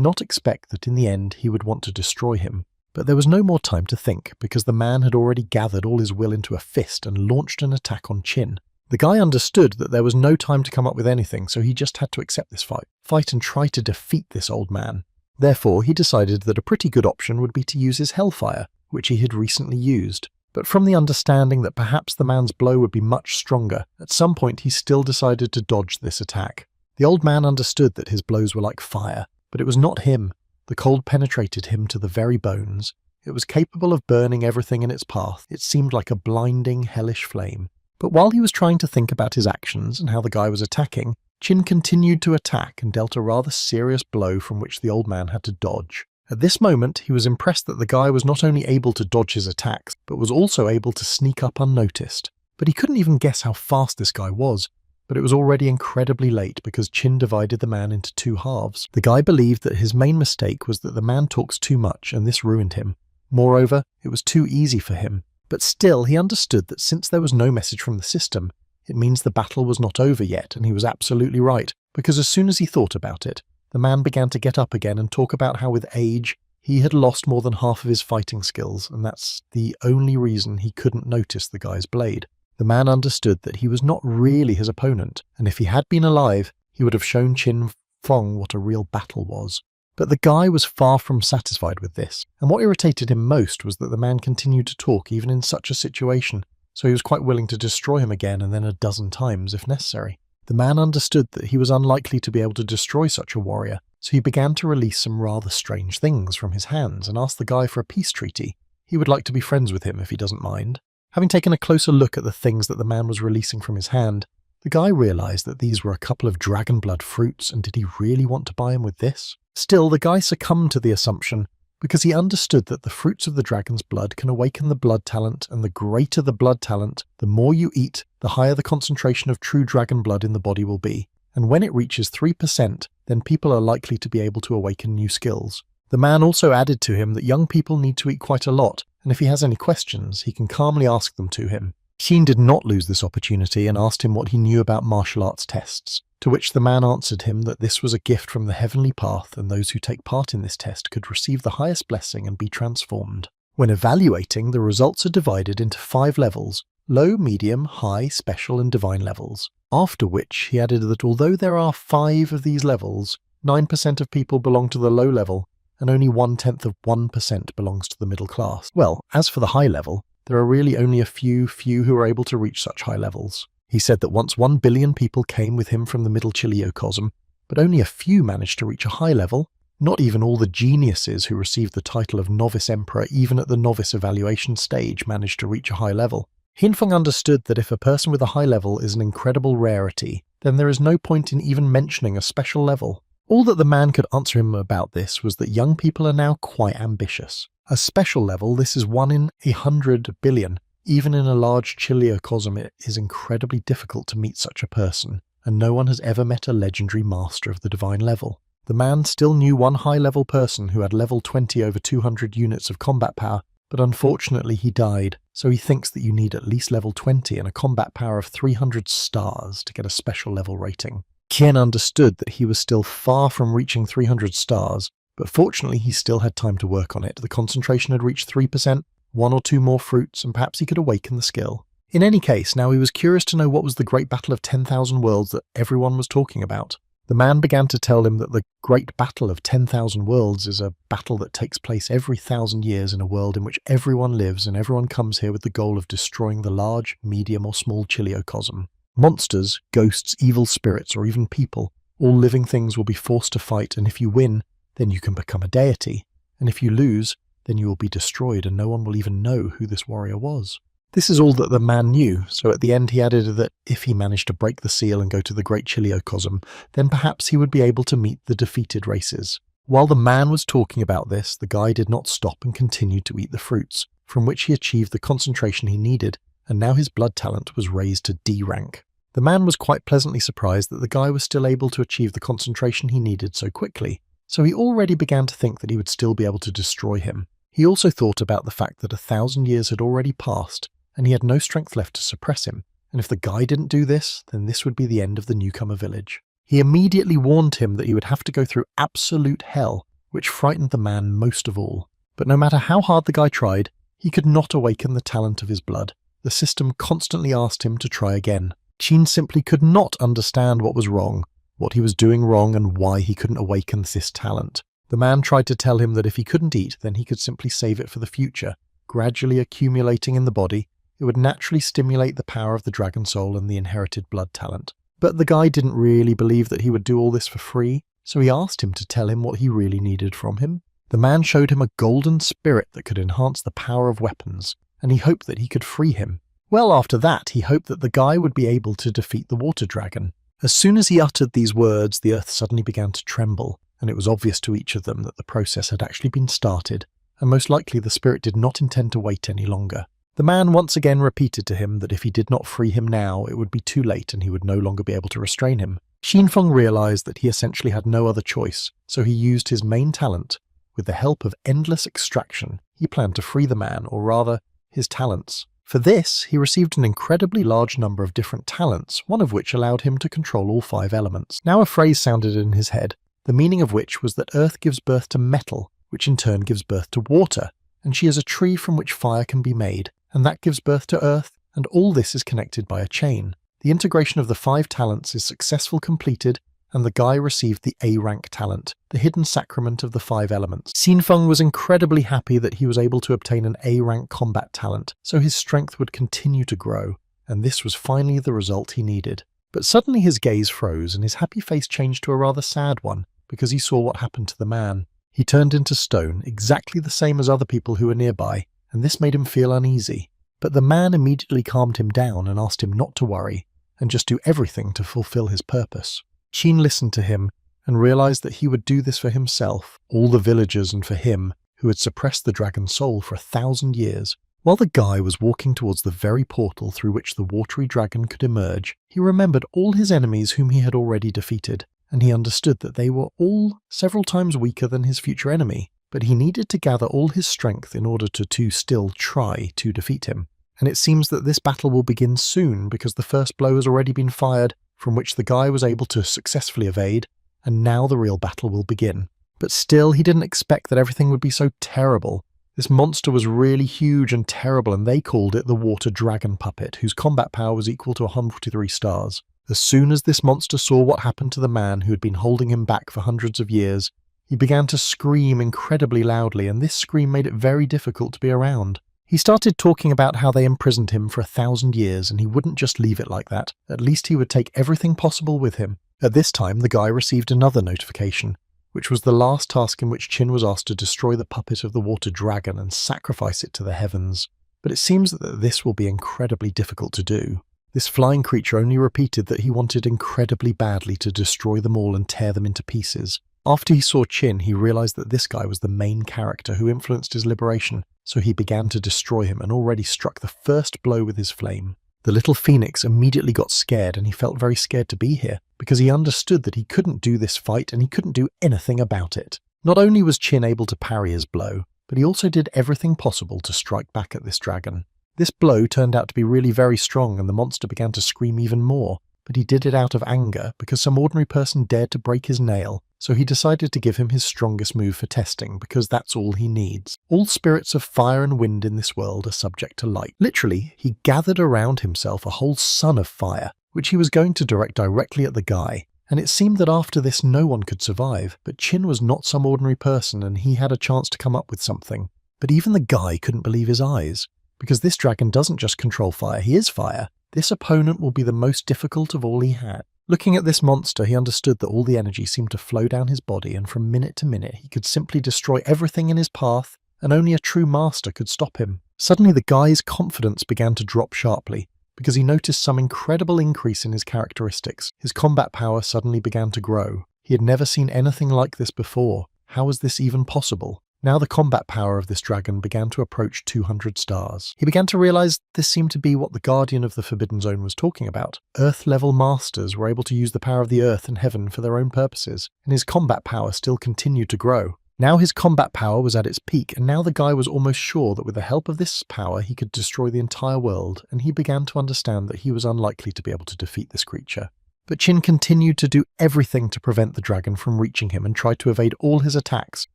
not expect that in the end he would want to destroy him. But there was no more time to think, because the man had already gathered all his will into a fist and launched an attack on Chin. The guy understood that there was no time to come up with anything, so he just had to accept this fight and try to defeat this old man. Therefore, he decided that a pretty good option would be to use his hellfire, which he had recently used. But from the understanding that perhaps the man's blow would be much stronger, at some point he still decided to dodge this attack. The old man understood that his blows were like fire, but it was not him. The cold penetrated him to the very bones. It was capable of burning everything in its path. It seemed like a blinding, hellish flame. But while he was trying to think about his actions and how the guy was attacking, Chin continued to attack and dealt a rather serious blow from which the old man had to dodge. At this moment, he was impressed that the guy was not only able to dodge his attacks, but was also able to sneak up unnoticed. But he couldn't even guess how fast this guy was. But it was already incredibly late because Chin divided the man into two halves. The guy believed that his main mistake was that the man talks too much and this ruined him. Moreover, it was too easy for him. But still, he understood that since there was no message from the system, it means the battle was not over yet, and he was absolutely right, because as soon as he thought about it, the man began to get up again and talk about how with age, he had lost more than half of his fighting skills, and that's the only reason he couldn't notice the guy's blade. The man understood that he was not really his opponent, and if he had been alive, he would have shown Chin Fong what a real battle was. But the guy was far from satisfied with this, and what irritated him most was that the man continued to talk even in such a situation, so he was quite willing to destroy him again and then a dozen times if necessary. The man understood that he was unlikely to be able to destroy such a warrior, so he began to release some rather strange things from his hands and asked the guy for a peace treaty. He would like to be friends with him if he doesn't mind. Having taken a closer look at the things that the man was releasing from his hand, the guy realized that these were a couple of dragon blood fruits, and did he really want to buy him with this? Still, the guy succumbed to the assumption because he understood that the fruits of the dragon's blood can awaken the blood talent, and the greater the blood talent, the more you eat, the higher the concentration of true dragon blood in the body will be. And when it reaches 3%, then people are likely to be able to awaken new skills. The man also added to him that young people need to eat quite a lot, and if he has any questions, he can calmly ask them to him. Sheen did not lose this opportunity and asked him what he knew about martial arts tests, to which the man answered him that this was a gift from the heavenly path, and those who take part in this test could receive the highest blessing and be transformed. When evaluating, the results are divided into 5 levels: low, medium, high, special and divine levels. After which he added that although there are 5 of these levels, 9% of people belong to the low level, and only 1/10 of 1% belongs to the middle class. Well, as for the high level, there are really only a few who are able to reach such high levels. He said that once 1 billion people came with him from the middle Chiliocosm, but only a few managed to reach a high level. Not even all the geniuses who received the title of Novice Emperor even at the novice evaluation stage managed to reach a high level. Hinfeng understood that if a person with a high level is an incredible rarity, then there is no point in even mentioning a special level. All that the man could answer him about this was that young people are now quite ambitious. A special level, this is 1 in 100 billion. Even in a large Chiliocosm, it is incredibly difficult to meet such a person, and no one has ever met a legendary master of the divine level. The man still knew one high-level person who had level 20 over 200 units of combat power, but unfortunately he died, so he thinks that you need at least level 20 and a combat power of 300 stars to get a special level rating. Qian understood that he was still far from reaching 300 stars, but fortunately he still had time to work on it. The concentration had reached 3%, 1 or 2 more fruits, and perhaps he could awaken the skill. In any case, now he was curious to know what was the Great Battle of 10,000 Worlds that everyone was talking about. The man began to tell him that the Great Battle of 10,000 Worlds is a battle that takes place every 1,000 years in a world in which everyone lives and everyone comes here with the goal of destroying the large, medium or small chiliocosm. Monsters, ghosts, evil spirits, or even people, all living things will be forced to fight, and if you win, then you can become a deity, and if you lose, then you will be destroyed and no one will even know who this warrior was. This is all that the man knew, so at the end he added that if he managed to break the seal and go to the Great Chiliocosm, then perhaps he would be able to meet the defeated races. While the man was talking about this, the guy did not stop and continued to eat the fruits, from which he achieved the concentration he needed, and now his blood talent was raised to D rank. The man was quite pleasantly surprised that the guy was still able to achieve the concentration he needed so quickly, so he already began to think that he would still be able to destroy him. He also thought about the fact that 1,000 years had already passed, and he had no strength left to suppress him, and if the guy didn't do this, then this would be the end of the newcomer village. He immediately warned him that he would have to go through absolute hell, which frightened the man most of all. But no matter how hard the guy tried, he could not awaken the talent of his blood. The system constantly asked him to try again. Qin simply could not understand what was wrong, what he was doing wrong, and why he couldn't awaken this talent. The man tried to tell him that if he couldn't eat, then he could simply save it for the future, gradually accumulating in the body. It would naturally stimulate the power of the dragon soul and the inherited blood talent. But the guy didn't really believe that he would do all this for free, so he asked him to tell him what he really needed from him. The man showed him a golden spirit that could enhance the power of weapons, and he hoped that he could free him. Well, after that, he hoped that the guy would be able to defeat the water dragon. As soon as he uttered these words, the earth suddenly began to tremble, and it was obvious to each of them that the process had actually been started, and most likely the spirit did not intend to wait any longer. The man once again repeated to him that if he did not free him now, it would be too late and he would no longer be able to restrain him. Xinfeng realized that he essentially had no other choice, so he used his main talent. With the help of endless extraction, he planned to free the man, or rather, his talents. For this, he received an incredibly large number of different talents, one of which allowed him to control all 5 elements. Now a phrase sounded in his head, the meaning of which was that earth gives birth to metal, which in turn gives birth to water, and she is a tree from which fire can be made, and that gives birth to earth, and all this is connected by a chain. The integration of the 5 talents is successfully completed, and the guy received the A-rank talent, the hidden sacrament of the 5 elements. Xinfeng was incredibly happy that he was able to obtain an A-rank combat talent, so his strength would continue to grow, and this was finally the result he needed. But suddenly his gaze froze, and his happy face changed to a rather sad one, because he saw what happened to the man. He turned into stone, exactly the same as other people who were nearby, and this made him feel uneasy. But the man immediately calmed him down and asked him not to worry, and just do everything to fulfill his purpose. Qin listened to him and realized that he would do this for himself, all the villagers, and for him, who had suppressed the dragon soul for 1,000 years. While the guy was walking towards the very portal through which the watery dragon could emerge, he remembered all his enemies whom he had already defeated, and he understood that they were all several times weaker than his future enemy. But he needed to gather all his strength in order to still try to defeat him. And it seems that this battle will begin soon because the first blow has already been fired, from which the guy was able to successfully evade, and now the real battle will begin. But still, he didn't expect that everything would be so terrible. This monster was really huge and terrible, and they called it the Water Dragon Puppet, whose combat power was equal to 143 stars. As soon as this monster saw what happened to the man who had been holding him back for hundreds of years, he began to scream incredibly loudly, and this scream made it very difficult to be around. He started talking about how they imprisoned him for 1,000 years, and he wouldn't just leave it like that. At least he would take everything possible with him. At this time, the guy received another notification, which was the last task in which Qin was asked to destroy the puppet of the water dragon and sacrifice it to the heavens. But it seems that this will be incredibly difficult to do. This flying creature only repeated that he wanted incredibly badly to destroy them all and tear them into pieces. After he saw Qin, he realized that this guy was the main character who influenced his liberation, so he began to destroy him and already struck the first blow with his flame. The little phoenix immediately got scared, and he felt very scared to be here, because he understood that he couldn't do this fight and he couldn't do anything about it. Not only was Qin able to parry his blow, but he also did everything possible to strike back at this dragon. This blow turned out to be really very strong and the monster began to scream even more, but he did it out of anger because some ordinary person dared to break his nail, so he decided to give him his strongest move for testing because that's all he needs. All spirits of fire and wind in this world are subject to light. Literally, he gathered around himself a whole sun of fire, which he was going to direct directly at the guy. And it seemed that after this no one could survive, but Chin was not some ordinary person and he had a chance to come up with something. But even the guy couldn't believe his eyes, because this dragon doesn't just control fire, he is fire. This opponent will be the most difficult of all he had. Looking at this monster, he understood that all the energy seemed to flow down his body, and from minute to minute he could simply destroy everything in his path, and only a true master could stop him. Suddenly the guy's confidence began to drop sharply, because he noticed some incredible increase in his characteristics. His combat power suddenly began to grow. He had never seen anything like this before. How was this even possible? Now the combat power of this dragon began to approach 200 stars. He began to realize this seemed to be what the Guardian of the Forbidden Zone was talking about. Earth-level masters were able to use the power of the earth and heaven for their own purposes, and his combat power still continued to grow. Now his combat power was at its peak, and now the guy was almost sure that with the help of this power he could destroy the entire world, and he began to understand that he was unlikely to be able to defeat this creature. But Chin continued to do everything to prevent the dragon from reaching him and tried to evade all his attacks,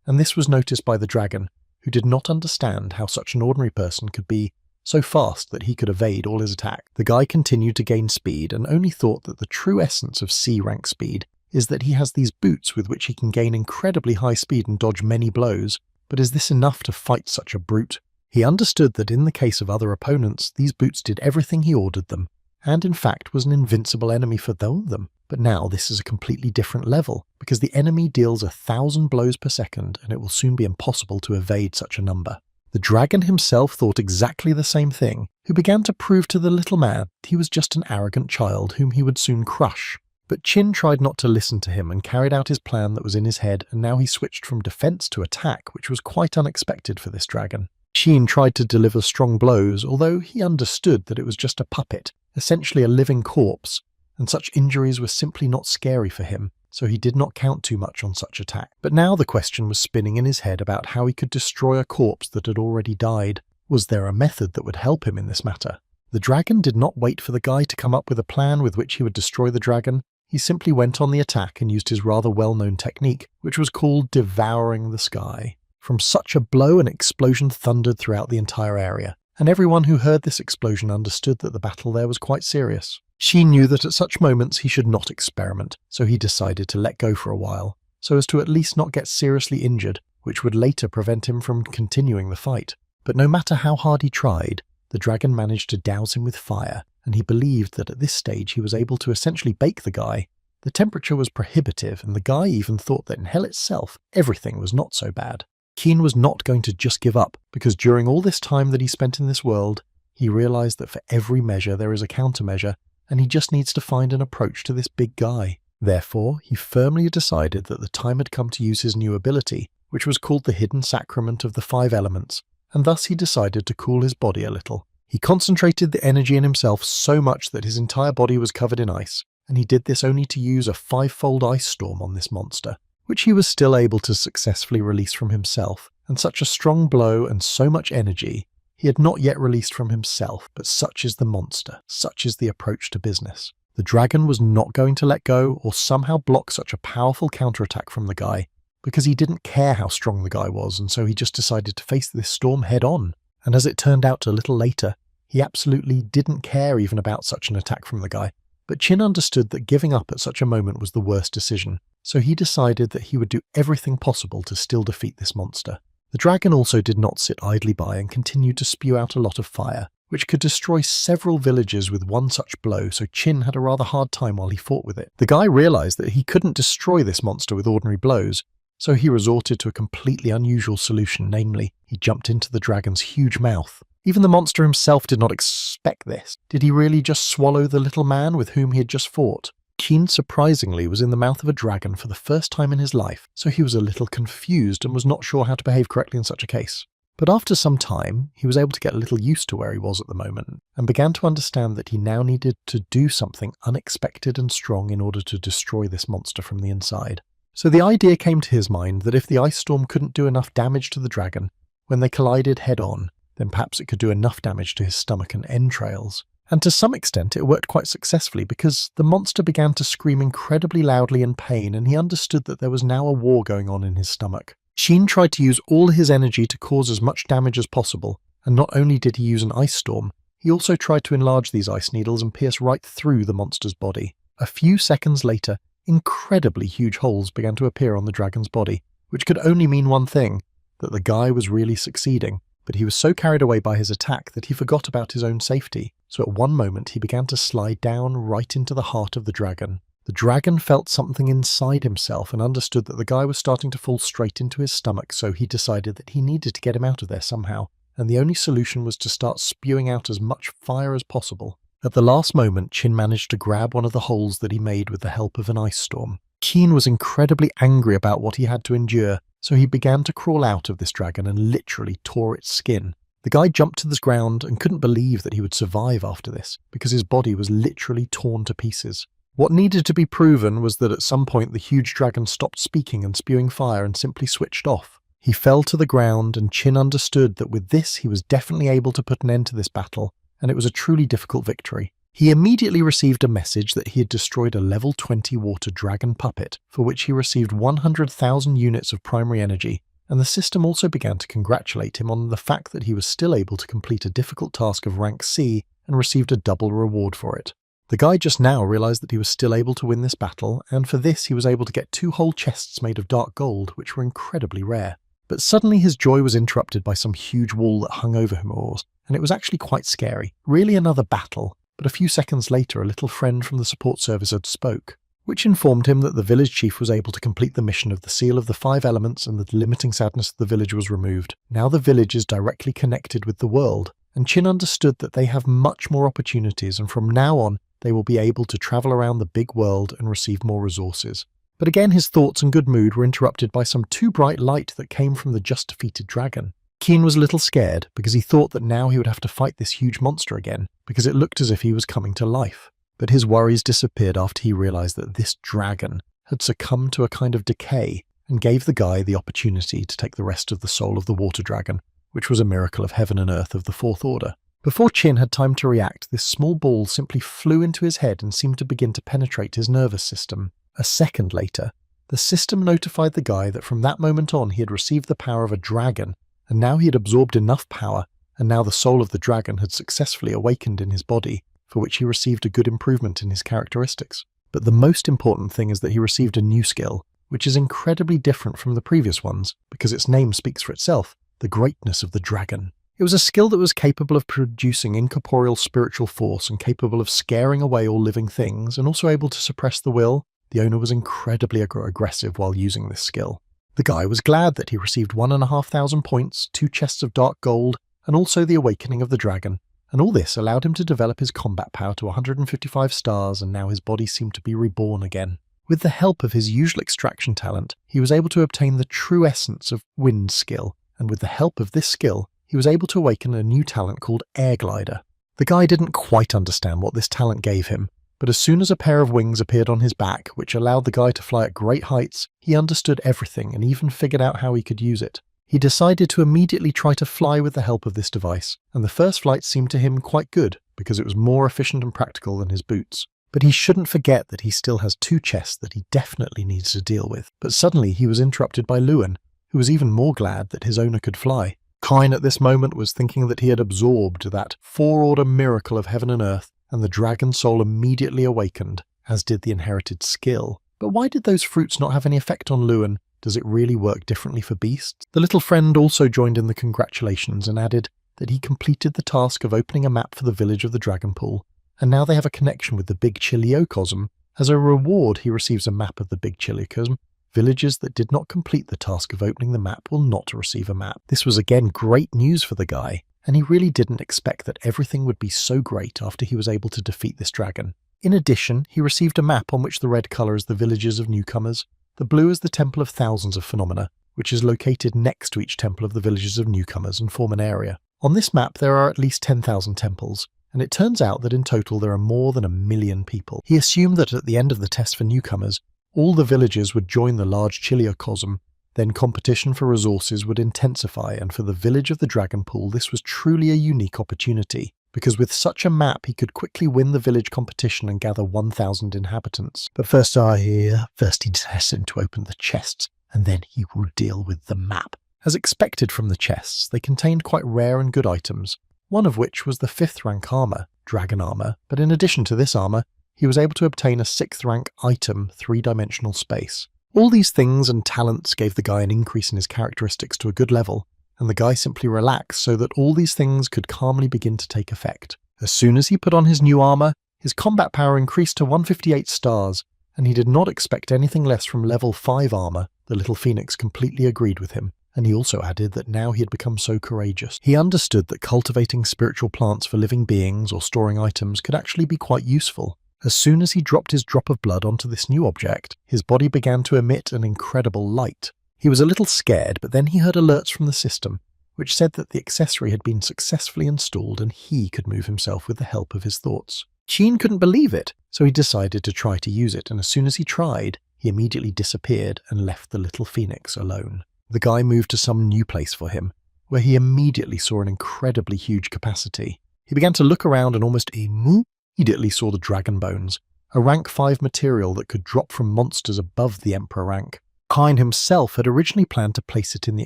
and this was noticed by the dragon, who did not understand how such an ordinary person could be so fast that he could evade all his attacks. The guy continued to gain speed and only thought that the true essence of C-rank speed is that he has these boots with which he can gain incredibly high speed and dodge many blows, but is this enough to fight such a brute? He understood that in the case of other opponents, these boots did everything he ordered them, and in fact was an invincible enemy for all of them. But now this is a completely different level, because the enemy deals 1,000 blows per second and it will soon be impossible to evade such a number. The dragon himself thought exactly the same thing, who began to prove to the little man he was just an arrogant child whom he would soon crush. But Chin tried not to listen to him and carried out his plan that was in his head, and now he switched from defense to attack, which was quite unexpected for this dragon. Chin tried to deliver strong blows, although he understood that it was just a puppet, essentially a living corpse, and such injuries were simply not scary for him, so he did not count too much on such attack. But now the question was spinning in his head about how he could destroy a corpse that had already died. Was there a method that would help him in this matter? The dragon did not wait for the guy to come up with a plan with which he would destroy the dragon. He simply went on the attack and used his rather well-known technique, which was called devouring the sky. From such a blow, an explosion thundered throughout the entire area, and everyone who heard this explosion understood that the battle there was quite serious. She knew that at such moments he should not experiment, so he decided to let go for a while, so as to at least not get seriously injured, which would later prevent him from continuing the fight. But no matter how hard he tried, the dragon managed to douse him with fire, and he believed that at this stage he was able to essentially bake the guy. The temperature was prohibitive, and the guy even thought that in hell itself, everything was not so bad. Keen was not going to just give up, because during all this time that he spent in this world, he realized that for every measure there is a countermeasure, and he just needs to find an approach to this big guy. Therefore, he firmly decided that the time had come to use his new ability, which was called the Hidden Sacrament of the 5 Elements, and thus he decided to cool his body a little. He concentrated the energy in himself so much that his entire body was covered in ice, and he did this only to use a 5-fold ice storm on this monster, which he was still able to successfully release from himself, and such a strong blow and so much energy he had not yet released from himself. But such is the monster, such is the approach to business. The dragon was not going to let go or somehow block such a powerful counterattack from the guy, because he didn't care how strong the guy was, and so he just decided to face this storm head on. And as it turned out a little later, he absolutely didn't care even about such an attack from the guy. But Chin understood that giving up at such a moment was the worst decision, so he decided that he would do everything possible to still defeat this monster. The dragon also did not sit idly by and continued to spew out a lot of fire, which could destroy several villages with one such blow, so Chin had a rather hard time while he fought with it. The guy realized that he couldn't destroy this monster with ordinary blows, so he resorted to a completely unusual solution, namely, he jumped into the dragon's huge mouth. Even the monster himself did not expect this. Did he really just swallow the little man with whom he had just fought? Keen, surprisingly, was in the mouth of a dragon for the first time in his life, so he was a little confused and was not sure how to behave correctly in such a case. But after some time, he was able to get a little used to where he was at the moment, and began to understand that he now needed to do something unexpected and strong in order to destroy this monster from the inside. So the idea came to his mind that if the ice storm couldn't do enough damage to the dragon, when they collided head-on, then perhaps it could do enough damage to his stomach and entrails. And to some extent it worked quite successfully, because the monster began to scream incredibly loudly in pain, and he understood that there was now a war going on in his stomach. Qin tried to use all his energy to cause as much damage as possible, and not only did he use an ice storm, he also tried to enlarge these ice needles and pierce right through the monster's body. A few seconds later, incredibly huge holes began to appear on the dragon's body, which could only mean one thing, that the guy was really succeeding. But he was so carried away by his attack that he forgot about his own safety, so at one moment he began to slide down right into the heart of the dragon. The dragon felt something inside himself and understood that the guy was starting to fall straight into his stomach, so he decided that he needed to get him out of there somehow, and the only solution was to start spewing out as much fire as possible. At the last moment, Qin managed to grab one of the holes that he made with the help of an ice storm. Qin was incredibly angry about what he had to endure, so he began to crawl out of this dragon and literally tore its skin. The guy jumped to the ground and couldn't believe that he would survive after this, because his body was literally torn to pieces. What needed to be proven was that at some point the huge dragon stopped speaking and spewing fire and simply switched off. He fell to the ground, and Qin understood that with this he was definitely able to put an end to this battle, and it was a truly difficult victory. He immediately received a message that he had destroyed a level 20 water dragon puppet, for which he received 100,000 units of primary energy, and the system also began to congratulate him on the fact that he was still able to complete a difficult task of rank C and received a double reward for it. The guy just now realized that he was still able to win this battle, and for this he was able to get 2 whole chests made of dark gold, which were incredibly rare. But suddenly his joy was interrupted by some huge wall that hung over him, and it was actually quite scary. Really another battle. But a few seconds later, a little friend from the support service had spoke, which informed him that the village chief was able to complete the mission of the Seal of the 5 Elements and that the limiting sadness of the village was removed. Now the village is directly connected with the world, and Qin understood that they have much more opportunities, and from now on they will be able to travel around the big world and receive more resources. But again his thoughts and good mood were interrupted by some too bright light that came from the just defeated dragon. Qin was a little scared, because he thought that now he would have to fight this huge monster again, because it looked as if he was coming to life. But his worries disappeared after he realized that this dragon had succumbed to a kind of decay and gave the guy the opportunity to take the rest of the soul of the water dragon, which was a miracle of heaven and earth of the 4th order. Before Qin had time to react, this small ball simply flew into his head and seemed to begin to penetrate his nervous system. A second later, the system notified the guy that from that moment on he had received the power of a dragon, and now he had absorbed enough power, and now the soul of the dragon had successfully awakened in his body, for which he received a good improvement in his characteristics. But the most important thing is that he received a new skill, which is incredibly different from the previous ones, because its name speaks for itself, the greatness of the dragon. It was a skill that was capable of producing incorporeal spiritual force and capable of scaring away all living things, and also able to suppress the will. The owner was incredibly aggressive while using this skill. The guy was glad that he received 1,500 points, 2 chests of dark gold, and also the awakening of the dragon, and all this allowed him to develop his combat power to 155 stars, and now his body seemed to be reborn again. With the help of his usual extraction talent, he was able to obtain the true essence of wind skill, and with the help of this skill, he was able to awaken a new talent called Air Glider. The guy didn't quite understand what this talent gave him, but as soon as a pair of wings appeared on his back, which allowed the guy to fly at great heights, he understood everything and even figured out how he could use it. He decided to immediately try to fly with the help of this device, and the first flight seemed to him quite good, because it was more efficient and practical than his boots. But he shouldn't forget that he still has 2 chests that he definitely needs to deal with. But suddenly he was interrupted by Luan, who was even more glad that his owner could fly. Kine at this moment was thinking that he had absorbed that 4-order miracle of heaven and earth, and the dragon soul immediately awakened, as did the inherited skill. But why did those fruits not have any effect on Luan? Does it really work differently for beasts? The little friend also joined in the congratulations and added that he completed the task of opening a map for the village of the Dragon Pool, and now they have a connection with the Big Chiliocosm. As a reward, he receives a map of the Big Chiliocosm. Villages that did not complete the task of opening the map will not receive a map. This was again great news for the guy, and he really didn't expect that everything would be so great after he was able to defeat this dragon. In addition, he received a map on which the red colour is the villages of newcomers, the blue is the Temple of Thousands of Phenomena, which is located next to each temple of the villages of newcomers and form an area. On this map there are at least 10,000 temples, and it turns out that in total there are more than 1 million people. He assumed that at the end of the test for newcomers, all the villages would join the large Chiliocosm, Then competition for resources would intensify, and for the village of the Dragon Pool this was truly a unique opportunity, because with such a map he could quickly win the village competition and gather 1,000 inhabitants. But first he has to open the chests, and then he will deal with the map. As expected from the chests, they contained quite rare and good items, one of which was the 5th rank armour, dragon armour, but in addition to this armour, he was able to obtain a 6th rank item, 3-dimensional space. All these things and talents gave the guy an increase in his characteristics to a good level, and the guy simply relaxed so that all these things could calmly begin to take effect. As soon as he put on his new armour, his combat power increased to 158 stars, and he did not expect anything less from level 5 armour. The little phoenix completely agreed with him, and he also added that now he had become so courageous. He understood that cultivating spiritual plants for living beings or storing items could actually be quite useful. As soon as he dropped his drop of blood onto this new object, his body began to emit an incredible light. He was a little scared, but then he heard alerts from the system, which said that the accessory had been successfully installed and he could move himself with the help of his thoughts. Qin couldn't believe it, so he decided to try to use it, and as soon as he tried, he immediately disappeared and left the little phoenix alone. The guy moved to some new place for him, where he immediately saw an incredibly huge capacity. He began to look around and almost immediately saw the dragon bones, a rank 5 material that could drop from monsters above the Emperor rank. Hein himself had originally planned to place it in the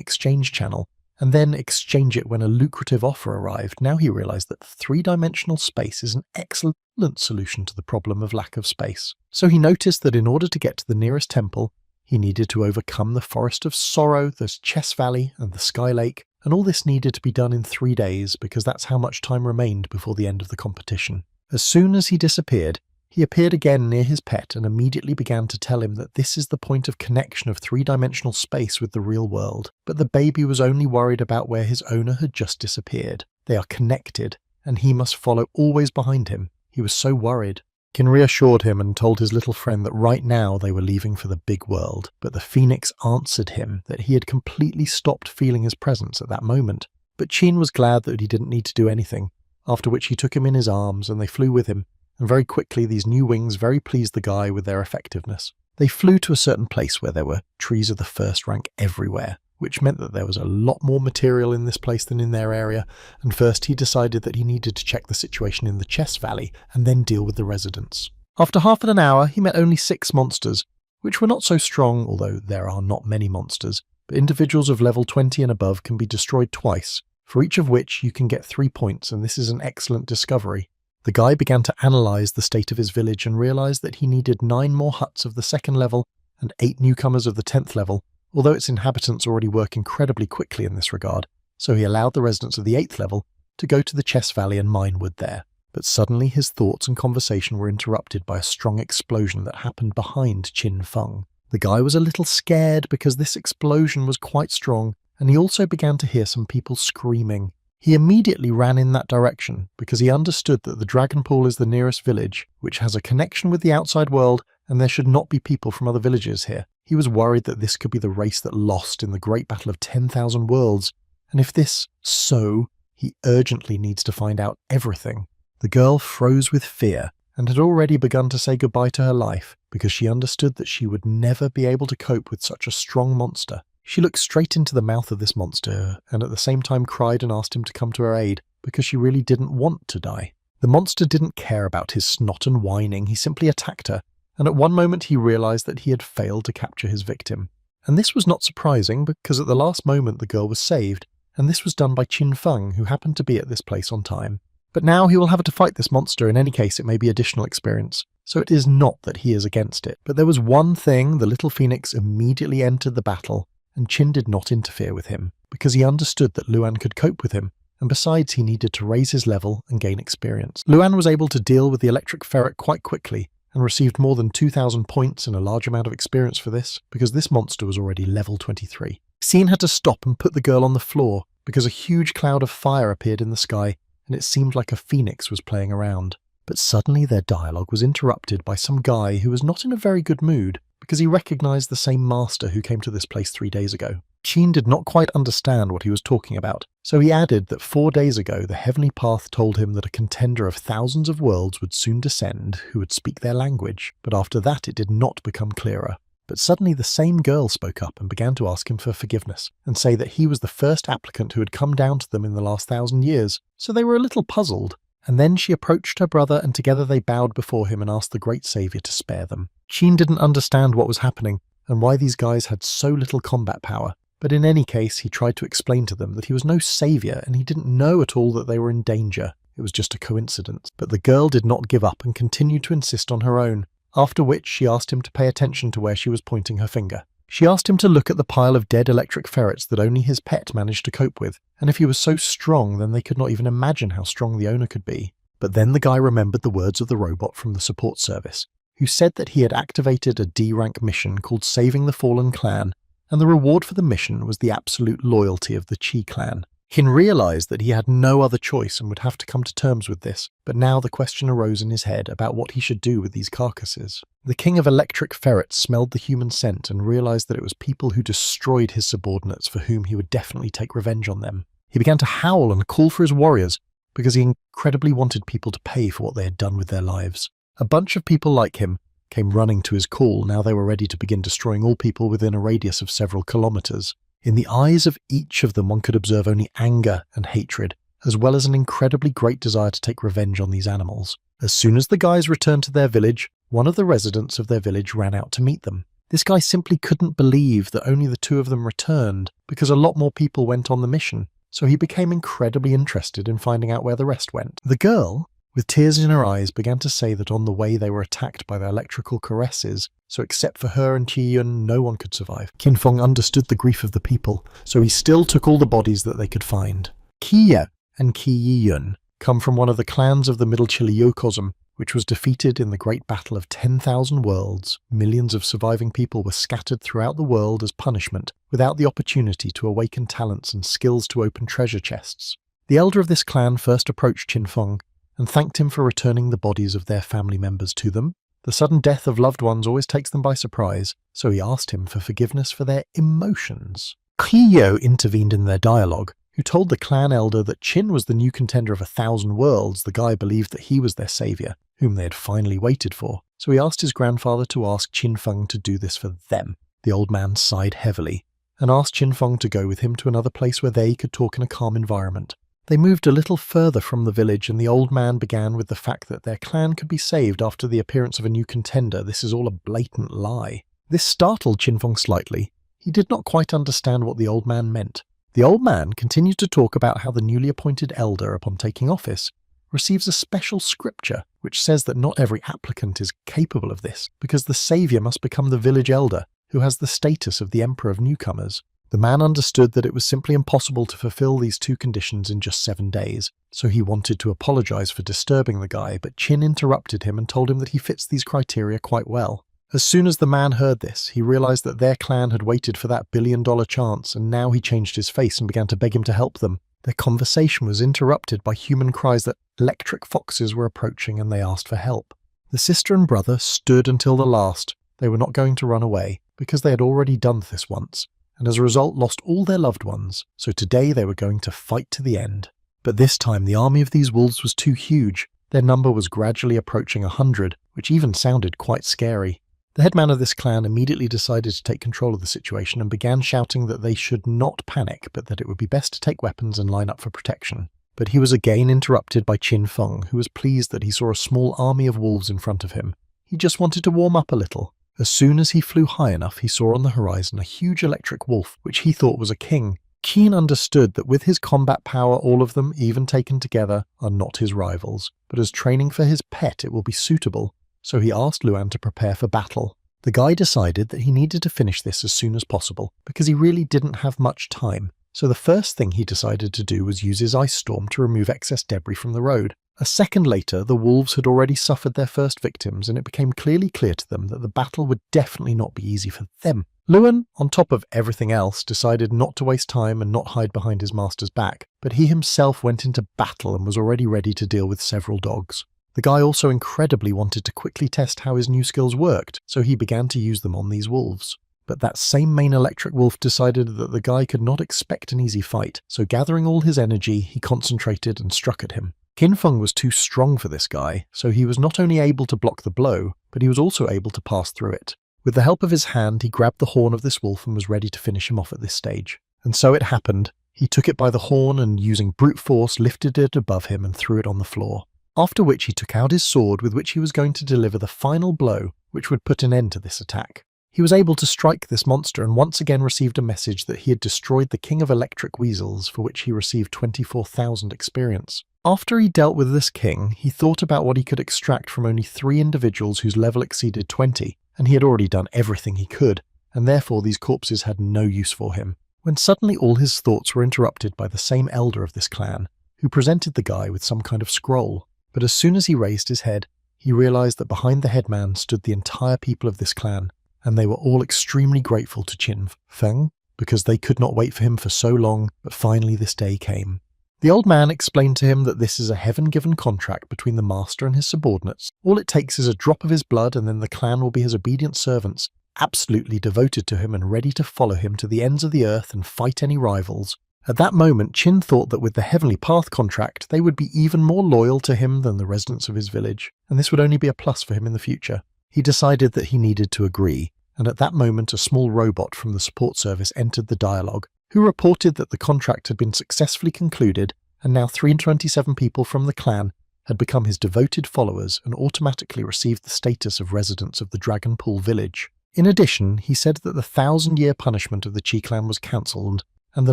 exchange channel, and then exchange it when a lucrative offer arrived. Now he realized that 3-dimensional space is an excellent solution to the problem of lack of space. So he noticed that in order to get to the nearest temple, he needed to overcome the Forest of Sorrow, the Chess Valley, and the Sky Lake, and all this needed to be done in 3 days because that's how much time remained before the end of the competition. As soon as he disappeared, he appeared again near his pet and immediately began to tell him that this is the point of connection of 3-dimensional space with the real world. But the baby was only worried about where his owner had just disappeared. They are connected, and he must follow always behind him. He was so worried. Qin reassured him and told his little friend that right now they were leaving for the big world, but the phoenix answered him that he had completely stopped feeling his presence at that moment. But Qin was glad that he didn't need to do anything, after which he took him in his arms and they flew with him, and very quickly these new wings very pleased the guy with their effectiveness. They flew to a certain place where there were trees of the 1st rank everywhere, which meant that there was a lot more material in this place than in their area, and first he decided that he needed to check the situation in the Chess Valley and then deal with the residents. After half an hour he met only 6 monsters, which were not so strong, although there are not many monsters, but individuals of level 20 and above can be destroyed twice, for each of which you can get 3 points, and this is an excellent discovery. The guy began to analyse the state of his village and realised that he needed 9 more huts of the 2nd level and 8 newcomers of the 10th level, although its inhabitants already work incredibly quickly in this regard, so he allowed the residents of the 8th level to go to the Chess Valley and mine wood there. But suddenly his thoughts and conversation were interrupted by a strong explosion that happened behind Qin Feng. The guy was a little scared because this explosion was quite strong, and he also began to hear some people screaming. He immediately ran in that direction because he understood that the Dragon Pool is the nearest village, which has a connection with the outside world, and there should not be people from other villages here. He was worried that this could be the race that lost in the great battle of 10,000 worlds, and if this so, he urgently needs to find out everything. The girl froze with fear and had already begun to say goodbye to her life because she understood that she would never be able to cope with such a strong monster. She looked straight into the mouth of this monster and at the same time cried and asked him to come to her aid because she really didn't want to die. The monster didn't care about his snot and whining, he simply attacked her, and at one moment he realised that he had failed to capture his victim. And this was not surprising because at the last moment the girl was saved, and this was done by Qin Feng, who happened to be at this place on time. But now he will have to fight this monster. In any case, it may be additional experience, so it is not that he is against it. But there was one thing: the little phoenix immediately entered the battle, and Qin did not interfere with him, because he understood that Luan could cope with him, and besides he needed to raise his level and gain experience. Luan was able to deal with the electric ferret quite quickly, and received more than 2,000 points and a large amount of experience for this, because this monster was already level 23. Xin had to stop and put the girl on the floor, because a huge cloud of fire appeared in the sky, and it seemed like a phoenix was playing around. But suddenly their dialogue was interrupted by some guy who was not in a very good mood, because he recognised the same master who came to this place 3 days ago. Qin did not quite understand what he was talking about, so he added that 4 days ago the Heavenly Path told him that a contender of thousands of worlds would soon descend who would speak their language, but after that it did not become clearer. But suddenly the same girl spoke up and began to ask him for forgiveness and say that he was the first applicant who had come down to them in the last 1,000 years, so they were a little puzzled. And then she approached her brother and together they bowed before him and asked the great savior to spare them. Qin didn't understand what was happening and why these guys had so little combat power, but in any case he tried to explain to them that he was no savior and he didn't know at all that they were in danger. It was just a coincidence. But the girl did not give up and continued to insist on her own, after which she asked him to pay attention to where she was pointing her finger. She asked him to look at the pile of dead electric ferrets that only his pet managed to cope with, and if he was so strong then they could not even imagine how strong the owner could be. But then the guy remembered the words of the robot from the support service, who said that he had activated a D-rank mission called Saving the Fallen Clan, and the reward for the mission was the absolute loyalty of the Qi clan. Qin realized that he had no other choice and would have to come to terms with this, but now the question arose in his head about what he should do with these carcasses. The king of electric ferrets smelled the human scent and realized that it was people who destroyed his subordinates for whom he would definitely take revenge on them. He began to howl and call for his warriors, because he incredibly wanted people to pay for what they had done with their lives. A bunch of people like him came running to his call. Now they were ready to begin destroying all people within a radius of several kilometers. In the eyes of each of them one could observe only anger and hatred, as well as an incredibly great desire to take revenge on these animals. As soon as the guys returned to their village, one of the residents of their village ran out to meet them. This guy simply couldn't believe that only the two of them returned, because a lot more people went on the mission, so he became incredibly interested in finding out where the rest went. The girl, with tears in her eyes, began to say that on the way they were attacked by the electrical caresses, so except for her and Qi Yun, no one could survive. Qin Feng understood the grief of the people, so he still took all the bodies that they could find. Qi Ye and Qi Yun come from one of the clans of the Middle Chiliocosm, which was defeated in the Great Battle of 10,000 Worlds. Millions of surviving people were scattered throughout the world as punishment, without the opportunity to awaken talents and skills to open treasure chests. The elder of this clan first approached Qin Feng and thanked him for returning the bodies of their family members to them. The sudden death of loved ones always takes them by surprise, so he asked him for forgiveness for their emotions. Qi Yo intervened in their dialogue, who told the clan elder that Qin was the new contender of 1,000 worlds. The guy believed that he was their savior, whom they had finally waited for, so he asked his grandfather to ask Qin Feng to do this for them. The old man sighed heavily, and asked Qin Feng to go with him to another place where they could talk in a calm environment. They moved a little further from the village, and the old man began with the fact that their clan could be saved after the appearance of a new contender. This is all a blatant lie. This startled Qin Feng slightly. He did not quite understand what the old man meant. The old man continued to talk about how the newly appointed elder, upon taking office, receives a special scripture which says that not every applicant is capable of this, because the savior must become the village elder, who has the status of the emperor of newcomers. The man understood that it was simply impossible to fulfill these two conditions in just 7 days, so he wanted to apologize for disturbing the guy, but Qin interrupted him and told him that he fits these criteria quite well. As soon as the man heard this, he realized that their clan had waited for that billion-dollar chance, and now he changed his face and began to beg him to help them. Their conversation was interrupted by human cries that electric foxes were approaching, and they asked for help. The sister and brother stood until the last. They were not going to run away, because they had already done this once, and as a result lost all their loved ones, so today they were going to fight to the end. But this time the army of these wolves was too huge. Their number was gradually approaching 100, which even sounded quite scary. The headman of this clan immediately decided to take control of the situation and began shouting that they should not panic, but that it would be best to take weapons and line up for protection. But he was again interrupted by Qin Feng, who was pleased that he saw a small army of wolves in front of him. He just wanted to warm up a little. As soon as he flew high enough, he saw on the horizon a huge electric wolf, which he thought was a king. Qin understood that with his combat power, all of them, even taken together, are not his rivals, but as training for his pet it will be suitable, so he asked Luan to prepare for battle. The guy decided that he needed to finish this as soon as possible, because he really didn't have much time, so the first thing he decided to do was use his ice storm to remove excess debris from the road. A second later, the wolves had already suffered their first victims, and it became clearly clear to them that the battle would definitely not be easy for them. Luan, on top of everything else, decided not to waste time and not hide behind his master's back, but he himself went into battle and was already ready to deal with several dogs. The guy also incredibly wanted to quickly test how his new skills worked, so he began to use them on these wolves. But that same main electric wolf decided that the guy could not expect an easy fight, so gathering all his energy, he concentrated and struck at him. Qin Feng was too strong for this guy, so he was not only able to block the blow, but he was also able to pass through it. With the help of his hand, he grabbed the horn of this wolf and was ready to finish him off at this stage. And so it happened. He took it by the horn and, using brute force, lifted it above him and threw it on the floor. After which he took out his sword, with which he was going to deliver the final blow which would put an end to this attack. He was able to strike this monster and once again received a message that he had destroyed the King of Electric Weasels, for which he received 24,000 experience. After he dealt with this king, he thought about what he could extract from only 3 individuals whose level exceeded 20, and he had already done everything he could, and therefore these corpses had no use for him. When suddenly all his thoughts were interrupted by the same elder of this clan, who presented the guy with some kind of scroll. But as soon as he raised his head, he realized that behind the headman stood the entire people of this clan, and they were all extremely grateful to Qin Feng, because they could not wait for him for so long, but finally this day came. The old man explained to him that this is a heaven-given contract between the master and his subordinates. All it takes is a drop of his blood, and then the clan will be his obedient servants, absolutely devoted to him and ready to follow him to the ends of the earth and fight any rivals. At that moment, Qin thought that with the Heavenly Path contract, they would be even more loyal to him than the residents of his village, and this would only be a plus for him in the future. He decided that he needed to agree, and at that moment a small robot from the support service entered the dialogue, who reported that the contract had been successfully concluded, and now 327 people from the clan had become his devoted followers and automatically received the status of residents of the Dragon Pool village. In addition, he said that the 1,000-year punishment of the Qi clan was cancelled, and the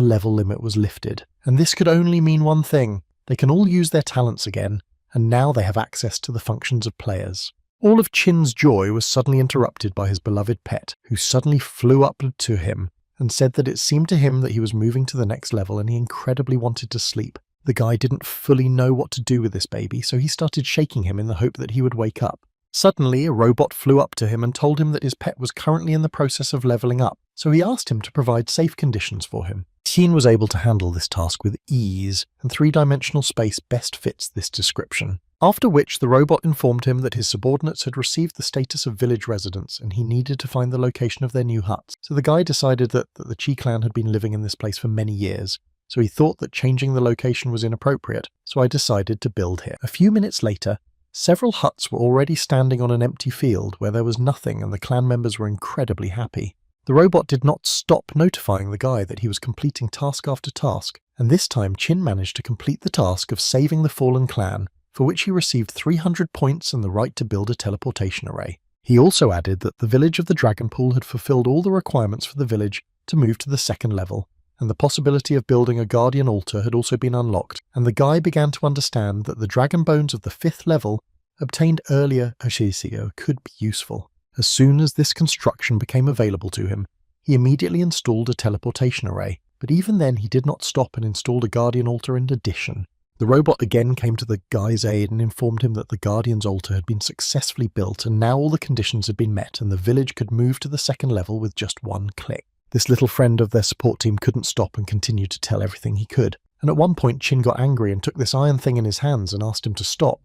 level limit was lifted. And this could only mean one thing: they can all use their talents again, and now they have access to the functions of players. All of Qin's joy was suddenly interrupted by his beloved pet, who suddenly flew up to him and said that it seemed to him that he was moving to the next level and he incredibly wanted to sleep. The guy didn't fully know what to do with this baby, so he started shaking him in the hope that he would wake up. Suddenly, a robot flew up to him and told him that his pet was currently in the process of leveling up, so he asked him to provide safe conditions for him. Qin was able to handle this task with ease, and 3-dimensional space best fits this description. After which, the robot informed him that his subordinates had received the status of village residents and he needed to find the location of their new huts. So the guy decided that the Qi clan had been living in this place for many years, so he thought that changing the location was inappropriate, so I decided to build here. A few minutes later, several huts were already standing on an empty field where there was nothing, and the clan members were incredibly happy. The robot did not stop notifying the guy that he was completing task after task, and this time Qin managed to complete the task of saving the fallen clan, for which he received 300 points and the right to build a teleportation array. He also added that the village of the Dragon Pool had fulfilled all the requirements for the village to move to the 2nd level, and the possibility of building a guardian altar had also been unlocked, and the guy began to understand that the dragon bones of the 5th level, obtained earlier could be useful. As soon as this construction became available to him, he immediately installed a teleportation array, but even then he did not stop and installed a guardian altar in addition. The robot again came to the guy's aid and informed him that the guardian's altar had been successfully built and now all the conditions had been met and the village could move to the 2nd level with just one click. This little friend of their support team couldn't stop and continued to tell everything he could, and at one point Qin got angry and took this iron thing in his hands and asked him to stop.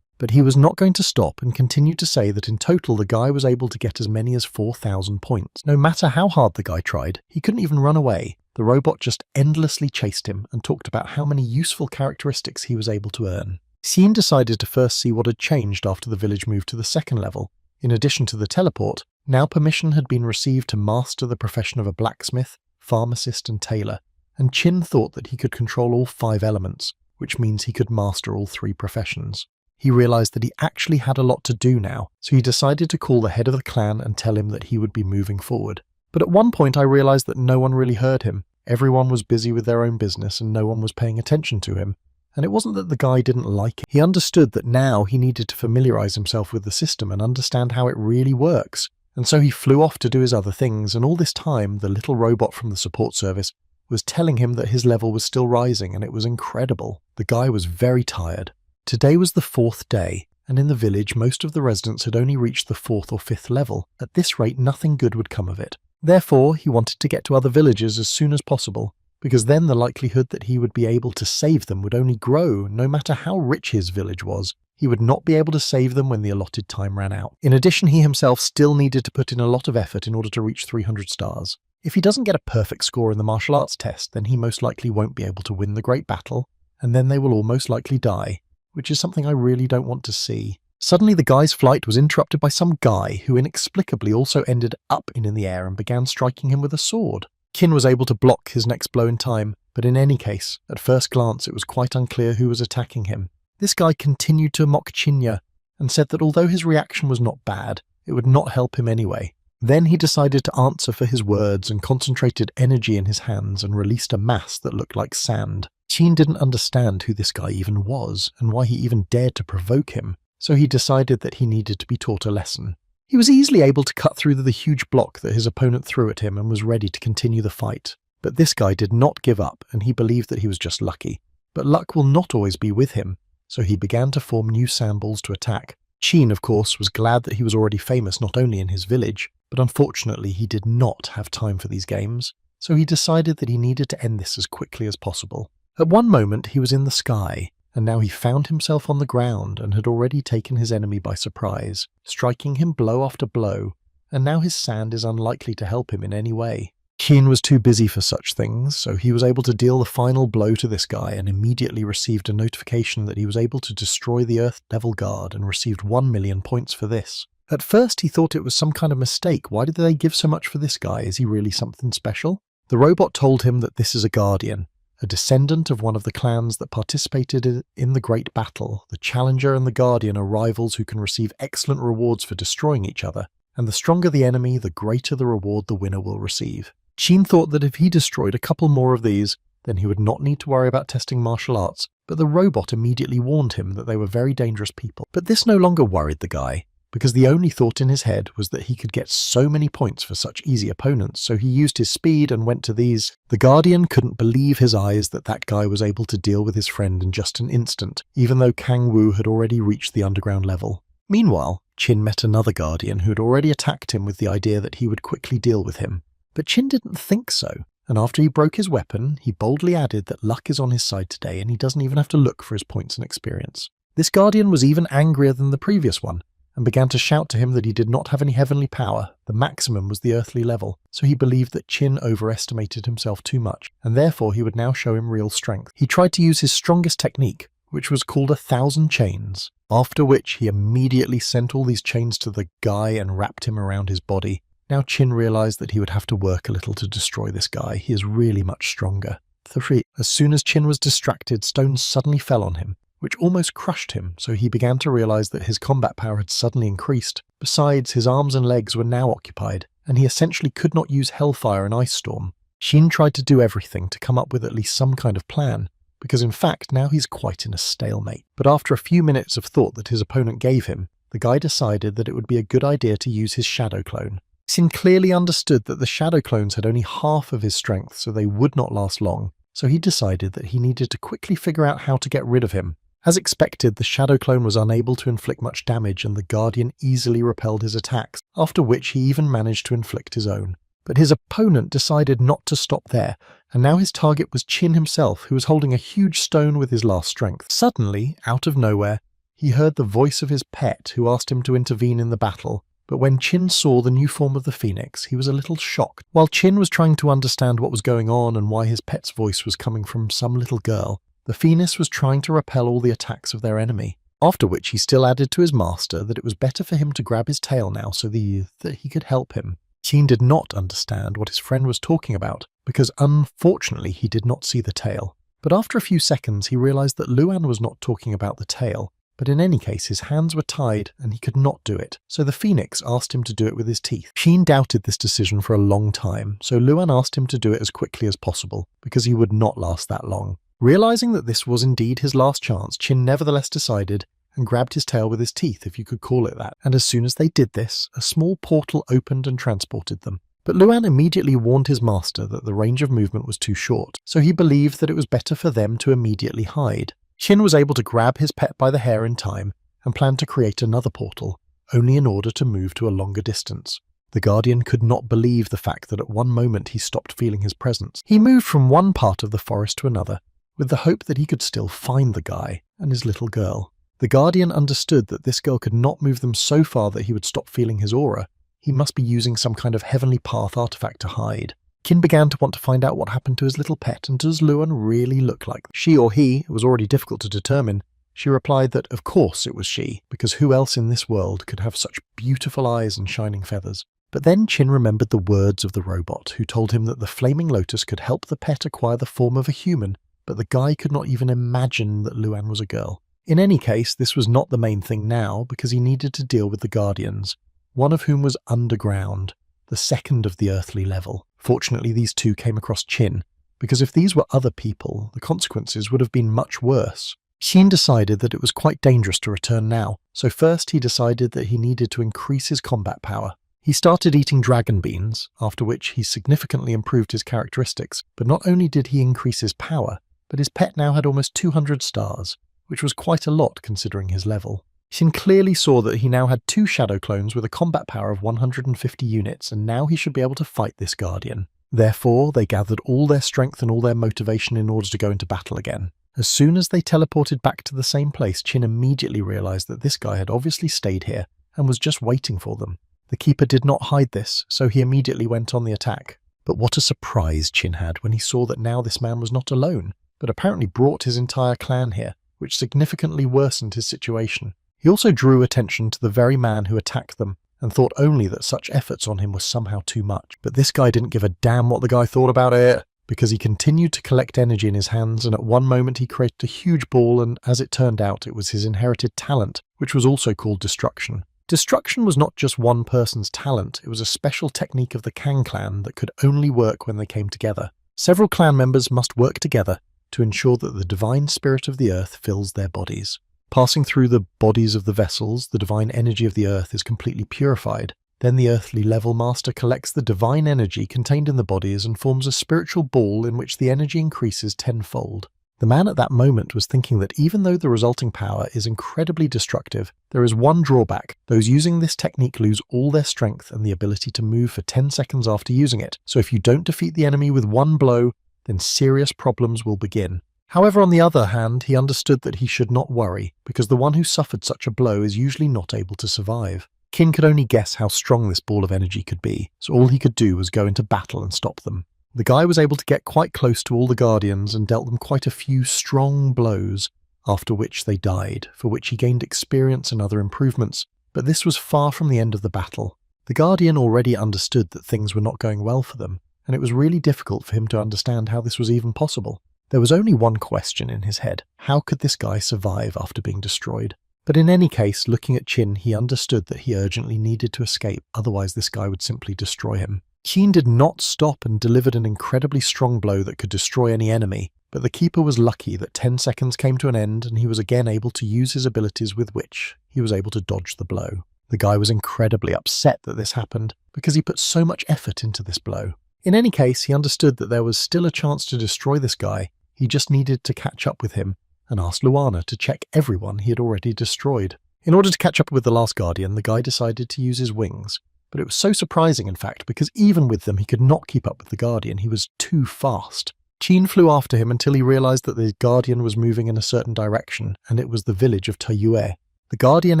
But he was not going to stop and continued to say that in total the guy was able to get as many as 4,000 points. No matter how hard the guy tried, he couldn't even run away. The robot just endlessly chased him and talked about how many useful characteristics he was able to earn. Xin decided to first see what had changed after the village moved to the 2nd level. In addition to the teleport, now permission had been received to master the profession of a blacksmith, pharmacist and tailor, and Qin thought that he could control all 5 elements, which means he could master all 3 professions. He realized that he actually had a lot to do now, so he decided to call the head of the clan and tell him that he would be moving forward. But at one point I realized that no one really heard him. Everyone was busy with their own business and no one was paying attention to him. And it wasn't that the guy didn't like it. He understood that now he needed to familiarize himself with the system and understand how it really works. And so he flew off to do his other things, and all this time the little robot from the support service was telling him that his level was still rising, and it was incredible. The guy was very tired. Today was the 4th day, and in the village most of the residents had only reached the 4th or 5th level. At this rate nothing good would come of it. Therefore he wanted to get to other villages as soon as possible, because then the likelihood that he would be able to save them would only grow. No matter how rich his village was, he would not be able to save them when the allotted time ran out. In addition, he himself still needed to put in a lot of effort in order to reach 300 stars. If he doesn't get a perfect score in the martial arts test, then he most likely won't be able to win the great battle, and then they will all most likely die, which is something I really don't want to see. Suddenly the guy's flight was interrupted by some guy who inexplicably also ended up in the air and began striking him with a sword. Qin was able to block his next blow in time, but in any case, at first glance it was quite unclear who was attacking him. This guy continued to mock Qinya and said that although his reaction was not bad, it would not help him anyway. Then he decided to answer for his words and concentrated energy in his hands and released a mass that looked like sand. Qin didn't understand who this guy even was and why he even dared to provoke him, so he decided that he needed to be taught a lesson. He was easily able to cut through the huge block that his opponent threw at him and was ready to continue the fight. But this guy did not give up, and he believed that he was just lucky. But luck will not always be with him, so he began to form new sandballs to attack. Qin, of course, was glad that he was already famous not only in his village, but unfortunately he did not have time for these games, so he decided that he needed to end this as quickly as possible. At one moment he was in the sky, and now he found himself on the ground and had already taken his enemy by surprise, striking him blow after blow, and now his sand is unlikely to help him in any way. Qin was too busy for such things, so he was able to deal the final blow to this guy and immediately received a notification that he was able to destroy the Earth Devil Guard and received 1 million points for this. At first he thought it was some kind of mistake. Why did they give so much for this guy? Is he really something special? The robot told him that this is a guardian, a descendant of one of the clans that participated in the Great Battle. The Challenger and the Guardian are rivals who can receive excellent rewards for destroying each other, and the stronger the enemy, the greater the reward the winner will receive. Qin thought that if he destroyed a couple more of these, then he would not need to worry about testing martial arts, but the robot immediately warned him that they were very dangerous people. But this no longer worried the guy, because the only thought in his head was that he could get so many points for such easy opponents, so he used his speed and went to these. The Guardian couldn't believe his eyes that that guy was able to deal with his friend in just an instant, even though Kang Wu had already reached the underground level. Meanwhile, Qin met another Guardian who had already attacked him with the idea that he would quickly deal with him. But Qin didn't think so, and after he broke his weapon, he boldly added that luck is on his side today and he doesn't even have to look for his points and experience. This Guardian was even angrier than the previous one, and began to shout to him that he did not have any heavenly power. The maximum was the earthly level, so he believed that Qin overestimated himself too much, and therefore he would now show him real strength. He tried to use his strongest technique, which was called 1,000 chains, after which he immediately sent all these chains to the guy and wrapped him around his body. Now Qin realized that he would have to work a little to destroy this guy. He is really much stronger. 3. As soon as Qin was distracted, stones suddenly fell on him, which almost crushed him, so he began to realize that his combat power had suddenly increased. Besides, his arms and legs were now occupied, and he essentially could not use Hellfire and Ice Storm. Qin tried to do everything to come up with at least some kind of plan, because in fact now he's quite in a stalemate. But after a few minutes of thought that his opponent gave him, the guy decided that it would be a good idea to use his Shadow Clone. Qin clearly understood that the Shadow Clones had only half of his strength, so they would not last long, so he decided that he needed to quickly figure out how to get rid of him. As expected, the Shadow Clone was unable to inflict much damage and the Guardian easily repelled his attacks, after which he even managed to inflict his own. But his opponent decided not to stop there, and now his target was Qin himself, who was holding a huge stone with his last strength. Suddenly, out of nowhere, he heard the voice of his pet, who asked him to intervene in the battle. But when Qin saw the new form of the phoenix, he was a little shocked. While Qin was trying to understand what was going on and why his pet's voice was coming from some little girl, the phoenix was trying to repel all the attacks of their enemy. After which he still added to his master that it was better for him to grab his tail now so that he could help him. Qin did not understand what his friend was talking about, because unfortunately he did not see the tail. But after a few seconds he realized that Luan was not talking about the tail, but in any case his hands were tied and he could not do it, so the phoenix asked him to do it with his teeth. Qin doubted this decision for a long time, so Luan asked him to do it as quickly as possible, because he would not last that long. Realizing that this was indeed his last chance, Qin nevertheless decided and grabbed his tail with his teeth, if you could call it that, and as soon as they did this, a small portal opened and transported them. But Luan immediately warned his master that the range of movement was too short, so he believed that it was better for them to immediately hide. Qin was able to grab his pet by the hair in time and planned to create another portal, only in order to move to a longer distance. The Guardian could not believe the fact that at one moment he stopped feeling his presence. He moved from one part of the forest to another, with the hope that he could still find the guy and his little girl. The Guardian understood that this girl could not move them so far that he would stop feeling his aura. He must be using some kind of heavenly path artifact to hide. Qin began to want to find out what happened to his little pet, and does Luan really look like? She or he, it was already difficult to determine, She replied that of course it was she, because who else in this world could have such beautiful eyes and shining feathers? But then Chin remembered the words of the robot, who told him that the flaming lotus could help the pet acquire the form of a human, but the guy could not even imagine that Luan was a girl. In any case, this was not the main thing now, because he needed to deal with the Guardians, one of whom was underground, the second of the earthly level. Fortunately, these two came across Chin, because if these were other people, the consequences would have been much worse. Chin decided that it was quite dangerous to return now, so first he decided that he needed to increase his combat power. He started eating dragon beans, after which he significantly improved his characteristics, but not only did he increase his power, but his pet now had almost 200 stars, which was quite a lot considering his level. Chin clearly saw that he now had 2 shadow clones with a combat power of 150 units, and now he should be able to fight this Guardian. Therefore, they gathered all their strength and all their motivation in order to go into battle again. As soon as they teleported back to the same place, Chin immediately realized that this guy had obviously stayed here and was just waiting for them. The Keeper did not hide this, so he immediately went on the attack. But what a surprise Chin had when he saw that now this man was not alone, but apparently brought his entire clan here, which significantly worsened his situation. He also drew attention to the very man who attacked them, and thought only that such efforts on him was somehow too much. But this guy didn't give a damn what the guy thought about it, because he continued to collect energy in his hands, and at one moment he created a huge ball, and as it turned out, it was his inherited talent, which was also called Destruction. Destruction was not just one person's talent, it was a special technique of the Kang clan that could only work when they came together. Several clan members must work together to ensure that the divine spirit of the earth fills their bodies. Passing through the bodies of the vessels, the divine energy of the earth is completely purified. Then the earthly level master collects the divine energy contained in the bodies and forms a spiritual ball in which the energy increases tenfold. The man at that moment was thinking that even though the resulting power is incredibly destructive, there is one drawback. Those using this technique lose all their strength and the ability to move for 10 seconds after using it. So if you don't defeat the enemy with one blow, then serious problems will begin. However, on the other hand, he understood that he should not worry, because the one who suffered such a blow is usually not able to survive. Kin could only guess how strong this ball of energy could be, so all he could do was go into battle and stop them. The guy was able to get quite close to all the Guardians and dealt them quite a few strong blows, after which they died, for which he gained experience and other improvements, but this was far from the end of the battle. The Guardian already understood that things were not going well for them, and it was really difficult for him to understand how this was even possible. There was only one question in his head: how could this guy survive after being destroyed? But in any case, looking at Chin, he understood that he urgently needed to escape, otherwise this guy would simply destroy him. Chin did not stop and delivered an incredibly strong blow that could destroy any enemy, but the Keeper was lucky that 10 seconds came to an end and he was again able to use his abilities with which he was able to dodge the blow. The guy was incredibly upset that this happened, because he put so much effort into this blow. In any case, he understood that there was still a chance to destroy this guy. He just needed to catch up with him, and asked Luana to check everyone he had already destroyed. In order to catch up with the last Guardian, the guy decided to use his wings. But it was so surprising, in fact, because even with them he could not keep up with the Guardian. He was too fast. Chin flew after him until he realized that the Guardian was moving in a certain direction, and it was the village of Taiyue. The Guardian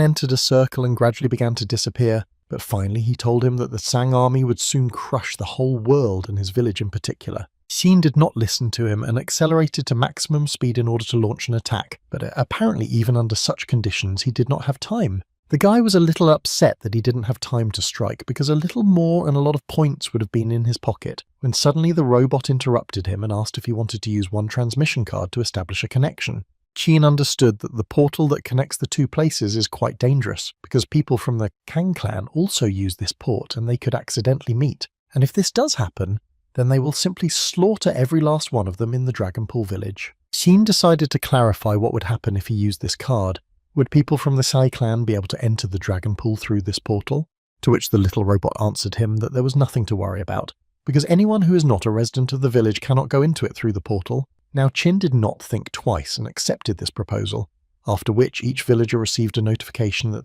entered a circle and gradually began to disappear, but finally he told him that the Sang army would soon crush the whole world and his village in particular. Chin did not listen to him and accelerated to maximum speed in order to launch an attack, but apparently even under such conditions he did not have time. The guy was a little upset that he didn't have time to strike, because a little more and a lot of points would have been in his pocket, when suddenly the robot interrupted him and asked if he wanted to use one transmission card to establish a connection. Chin understood that the portal that connects the two places is quite dangerous, because people from the Kang clan also use this port and they could accidentally meet. And if this does happen, then they will simply slaughter every last one of them in the Dragonpool village. Chin decided to clarify what would happen if he used this card. Would people from the Sai clan be able to enter the Dragonpool through this portal? To which the little robot answered him that there was nothing to worry about, because anyone who is not a resident of the village cannot go into it through the portal. Now Chin did not think twice and accepted this proposal, after which each villager received a notification that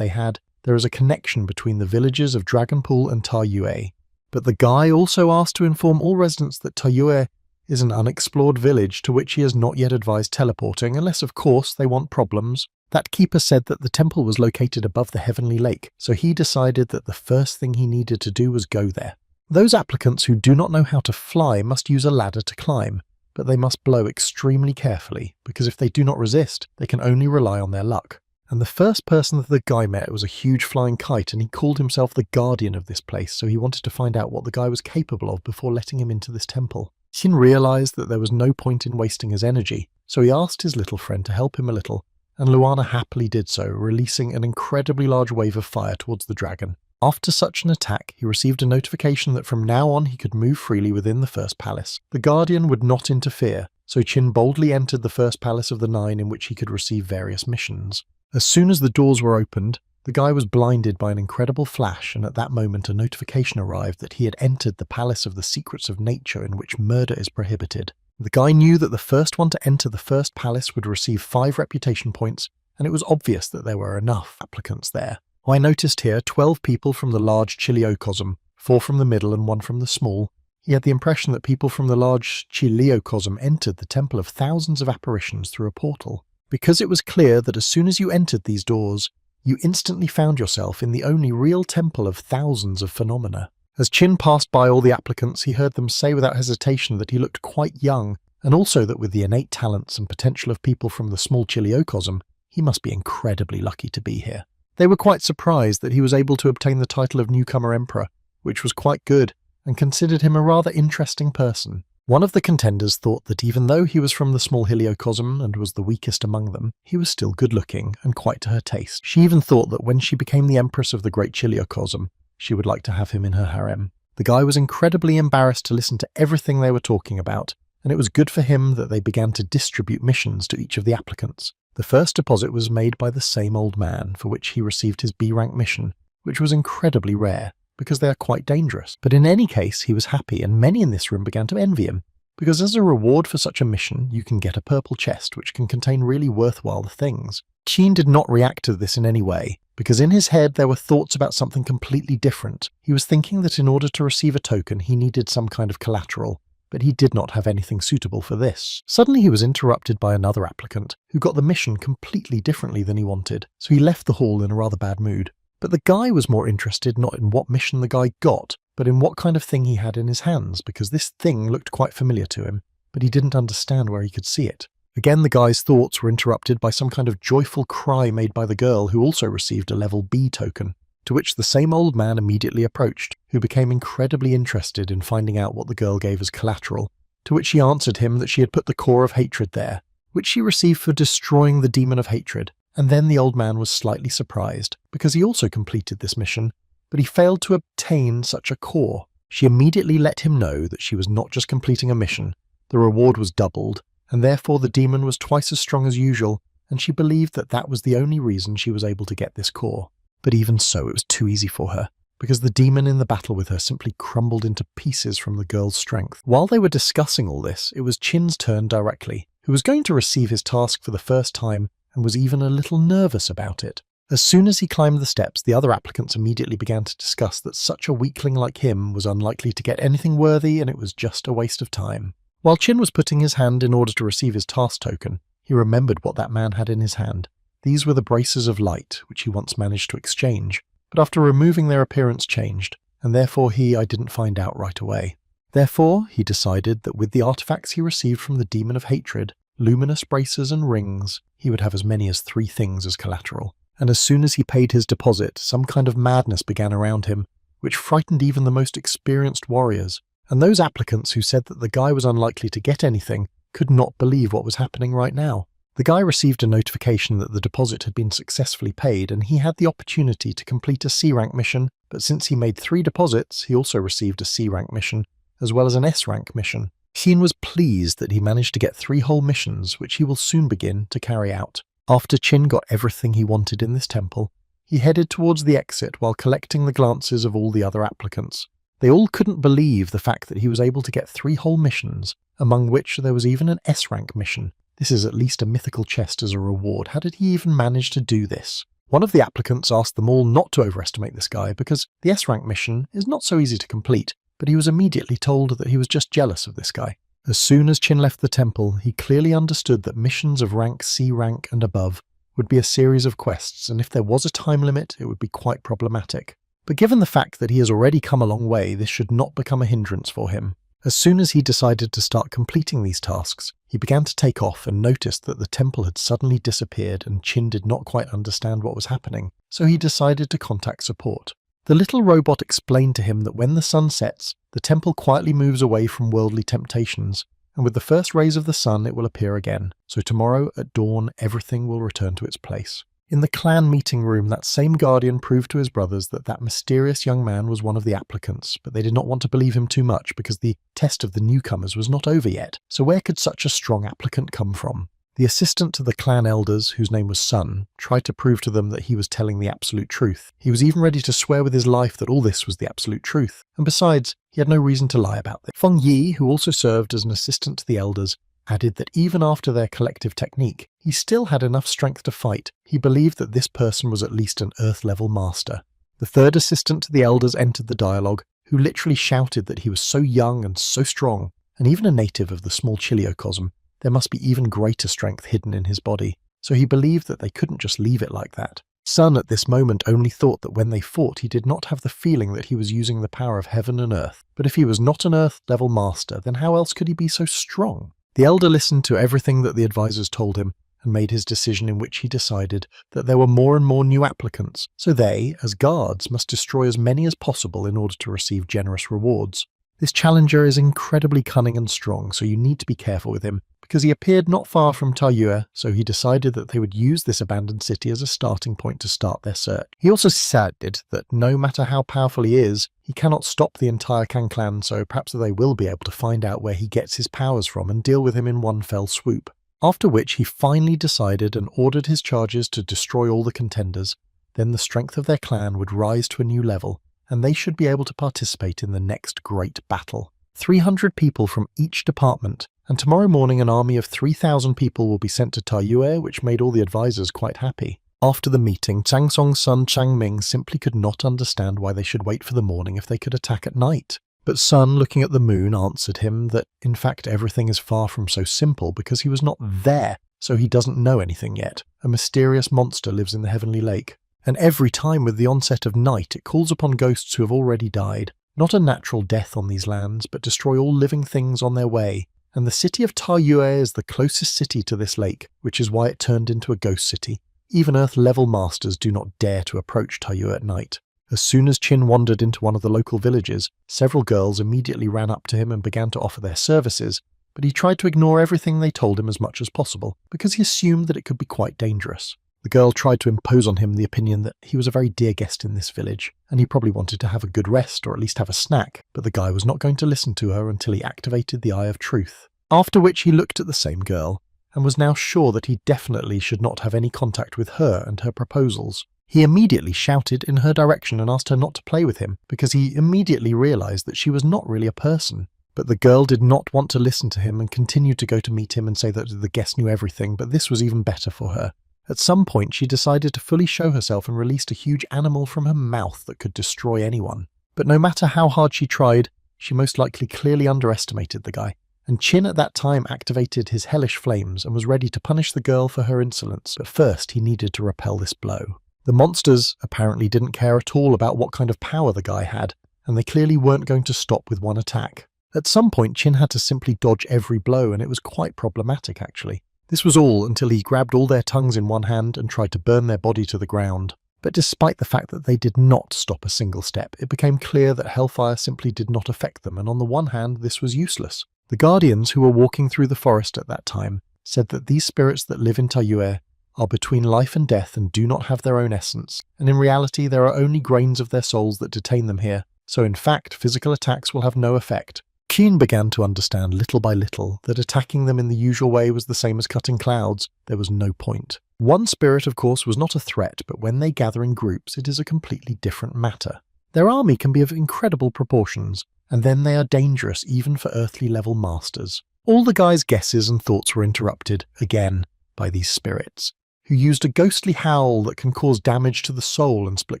there is a connection between the villages of Dragonpool and Taiyue. But the guy also asked to inform all residents that Taiyue is an unexplored village to which he has not yet advised teleporting, unless of course they want problems. That keeper said that the temple was located above the Heavenly Lake, so he decided that the first thing he needed to do was go there. Those applicants who do not know how to fly must use a ladder to climb, but they must blow extremely carefully, because if they do not resist, they can only rely on their luck. And the first person that the guy met was a huge flying kite, and he called himself the guardian of this place, so he wanted to find out what the guy was capable of before letting him into this temple. Qin realized that there was no point in wasting his energy, so he asked his little friend to help him a little, and Luana happily did so, releasing an incredibly large wave of fire towards the dragon. After such an attack, he received a notification that from now on he could move freely within the first palace. The guardian would not interfere, so Qin boldly entered the first palace of the 9 in which he could receive various missions. As soon as the doors were opened, the guy was blinded by an incredible flash, and at that moment a notification arrived that he had entered the Palace of the Secrets of Nature, in which murder is prohibited. The guy knew that the first one to enter the first palace would receive 5 reputation points, and it was obvious that there were enough applicants there. I noticed here 12 people from the large Chiliocosm, 4 from the middle and 1 from the small. He had the impression that people from the large Chiliocosm entered the temple of thousands of apparitions through a portal, because it was clear that as soon as you entered these doors, you instantly found yourself in the only real temple of thousands of phenomena. As Qin passed by all the applicants, he heard them say without hesitation that he looked quite young, and also that with the innate talents and potential of people from the small Chiliocosm, he must be incredibly lucky to be here. They were quite surprised that he was able to obtain the title of newcomer emperor, which was quite good, and considered him a rather interesting person. One of the contenders thought that even though he was from the small Heliocosm and was the weakest among them, he was still good-looking and quite to her taste. She even thought that when she became the empress of the great Chiliocosm, she would like to have him in her harem. The guy was incredibly embarrassed to listen to everything they were talking about, and it was good for him that they began to distribute missions to each of the applicants. The first deposit was made by the same old man, for which he received his B-rank mission, which was incredibly rare, because they are quite dangerous. But in any case, he was happy, and many in this room began to envy him, because as a reward for such a mission, you can get a purple chest which can contain really worthwhile things. Qin did not react to this in any way, because in his head there were thoughts about something completely different. He was thinking that in order to receive a token, he needed some kind of collateral, but he did not have anything suitable for this. Suddenly he was interrupted by another applicant, who got the mission completely differently than he wanted, so he left the hall in a rather bad mood. But the guy was more interested not in what mission the guy got, but in what kind of thing he had in his hands, because this thing looked quite familiar to him, but he didn't understand where he could see it. Again, the guy's thoughts were interrupted by some kind of joyful cry made by the girl, who also received a level B token, to which the same old man immediately approached, who became incredibly interested in finding out what the girl gave as collateral, to which she answered him that she had put the core of hatred there, which she received for destroying the demon of hatred. And then the old man was slightly surprised, because he also completed this mission, but he failed to obtain such a core. She immediately let him know that she was not just completing a mission, the reward was doubled, and therefore the demon was twice as strong as usual, and she believed that that was the only reason she was able to get this core. But even so, it was too easy for her, because the demon in the battle with her simply crumbled into pieces from the girl's strength. While they were discussing all this, it was Qin's turn directly, who was going to receive his task for the first time, and was even a little nervous about it. As soon as he climbed the steps, the other applicants immediately began to discuss that such a weakling like him was unlikely to get anything worthy, and it was just a waste of time. While Qin was putting his hand in order to receive his task token, he remembered what that man had in his hand. These were the braces of light, which he once managed to exchange, but after removing their appearance changed, and therefore I didn't find out right away. Therefore, he decided that with the artifacts he received from the demon of hatred, luminous braces and rings, he would have as many as 3 things as collateral. And as soon as he paid his deposit, some kind of madness began around him, which frightened even the most experienced warriors. And those applicants who said that the guy was unlikely to get anything could not believe what was happening right now. The guy received a notification that the deposit had been successfully paid, and he had the opportunity to complete a C-rank mission, but since he made 3 deposits, he also received a C-rank mission, as well as an S-rank mission. Qin was pleased that he managed to get 3 whole missions, which he will soon begin to carry out. After Qin got everything he wanted in this temple, he headed towards the exit while collecting the glances of all the other applicants. They all couldn't believe the fact that he was able to get 3 whole missions, among which there was even an S-rank mission. This is at least a mythical chest as a reward. How did he even manage to do this? One of the applicants asked them all not to overestimate this guy, because the S-rank mission is not so easy to complete, but he was immediately told that he was just jealous of this guy. As soon as Qin left the temple, he clearly understood that missions of rank C rank and above would be a series of quests, and if there was a time limit, it would be quite problematic. But given the fact that he has already come a long way, this should not become a hindrance for him. As soon as he decided to start completing these tasks, he began to take off and noticed that the temple had suddenly disappeared and Chin did not quite understand what was happening, so he decided to contact support. The little robot explained to him that when the sun sets, the temple quietly moves away from worldly temptations, and with the first rays of the sun it will appear again, so tomorrow at dawn everything will return to its place. In the clan meeting room, that same guardian proved to his brothers that mysterious young man was one of the applicants, but they did not want to believe him too much because the test of the newcomers was not over yet, so where could such a strong applicant come from? The assistant to the clan elders, whose name was Sun, tried to prove to them that he was telling the absolute truth. He was even ready to swear with his life that all this was the absolute truth, and besides, he had no reason to lie about it. Feng Yi, who also served as an assistant to the elders, added that even after their collective technique, he still had enough strength to fight. He believed that this person was at least an Earth-level master. The third assistant to the elders entered the dialogue, who literally shouted that he was so young and so strong, and even a native of the small Chiliocosm, there must be even greater strength hidden in his body, so he believed that they couldn't just leave it like that. Sun at this moment only thought that when they fought he did not have the feeling that he was using the power of heaven and earth, but if he was not an Earth-level master, then how else could he be so strong? The elder listened to everything that the advisors told him and made his decision, in which he decided that there were more and more new applicants, so they, as guards, must destroy as many as possible in order to receive generous rewards. This challenger is incredibly cunning and strong, so you need to be careful with him, because he appeared not far from Taiyue, so he decided that they would use this abandoned city as a starting point to start their search. He also decided that no matter how powerful he is, he cannot stop the entire Kan clan, so perhaps they will be able to find out where he gets his powers from and deal with him in one fell swoop. After which he finally decided and ordered his charges to destroy all the contenders. Then the strength of their clan would rise to a new level, and they should be able to participate in the next great battle. 300 people from each department, and tomorrow morning an army of 3,000 people will be sent to Taiyue, which made all the advisors quite happy. After the meeting, Chang Song's son Chang Ming simply could not understand why they should wait for the morning if they could attack at night. But Sun, looking at the moon, answered him that in fact everything is far from so simple because he was not there, so he doesn't know anything yet. A mysterious monster lives in the heavenly lake, and every time with the onset of night it calls upon ghosts who have already died. Not a natural death on these lands, but destroy all living things on their way. And the city of Taiyue is the closest city to this lake, which is why it turned into a ghost city. Even Earth-level masters do not dare to approach Taiyue at night. As soon as Chin wandered into one of the local villages, several girls immediately ran up to him and began to offer their services, but he tried to ignore everything they told him as much as possible, because he assumed that it could be quite dangerous. The girl tried to impose on him the opinion that he was a very dear guest in this village, and he probably wanted to have a good rest or at least have a snack, but the guy was not going to listen to her until he activated the Eye of Truth. After which he looked at the same girl, and was now sure that he definitely should not have any contact with her and her proposals. He immediately shouted in her direction and asked her not to play with him, because he immediately realized that she was not really a person. But the girl did not want to listen to him and continued to go to meet him and say that the guest knew everything, but this was even better for her. At some point she decided to fully show herself and released a huge animal from her mouth that could destroy anyone. But no matter how hard she tried, she most likely clearly underestimated the guy. And Chin at that time activated his hellish flames and was ready to punish the girl for her insolence, but first he needed to repel this blow. The monsters apparently didn't care at all about what kind of power the guy had, and they clearly weren't going to stop with one attack. At some point Chin had to simply dodge every blow, and it was quite problematic actually. This was all until he grabbed all their tongues in one hand and tried to burn their body to the ground. But despite the fact that they did not stop a single step, it became clear that hellfire simply did not affect them, and on the one hand this was useless. The guardians who were walking through the forest at that time said that these spirits that live in Taiyue are between life and death and do not have their own essence, and in reality there are only grains of their souls that detain them here, so in fact physical attacks will have no effect. Keen began to understand little by little that attacking them in the usual way was the same as cutting clouds. There was no point. One spirit, of course, was not a threat, but when they gather in groups it is a completely different matter. Their army can be of incredible proportions, and then they are dangerous even for earthly-level masters. All the guy's guesses and thoughts were interrupted, again, by these spirits, who used a ghostly howl that can cause damage to the soul and split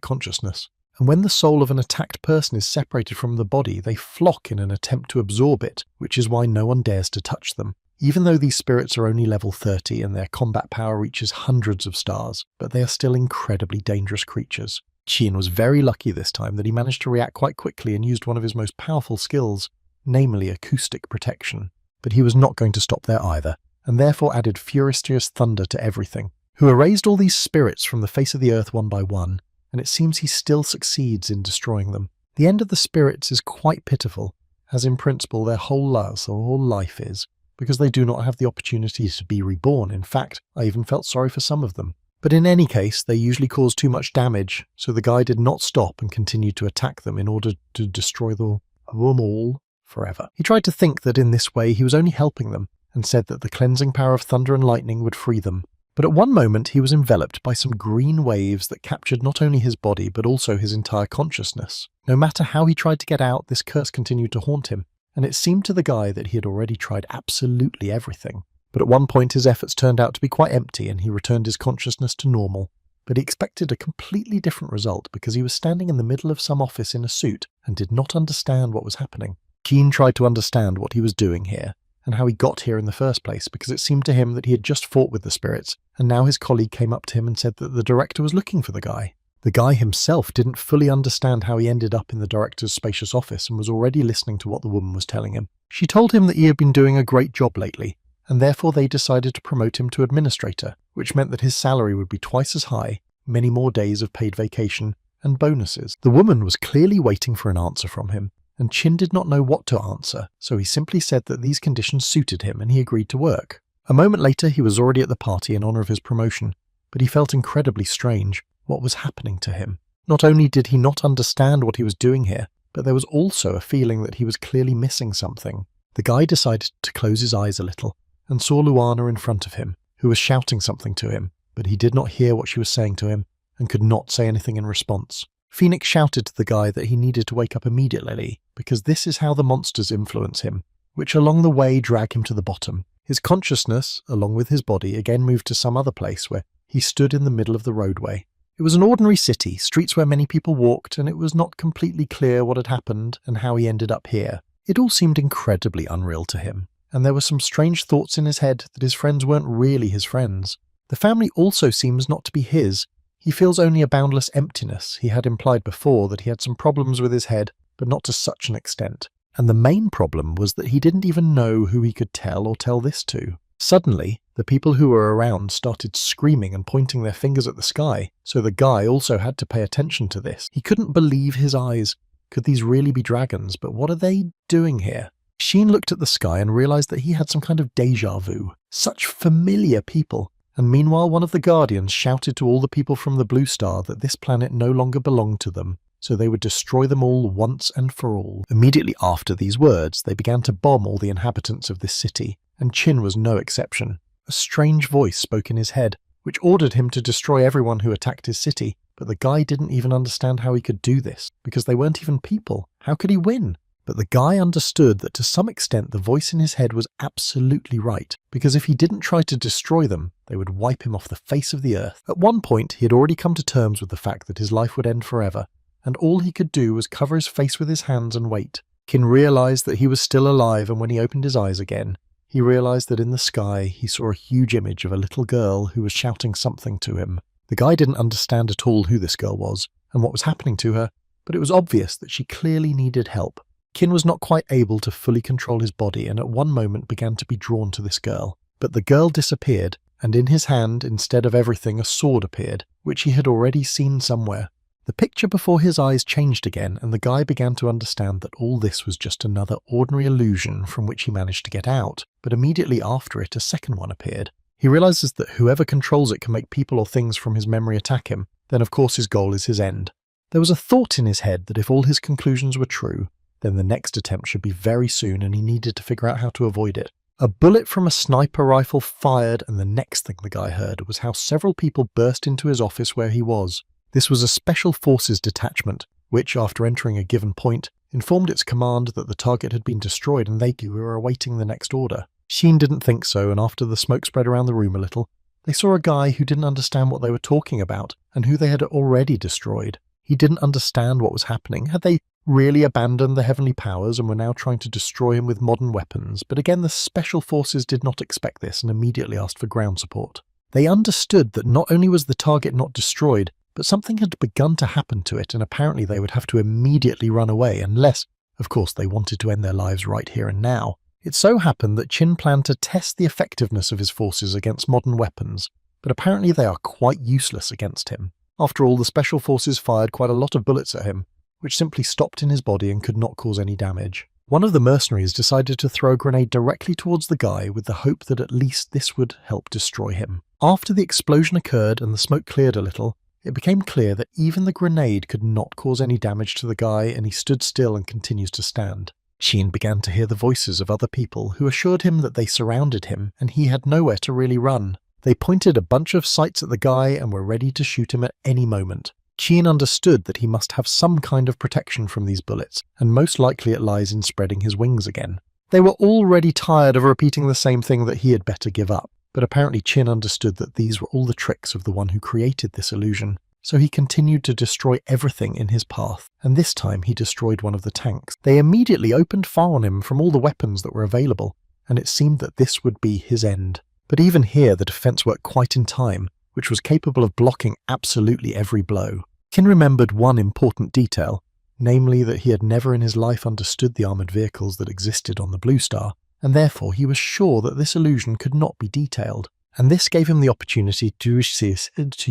consciousness. And when the soul of an attacked person is separated from the body, they flock in an attempt to absorb it, which is why no one dares to touch them. Even though these spirits are only level 30 and their combat power reaches hundreds of stars, but they are still incredibly dangerous creatures. Qin was very lucky this time that he managed to react quite quickly and used one of his most powerful skills, namely acoustic protection. But he was not going to stop there either, and therefore added furious thunder to everything, who erased all these spirits from the face of the earth one by one, and it seems he still succeeds in destroying them. The end of the spirits is quite pitiful, as in principle their whole life is, because they do not have the opportunity to be reborn. In fact, I even felt sorry for some of them. But in any case, they usually cause too much damage, so the guy did not stop and continued to attack them in order to destroy them all forever. He tried to think that in this way he was only helping them, and said that the cleansing power of thunder and lightning would free them. But at one moment he was enveloped by some green waves that captured not only his body but also his entire consciousness. No matter how he tried to get out, this curse continued to haunt him, and it seemed to the guy that he had already tried absolutely everything. But at one point his efforts turned out to be quite empty and he returned his consciousness to normal. But he expected a completely different result because he was standing in the middle of some office in a suit and did not understand what was happening. Keen tried to understand what he was doing here, and how he got here in the first place, because it seemed to him that he had just fought with the spirits, and now his colleague came up to him and said that the director was looking for the guy. The guy himself didn't fully understand how he ended up in the director's spacious office and was already listening to what the woman was telling him. She told him that he had been doing a great job lately, and therefore they decided to promote him to administrator, which meant that his salary would be twice as high, many more days of paid vacation, and bonuses. The woman was clearly waiting for an answer from him, and Chin did not know what to answer, so he simply said that these conditions suited him and he agreed to work. A moment later he was already at the party in honour of his promotion, but he felt incredibly strange. What was happening to him? Not only did he not understand what he was doing here, but there was also a feeling that he was clearly missing something. The guy decided to close his eyes a little, and saw Luana in front of him, who was shouting something to him, but he did not hear what she was saying to him, and could not say anything in response. Phoenix shouted to the guy that he needed to wake up immediately, because this is how the monsters influence him, which along the way drag him to the bottom. His consciousness, along with his body, again moved to some other place where he stood in the middle of the roadway. It was an ordinary city, streets where many people walked, and it was not completely clear what had happened and how he ended up here. It all seemed incredibly unreal to him, and there were some strange thoughts in his head that his friends weren't really his friends. The family also seems not to be his. He feels only a boundless emptiness. He had implied before that he had some problems with his head, but not to such an extent. And the main problem was that he didn't even know who he could tell or tell this to. Suddenly, the people who were around started screaming and pointing their fingers at the sky, so the guy also had to pay attention to this. He couldn't believe his eyes. Could these really be dragons? But what are they doing here? Sheen looked at the sky and realized that he had some kind of déjà vu. Such familiar people. And meanwhile one of the Guardians shouted to all the people from the Blue Star that this planet no longer belonged to them, so they would destroy them all once and for all. Immediately after these words, they began to bomb all the inhabitants of this city, and Chin was no exception. A strange voice spoke in his head, which ordered him to destroy everyone who attacked his city, but the guy didn't even understand how he could do this, because they weren't even people. How could he win? But the guy understood that to some extent the voice in his head was absolutely right, because if he didn't try to destroy them, they would wipe him off the face of the earth. At one point, he had already come to terms with the fact that his life would end forever, and all he could do was cover his face with his hands and wait. Kin realized that he was still alive, and when he opened his eyes again, he realized that in the sky he saw a huge image of a little girl who was shouting something to him. The guy didn't understand at all who this girl was, and what was happening to her, but it was obvious that she clearly needed help. Kin was not quite able to fully control his body and at one moment began to be drawn to this girl. But the girl disappeared, and in his hand, instead of everything, a sword appeared, which he had already seen somewhere. The picture before his eyes changed again, and the guy began to understand that all this was just another ordinary illusion from which he managed to get out, but immediately after it a second one appeared. He realizes that whoever controls it can make people or things from his memory attack him, then of course his goal is his end. There was a thought in his head that if all his conclusions were true, then the next attempt should be very soon and he needed to figure out how to avoid it. A bullet from a sniper rifle fired, and the next thing the guy heard was how several people burst into his office where he was. This was a Special Forces detachment, which, after entering a given point, informed its command that the target had been destroyed and they were awaiting the next order. Sheen didn't think so, and after the smoke spread around the room a little, they saw a guy who didn't understand what they were talking about and who they had already destroyed. He didn't understand what was happening. Had they really abandoned the heavenly powers and were now trying to destroy him with modern weapons? But again, the Special Forces did not expect this and immediately asked for ground support. They understood that not only was the target not destroyed, but something had begun to happen to it, and apparently they would have to immediately run away unless Of course, they wanted to end their lives right here and now. It so happened that Chin planned to test the effectiveness of his forces against modern weapons, but apparently they are quite useless against him. After all, the special forces fired quite a lot of bullets at him, which simply stopped in his body and could not cause any damage. One of the mercenaries decided to throw a grenade directly towards the guy with the hope that at least this would help destroy him. After the explosion occurred and the smoke cleared a little, it became clear that even the grenade could not cause any damage to the guy, and he stood still and continues to stand. Chin began to hear the voices of other people who assured him that they surrounded him and he had nowhere to really run. They pointed a bunch of sights at the guy and were ready to shoot him at any moment. Chin understood that he must have some kind of protection from these bullets, and most likely it lies in spreading his wings again. They were already tired of repeating the same thing that he had better give up, but apparently Chin understood that these were all the tricks of the one who created this illusion. So he continued to destroy everything in his path, and this time he destroyed one of the tanks. They immediately opened fire on him from all the weapons that were available, and it seemed that this would be his end. But even here the defense worked quite in time, which was capable of blocking absolutely every blow. Kin remembered one important detail, namely that he had never in his life understood the armoured vehicles that existed on the Blue Star, and therefore he was sure that this illusion could not be detailed. And this gave him the opportunity to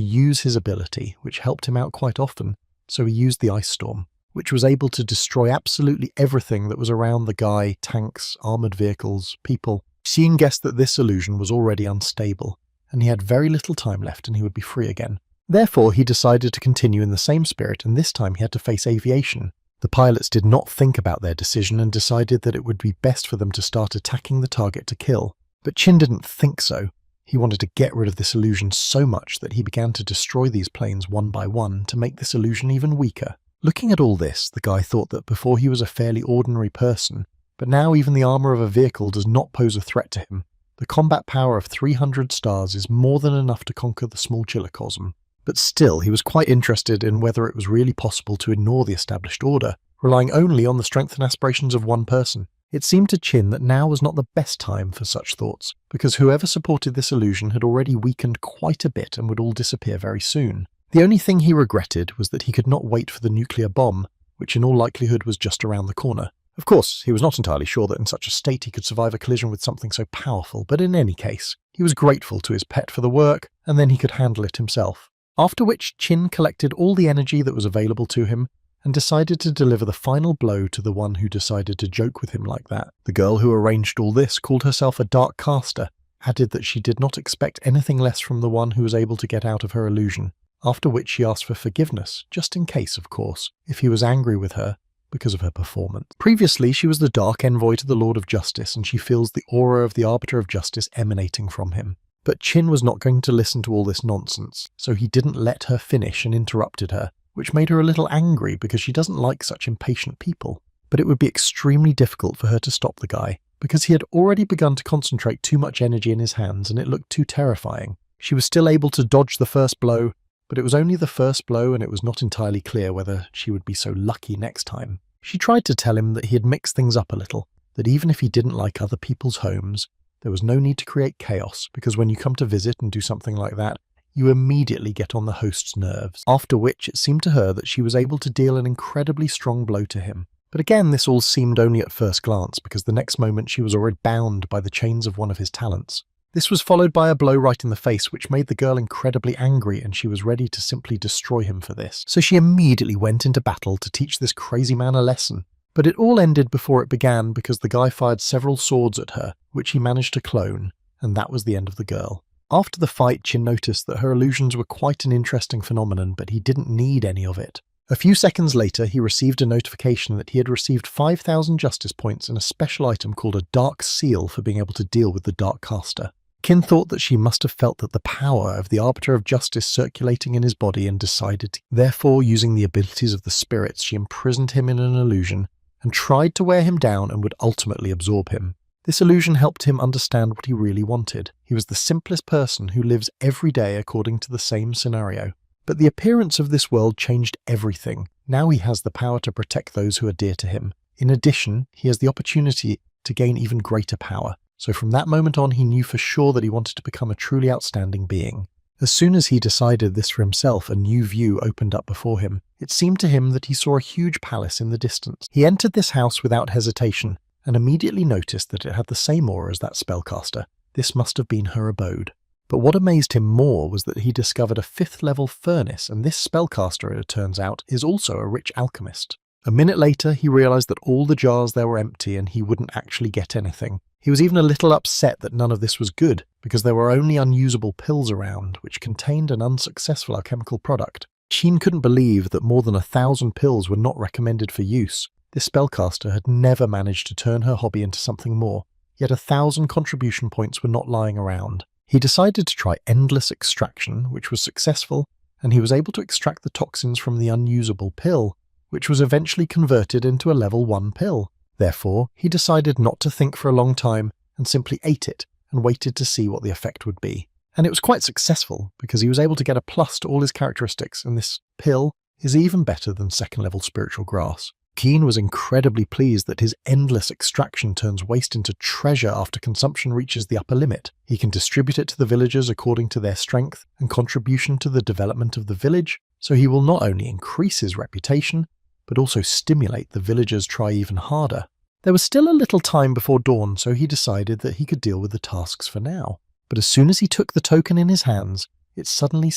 use his ability, which helped him out quite often, so he used the Ice Storm, which was able to destroy absolutely everything that was around the guy, tanks, armoured vehicles, people. Xian guessed that this illusion was already unstable, and he had very little time left and he would be free again. Therefore, he decided to continue in the same spirit, and this time he had to face aviation. The pilots did not think about their decision and decided that it would be best for them to start attacking the target to kill. But Chin didn't think so. He wanted to get rid of this illusion so much that he began to destroy these planes one by one to make this illusion even weaker. Looking at all this, the guy thought that before he was a fairly ordinary person, but now even the armour of a vehicle does not pose a threat to him. The combat power of 300 stars is more than enough to conquer the small chillicosm. But still, he was quite interested in whether it was really possible to ignore the established order, relying only on the strength and aspirations of one person. It seemed to Chin that now was not the best time for such thoughts, because whoever supported this illusion had already weakened quite a bit and would all disappear very soon. The only thing he regretted was that he could not wait for the nuclear bomb, which in all likelihood was just around the corner. Of course, he was not entirely sure that in such a state he could survive a collision with something so powerful, but in any case, he was grateful to his pet for the work, and then he could handle it himself. After which Chin collected all the energy that was available to him, and decided to deliver the final blow to the one who decided to joke with him like that. The girl who arranged all this called herself a dark caster, added that she did not expect anything less from the one who was able to get out of her illusion, after which she asked for forgiveness, just in case, of course, if he was angry with her because of her performance. Previously, she was the dark envoy to the Lord of Justice, and she feels the aura of the Arbiter of Justice emanating from him. But Chin was not going to listen to all this nonsense, so he didn't let her finish and interrupted her, which made her a little angry because she doesn't like such impatient people. But it would be extremely difficult for her to stop the guy, because he had already begun to concentrate too much energy in his hands and it looked too terrifying. She was still able to dodge the first blow, but it was only the first blow and it was not entirely clear whether she would be so lucky next time. She tried to tell him that he had mixed things up a little, that even if he didn't like other people's homes, there was no need to create chaos, because when you come to visit and do something like that, you immediately get on the host's nerves, after which it seemed to her that she was able to deal an incredibly strong blow to him. But again, this all seemed only at first glance, because the next moment she was already bound by the chains of one of his talents. This was followed by a blow right in the face, which made the girl incredibly angry, and she was ready to simply destroy him for this. So she immediately went into battle to teach this crazy man a lesson. But it all ended before it began, because the guy fired several swords at her, which he managed to clone, and that was the end of the girl. After the fight, Chin noticed that her illusions were quite an interesting phenomenon, but he didn't need any of it. A few seconds later, he received a notification that he had received 5,000 justice points and a special item called a Dark Seal for being able to deal with the Dark Caster. Kin thought that she must have felt that the power of the Arbiter of Justice circulating in his body and decided to. Therefore, using the abilities of the spirits, she imprisoned him in an illusion and tried to wear him down and would ultimately absorb him. This illusion helped him understand what he really wanted. He was the simplest person who lives every day according to the same scenario. But the appearance of this world changed everything. Now he has the power to protect those who are dear to him. In addition, he has the opportunity to gain even greater power. So from that moment on, he knew for sure that he wanted to become a truly outstanding being. As soon as he decided this for himself, a new view opened up before him. It seemed to him that he saw a huge palace in the distance. He entered this house without hesitation, and immediately noticed that it had the same aura as that spellcaster. This must have been her abode. But what amazed him more was that he discovered a 5th level furnace, and this spellcaster, it turns out, is also a rich alchemist. A minute later, he realized that all the jars there were empty and he wouldn't actually get anything. He was even a little upset that none of this was good, because there were only unusable pills around, which contained an unsuccessful alchemical product. Qin couldn't believe that more than 1,000 pills were not recommended for use. This spellcaster had never managed to turn her hobby into something more, yet 1,000 contribution points were not lying around. He decided to try endless extraction, which was successful, and he was able to extract the toxins from the unusable pill, which was eventually converted into a level 1 pill. Therefore, he decided not to think for a long time and simply ate it and waited to see what the effect would be. And it was quite successful, because he was able to get a plus to all his characteristics, and this pill is even better than 2nd level spiritual grass. Keen was incredibly pleased that his endless extraction turns waste into treasure after consumption reaches the upper limit. He can distribute it to the villagers according to their strength and contribution to the development of the village, so he will not only increase his reputation, but also stimulate the villagers try even harder. There was still a little time before dawn, so he decided that he could deal with the tasks for now. But as soon as he took the token in his hands, it suddenly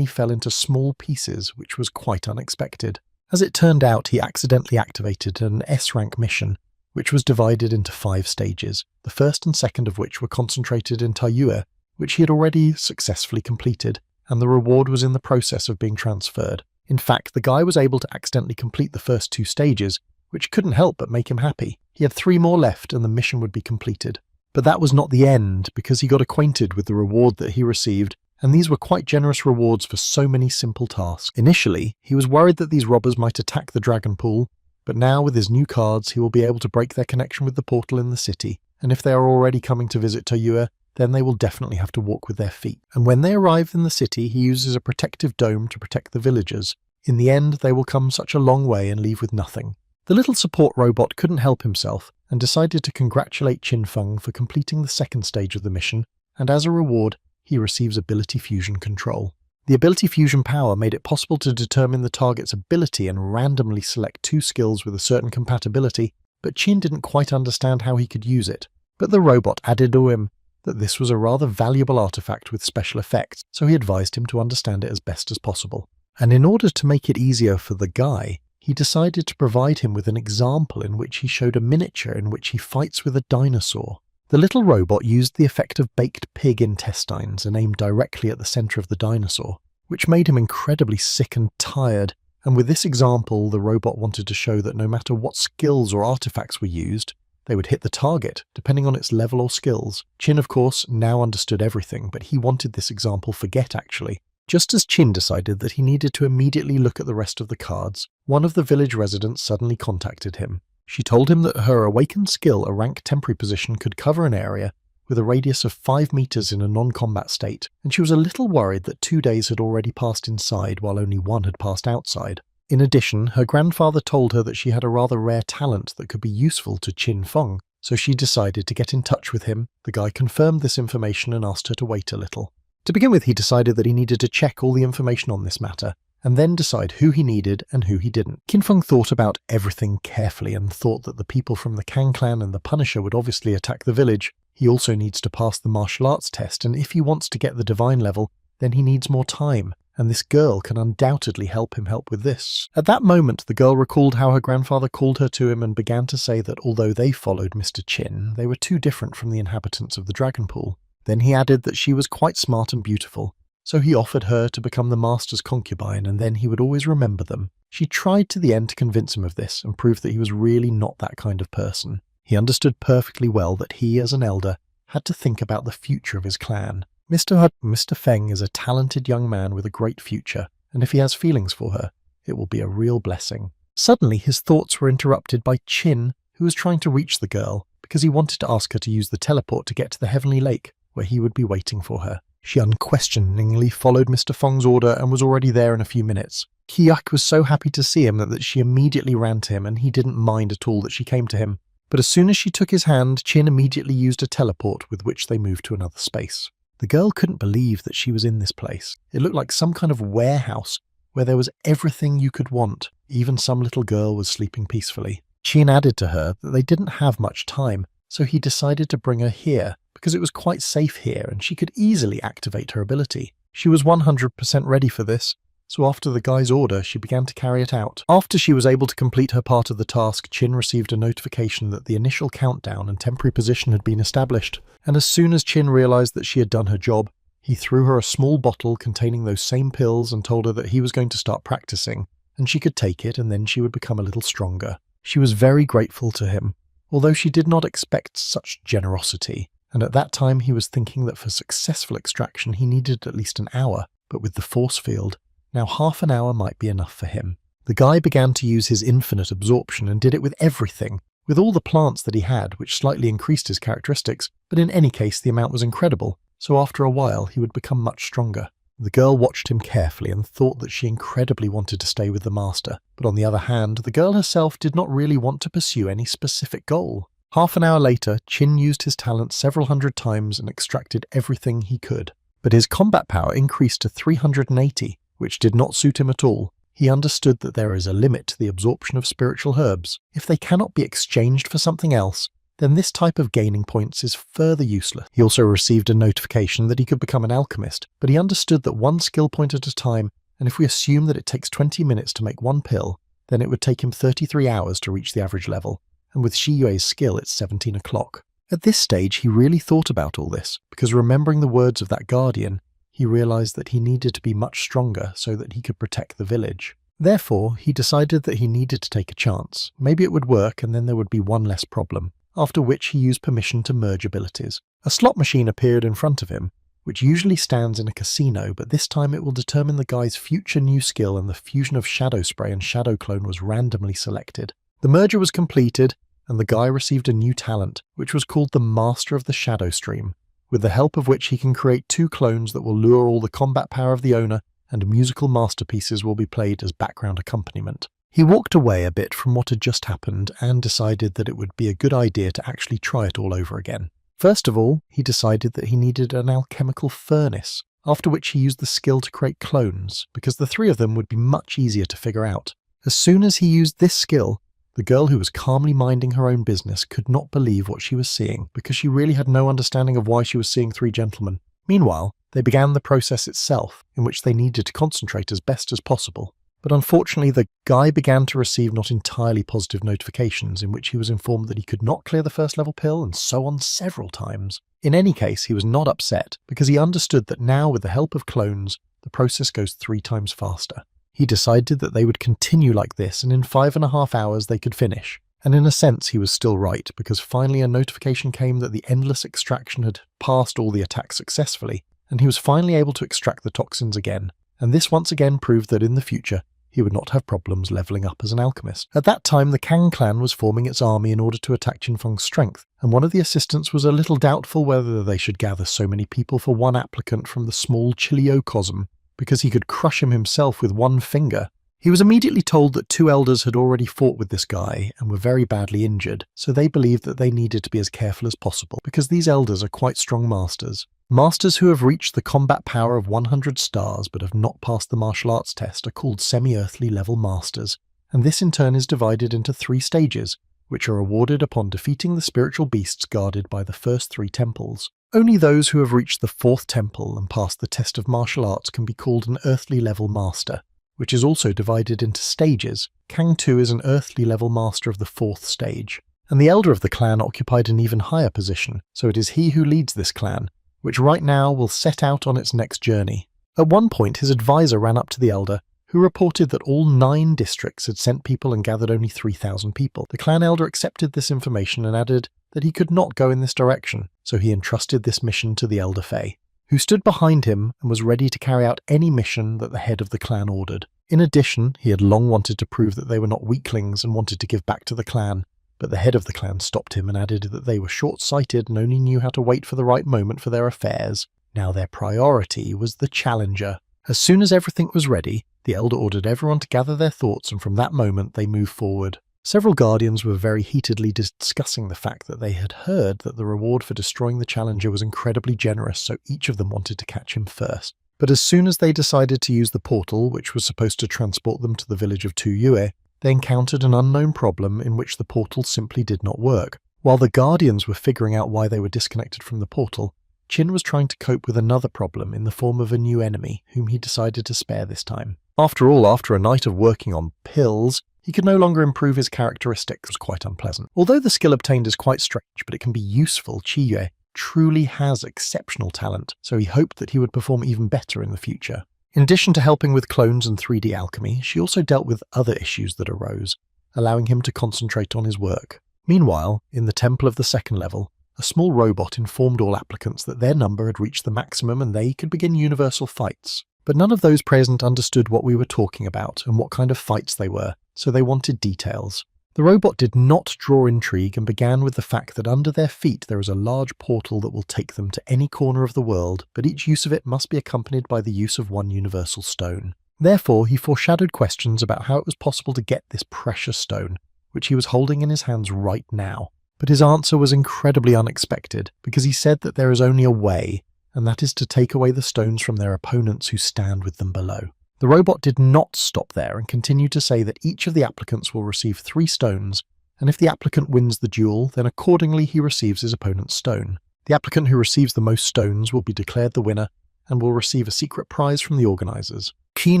fell into small pieces, which was quite unexpected. As it turned out, he accidentally activated an S-rank mission, which was divided into 5 stages, the first and second of which were concentrated in Taiyue, which he had already successfully completed, and the reward was in the process of being transferred. In fact, the guy was able to accidentally complete the first 2 stages, which couldn't help but make him happy. He had 3 more left and the mission would be completed. But that was not the end, because he got acquainted with the reward that he received, and these were quite generous rewards for so many simple tasks. Initially, he was worried that these robbers might attack the dragon pool, but now with his new cards he will be able to break their connection with the portal in the city, and if they are already coming to visit Taiyue, then they will definitely have to walk with their feet. And when they arrive in the city, he uses a protective dome to protect the villagers. In the end, they will come such a long way and leave with nothing. The little support robot couldn't help himself, and decided to congratulate Qin Feng for completing the 2nd stage of the mission, and as a reward, he receives Ability Fusion Control. The Ability Fusion power made it possible to determine the target's ability and randomly select 2 skills with a certain compatibility, but Qin didn't quite understand how he could use it. But the robot added to him that this was a rather valuable artifact with special effects, so he advised him to understand it as best as possible. And in order to make it easier for the guy, he decided to provide him with an example in which he showed a miniature in which he fights with a dinosaur. The little robot used the effect of baked pig intestines and aimed directly at the center of the dinosaur, which made him incredibly sick and tired, and with this example the robot wanted to show that no matter what skills or artifacts were used, they would hit the target, depending on its level or skills. Qin, of course, now understood everything, but he wanted this example forget actually. Just as Qin decided that he needed to immediately look at the rest of the cards, one of the village residents suddenly contacted him. She told him that her awakened skill, a rank temporary position, could cover an area with a radius of 5 meters in a non-combat state, and she was a little worried that 2 days had already passed inside while only 1 had passed outside. In addition, her grandfather told her that she had a rather rare talent that could be useful to Qin Feng, so she decided to get in touch with him. The guy confirmed this information and asked her to wait a little. To begin with, he decided that he needed to check all the information on this matter, and then decide who he needed and who he didn't. Qin Feng thought about everything carefully and thought that the people from the Kang clan and the Punisher would obviously attack the village. He also needs to pass the martial arts test, and if he wants to get the divine level, then he needs more time, and this girl can undoubtedly help him with this. At that moment, the girl recalled how her grandfather called her to him and began to say that although they followed Mr. Qin, they were too different from the inhabitants of the dragon pool. Then he added that she was quite smart and beautiful, so he offered her to become the master's concubine, and then he would always remember them. She tried to the end to convince him of this and prove that he was really not that kind of person. He understood perfectly well that he, as an elder, had to think about the future of his clan. Mr. Feng is a talented young man with a great future, and if he has feelings for her, it will be a real blessing. Suddenly his thoughts were interrupted by Qin, who was trying to reach the girl, because he wanted to ask her to use the teleport to get to the Heavenly Lake, where he would be waiting for her. She unquestioningly followed Mr. Feng's order and was already there in a few minutes. Kiyak was so happy to see him that she immediately ran to him, and he didn't mind at all that she came to him. But as soon as she took his hand, Qin immediately used a teleport with which they moved to another space. The girl couldn't believe that she was in this place. It looked like some kind of warehouse where there was everything you could want. Even some little girl was sleeping peacefully. Chin added to her that they didn't have much time, so he decided to bring her here because it was quite safe here and she could easily activate her ability. She was 100% ready for this, so after the guy's order, she began to carry it out. After she was able to complete her part of the task, Chin received a notification that the initial countdown and temporary position had been established, and as soon as Chin realized that she had done her job, he threw her a small bottle containing those same pills and told her that he was going to start practicing, and she could take it and then she would become a little stronger. She was very grateful to him, although she did not expect such generosity, and at that time he was thinking that for successful extraction he needed at least an hour, but with the force field, now half an hour might be enough for him. The guy began to use his infinite absorption and did it with everything, with all the plants that he had, which slightly increased his characteristics, but in any case the amount was incredible, so after a while he would become much stronger. The girl watched him carefully and thought that she incredibly wanted to stay with the master, but on the other hand, the girl herself did not really want to pursue any specific goal. Half an hour later, Chin used his talent several hundred times and extracted everything he could, but his combat power increased to 380, which did not suit him at all. He understood that there is a limit to the absorption of spiritual herbs. If they cannot be exchanged for something else, then this type of gaining points is further useless. He also received a notification that he could become an alchemist, but he understood that one skill point at a time, and if we assume that it takes 20 minutes to make one pill, then it would take him 33 hours to reach the average level, and with Shi Yue's skill it's 17 o'clock. At this stage he really thought about all this, because remembering the words of that guardian, he realized that he needed to be much stronger so that he could protect the village. Therefore, he decided that he needed to take a chance. Maybe it would work and then there would be one less problem, after which he used permission to merge abilities. A slot machine appeared in front of him, which usually stands in a casino, but this time it will determine the guy's future new skill, and the fusion of Shadow Spray and Shadow Clone was randomly selected. The merger was completed, and the guy received a new talent, which was called the Master of the Shadow Stream, with the help of which he can create 2 clones that will lure all the combat power of the owner, and musical masterpieces will be played as background accompaniment. He walked away a bit from what had just happened and decided that it would be a good idea to actually try it all over again. First of all, he decided that he needed an alchemical furnace, after which he used the skill to create clones, because the 3 of them would be much easier to figure out. As soon as he used this skill, the girl who was calmly minding her own business could not believe what she was seeing, because she really had no understanding of why she was seeing 3 gentlemen. Meanwhile, they began the process itself, in which they needed to concentrate as best as possible. But unfortunately, the guy began to receive not entirely positive notifications, in which he was informed that he could not clear the first level pill, and so on several times. In any case, he was not upset, because he understood that now, with the help of clones, the process goes 3 times faster. He decided that they would continue like this, and in 5.5 hours they could finish. And in a sense he was still right, because finally a notification came that the endless extraction had passed all the attacks successfully, and he was finally able to extract the toxins again. And this once again proved that in the future he would not have problems leveling up as an alchemist. At that time the Kang clan was forming its army in order to attack Jinfeng's strength, and one of the assistants was a little doubtful whether they should gather so many people for one applicant from the small Chiliocosm, because he could crush him himself with one finger. He was immediately told that 2 elders had already fought with this guy and were very badly injured, so they believed that they needed to be as careful as possible, because these elders are quite strong masters. Masters who have reached the combat power of 100 stars but have not passed the martial arts test are called semi-earthly level masters, and this in turn is divided into 3 stages, which are awarded upon defeating the spiritual beasts guarded by the first 3 temples. Only those who have reached the 4th temple and passed the test of martial arts can be called an earthly level master, which is also divided into stages. Kang 2 is an earthly level master of the 4th stage, and the elder of the clan occupied an even higher position, so it is he who leads this clan, which right now will set out on its next journey. At one point his advisor ran up to the elder, who reported that all 9 districts had sent people and gathered only 3,000 people. The clan elder accepted this information and added that he could not go in this direction, so he entrusted this mission to the elder Fei, who stood behind him and was ready to carry out any mission that the head of the clan ordered. In addition, he had long wanted to prove that they were not weaklings and wanted to give back to the clan, but the head of the clan stopped him and added that they were short-sighted and only knew how to wait for the right moment for their affairs. Now their priority was the challenger. As soon as everything was ready, the elder ordered everyone to gather their thoughts, and from that moment they moved forward. Several Guardians were very heatedly discussing the fact that they had heard that the reward for destroying the Challenger was incredibly generous, so each of them wanted to catch him first. But as soon as they decided to use the portal, which was supposed to transport them to the village of Tuyue, they encountered an unknown problem in which the portal simply did not work. While the Guardians were figuring out why they were disconnected from the portal, Chin was trying to cope with another problem in the form of a new enemy, whom he decided to spare this time. After all, after a night of working on pills, he could no longer improve his characteristics. It was quite unpleasant. Although the skill obtained is quite strange, but it can be useful, Chiyue truly has exceptional talent, so he hoped that he would perform even better in the future. In addition to helping with clones and 3D alchemy, she also dealt with other issues that arose, allowing him to concentrate on his work. Meanwhile, in the temple of the second level, a small robot informed all applicants that their number had reached the maximum and they could begin universal fights. But none of those present understood what we were talking about and what kind of fights they were, so they wanted details. The robot did not draw intrigue and began with the fact that under their feet there is a large portal that will take them to any corner of the world, but each use of it must be accompanied by the use of one universal stone. Therefore, he foreshadowed questions about how it was possible to get this precious stone, which he was holding in his hands right now. But his answer was incredibly unexpected, because he said that there is only a way, and that is to take away the stones from their opponents who stand with them below. The robot did not stop there and continued to say that each of the applicants will receive 3 stones, and if the applicant wins the duel, then accordingly he receives his opponent's stone. The applicant who receives the most stones will be declared the winner and will receive a secret prize from the organisers. Keen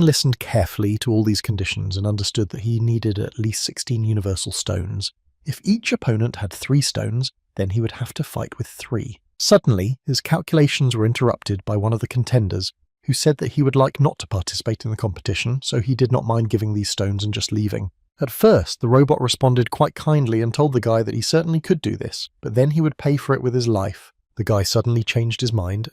listened carefully to all these conditions and understood that he needed at least 16 universal stones. If each opponent had 3 stones, then he would have to fight with 3. Suddenly, his calculations were interrupted by one of the contenders, who said that he would like not to participate in the competition, so he did not mind giving these stones and just leaving. At first, the robot responded quite kindly and told the guy that he certainly could do this, but then he would pay for it with his life. The guy suddenly changed his mind,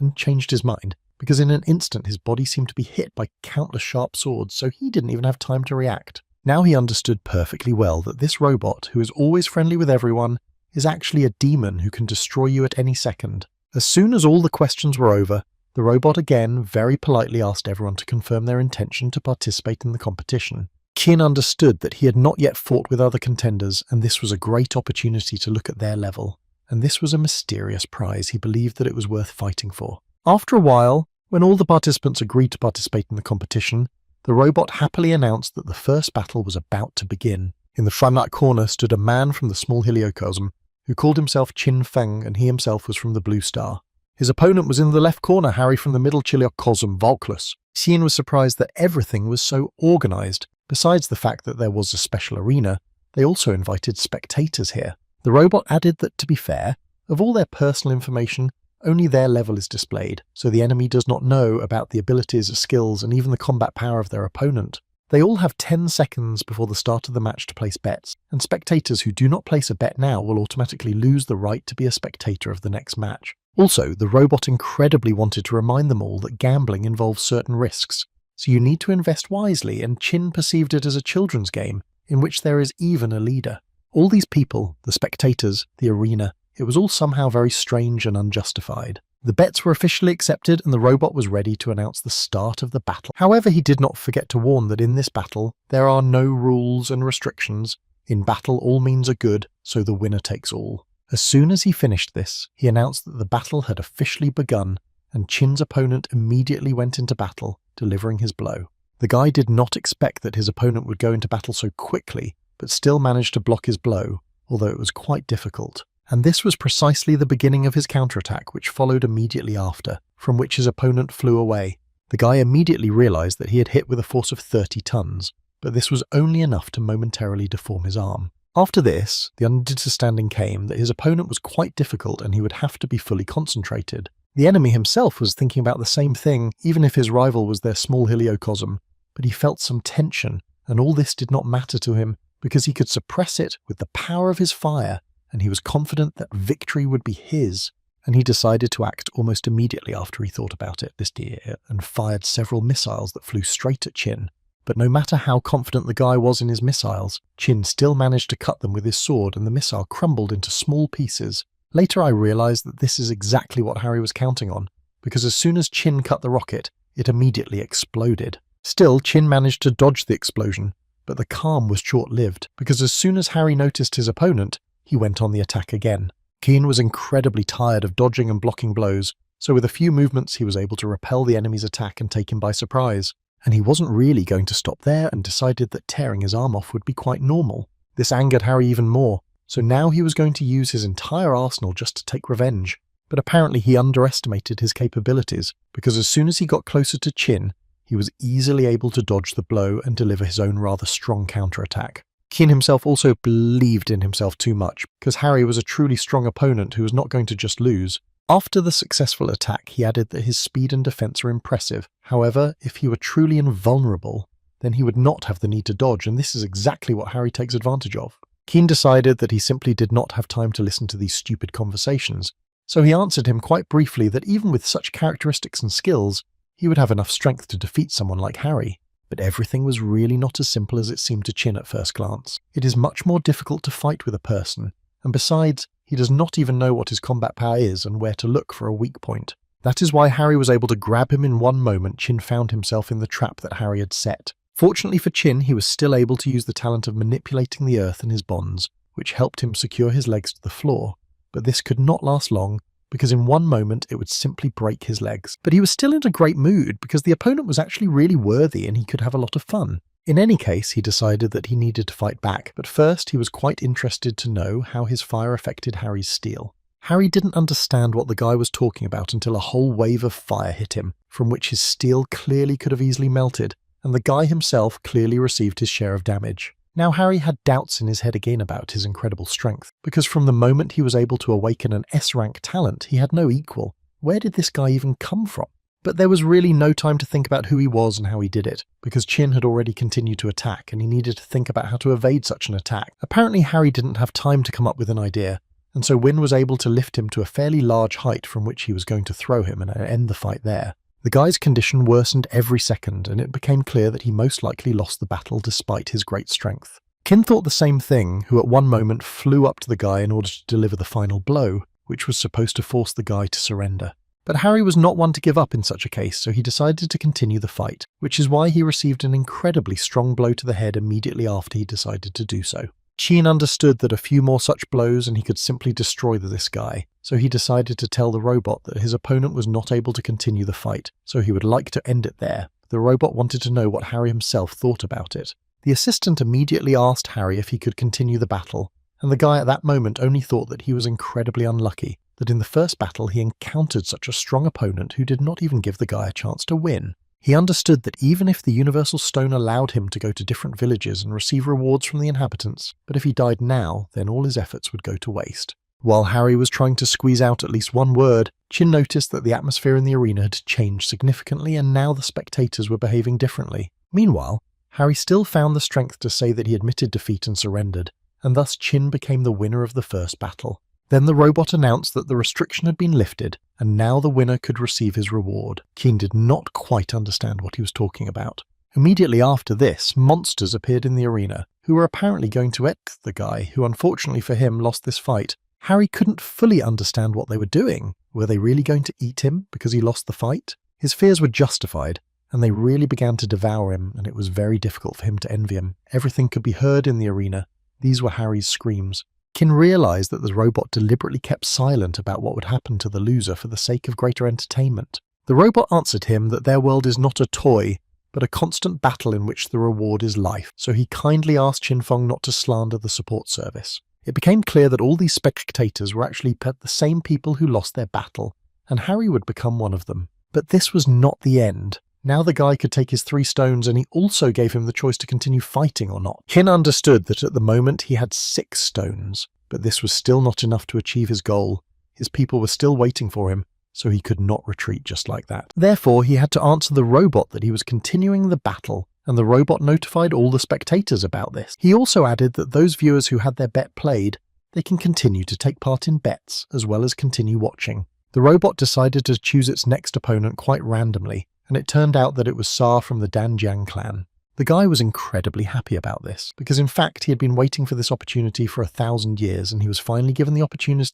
because in an instant his body seemed to be hit by countless sharp swords, so he didn't even have time to react. Now he understood perfectly well that this robot, who is always friendly with everyone, is actually a demon who can destroy you at any second. As soon as all the questions were over, the robot again very politely asked everyone to confirm their intention to participate in the competition. Qin understood that he had not yet fought with other contenders, and this was a great opportunity to look at their level. And this was a mysterious prize he believed that it was worth fighting for. After a while, when all the participants agreed to participate in the competition, the robot happily announced that the first battle was about to begin. In the front corner stood a man from the small heliocosm, who called himself Qin Feng, and he himself was from the Blue Star. His opponent was in the left corner, Harry from the middle heliocosm, Volklus. Xian was surprised that everything was so organised. Besides the fact that there was a special arena, they also invited spectators here. The robot added that, to be fair, of all their personal information, only their level is displayed, so the enemy does not know about the abilities, skills, and even the combat power of their opponent. They all have 10 seconds before the start of the match to place bets, and spectators who do not place a bet now will automatically lose the right to be a spectator of the next match. Also, the robot incredibly wanted to remind them all that gambling involves certain risks, so you need to invest wisely, and Qin perceived it as a children's game, in which there is even a leader. All these people, the spectators, the arena, it was all somehow very strange and unjustified. The bets were officially accepted and the robot was ready to announce the start of the battle. However, he did not forget to warn that in this battle, there are no rules and restrictions. In battle, all means are good, so the winner takes all. As soon as he finished this, he announced that the battle had officially begun, and Qin's opponent immediately went into battle, delivering his blow. The guy did not expect that his opponent would go into battle so quickly, but still managed to block his blow, although it was quite difficult. And this was precisely the beginning of his counterattack, which followed immediately after, from which his opponent flew away. The guy immediately realized that he had hit with a force of 30 tons, but this was only enough to momentarily deform his arm. After this, the understanding came that his opponent was quite difficult and he would have to be fully concentrated. The enemy himself was thinking about the same thing, even if his rival was their small heliocosm, but he felt some tension, and all this did not matter to him because he could suppress it with the power of his fire, and he was confident that victory would be his. And he decided to act almost immediately after he thought about it this year and fired several missiles that flew straight at Qin. But no matter how confident the guy was in his missiles, Qin still managed to cut them with his sword and the missile crumbled into small pieces. Later I realized that this is exactly what Harry was counting on, because as soon as Qin cut the rocket, it immediately exploded. Still, Qin managed to dodge the explosion, But the calm was short-lived, because as soon as Harry noticed his opponent, he went on the attack again. Keen was incredibly tired of dodging and blocking blows, so with a few movements he was able to repel the enemy's attack and take him by surprise. And he wasn't really going to stop there and decided that tearing his arm off would be quite normal. This angered Harry even more, so now he was going to use his entire arsenal just to take revenge. But apparently he underestimated his capabilities, because as soon as he got closer to Chin, he was easily able to dodge the blow and deliver his own rather strong counterattack. Keen himself also believed in himself too much, because Harry was a truly strong opponent who was not going to just lose. After the successful attack, he added that his speed and defense were impressive. However, if he were truly invulnerable, then he would not have the need to dodge, and this is exactly what Harry takes advantage of. Keen decided that he simply did not have time to listen to these stupid conversations, so he answered him quite briefly that even with such characteristics and skills, he would have enough strength to defeat someone like Harry. But everything was really not as simple as it seemed to Chin at first glance. It is much more difficult to fight with a person, and besides, he does not even know what his combat power is and where to look for a weak point. That is why Harry was able to grab him in one moment. Chin found himself in the trap that Harry had set. Fortunately for Chin, he was still able to use the talent of manipulating the earth in his bonds, which helped him secure his legs to the floor. But this could not last long, because in one moment it would simply break his legs. But he was still in a great mood, because the opponent was actually really worthy and he could have a lot of fun. In any case, he decided that he needed to fight back, but first he was quite interested to know how his fire affected Harry's steel. Harry didn't understand what the guy was talking about until a whole wave of fire hit him, from which his steel clearly could have easily melted, and the guy himself clearly received his share of damage. Now Harry had doubts in his head again about his incredible strength, because from the moment he was able to awaken an S-rank talent, he had no equal. Where did this guy even come from? But there was really no time to think about who he was and how he did it, because Chin had already continued to attack and he needed to think about how to evade such an attack. Apparently Harry didn't have time to come up with an idea, and so Win was able to lift him to a fairly large height from which he was going to throw him and end the fight there. The guy's condition worsened every second, and it became clear that he most likely lost the battle despite his great strength. Kin thought the same thing, who at one moment flew up to the guy in order to deliver the final blow, which was supposed to force the guy to surrender. But Harry was not one to give up in such a case, so he decided to continue the fight, which is why he received an incredibly strong blow to the head immediately after he decided to do so. Chin understood that a few more such blows and he could simply destroy this guy, so he decided to tell the robot that his opponent was not able to continue the fight, so he would like to end it there. The robot wanted to know what Harry himself thought about it. The assistant immediately asked Harry if he could continue the battle, and the guy at that moment only thought that he was incredibly unlucky, that in the first battle he encountered such a strong opponent who did not even give the guy a chance to win. He understood that even if the Universal Stone allowed him to go to different villages and receive rewards from the inhabitants, but if he died now, then all his efforts would go to waste. While Harry was trying to squeeze out at least one word, Chin noticed that the atmosphere in the arena had changed significantly and now the spectators were behaving differently. Meanwhile, Harry still found the strength to say that he admitted defeat and surrendered, and thus Chin became the winner of the first battle. Then the robot announced that the restriction had been lifted, and now the winner could receive his reward. Keen did not quite understand what he was talking about. Immediately after this, monsters appeared in the arena, who were apparently going to eat the guy, who unfortunately for him lost this fight. Harry couldn't fully understand what they were doing. Were they really going to eat him because he lost the fight? His fears were justified, and they really began to devour him, and it was very difficult for him to envy him. Everything could be heard in the arena. These were Harry's screams. Kin realized that the robot deliberately kept silent about what would happen to the loser for the sake of greater entertainment. The robot answered him that their world is not a toy, but a constant battle in which the reward is life, so he kindly asked Chin Fong not to slander the support service. It became clear that all these spectators were actually the same people who lost their battle, and Harry would become one of them. But this was not the end. Now the guy could take his 3 stones, and he also gave him the choice to continue fighting or not. Kin understood that at the moment he had 6 stones, but this was still not enough to achieve his goal. His people were still waiting for him, so he could not retreat just like that. Therefore, he had to answer the robot that he was continuing the battle, and the robot notified all the spectators about this. He also added that those viewers who had their bet played, they can continue to take part in bets, as well as continue watching. The robot decided to choose its next opponent quite randomly, and it turned out that it was Sa from the Danjiang clan. The guy was incredibly happy about this, because in fact he had been waiting for this opportunity for 1,000 years, and he was finally given the opportunity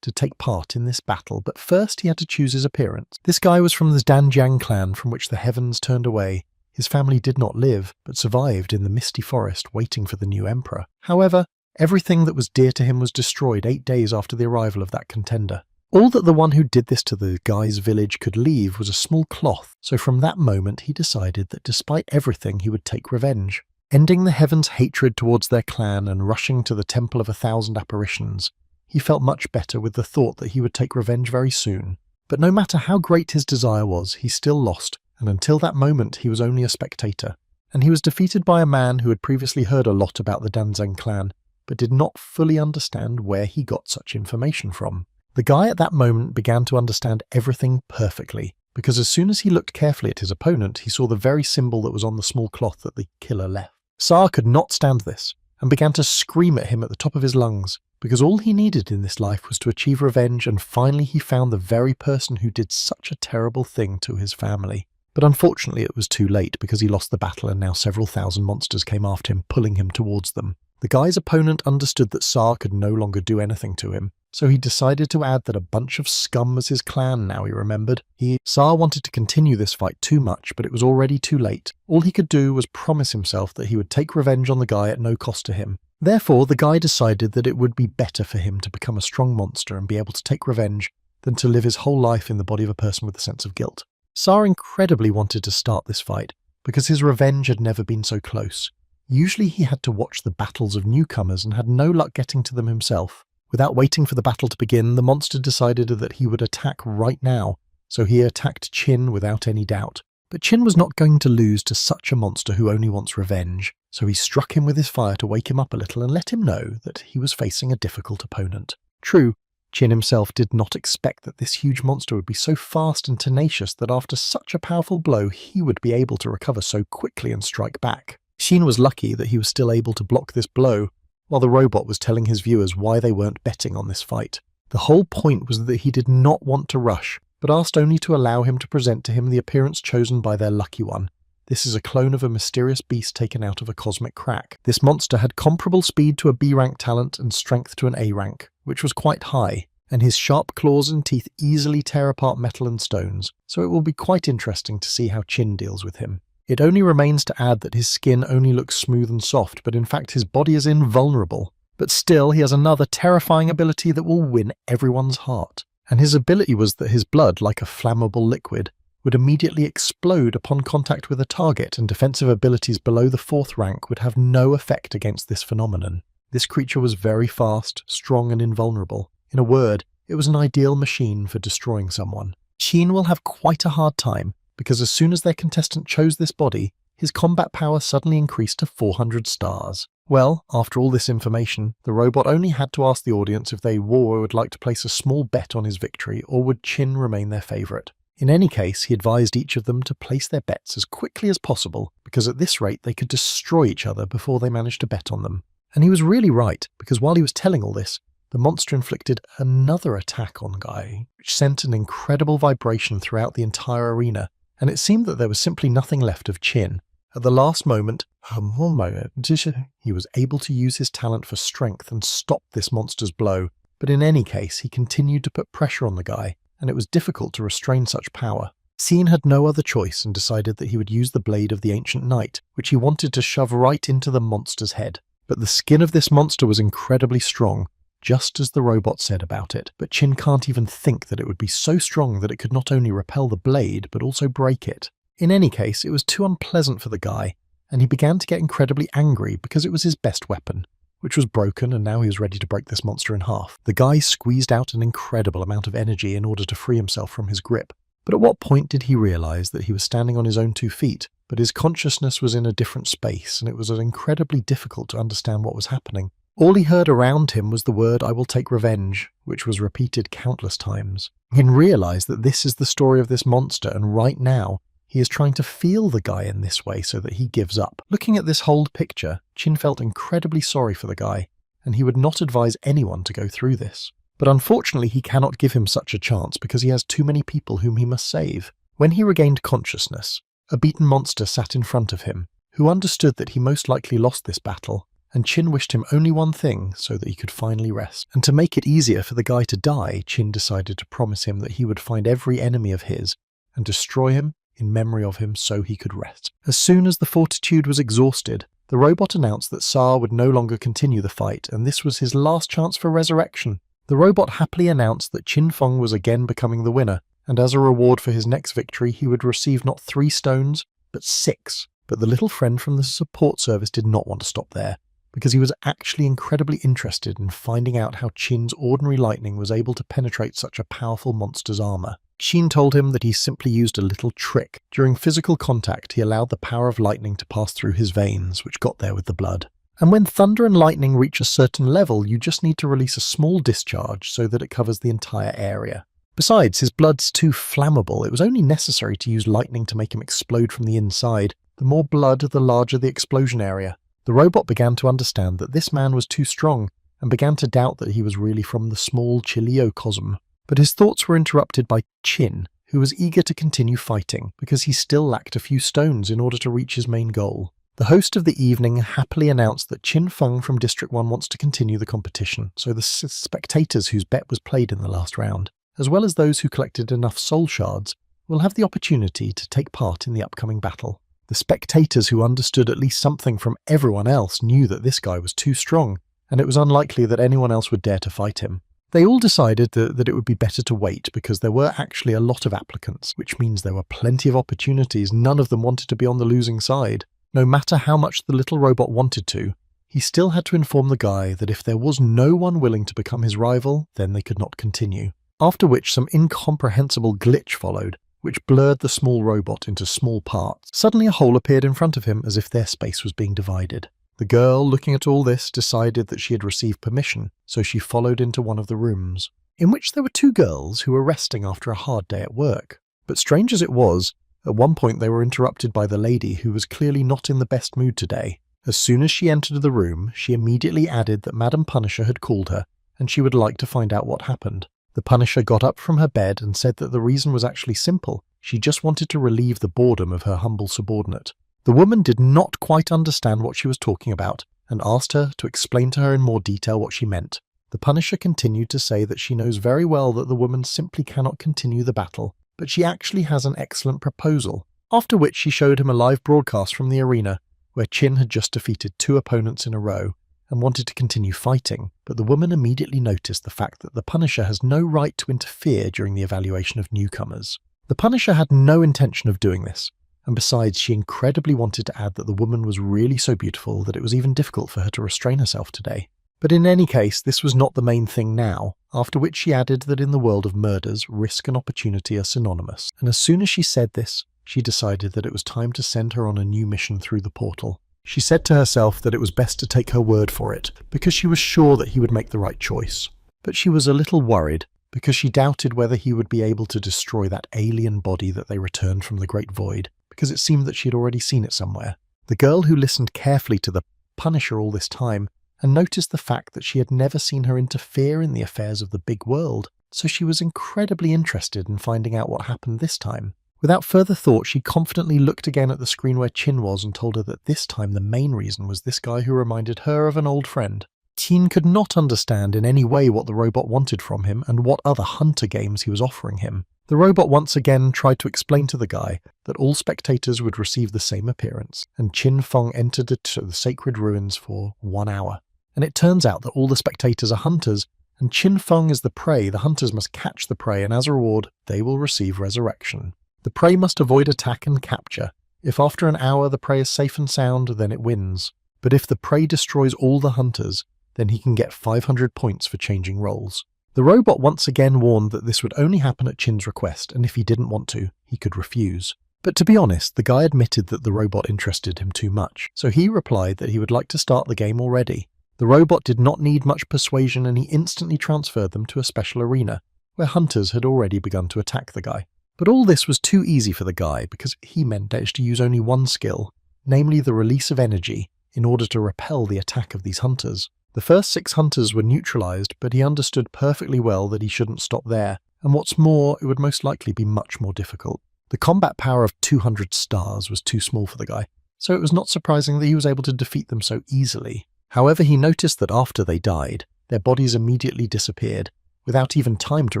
to take part in this battle, but first he had to choose his appearance. This guy was from the Danjiang clan from which the heavens turned away. His family did not live, but survived in the misty forest waiting for the new emperor. However, everything that was dear to him was destroyed 8 days after the arrival of that contender. All that the one who did this to the guy's village could leave was a small cloth, so from that moment he decided that despite everything he would take revenge. Ending the heavens' hatred towards their clan and rushing to the Temple of 1,000 Apparitions, he felt much better with the thought that he would take revenge very soon. But no matter how great his desire was, he still lost, and until that moment he was only a spectator. And he was defeated by a man who had previously heard a lot about the Danzang clan, but did not fully understand where he got such information from. The guy at that moment began to understand everything perfectly, because as soon as he looked carefully at his opponent, he saw the very symbol that was on the small cloth that the killer left. Saar could not stand this, and began to scream at him at the top of his lungs, because all he needed in this life was to achieve revenge, and finally he found the very person who did such a terrible thing to his family. But unfortunately it was too late, because he lost the battle and now several thousand monsters came after him, pulling him towards them. The guy's opponent understood that Saar could no longer do anything to him, so he decided to add that a bunch of scum was his clan now, he remembered. Saar wanted to continue this fight too much, but it was already too late. All he could do was promise himself that he would take revenge on the guy at no cost to him. Therefore, the guy decided that it would be better for him to become a strong monster and be able to take revenge than to live his whole life in the body of a person with a sense of guilt. Saar incredibly wanted to start this fight, because his revenge had never been so close. Usually he had to watch the battles of newcomers and had no luck getting to them himself. Without waiting for the battle to begin, the monster decided that he would attack right now, so he attacked Qin without any doubt. But Qin was not going to lose to such a monster who only wants revenge, so he struck him with his fire to wake him up a little and let him know that he was facing a difficult opponent. True, Qin himself did not expect that this huge monster would be so fast and tenacious that after such a powerful blow he would be able to recover so quickly and strike back. Qin was lucky that he was still able to block this blow, while the robot was telling his viewers why they weren't betting on this fight. The whole point was that he did not want to rush, but asked only to allow him to present to him the appearance chosen by their lucky one. This is a clone of a mysterious beast taken out of a cosmic crack. This monster had comparable speed to a B-rank talent and strength to an A-rank, which was quite high, and his sharp claws and teeth easily tear apart metal and stones, so it will be quite interesting to see how Qin deals with him. It only remains to add that his skin only looks smooth and soft, but in fact his body is invulnerable. But still, he has another terrifying ability that will win everyone's heart. And his ability was that his blood, like a flammable liquid, would immediately explode upon contact with a target, and defensive abilities below the 4th rank would have no effect against this phenomenon. This creature was very fast, strong and invulnerable. In a word, it was an ideal machine for destroying someone. Qin will have quite a hard time, because as soon as their contestant chose this body, his combat power suddenly increased to 400 stars. Well, after all this information, the robot only had to ask the audience if they would like to place a small bet on his victory, or would Qin remain their favourite. In any case, he advised each of them to place their bets as quickly as possible, because at this rate they could destroy each other before they managed to bet on them. And he was really right, because while he was telling all this, the monster inflicted another attack on Guy, which sent an incredible vibration throughout the entire arena, and it seemed that there was simply nothing left of Qin. At the last moment, he was able to use his talent for strength and stop this monster's blow, but in any case he continued to put pressure on the guy, and it was difficult to restrain such power. Qin had no other choice and decided that he would use the blade of the ancient knight, which he wanted to shove right into the monster's head. But the skin of this monster was incredibly strong, just as the robot said about it, but Qin can't even think that it would be so strong that it could not only repel the blade, but also break it. In any case, it was too unpleasant for the guy, and he began to get incredibly angry because it was his best weapon, which was broken, and now he was ready to break this monster in half. The guy squeezed out an incredible amount of energy in order to free himself from his grip, but at what point did he realize that he was standing on his own 2 feet, but his consciousness was in a different space, and it was incredibly difficult to understand what was happening. All he heard around him was the word, "I will take revenge," which was repeated countless times. He realized that this is the story of this monster, and right now, he is trying to feel the guy in this way so that he gives up. Looking at this whole picture, Qin felt incredibly sorry for the guy, and he would not advise anyone to go through this. But unfortunately, he cannot give him such a chance because he has too many people whom he must save. When he regained consciousness, a beaten monster sat in front of him, who understood that he most likely lost this battle, and Qin wished him only one thing so that he could finally rest. And to make it easier for the guy to die, Qin decided to promise him that he would find every enemy of his and destroy him in memory of him so he could rest. As soon as the fortitude was exhausted, the robot announced that Sa would no longer continue the fight, and this was his last chance for resurrection. The robot happily announced that Qin Feng was again becoming the winner, and as a reward for his next victory, he would receive not 3 stones, but 6. But the little friend from the support service did not want to stop there, because he was actually incredibly interested in finding out how Qin's ordinary lightning was able to penetrate such a powerful monster's armor. Qin told him that he simply used a little trick. During physical contact, he allowed the power of lightning to pass through his veins, which got there with the blood. And when thunder and lightning reach a certain level, you just need to release a small discharge so that it covers the entire area. Besides, his blood's too flammable. It was only necessary to use lightning to make him explode from the inside. The more blood, the larger the explosion area. The robot began to understand that this man was too strong, and began to doubt that he was really from the small Chiliocosm. But his thoughts were interrupted by Qin, who was eager to continue fighting, because he still lacked a few stones in order to reach his main goal. The host of the evening happily announced that Qin Feng from District 1 wants to continue the competition, so the spectators whose bet was played in the last round, as well as those who collected enough soul shards, will have the opportunity to take part in the upcoming battle. The spectators who understood at least something from everyone else knew that this guy was too strong, and it was unlikely that anyone else would dare to fight him. They all decided that it would be better to wait because there were actually a lot of applicants, which means there were plenty of opportunities. None of them wanted to be on the losing side. No matter how much the little robot wanted to, he still had to inform the guy that if there was no one willing to become his rival, then they could not continue. After which some incomprehensible glitch followed, which blurred the small robot into small parts. Suddenly a hole appeared in front of him as if their space was being divided. The girl, looking at all this, decided that she had received permission, so she followed into one of the rooms, in which there were 2 girls who were resting after a hard day at work. But strange as it was, at one point they were interrupted by the lady who was clearly not in the best mood today. As soon as she entered the room, she immediately added that Madam Punisher had called her, and she would like to find out what happened. The Punisher got up from her bed and said that the reason was actually simple. She just wanted to relieve the boredom of her humble subordinate. The woman did not quite understand what she was talking about, and asked her to explain to her in more detail what she meant. The Punisher continued to say that she knows very well that the woman simply cannot continue the battle, but she actually has an excellent proposal. After which she showed him a live broadcast from the arena, where Qin had just defeated 2 opponents in a row, and wanted to continue fighting, but the woman immediately noticed the fact that the Punisher has no right to interfere during the evaluation of newcomers. The Punisher had no intention of doing this, and besides she incredibly wanted to add that the woman was really so beautiful that it was even difficult for her to restrain herself today. But in any case, this was not the main thing now, after which she added that in the world of murders, risk and opportunity are synonymous, and as soon as she said this, she decided that it was time to send her on a new mission through the portal. She said to herself that it was best to take her word for it, because she was sure that he would make the right choice. But she was a little worried, because she doubted whether he would be able to destroy that alien body that they returned from the Great Void, because it seemed that she had already seen it somewhere. The girl who listened carefully to the Punisher all this time, and noticed the fact that she had never seen her interfere in the affairs of the big world, so she was incredibly interested in finding out what happened this time. Without further thought, she confidently looked again at the screen where Qin was and told her that this time the main reason was this guy who reminded her of an old friend. Qin could not understand in any way what the robot wanted from him and what other hunter games he was offering him. The robot once again tried to explain to the guy that all spectators would receive the same appearance, and Qin Feng entered the sacred ruins for 1 hour. And it turns out that all the spectators are hunters, and Qin Feng is the prey. The hunters must catch the prey, and as a reward, they will receive resurrection. The prey must avoid attack and capture. If after an hour the prey is safe and sound, then it wins. But if the prey destroys all the hunters, then he can get 500 points for changing roles. The robot once again warned that this would only happen at Qin's request, and if he didn't want to, he could refuse. But to be honest, the guy admitted that the robot interested him too much, so he replied that he would like to start the game already. The robot did not need much persuasion, and he instantly transferred them to a special arena, where hunters had already begun to attack the guy. But all this was too easy for the guy because he managed to use only one skill, namely the release of energy, in order to repel the attack of these hunters. The first 6 hunters were neutralized, but he understood perfectly well that he shouldn't stop there, and what's more, it would most likely be much more difficult. The combat power of 200 stars was too small for the guy, so it was not surprising that he was able to defeat them so easily. However, he noticed that after they died, their bodies immediately disappeared, without even time to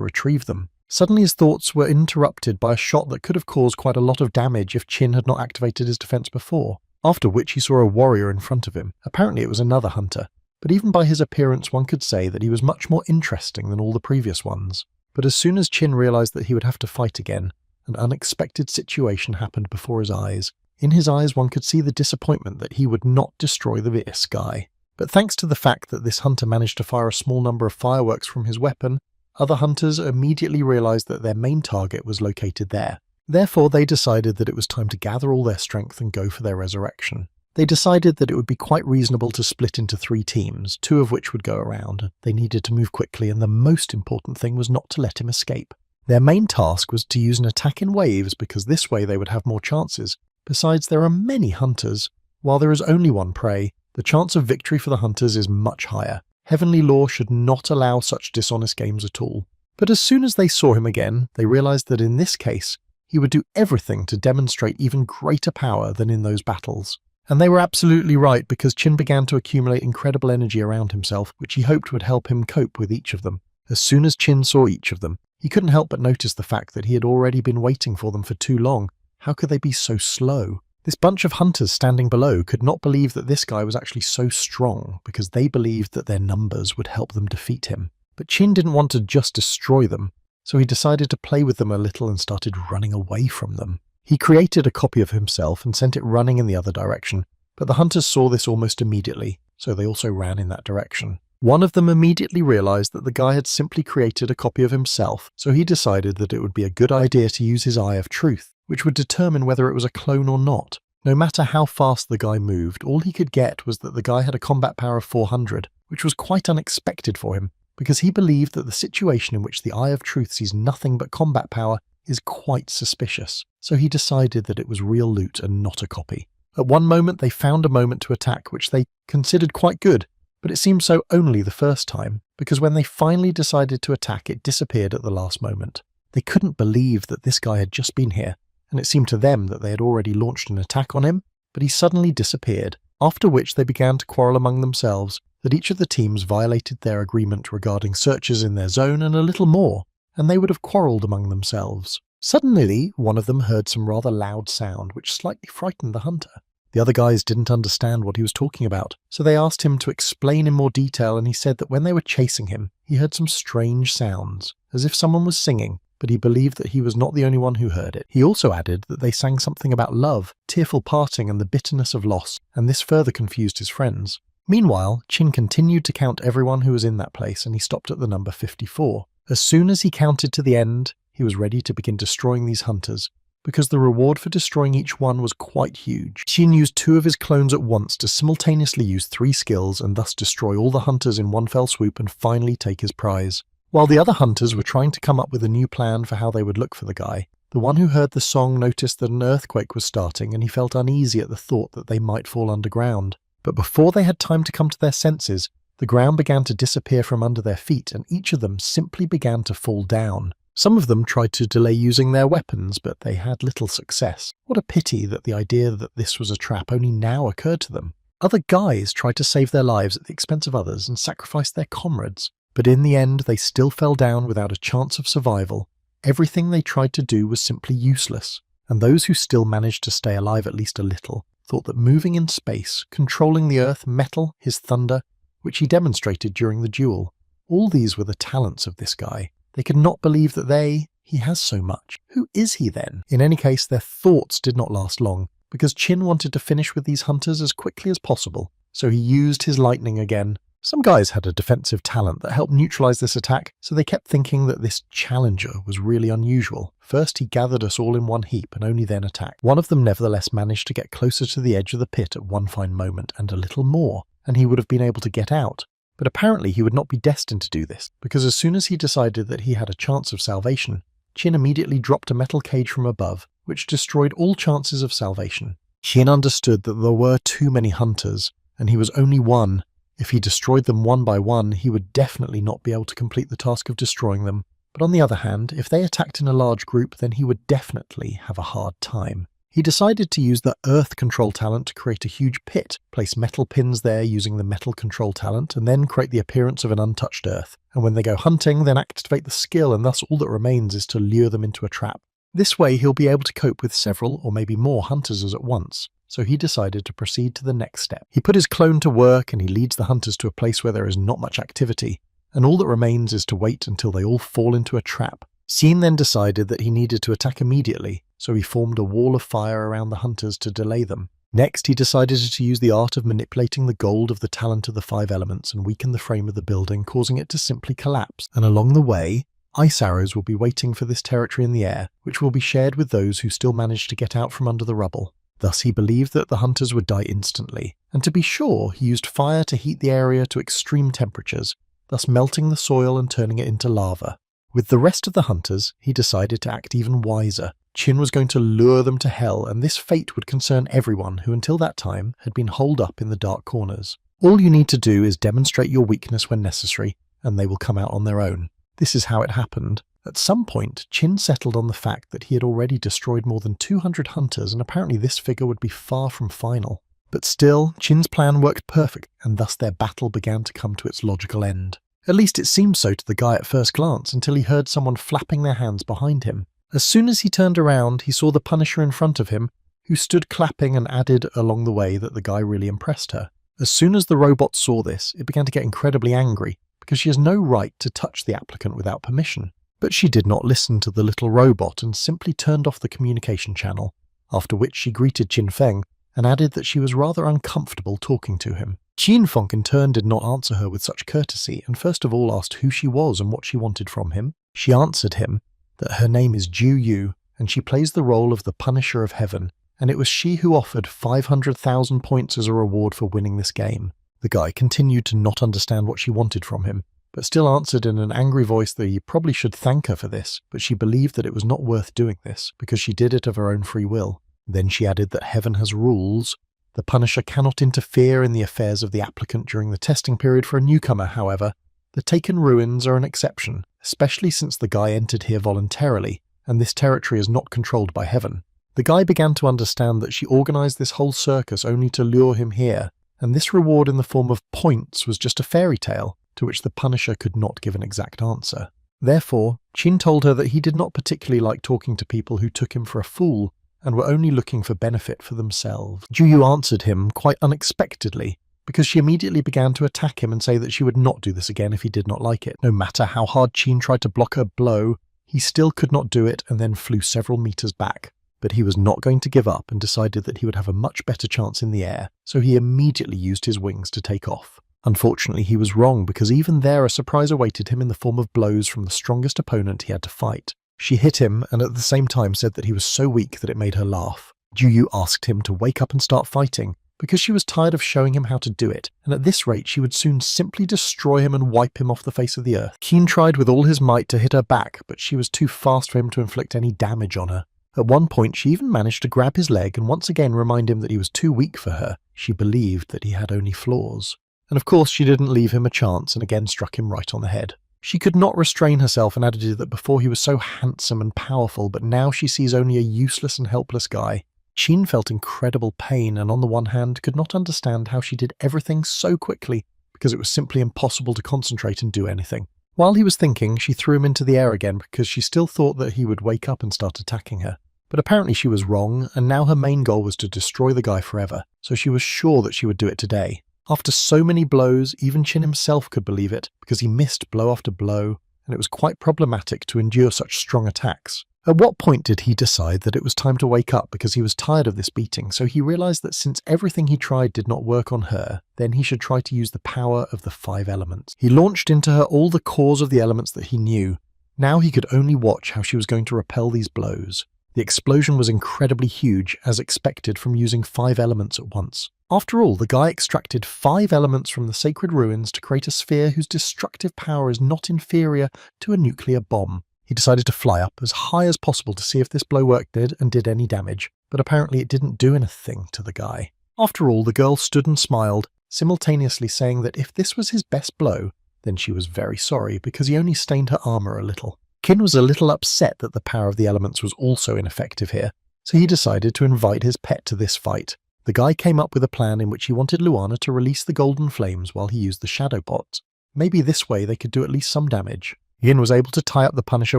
retrieve them. Suddenly his thoughts were interrupted by a shot that could have caused quite a lot of damage if Chin had not activated his defense before, after which he saw a warrior in front of him. Apparently it was another hunter, but even by his appearance one could say that he was much more interesting than all the previous ones. But as soon as Chin realized that he would have to fight again, an unexpected situation happened before his eyes. In his eyes one could see the disappointment that he would not destroy this guy. But thanks to the fact that this hunter managed to fire a small number of fireworks from his weapon, other hunters immediately realized that their main target was located there. Therefore, they decided that it was time to gather all their strength and go for their resurrection. They decided that it would be quite reasonable to split into 3 teams, 2 of which would go around. They needed to move quickly, and the most important thing was not to let him escape. Their main task was to use an attack in waves because this way they would have more chances. Besides, there are many hunters. While there is only one prey, the chance of victory for the hunters is much higher. Heavenly law should not allow such dishonest games at all. But as soon as they saw him again, they realized that in this case, he would do everything to demonstrate even greater power than in those battles. And they were absolutely right, because Chin began to accumulate incredible energy around himself, which he hoped would help him cope with each of them. As soon as Chin saw each of them, he couldn't help but notice the fact that he had already been waiting for them for too long. How could they be so slow? This bunch of hunters standing below could not believe that this guy was actually so strong, because they believed that their numbers would help them defeat him. But Chin didn't want to just destroy them, so he decided to play with them a little and started running away from them. He created a copy of himself and sent it running in the other direction, but the hunters saw this almost immediately, so they also ran in that direction. One of them immediately realized that the guy had simply created a copy of himself, so he decided that it would be a good idea to use his Eye of Truth, which would determine whether it was a clone or not. No matter how fast the guy moved, all he could get was that the guy had a combat power of 400, which was quite unexpected for him, because he believed that the situation in which the Eye of Truth sees nothing but combat power is quite suspicious. So he decided that it was real loot and not a copy. At one moment they found a moment to attack, which they considered quite good, but it seemed so only the first time, because when they finally decided to attack, it disappeared at the last moment. They couldn't believe that this guy had just been here, and it seemed to them that they had already launched an attack on him, but he suddenly disappeared, after which they began to quarrel among themselves that each of the teams violated their agreement regarding searches in their zone and a little more, and they would have quarreled among themselves. Suddenly, one of them heard some rather loud sound which slightly frightened the hunter. The other guys didn't understand what he was talking about, so they asked him to explain in more detail, and he said that when they were chasing him, he heard some strange sounds, as if someone was singing, but he believed that he was not the only one who heard it. He also added that they sang something about love, tearful parting and the bitterness of loss, and this further confused his friends. Meanwhile, Chin continued to count everyone who was in that place, and he stopped at the number 54. As soon as he counted to the end, he was ready to begin destroying these hunters, because the reward for destroying each one was quite huge. Chin used 2 of his clones at once to simultaneously use 3 skills and thus destroy all the hunters in one fell swoop and finally take his prize. While the other hunters were trying to come up with a new plan for how they would look for the guy, the one who heard the song noticed that an earthquake was starting, and he felt uneasy at the thought that they might fall underground. But before they had time to come to their senses, the ground began to disappear from under their feet, and each of them simply began to fall down. Some of them tried to delay using their weapons, but they had little success. What a pity that the idea that this was a trap only now occurred to them. Other guys tried to save their lives at the expense of others and sacrificed their comrades, but in the end they still fell down without a chance of survival. Everything they tried to do was simply useless, and those who still managed to stay alive at least a little thought that moving in space, controlling the earth, metal, his thunder, which he demonstrated during the duel, all these were the talents of this guy. They could not believe that he has so much. Who is he then? In any case, their thoughts did not last long, because Chin wanted to finish with these hunters as quickly as possible, so he used his lightning again. Some guys had a defensive talent that helped neutralize this attack, so they kept thinking that this challenger was really unusual. First he gathered us all in one heap and only then attacked. One of them nevertheless managed to get closer to the edge of the pit at one fine moment, and a little more, and he would have been able to get out. But apparently he would not be destined to do this, because as soon as he decided that he had a chance of salvation, Chin immediately dropped a metal cage from above, which destroyed all chances of salvation. Chin understood that there were too many hunters, and he was only one. If he destroyed them one by one, he would definitely not be able to complete the task of destroying them. But on the other hand, if they attacked in a large group, then he would definitely have a hard time. He decided to use the earth control talent to create a huge pit, place metal pins there using the metal control talent, and then create the appearance of an untouched earth. And when they go hunting, then activate the skill, and thus all that remains is to lure them into a trap. This way he'll be able to cope with several or maybe more hunters at once. So he decided to proceed to the next step. He put his clone to work and he leads the hunters to a place where there is not much activity, and all that remains is to wait until they all fall into a trap. Xin then decided that he needed to attack immediately, so he formed a wall of fire around the hunters to delay them. Next, he decided to use the art of manipulating the gold of the talent of the 5 elements and weaken the frame of the building, causing it to simply collapse. And along the way, ice arrows will be waiting for this territory in the air, which will be shared with those who still manage to get out from under the rubble. Thus he believed that the hunters would die instantly, and to be sure, he used fire to heat the area to extreme temperatures, thus melting the soil and turning it into lava. With the rest of the hunters, he decided to act even wiser. Qin was going to lure them to hell, and this fate would concern everyone who until that time had been holed up in the dark corners. All you need to do is demonstrate your weakness when necessary, and they will come out on their own. This is how it happened. At some point, Qin settled on the fact that he had already destroyed more than 200 hunters, and apparently this figure would be far from final. But still, Qin's plan worked perfect, and thus their battle began to come to its logical end. At least it seemed so to the guy at first glance, until he heard someone flapping their hands behind him. As soon as he turned around, he saw the Punisher in front of him, who stood clapping and added along the way that the guy really impressed her. As soon as the robot saw this, it began to get incredibly angry, because she has no right to touch the applicant without permission. But she did not listen to the little robot and simply turned off the communication channel, after which she greeted Qin Feng and added that she was rather uncomfortable talking to him. Qin Feng in turn did not answer her with such courtesy, and first of all asked who she was and what she wanted from him. She answered him that her name is Ju Yu, and she plays the role of the Punisher of Heaven, and it was she who offered 500,000 points as a reward for winning this game. The guy continued to not understand what she wanted from him, but still answered in an angry voice that he probably should thank her for this, but she believed that it was not worth doing this, because she did it of her own free will. Then she added that heaven has rules. The Punisher cannot interfere in the affairs of the applicant during the testing period for a newcomer, however. The taken ruins are an exception, especially since the guy entered here voluntarily, and this territory is not controlled by heaven. The guy began to understand that she organized this whole circus only to lure him here, and this reward in the form of points was just a fairy tale, to which the Punisher could not give an exact answer. Therefore, Qin told her that he did not particularly like talking to people who took him for a fool, and were only looking for benefit for themselves. Ju Yu answered him quite unexpectedly, because she immediately began to attack him and say that she would not do this again if he did not like it. No matter how hard Qin tried to block her blow, he still could not do it and then flew several meters back. But he was not going to give up and decided that he would have a much better chance in the air, so he immediately used his wings to take off. Unfortunately, he was wrong, because even there a surprise awaited him in the form of blows from the strongest opponent he had to fight. She hit him and at the same time said that he was so weak that it made her laugh. Ju Yu asked him to wake up and start fighting, because she was tired of showing him how to do it, and at this rate she would soon simply destroy him and wipe him off the face of the earth. Qin tried with all his might to hit her back, but she was too fast for him to inflict any damage on her. At one point she even managed to grab his leg and once again remind him that he was too weak for her. She believed that he had only flaws. And of course she didn't leave him a chance and again struck him right on the head. She could not restrain herself and added that before he was so handsome and powerful, but now she sees only a useless and helpless guy. Qin felt incredible pain and on the one hand could not understand how she did everything so quickly, because it was simply impossible to concentrate and do anything. While he was thinking, she threw him into the air again because she still thought that he would wake up and start attacking her. But apparently she was wrong, and now her main goal was to destroy the guy forever, so she was sure that she would do it today. After so many blows, even Qin himself could believe it, because he missed blow after blow, and it was quite problematic to endure such strong attacks. At what point did he decide that it was time to wake up because he was tired of this beating, so he realized that since everything he tried did not work on her, then he should try to use the power of the 5 elements. He launched into her all the cores of the elements that he knew. Now he could only watch how she was going to repel these blows. The explosion was incredibly huge, as expected from using 5 elements at once. After all, the guy extracted 5 elements from the sacred ruins to create a sphere whose destructive power is not inferior to a nuclear bomb. He decided to fly up as high as possible to see if this blow worked and did any damage, but apparently it didn't do anything to the guy. After all, the girl stood and smiled, simultaneously saying that if this was his best blow, then she was very sorry because he only stained her armor a little. Qin was a little upset that the power of the elements was also ineffective here, so he decided to invite his pet to this fight. The guy came up with a plan in which he wanted Luana to release the golden flames while he used the shadow pots. Maybe this way they could do at least some damage. Yin was able to tie up the Punisher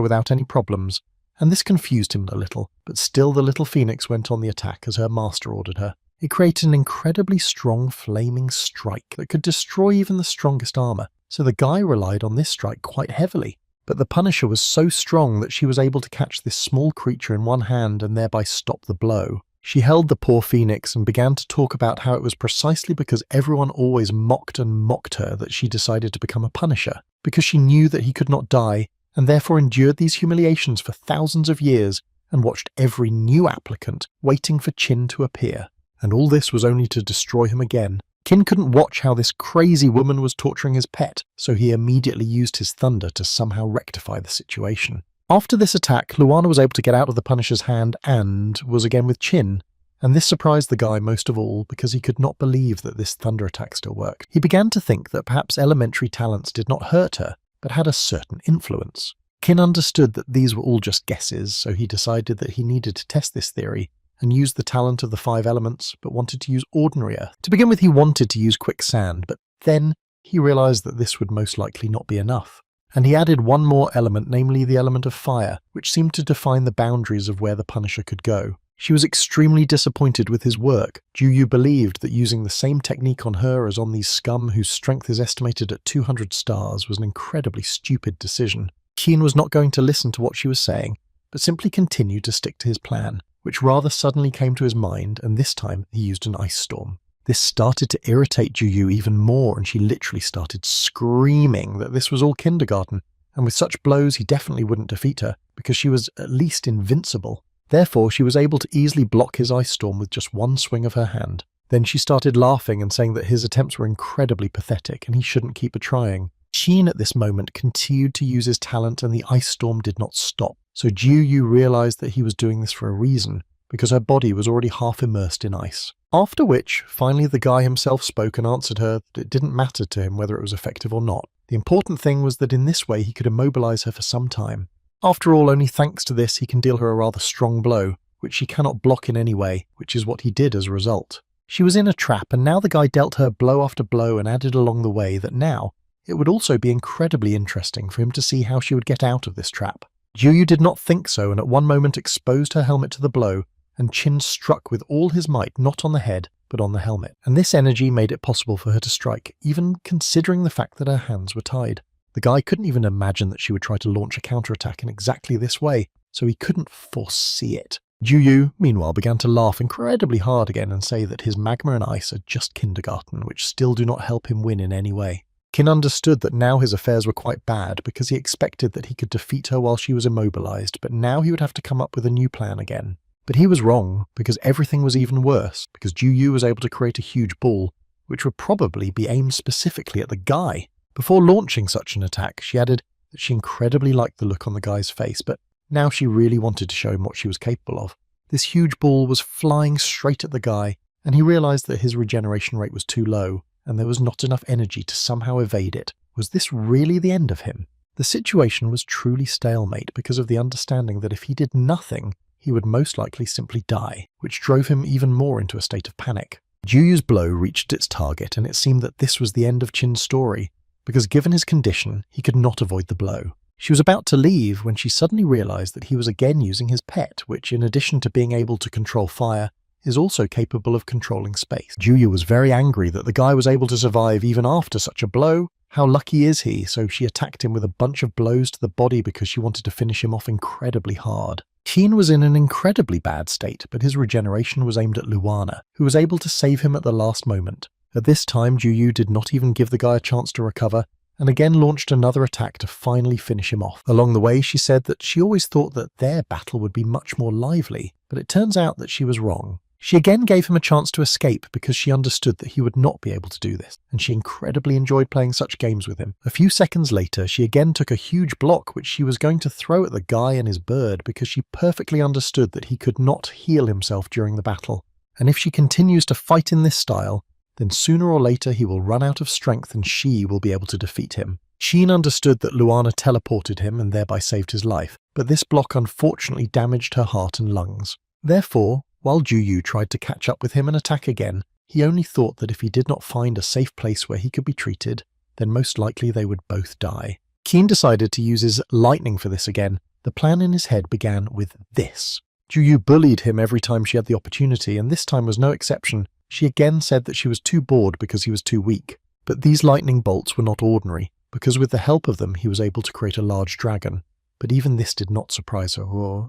without any problems, and this confused him a little, but still the little phoenix went on the attack as her master ordered her. It created an incredibly strong flaming strike that could destroy even the strongest armor, so the guy relied on this strike quite heavily. But the Punisher was so strong that she was able to catch this small creature in one hand and thereby stop the blow. She held the poor phoenix and began to talk about how it was precisely because everyone always mocked her that she decided to become a Punisher, because she knew that he could not die and therefore endured these humiliations for thousands of years and watched every new applicant waiting for Chin to appear. And all this was only to destroy him again. Kin couldn't watch how this crazy woman was torturing his pet, so he immediately used his thunder to somehow rectify the situation. After this attack, Luana was able to get out of the Punisher's hand and was again with Chin, and this surprised the guy most of all because he could not believe that this thunder attack still worked. He began to think that perhaps elementary talents did not hurt her, but had a certain influence. Kin understood that these were all just guesses, so he decided that he needed to test this theory and used the talent of the 5 elements, but wanted to use ordinary earth. To begin with, he wanted to use quicksand, but then he realized that this would most likely not be enough. And he added one more element, namely the element of fire, which seemed to define the boundaries of where the Punisher could go. She was extremely disappointed with his work. Juyu believed that using the same technique on her as on these scum whose strength is estimated at 200 stars was an incredibly stupid decision. Keen was not going to listen to what she was saying, but simply continued to stick to his plan, which rather suddenly came to his mind, and this time he used an ice storm. This started to irritate Juyu even more, and she literally started screaming that this was all kindergarten, and with such blows he definitely wouldn't defeat her, because she was at least invincible. Therefore she was able to easily block his ice storm with just one swing of her hand. Then she started laughing and saying that his attempts were incredibly pathetic, and he shouldn't keep trying. Sheen at this moment continued to use his talent, and the ice storm did not stop. So Juyu realized that he was doing this for a reason, because her body was already half immersed in ice. After which, finally the guy himself spoke and answered her that it didn't matter to him whether it was effective or not. The important thing was that in this way he could immobilize her for some time. After all, only thanks to this he can deal her a rather strong blow, which she cannot block in any way, which is what he did as a result. She was in a trap, and now the guy dealt her blow after blow and added along the way that now it would also be incredibly interesting for him to see how she would get out of this trap. Juyu did not think so, and at one moment exposed her helmet to the blow, and Chin struck with all his might not on the head, but on the helmet. And this energy made it possible for her to strike, even considering the fact that her hands were tied. The guy couldn't even imagine that she would try to launch a counterattack in exactly this way, so he couldn't foresee it. Juyu, meanwhile, began to laugh incredibly hard again and say that his magma and ice are just kindergarten, which still do not help him win in any way. Kin understood that now his affairs were quite bad because he expected that he could defeat her while she was immobilized, but now he would have to come up with a new plan again. But he was wrong, because everything was even worse, because Juyu was able to create a huge ball, which would probably be aimed specifically at the guy. Before launching such an attack, she added that she incredibly liked the look on the guy's face, but now she really wanted to show him what she was capable of. This huge ball was flying straight at the guy, and he realized that his regeneration rate was too low, and there was not enough energy to somehow evade it. Was this really the end of him? The situation was truly stalemate because of the understanding that if he did nothing, he would most likely simply die, which drove him even more into a state of panic. Juyu's blow reached its target, and it seemed that this was the end of Chin's story, because given his condition, he could not avoid the blow. She was about to leave when she suddenly realized that he was again using his pet, which, in addition to being able to control fire, is also capable of controlling space. Juyu was very angry that the guy was able to survive even after such a blow. How lucky is he? So she attacked him with a bunch of blows to the body because she wanted to finish him off incredibly hard. Keen was in an incredibly bad state, but his regeneration was aimed at Luana, who was able to save him at the last moment. At this time, Juyu did not even give the guy a chance to recover, and again launched another attack to finally finish him off. Along the way, she said that she always thought that their battle would be much more lively, but it turns out that she was wrong. She again gave him a chance to escape because she understood that he would not be able to do this, and she incredibly enjoyed playing such games with him. A few seconds later, she again took a huge block which she was going to throw at the guy and his bird because she perfectly understood that he could not heal himself during the battle, and if she continues to fight in this style, then sooner or later he will run out of strength and she will be able to defeat him. Sheen understood that Luana teleported him and thereby saved his life, but this block unfortunately damaged her heart and lungs. Therefore, while Juyu tried to catch up with him and attack again, he only thought that if he did not find a safe place where he could be treated, then most likely they would both die. Keen decided to use his lightning for this again. The plan in his head began with this. Juyu bullied him every time she had the opportunity, and this time was no exception. She again said that she was too bored because he was too weak. But these lightning bolts were not ordinary, because with the help of them he was able to create a large dragon. But even this did not surprise her,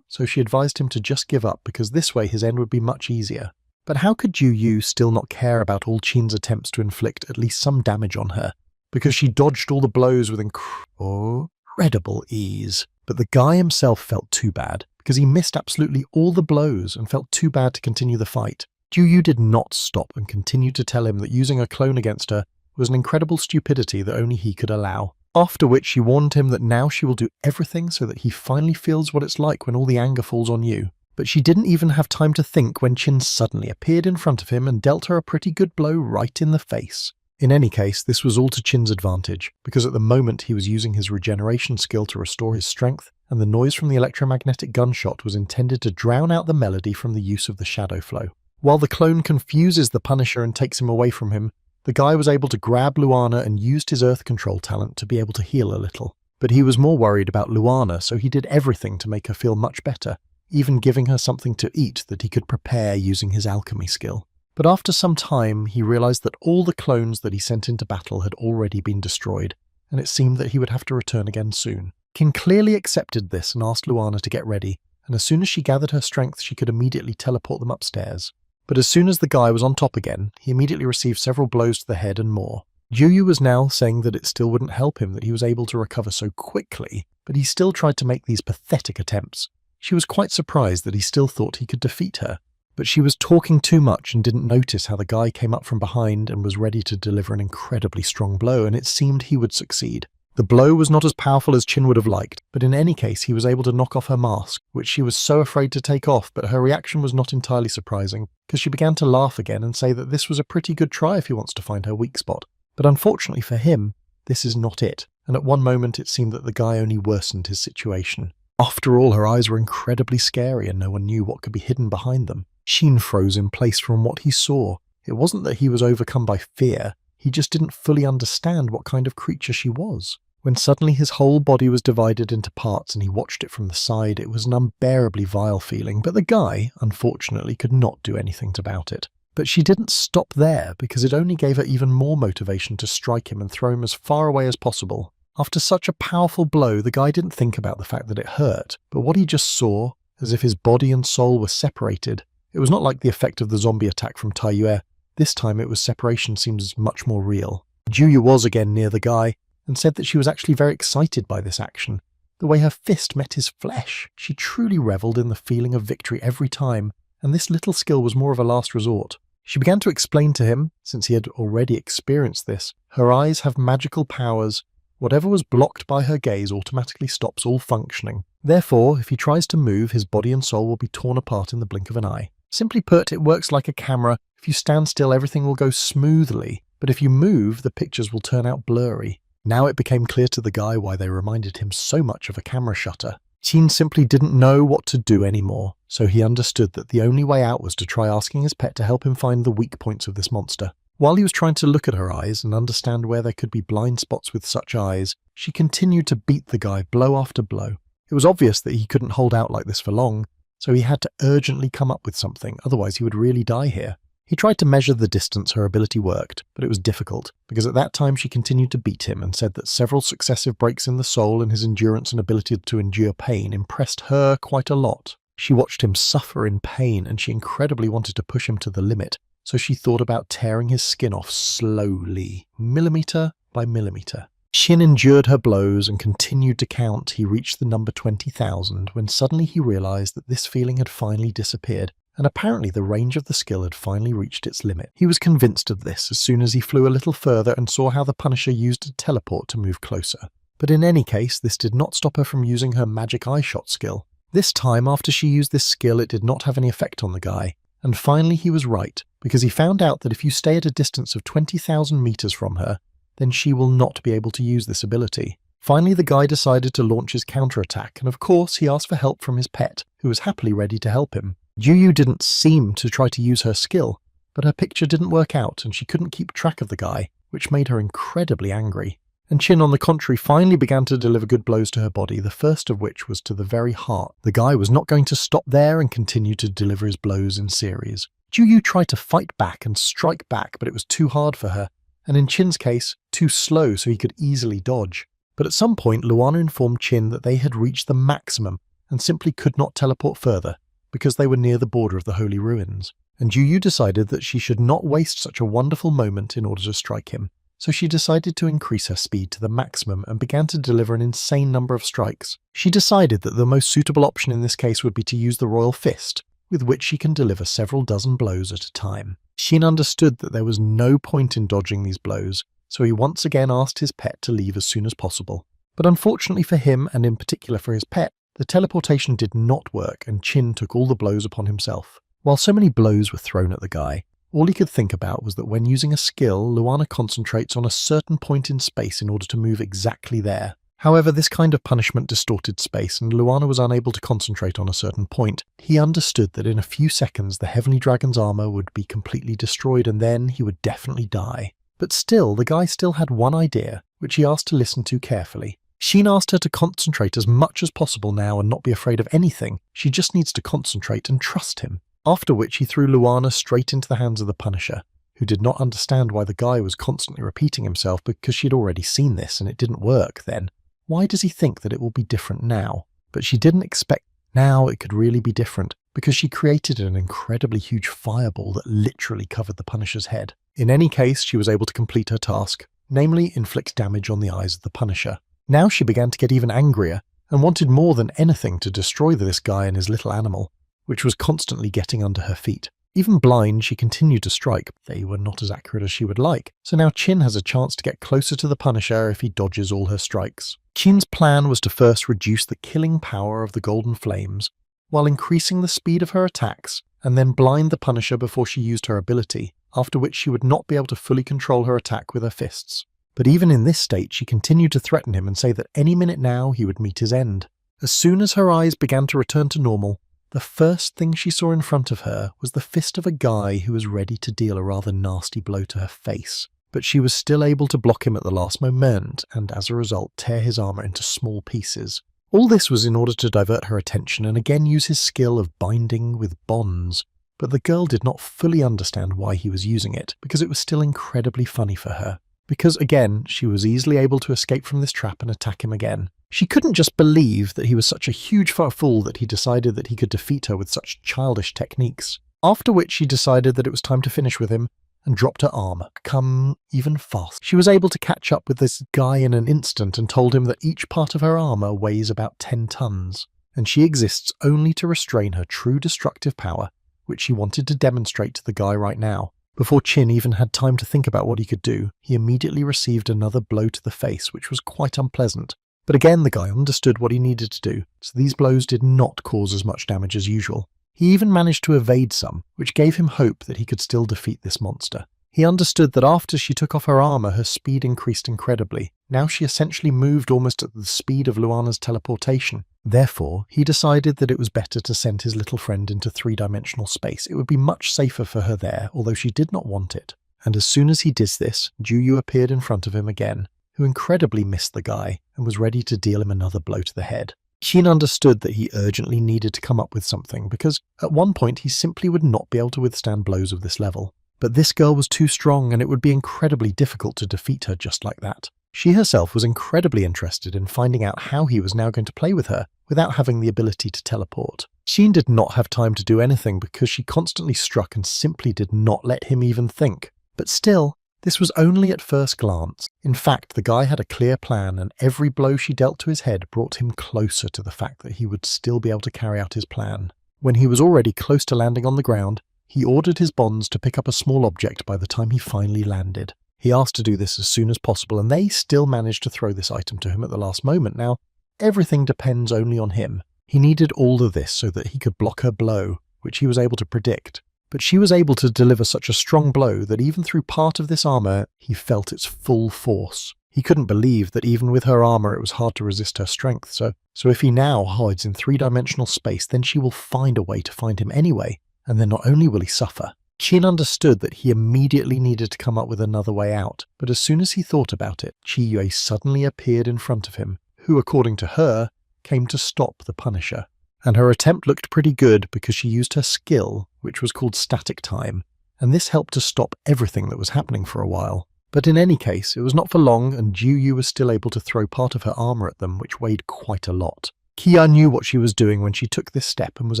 so she advised him to just give up because this way his end would be much easier. But how could Juyu still not care about all Qin's attempts to inflict at least some damage on her? Because she dodged all the blows with incredible ease. But the guy himself felt too bad, because he missed absolutely all the blows and felt too bad to continue the fight. Juyu did not stop and continued to tell him that using a clone against her was an incredible stupidity that only he could allow. After which she warned him that now she will do everything so that he finally feels what it's like when all the anger falls on you. But she didn't even have time to think when Qin suddenly appeared in front of him and dealt her a pretty good blow right in the face. In any case, this was all to Qin's advantage, because at the moment he was using his regeneration skill to restore his strength, and the noise from the electromagnetic gunshot was intended to drown out the melody from the use of the shadow flow. While the clone confuses the Punisher and takes him away from him, the guy was able to grab Luana and used his earth control talent to be able to heal a little. But he was more worried about Luana, so he did everything to make her feel much better, even giving her something to eat that he could prepare using his alchemy skill. But after some time, he realized that all the clones that he sent into battle had already been destroyed, and it seemed that he would have to return again soon. Qin clearly accepted this and asked Luana to get ready, and as soon as she gathered her strength, she could immediately teleport them upstairs. But as soon as the guy was on top again, he immediately received several blows to the head and more. Juyu was now saying that it still wouldn't help him that he was able to recover so quickly, but he still tried to make these pathetic attempts. She was quite surprised that he still thought he could defeat her, but she was talking too much and didn't notice how the guy came up from behind and was ready to deliver an incredibly strong blow, and it seemed he would succeed. The blow was not as powerful as Qin would have liked, but in any case he was able to knock off her mask, which she was so afraid to take off, but her reaction was not entirely surprising, because she began to laugh again and say that this was a pretty good try if he wants to find her weak spot. But unfortunately for him, this is not it, and at one moment it seemed that the guy only worsened his situation. After all, her eyes were incredibly scary and no one knew what could be hidden behind them. Qin froze in place from what he saw. It wasn't that he was overcome by fear, he just didn't fully understand what kind of creature she was. When suddenly his whole body was divided into parts and he watched it from the side, it was an unbearably vile feeling, but the guy, unfortunately, could not do anything about it. But she didn't stop there, because it only gave her even more motivation to strike him and throw him as far away as possible. After such a powerful blow, the guy didn't think about the fact that it hurt, but what he just saw, as if his body and soul were separated, it was not like the effect of the zombie attack from Taiyue. This time it was separation seems much more real. Juyu was again near the guy, and said that she was actually very excited by this action. The way her fist met his flesh, she truly revelled in the feeling of victory every time, and this little skill was more of a last resort. She began to explain to him, since he had already experienced this, her eyes have magical powers. Whatever was blocked by her gaze automatically stops all functioning. Therefore, if he tries to move, his body and soul will be torn apart in the blink of an eye. Simply put, it works like a camera. If you stand still, everything will go smoothly, but if you move, the pictures will turn out blurry. Now it became clear to the guy why they reminded him so much of a camera shutter. Qin simply didn't know what to do anymore, so he understood that the only way out was to try asking his pet to help him find the weak points of this monster. While he was trying to look at her eyes and understand where there could be blind spots with such eyes, she continued to beat the guy blow after blow. It was obvious that he couldn't hold out like this for long, so he had to urgently come up with something, otherwise he would really die here. He tried to measure the distance her ability worked, but it was difficult, because at that time she continued to beat him and said that several successive breaks in the soul and his endurance and ability to endure pain impressed her quite a lot. She watched him suffer in pain and she incredibly wanted to push him to the limit, so she thought about tearing his skin off slowly, millimeter by millimeter. Qin endured her blows and continued to count. He reached the number 20,000 when suddenly he realized that this feeling had finally disappeared, and apparently the range of the skill had finally reached its limit. He was convinced of this as soon as he flew a little further and saw how the Punisher used a teleport to move closer. But in any case, this did not stop her from using her magic eye shot skill. This time, after she used this skill, it did not have any effect on the guy. And finally he was right, because he found out that if you stay at a distance of 20,000 meters from her, then she will not be able to use this ability. Finally, the guy decided to launch his counterattack, and of course he asked for help from his pet, who was happily ready to help him. Juyu didn't seem to try to use her skill, but her picture didn't work out and she couldn't keep track of the guy, which made her incredibly angry. And Chin, on the contrary, finally began to deliver good blows to her body, the first of which was to the very heart. The guy was not going to stop there and continue to deliver his blows in series. Juyu tried to fight back and strike back, but it was too hard for her, and in Chin's case, too slow so he could easily dodge. But at some point, Luana informed Chin that they had reached the maximum and simply could not teleport further, because they were near the border of the Holy Ruins. And Juyu decided that she should not waste such a wonderful moment in order to strike him. So she decided to increase her speed to the maximum and began to deliver an insane number of strikes. She decided that the most suitable option in this case would be to use the Royal Fist, with which she can deliver several dozen blows at a time. Shin understood that there was no point in dodging these blows, so he once again asked his pet to leave as soon as possible. But unfortunately for him, and in particular for his pet, the teleportation did not work and Chin took all the blows upon himself. While so many blows were thrown at the guy, all he could think about was that when using a skill, Luana concentrates on a certain point in space in order to move exactly there. However, this kind of punishment distorted space and Luana was unable to concentrate on a certain point. He understood that in a few seconds the Heavenly Dragon's armor would be completely destroyed and then he would definitely die. But still, the guy still had one idea, which he asked to listen to carefully. Shin asked her to concentrate as much as possible now and not be afraid of anything. She just needs to concentrate and trust him. After which he threw Luana straight into the hands of the Punisher, who did not understand why the guy was constantly repeating himself because she had already seen this and it didn't work then. Why does he think that it will be different now? But she didn't expect now it could really be different, because she created an incredibly huge fireball that literally covered the Punisher's head. In any case, she was able to complete her task, namely inflict damage on the eyes of the Punisher. Now she began to get even angrier and wanted more than anything to destroy this guy and his little animal, which was constantly getting under her feet. Even blind, she continued to strike, but they were not as accurate as she would like, so now Chin has a chance to get closer to the Punisher if he dodges all her strikes. Chin's plan was to first reduce the killing power of the golden flames, while increasing the speed of her attacks, and then blind the Punisher before she used her ability, after which she would not be able to fully control her attack with her fists. But even in this state, she continued to threaten him and say that any minute now he would meet his end. As soon as her eyes began to return to normal, the first thing she saw in front of her was the fist of a guy who was ready to deal a rather nasty blow to her face. But she was still able to block him at the last moment and as a result tear his armor into small pieces. All this was in order to divert her attention and again use his skill of binding with bonds. But the girl did not fully understand why he was using it, because it was still incredibly funny for her. Because again, she was easily able to escape from this trap and attack him again. She couldn't just believe that he was such a huge fool that he decided that he could defeat her with such childish techniques. After which she decided that it was time to finish with him and dropped her armor, come even faster. She was able to catch up with this guy in an instant and told him that each part of her armor weighs about 10 tons, and she exists only to restrain her true destructive power, which she wanted to demonstrate to the guy right now. Before Chin even had time to think about what he could do, he immediately received another blow to the face, which was quite unpleasant. But again, the guy understood what he needed to do, so these blows did not cause as much damage as usual. He even managed to evade some, which gave him hope that he could still defeat this monster. He understood that after she took off her armor, her speed increased incredibly. Now she essentially moved almost at the speed of Luana's teleportation. Therefore, he decided that it was better to send his little friend into 3-dimensional space. It would be much safer for her there, although she did not want it. And as soon as he did this, Juyu appeared in front of him again, who incredibly missed the guy and was ready to deal him another blow to the head. Shin understood that he urgently needed to come up with something, because at one point he simply would not be able to withstand blows of this level. But this girl was too strong and it would be incredibly difficult to defeat her just like that. She herself was incredibly interested in finding out how he was now going to play with her without having the ability to teleport. Shin did not have time to do anything because she constantly struck and simply did not let him even think. But still, this was only at first glance. In fact, the guy had a clear plan and every blow she dealt to his head brought him closer to the fact that he would still be able to carry out his plan. When he was already close to landing on the ground, he ordered his bonds to pick up a small object by the time he finally landed. He asked to do this as soon as possible and they still managed to throw this item to him at the last moment. Now, everything depends only on him. He needed all of this so that he could block her blow, which he was able to predict. But she was able to deliver such a strong blow that even through part of this armor, he felt its full force. He couldn't believe that even with her armor it was hard to resist her strength, so if he now hides in three-dimensional space, then she will find a way to find him anyway, and then not only will he suffer. Qin understood that he immediately needed to come up with another way out, but as soon as he thought about it, Qi Yue suddenly appeared in front of him, who, according to her, came to stop the Punisher. And her attempt looked pretty good because she used her skill, which was called static time, and this helped to stop everything that was happening for a while. But in any case, it was not for long, and Jiu Yu was still able to throw part of her armor at them, which weighed quite a lot. Kia knew what she was doing when she took this step and was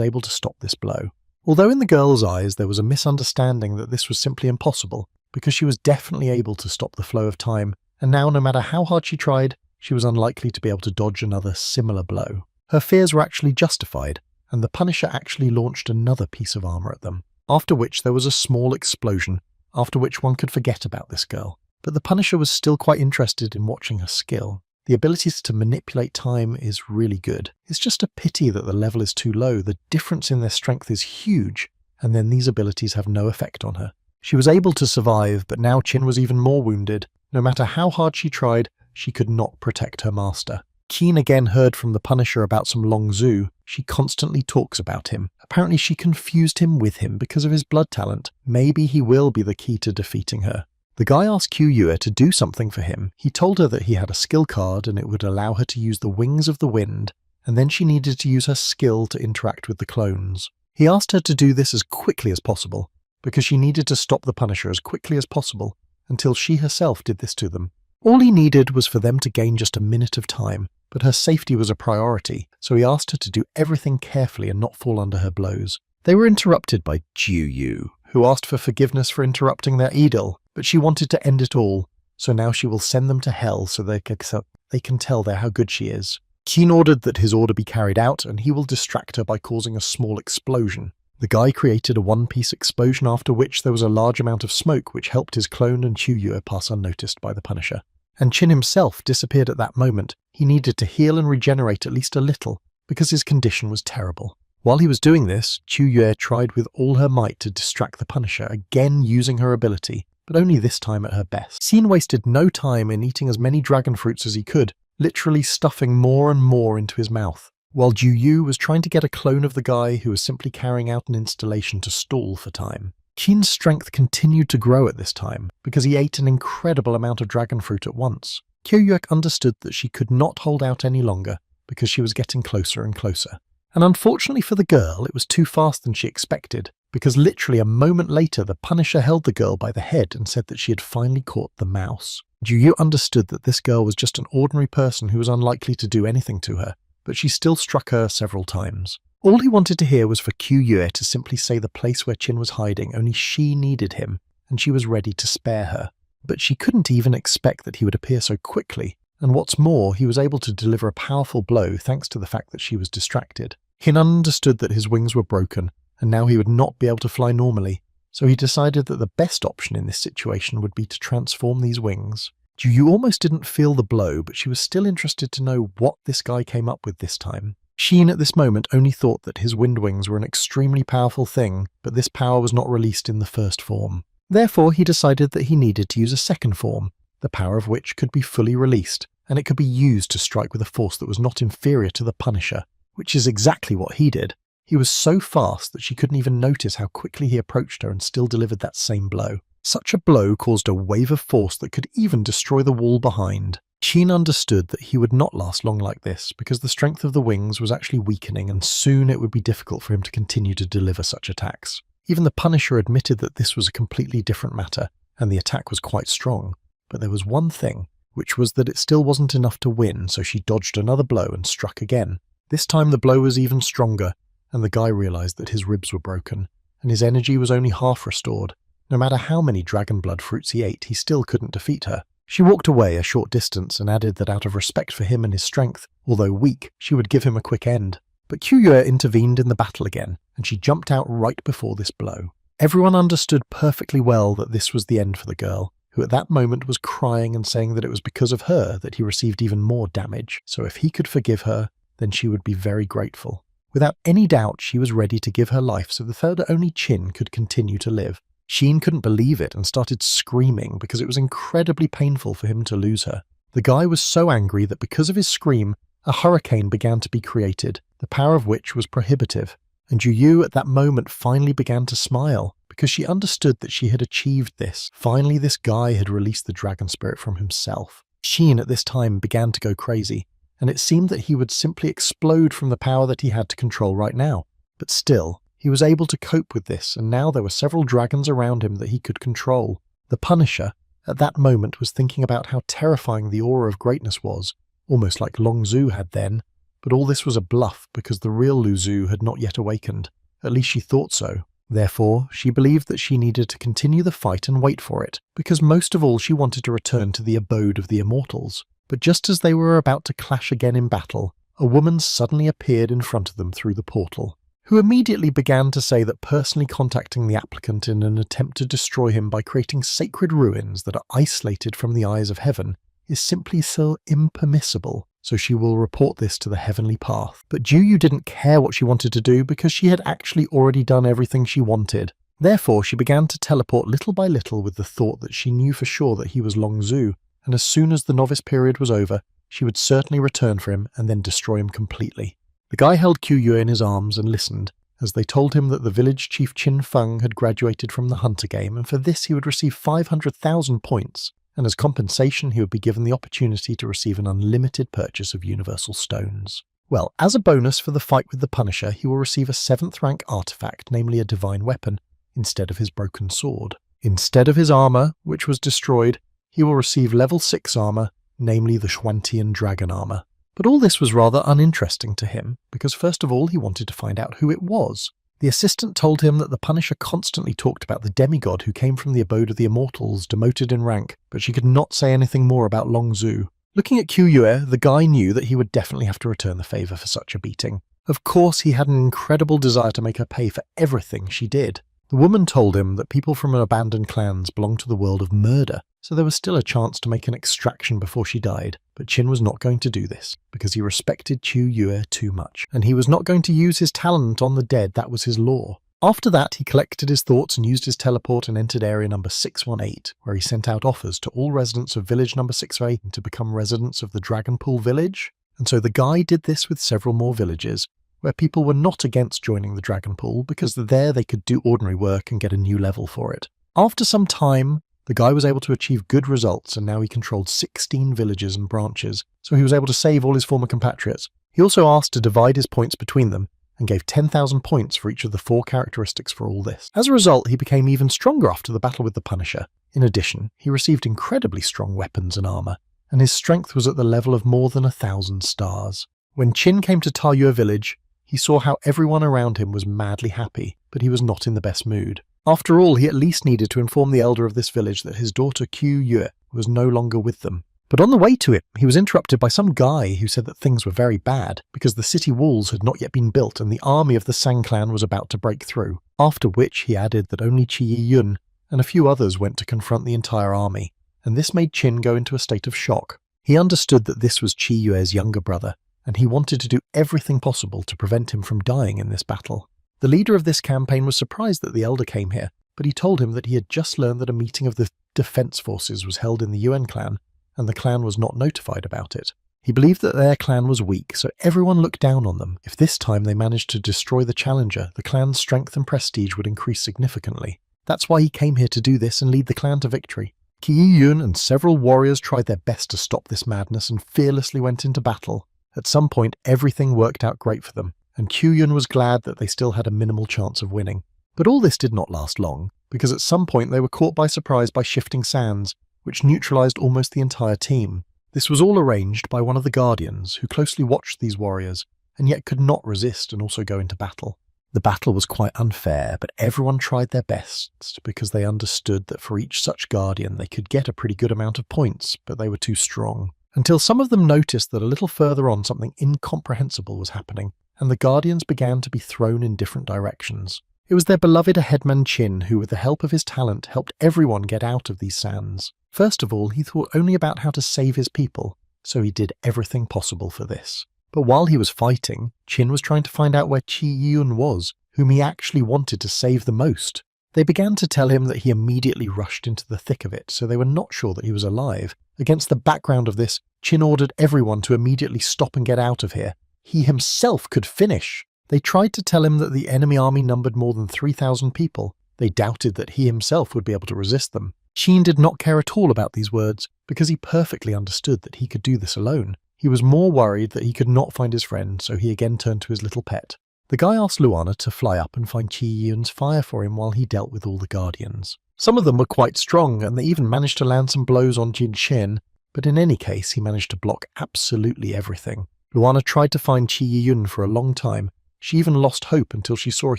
able to stop this blow. Although in the girl's eyes there was a misunderstanding that this was simply impossible, because she was definitely able to stop the flow of time, and now no matter how hard she tried, she was unlikely to be able to dodge another similar blow. Her fears were actually justified, and the Punisher actually launched another piece of armor at them, after which there was a small explosion, after which one could forget about this girl. But the Punisher was still quite interested in watching her skill. The abilities to manipulate time is really good. It's just a pity that the level is too low. The difference in their strength is huge, and then these abilities have no effect on her. She was able to survive, but now Qin was even more wounded. No matter how hard she tried, she could not protect her master. Qin again heard from the Punisher about some Long Zhu. She constantly talks about him. Apparently she confused him with him because of his blood talent. Maybe he will be the key to defeating her. The guy asked Qiu Yue to do something for him. He told her that he had a skill card and it would allow her to use the wings of the wind, and then she needed to use her skill to interact with the clones. He asked her to do this as quickly as possible, because she needed to stop the Punisher as quickly as possible, until she herself did this to them. All he needed was for them to gain just a minute of time, but her safety was a priority, so he asked her to do everything carefully and not fall under her blows. They were interrupted by Jiu Yu, who asked for forgiveness for interrupting their idyll, but she wanted to end it all, so now she will send them to hell so they can tell her how good she is. Qin ordered that his order be carried out, and he will distract her by causing a small explosion. The guy created a one-piece explosion, after which there was a large amount of smoke which helped his clone and Qiu Yue pass unnoticed by the Punisher. And Qin himself disappeared at that moment. He needed to heal and regenerate at least a little, because his condition was terrible. While he was doing this, Qiu Yue tried with all her might to distract the Punisher, again using her ability, but only this time at her best. Xin wasted no time in eating as many dragon fruits as he could, literally stuffing more and more into his mouth, while Jiu Yu was trying to get a clone of the guy who was simply carrying out an installation to stall for time. Qin's strength continued to grow at this time, because he ate an incredible amount of dragon fruit at once. Qiu Yue understood that she could not hold out any longer, because she was getting closer and closer. And unfortunately for the girl, it was too fast than she expected, because literally a moment later the Punisher held the girl by the head and said that she had finally caught the mouse. Jiu Yu understood that this girl was just an ordinary person who was unlikely to do anything to her, but she still struck her several times. All he wanted to hear was for Qiu Yue to simply say the place where Qin was hiding, only she needed him, and she was ready to spare her. But she couldn't even expect that he would appear so quickly, and what's more, he was able to deliver a powerful blow thanks to the fact that she was distracted. Qin understood that his wings were broken, and now he would not be able to fly normally, so he decided that the best option in this situation would be to transform these wings. Jiu Yu almost didn't feel the blow, but she was still interested to know what this guy came up with this time. Xin at this moment only thought that his wind wings were an extremely powerful thing, but this power was not released in the first form. Therefore, he decided that he needed to use a second form, the power of which could be fully released, and it could be used to strike with a force that was not inferior to the Punisher, which is exactly what he did. He was so fast that she couldn't even notice how quickly he approached her and still delivered that same blow. Such a blow caused a wave of force that could even destroy the wall behind. Qin understood that he would not last long like this, because the strength of the wings was actually weakening, and soon it would be difficult for him to continue to deliver such attacks. Even the Punisher admitted that this was a completely different matter, and the attack was quite strong. But there was one thing, which was that it still wasn't enough to win, so she dodged another blow and struck again. This time the blow was even stronger, and the guy realized that his ribs were broken, and his energy was only half restored. No matter how many dragon blood fruits he ate, he still couldn't defeat her. She walked away a short distance and added that out of respect for him and his strength, although weak, she would give him a quick end. But Qiu Yue intervened in the battle again, and she jumped out right before this blow. Everyone understood perfectly well that this was the end for the girl, who at that moment was crying and saying that it was because of her that he received even more damage, so if he could forgive her, then she would be very grateful. Without any doubt, she was ready to give her life so that only Qin could continue to live. Xin couldn't believe it and started screaming because it was incredibly painful for him to lose her. The guy was so angry that because of his scream, a hurricane began to be created, the power of which was prohibitive. And Yu at that moment finally began to smile, because she understood that she had achieved this. Finally, this guy had released the dragon spirit from himself. Shin at this time began to go crazy, and it seemed that he would simply explode from the power that he had to control right now. But still, he was able to cope with this, and now there were several dragons around him that he could control. The Punisher, at that moment, was thinking about how terrifying the aura of greatness was, almost like Long Zhu had then, but all this was a bluff because the real Lu Zhu had not yet awakened. At least she thought so. Therefore, she believed that she needed to continue the fight and wait for it, because most of all she wanted to return to the abode of the immortals. But just as they were about to clash again in battle, a woman suddenly appeared in front of them through the portal, who immediately began to say that personally contacting the applicant in an attempt to destroy him by creating sacred ruins that are isolated from the eyes of heaven is simply so impermissible, so she will report this to the heavenly path. But Juyu didn't care what she wanted to do because she had actually already done everything she wanted. Therefore, she began to teleport little by little with the thought that she knew for sure that he was Long Zhu, and as soon as the novice period was over, she would certainly return for him and then destroy him completely. The guy held Qiu in his arms and listened, as they told him that the village chief Qin Feng had graduated from the Hunter game, and for this he would receive 500,000 points, and as compensation he would be given the opportunity to receive an unlimited purchase of universal stones. Well, as a bonus for the fight with the Punisher, he will receive a 7th rank artifact, namely a divine weapon, instead of his broken sword. Instead of his armor, which was destroyed, he will receive level 6 armor, namely the Xuantian dragon armor. But all this was rather uninteresting to him, because first of all he wanted to find out who it was. The assistant told him that the Punisher constantly talked about the demigod who came from the abode of the immortals, demoted in rank, but she could not say anything more about Long Zhu. Looking at Qiu, the guy knew that he would definitely have to return the favour for such a beating. Of course, he had an incredible desire to make her pay for everything she did. The woman told him that people from abandoned clans belonged to the world of murder, so there was still a chance to make an extraction before she died, but Qin was not going to do this, because he respected Qiu too much, and he was not going to use his talent on the dead. That was his law. After that, he collected his thoughts and used his teleport and entered area number 618, where he sent out offers to all residents of village number 608 to become residents of the Dragonpool village, and so the guy did this with several more villages, where people were not against joining the Dragonpool because there they could do ordinary work and get a new level for it. After some time, the guy was able to achieve good results, and now he controlled 16 villages and branches, so he was able to save all his former compatriots. He also asked to divide his points between them, and gave 10,000 points for each of the 4 characteristics for all this. As a result, he became even stronger after the battle with the Punisher. In addition, he received incredibly strong weapons and armor, and his strength was at the level of more than 1,000 stars. When Qin came to Taoyue village, he saw how everyone around him was madly happy, but he was not in the best mood. After all, he at least needed to inform the elder of this village that his daughter Qiu was no longer with them. But on the way to it, he was interrupted by some guy who said that things were very bad, because the city walls had not yet been built and the army of the Sang clan was about to break through, after which he added that only Qi Yiyun and a few others went to confront the entire army, and this made Qin go into a state of shock. He understood that this was Qi Yue's younger brother, and he wanted to do everything possible to prevent him from dying in this battle. The leader of this campaign was surprised that the elder came here, but he told him that he had just learned that a meeting of the defense forces was held in the Yuan clan, and the clan was not notified about it. He believed that their clan was weak, so everyone looked down on them. If this time they managed to destroy the challenger, the clan's strength and prestige would increase significantly. That's why he came here to do this and lead the clan to victory. Qi Yun and several warriors tried their best to stop this madness and fearlessly went into battle. At some point, everything worked out great for them, and Qi Yun was glad that they still had a minimal chance of winning. But all this did not last long, because at some point they were caught by surprise by shifting sands, which neutralized almost the entire team. This was all arranged by one of the guardians, who closely watched these warriors, and yet could not resist and also go into battle. The battle was quite unfair, but everyone tried their best, because they understood that for each such guardian they could get a pretty good amount of points, but they were too strong. Until some of them noticed that a little further on something incomprehensible was happening, and the guardians began to be thrown in different directions. It was their beloved headman Qin who, with the help of his talent, helped everyone get out of these sands. First of all, he thought only about how to save his people, so he did everything possible for this. But while he was fighting, Qin was trying to find out where Qi Yun was, whom he actually wanted to save the most. They began to tell him that he immediately rushed into the thick of it, so they were not sure that he was alive. Against the background of this, Chin ordered everyone to immediately stop and get out of here. He himself could finish. They tried to tell him that the enemy army numbered more than 3,000 people. They doubted that he himself would be able to resist them. Chin did not care at all about these words, because he perfectly understood that he could do this alone. He was more worried that he could not find his friend, so he again turned to his little pet. The guy asked Luana to fly up and find Qi Yun's fire for him while he dealt with all the guardians. Some of them were quite strong, and they even managed to land some blows on Jin Shin, but in any case he managed to block absolutely everything. Luana tried to find Qi Yun for a long time. She even lost hope until she saw a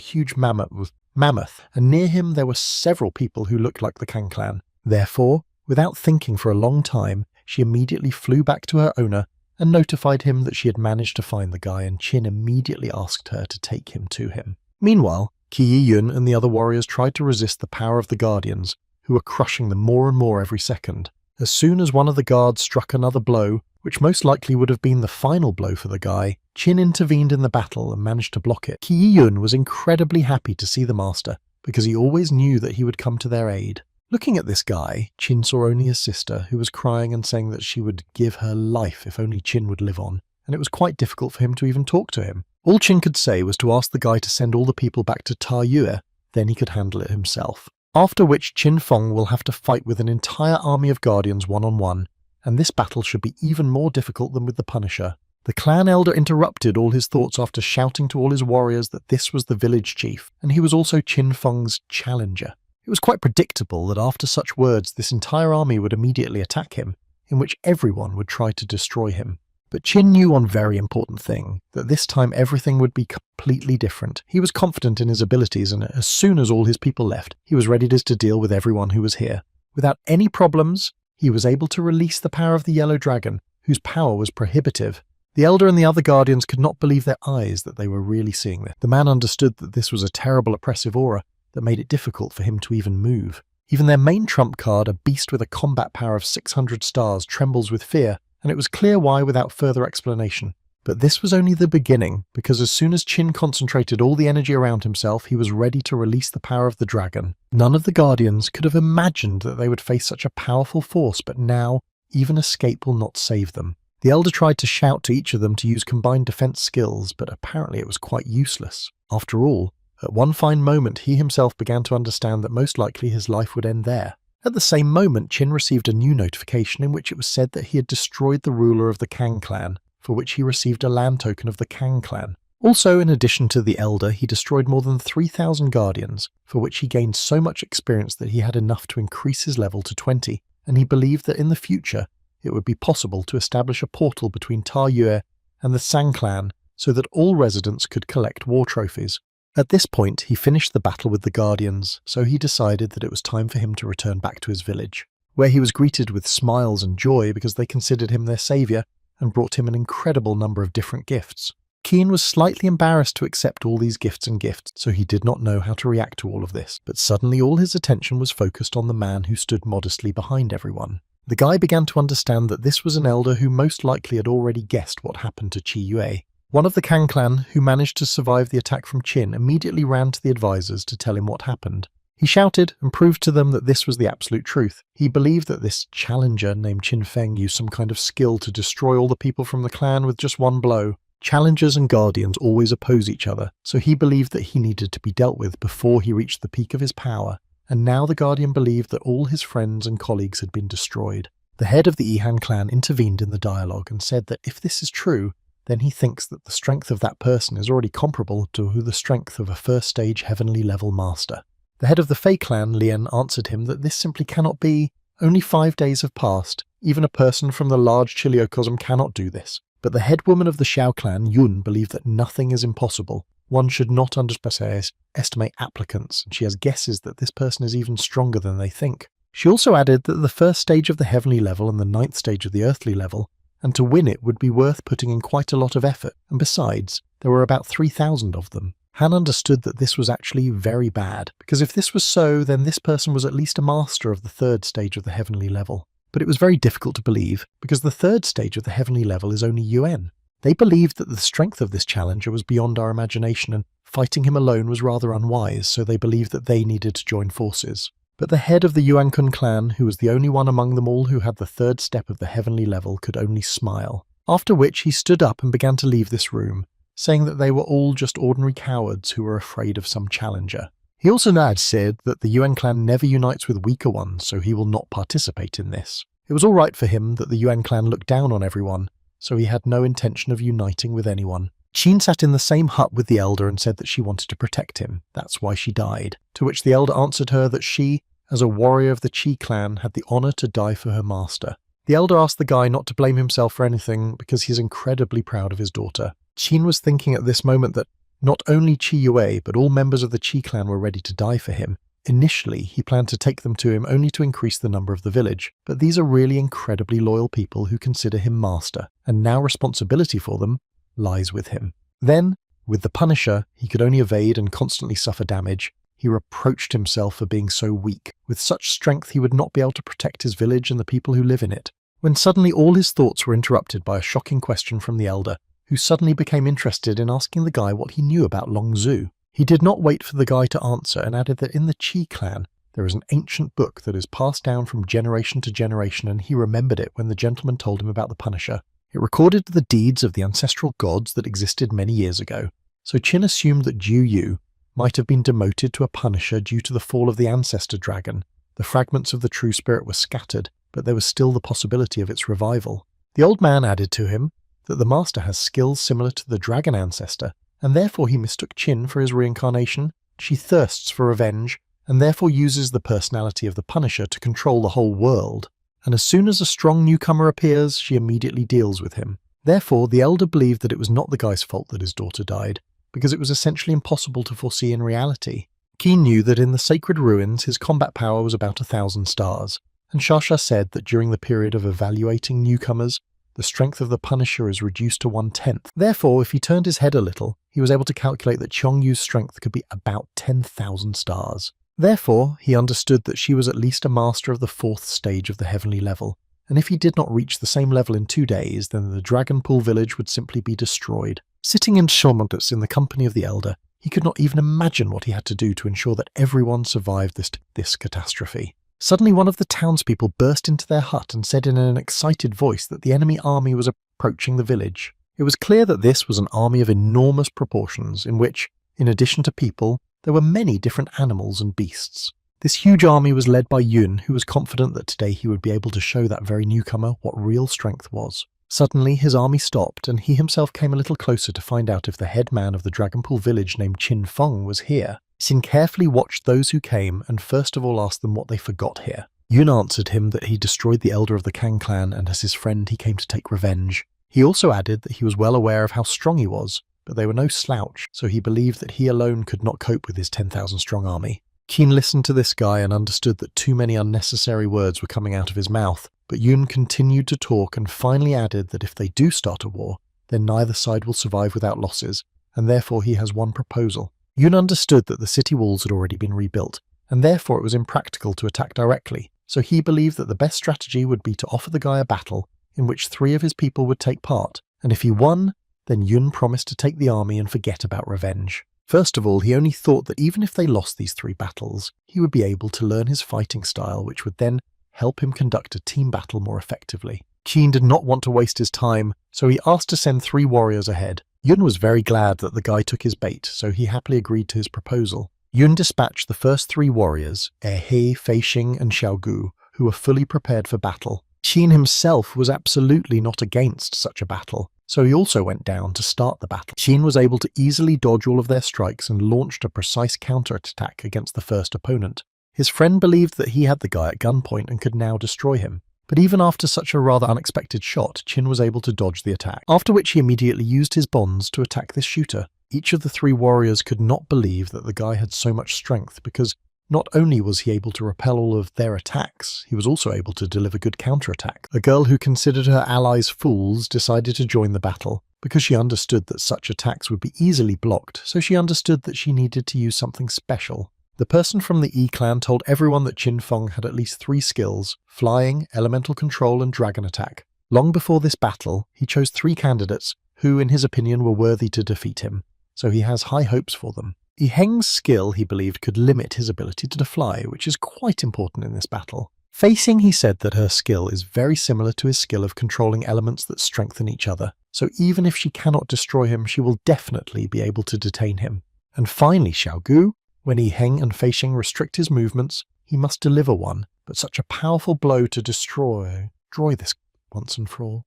huge mammoth, and near him there were several people who looked like the Kang clan. Therefore, without thinking for a long time, she immediately flew back to her owner and notified him that she had managed to find the guy, and Chin immediately asked her to take him to him. Meanwhile, Qi Yun and the other warriors tried to resist the power of the guardians, who were crushing them more and more every second. As soon as one of the guards struck another blow, which most likely would have been the final blow for the guy, Chin intervened in the battle and managed to block it. Qi Yun was incredibly happy to see the master, because he always knew that he would come to their aid. Looking at this guy, Chin saw only his sister, who was crying and saying that she would give her life if only Chin would live on, and it was quite difficult for him to even talk to him. All Chin could say was to ask the guy to send all the people back to Ta Yue, then he could handle it himself. After which Qin Feng will have to fight with an entire army of guardians one-on-one, and this battle should be even more difficult than with the Punisher. The clan elder interrupted all his thoughts after shouting to all his warriors that this was the village chief, and he was also Qin Feng's challenger. It was quite predictable that after such words this entire army would immediately attack him, in which everyone would try to destroy him. But Qin knew one very important thing, that this time everything would be completely different. He was confident in his abilities, and as soon as all his people left, he was ready to deal with everyone who was here. Without any problems, he was able to release the power of the Yellow Dragon, whose power was prohibitive. The Elder and the other Guardians could not believe their eyes that they were really seeing this. The man understood that this was a terrible oppressive aura that made it difficult for him to even move. Even their main trump card, a beast with a combat power of 600 stars, trembles with fear, and it was clear why without further explanation. But this was only the beginning, because as soon as Qin concentrated all the energy around himself, he was ready to release the power of the dragon. None of the Guardians could have imagined that they would face such a powerful force, but now, even escape will not save them. The Elder tried to shout to each of them to use combined defense skills, but apparently it was quite useless. After all, at one fine moment he himself began to understand that most likely his life would end there. At the same moment, Qin received a new notification in which it was said that he had destroyed the ruler of the Kang clan, for which he received a land token of the Kang clan. Also, in addition to the Elder, he destroyed more than 3,000 Guardians, for which he gained so much experience that he had enough to increase his level to 20, and he believed that in the future it would be possible to establish a portal between Ta Yue and the Sang clan so that all residents could collect war trophies. At this point, he finished the battle with the Guardians, so he decided that it was time for him to return back to his village, where he was greeted with smiles and joy because they considered him their saviour and brought him an incredible number of different gifts. Qin was slightly embarrassed to accept all these gifts, so he did not know how to react to all of this, but suddenly all his attention was focused on the man who stood modestly behind everyone. The guy began to understand that this was an elder who most likely had already guessed what happened to Qi Yue. One of the Kang clan, who managed to survive the attack from Qin, immediately ran to the advisors to tell him what happened. He shouted and proved to them that this was the absolute truth. He believed that this challenger named Qin Feng used some kind of skill to destroy all the people from the clan with just one blow. Challengers and Guardians always oppose each other, so he believed that he needed to be dealt with before he reached the peak of his power, and now the Guardian believed that all his friends and colleagues had been destroyed. The head of the Ihan clan intervened in the dialogue and said that if this is true, then he thinks that the strength of that person is already comparable to the strength of a first-stage heavenly level master. The head of the Fei clan, Lian, answered him that this simply cannot be. Only 5 days have passed. Even a person from the large Chiliocosm cannot do this. But the head woman of the Xiao clan, Yun, believed that nothing is impossible. One should not underestimate applicants, and she has guesses that this person is even stronger than they think. She also added that the first stage of the heavenly level and the 9th stage of the earthly level, and to win it would be worth putting in quite a lot of effort, and besides, there were about 3,000 of them. Han understood that this was actually very bad, because if this was so, then this person was at least a master of the 3rd stage of the heavenly level. But it was very difficult to believe, because the 3rd stage of the heavenly level is only UN. They believed that the strength of this challenger was beyond our imagination, and fighting him alone was rather unwise, so they believed that they needed to join forces. But the head of the Yuan-kun clan, who was the only one among them all who had the third step of the heavenly level, could only smile. After which he stood up and began to leave this room, saying that they were all just ordinary cowards who were afraid of some challenger. He also said that the Yuan clan never unites with weaker ones, so he will not participate in this. It was all right for him that the Yuan clan looked down on everyone, so he had no intention of uniting with anyone. Qin sat in the same hut with the elder and said that she wanted to protect him. That's why she died. To which the elder answered her that she, as a warrior of the Qi clan, had the honor to die for her master. The elder asked the guy not to blame himself for anything because he is incredibly proud of his daughter. Qin was thinking at this moment that not only Qi Yue, but all members of the Qi clan were ready to die for him. Initially, he planned to take them to him only to increase the number of the village, but these are really incredibly loyal people who consider him master, and now responsibility for them lies with him. Then, with the Punisher, he could only evade and constantly suffer damage. He reproached himself for being so weak. With such strength, he would not be able to protect his village and the people who live in it. When suddenly all his thoughts were interrupted by a shocking question from the elder, who suddenly became interested in asking the guy what he knew about Long Zhu. He did not wait for the guy to answer and added that in the Qi clan there is an ancient book that is passed down from generation to generation, and he remembered it when the gentleman told him about the Punisher. It recorded the deeds of the ancestral gods that existed many years ago, so Qin assumed that Jiu Yu might have been demoted to a Punisher due to the fall of the ancestor dragon. The fragments of the true spirit were scattered, but there was still the possibility of its revival. The old man added to him that the master has skills similar to the dragon ancestor, and therefore he mistook Qin for his reincarnation. She thirsts for revenge, and therefore uses the personality of the Punisher to control the whole world. And as soon as a strong newcomer appears, she immediately deals with him. Therefore, the elder believed that it was not the guy's fault that his daughter died, because it was essentially impossible to foresee in reality. Qin knew that in the sacred ruins his combat power was about 1,000 stars, and Shasha said that during the period of evaluating newcomers, the strength of the Punisher is reduced to 1/10. Therefore, if he turned his head a little, he was able to calculate that Qiong-Yu's strength could be about 10,000 stars. Therefore, he understood that she was at least a master of the 4th stage of the heavenly level, and if he did not reach the same level in 2 days, then the Dragon Pool village would simply be destroyed. Sitting in Shomontas in the company of the elder, he could not even imagine what he had to do to ensure that everyone survived this catastrophe. Suddenly one of the townspeople burst into their hut and said in an excited voice that the enemy army was approaching the village. It was clear that this was an army of enormous proportions, in which, in addition to people, there were many different animals and beasts. This huge army was led by Yun, who was confident that today he would be able to show that very newcomer what real strength was. Suddenly his army stopped, and he himself came a little closer to find out if the head man of the Dragonpool village named Qin Feng was here. Xin carefully watched those who came and first of all asked them what they forgot here. Yun answered him that he destroyed the elder of the Kang clan, and as his friend he came to take revenge. He also added that he was well aware of how strong he was, but they were no slouch, so he believed that he alone could not cope with his 10,000 strong army. Qin listened to this guy and understood that too many unnecessary words were coming out of his mouth, but Yun continued to talk and finally added that if they do start a war, then neither side will survive without losses, and therefore he has one proposal. Yun understood that the city walls had already been rebuilt, and therefore it was impractical to attack directly, so he believed that the best strategy would be to offer the guy a battle in which 3 of his people would take part, and if he won, then Yun promised to take the army and forget about revenge. First of all, he only thought that even if they lost these 3 battles, he would be able to learn his fighting style, which would then help him conduct a team battle more effectively. Qin did not want to waste his time, so he asked to send 3 warriors ahead. Yun was very glad that the guy took his bait, so he happily agreed to his proposal. Yun dispatched the first 3 warriors, He, Fei Xing and Xiao Gu, who were fully prepared for battle. Qin himself was absolutely not against such a battle, so he also went down to start the battle. Qin was able to easily dodge all of their strikes and launched a precise counterattack against the first opponent. His friend believed that he had the guy at gunpoint and could now destroy him. But even after such a rather unexpected shot, Qin was able to dodge the attack, after which he immediately used his bonds to attack this shooter. Each of the 3 warriors could not believe that the guy had so much strength, because not only was he able to repel all of their attacks, he was also able to deliver good counterattack. A girl who considered her allies fools decided to join the battle, because she understood that such attacks would be easily blocked, so she understood that she needed to use something special. The person from the E clan told everyone that Qin Feng had at least 3 skills: flying, elemental control, and dragon attack. Long before this battle, he chose 3 candidates who, in his opinion, were worthy to defeat him. so he has high hopes for them. Yi Heng's skill, he believed, could limit his ability to fly, which is quite important in this battle. Facing, he said that her skill is very similar to his skill of controlling elements that strengthen each other, so even if she cannot destroy him, she will definitely be able to detain him. And finally, Xiaogu, when Yi Heng and Feixing restrict his movements, he must deliver one, but such a powerful blow to destroy this once and for all.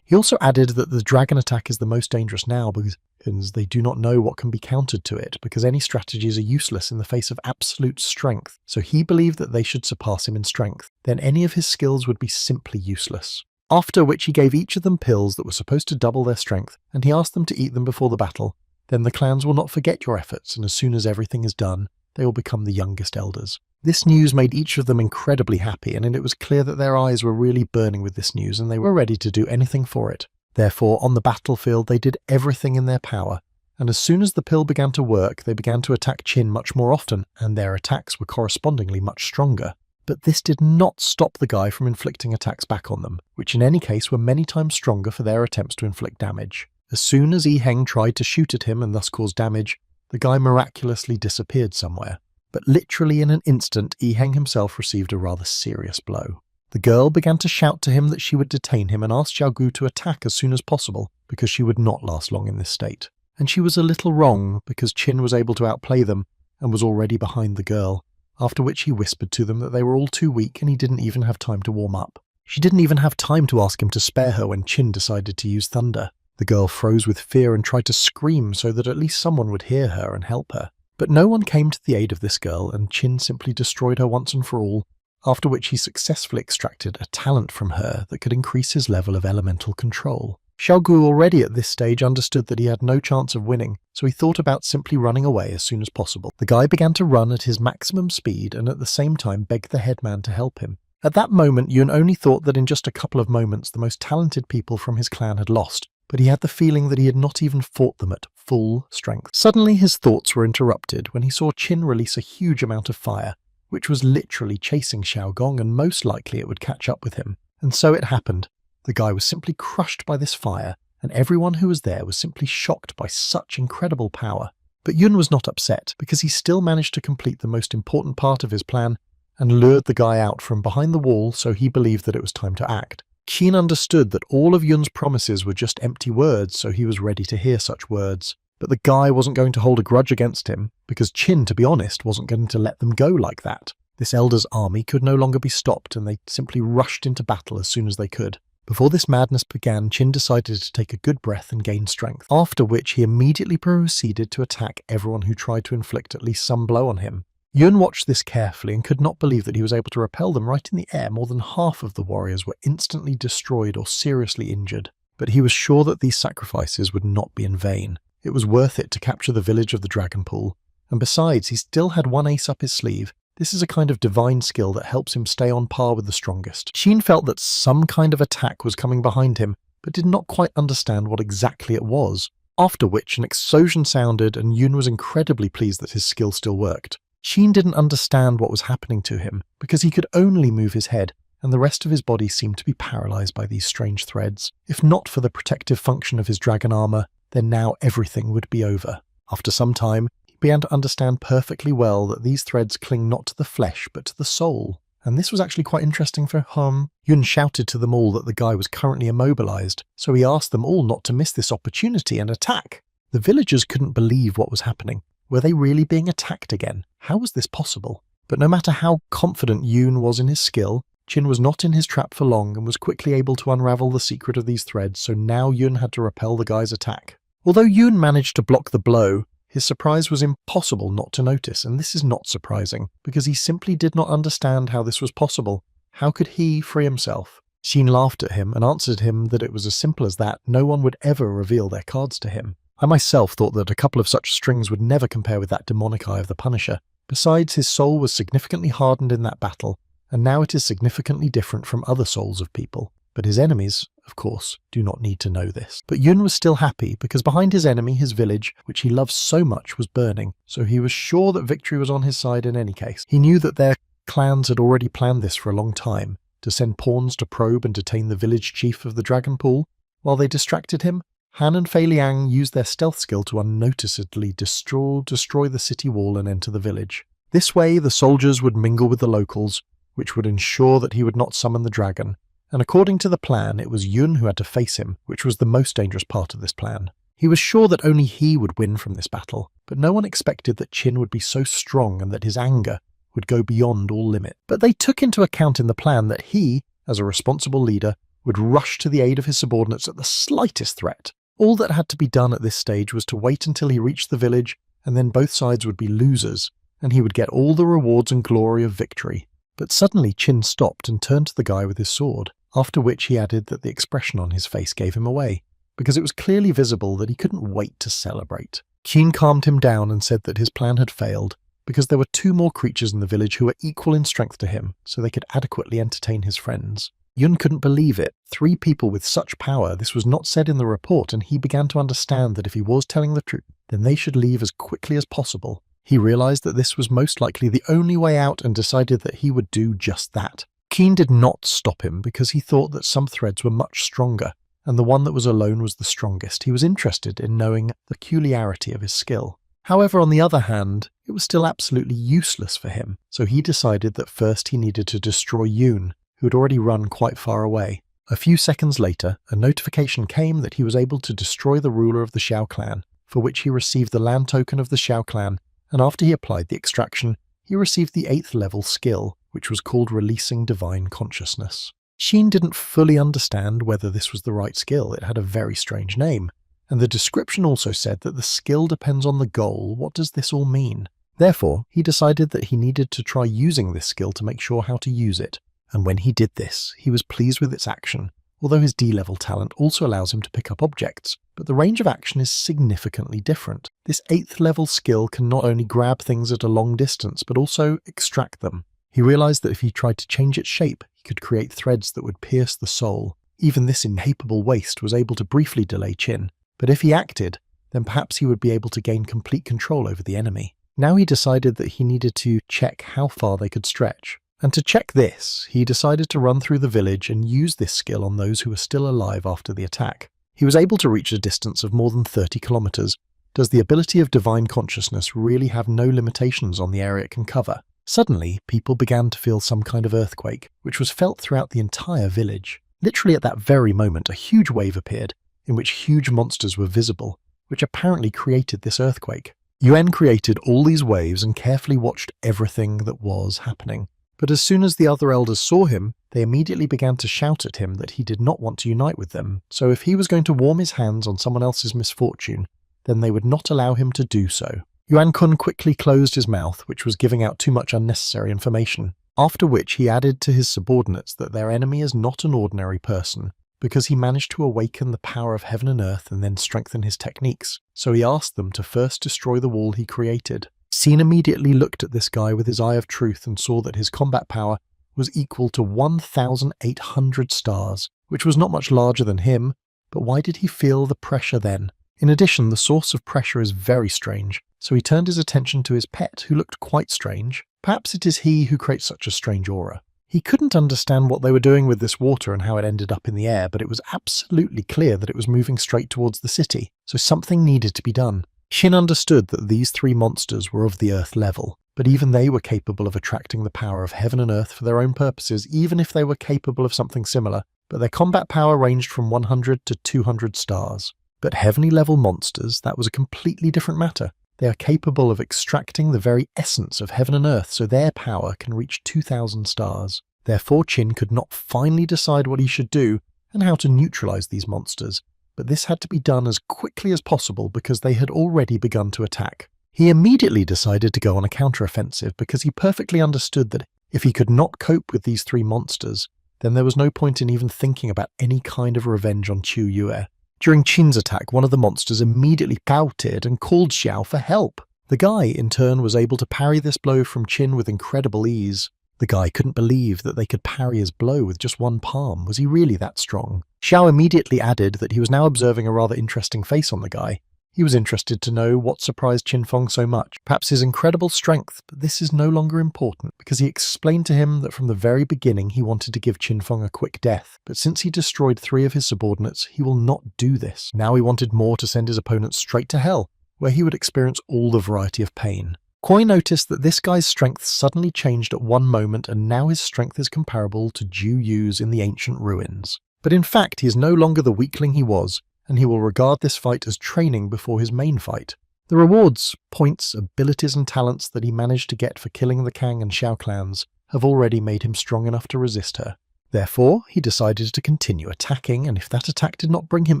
He also added that the dragon attack is the most dangerous now because they do not know what can be countered to it, because any strategies are useless in the face of absolute strength, so he believed that they should surpass him in strength, then any of his skills would be simply useless. After which he gave each of them pills that were supposed to double their strength, and he asked them to eat them before the battle. Then the clans will not forget your efforts, and as soon as everything is done, they will become the youngest elders. This news made each of them incredibly happy, and it was clear that their eyes were really burning with this news, and they were ready to do anything for it. Therefore, on the battlefield, they did everything in their power, and as soon as the pill began to work, they began to attack Qin much more often, and their attacks were correspondingly much stronger. But this did not stop the guy from inflicting attacks back on them, which in any case were many times stronger for their attempts to inflict damage. As soon as Yi Heng tried to shoot at him and thus cause damage, the guy miraculously disappeared somewhere. But literally in an instant, Yi Heng himself received a rather serious blow. The girl began to shout to him that she would detain him and asked Xiaogu to attack as soon as possible, because she would not last long in this state. And she was a little wrong, because Qin was able to outplay them and was already behind the girl, after which he whispered to them that they were all too weak and he didn't even have time to warm up. She didn't even have time to ask him to spare her when Qin decided to use thunder. The girl froze with fear and tried to scream so that at least someone would hear her and help her. But no one came to the aid of this girl, and Qin simply destroyed her once and for all, after which he successfully extracted a talent from her that could increase his level of elemental control. Xiaogu already at this stage understood that he had no chance of winning, so he thought about simply running away as soon as possible. The guy began to run at his maximum speed and at the same time begged the headman to help him. At that moment, Yun only thought that in just a couple of moments the most talented people from his clan had lost, but he had the feeling that he had not even fought them at full strength. Suddenly his thoughts were interrupted when he saw Qin release a huge amount of fire, which was literally chasing Xiaogong, and most likely it would catch up with him. And so it happened. The guy was simply crushed by this fire, and everyone who was there was simply shocked by such incredible power. But Yun was not upset, because he still managed to complete the most important part of his plan and lured the guy out from behind the wall, so he believed that it was time to act. Qin understood that all of Yun's promises were just empty words, so he was ready to hear such words. But the guy wasn't going to hold a grudge against him, because Qin, to be honest, wasn't going to let them go like that. This elder's army could no longer be stopped, and they simply rushed into battle as soon as they could. Before this madness began, Qin decided to take a good breath and gain strength, after which he immediately proceeded to attack everyone who tried to inflict at least some blow on him. Yun watched this carefully and could not believe that he was able to repel them right in the air. More than half of the warriors were instantly destroyed or seriously injured. But he was sure that these sacrifices would not be in vain. It was worth it to capture the village of the Dragon Pool. And besides, he still had one ace up his sleeve. This is a kind of divine skill that helps him stay on par with the strongest. Qin felt that some kind of attack was coming behind him, but did not quite understand what exactly it was. After which an explosion sounded, and Yun was incredibly pleased that his skill still worked. Qin didn't understand what was happening to him, because he could only move his head, and the rest of his body seemed to be paralyzed by these strange threads. If not for the protective function of his dragon armor, then now everything would be over. After some time, he began to understand perfectly well that these threads cling not to the flesh, but to the soul. And this was actually quite interesting for him. Yun shouted to them all that the guy was currently immobilized, so he asked them all not to miss this opportunity and attack. The villagers couldn't believe what was happening. Were they really being attacked again? How was this possible? But no matter how confident Yun was in his skill, Qin was not in his trap for long and was quickly able to unravel the secret of these threads, so now Yun had to repel the guy's attack. Although Yun managed to block the blow, his surprise was impossible not to notice, and this is not surprising, because he simply did not understand how this was possible. How could he free himself? Qin laughed at him and answered him that it was as simple as that. No one would ever reveal their cards to him. I myself thought that a couple of such strings would never compare with that demonic eye of the Punisher. Besides, his soul was significantly hardened in that battle, and now it is significantly different from other souls of people. But his enemies, of course, do not need to know this. But Yun was still happy, because behind his enemy, his village, which he loved so much, was burning, so he was sure that victory was on his side in any case. He knew that their clans had already planned this for a long time, to send pawns to probe and detain the village chief of the Dragon Pool. While they distracted him, Han and Fei Liang used their stealth skill to unnoticeably destroy the city wall and enter the village. This way, the soldiers would mingle with the locals, which would ensure that he would not summon the dragon. And according to the plan, it was Yun who had to face him, which was the most dangerous part of this plan. He was sure that only he would win from this battle, but no one expected that Qin would be so strong and that his anger would go beyond all limit. But they took into account in the plan that he, as a responsible leader, would rush to the aid of his subordinates at the slightest threat. All that had to be done at this stage was to wait until he reached the village, and then both sides would be losers, and he would get all the rewards and glory of victory. But suddenly Qin stopped and turned to the guy with his sword, after which he added that the expression on his face gave him away, because it was clearly visible that he couldn't wait to celebrate. Qin calmed him down and said that his plan had failed, because there were 2 more creatures in the village who were equal in strength to him, so they could adequately entertain his friends. Yun couldn't believe it. 3 people with such power, this was not said in the report, and he began to understand that if he was telling the truth, then they should leave as quickly as possible. He realized that this was most likely the only way out and decided that he would do just that. Qin did not stop him because he thought that some threads were much stronger, and the one that was alone was the strongest. He was interested in knowing the peculiarity of his skill. However, on the other hand, it was still absolutely useless for him, so he decided that first he needed to destroy Yun, who had already run quite far away. A few seconds later, a notification came that he was able to destroy the ruler of the Xiao clan, for which he received the land token of the Xiao clan, and after he applied the extraction, he received the 8th level skill, which was called Releasing Divine Consciousness. Qin didn't fully understand whether this was the right skill. It had a very strange name, and the description also said that the skill depends on the goal. What does this all mean? Therefore, he decided that he needed to try using this skill to make sure how to use it. And when he did this, he was pleased with its action, although his D-level talent also allows him to pick up objects, but the range of action is significantly different. This 8th level skill can not only grab things at a long distance, but also extract them. He realized that if he tried to change its shape, he could create threads that would pierce the soul. Even this incapable waste was able to briefly delay Qin, but if he acted, then perhaps he would be able to gain complete control over the enemy. Now he decided that he needed to check how far they could stretch. And to check this, he decided to run through the village and use this skill on those who were still alive after the attack. He was able to reach a distance of more than 30 kilometers. Does the ability of divine consciousness really have no limitations on the area it can cover? Suddenly, people began to feel some kind of earthquake, which was felt throughout the entire village. Literally at that very moment, a huge wave appeared, in which huge monsters were visible, which apparently created this earthquake. Yuan created all these waves and carefully watched everything that was happening. But as soon as the other elders saw him, they immediately began to shout at him that he did not want to unite with them, so if he was going to warm his hands on someone else's misfortune, then they would not allow him to do so. Yuan Kun quickly closed his mouth, which was giving out too much unnecessary information, after which he added to his subordinates that their enemy is not an ordinary person, because he managed to awaken the power of heaven and earth and then strengthen his techniques, so he asked them to first destroy the wall he created. Sin immediately looked at this guy with his eye of truth and saw that his combat power was equal to 1,800 stars, which was not much larger than him, but why did he feel the pressure then? In addition, the source of pressure is very strange, so he turned his attention to his pet, who looked quite strange. Perhaps it is he who creates such a strange aura. He couldn't understand what they were doing with this water and how it ended up in the air, but it was absolutely clear that it was moving straight towards the city, so something needed to be done. Shin understood that these 3 monsters were of the earth level, but even they were capable of attracting the power of heaven and earth for their own purposes, even if they were capable of something similar, but their combat power ranged from 100 to 200 stars. But heavenly level monsters, that was a completely different matter. They are capable of extracting the very essence of heaven and earth, so their power can reach 2,000 stars. Therefore, Qin could not finally decide what he should do and how to neutralize these monsters, but this had to be done as quickly as possible because they had already begun to attack. He immediately decided to go on a counteroffensive because he perfectly understood that if he could not cope with these 3 monsters, then there was no point in even thinking about any kind of revenge on Chu Yue. During Qin's attack, one of the monsters immediately pouted and called Xiao for help. The guy, in turn, was able to parry this blow from Qin with incredible ease. The guy couldn't believe that they could parry his blow with just one palm. Was he really that strong? Xiao immediately added that he was now observing a rather interesting face on the guy. He was interested to know what surprised Qin Feng so much, perhaps his incredible strength, but this is no longer important because he explained to him that from the very beginning he wanted to give Qin Feng a quick death, but since he destroyed 3 of his subordinates, he will not do this. Now he wanted more to send his opponent straight to hell, where he would experience all the variety of pain. Koi noticed that this guy's strength suddenly changed at one moment and now his strength is comparable to Ju Yu's in the ancient ruins. But in fact he is no longer the weakling he was, and he will regard this fight as training before his main fight. The rewards, points, abilities and talents that he managed to get for killing the Kang and Xiao clans have already made him strong enough to resist her. Therefore, he decided to continue attacking, and if that attack did not bring him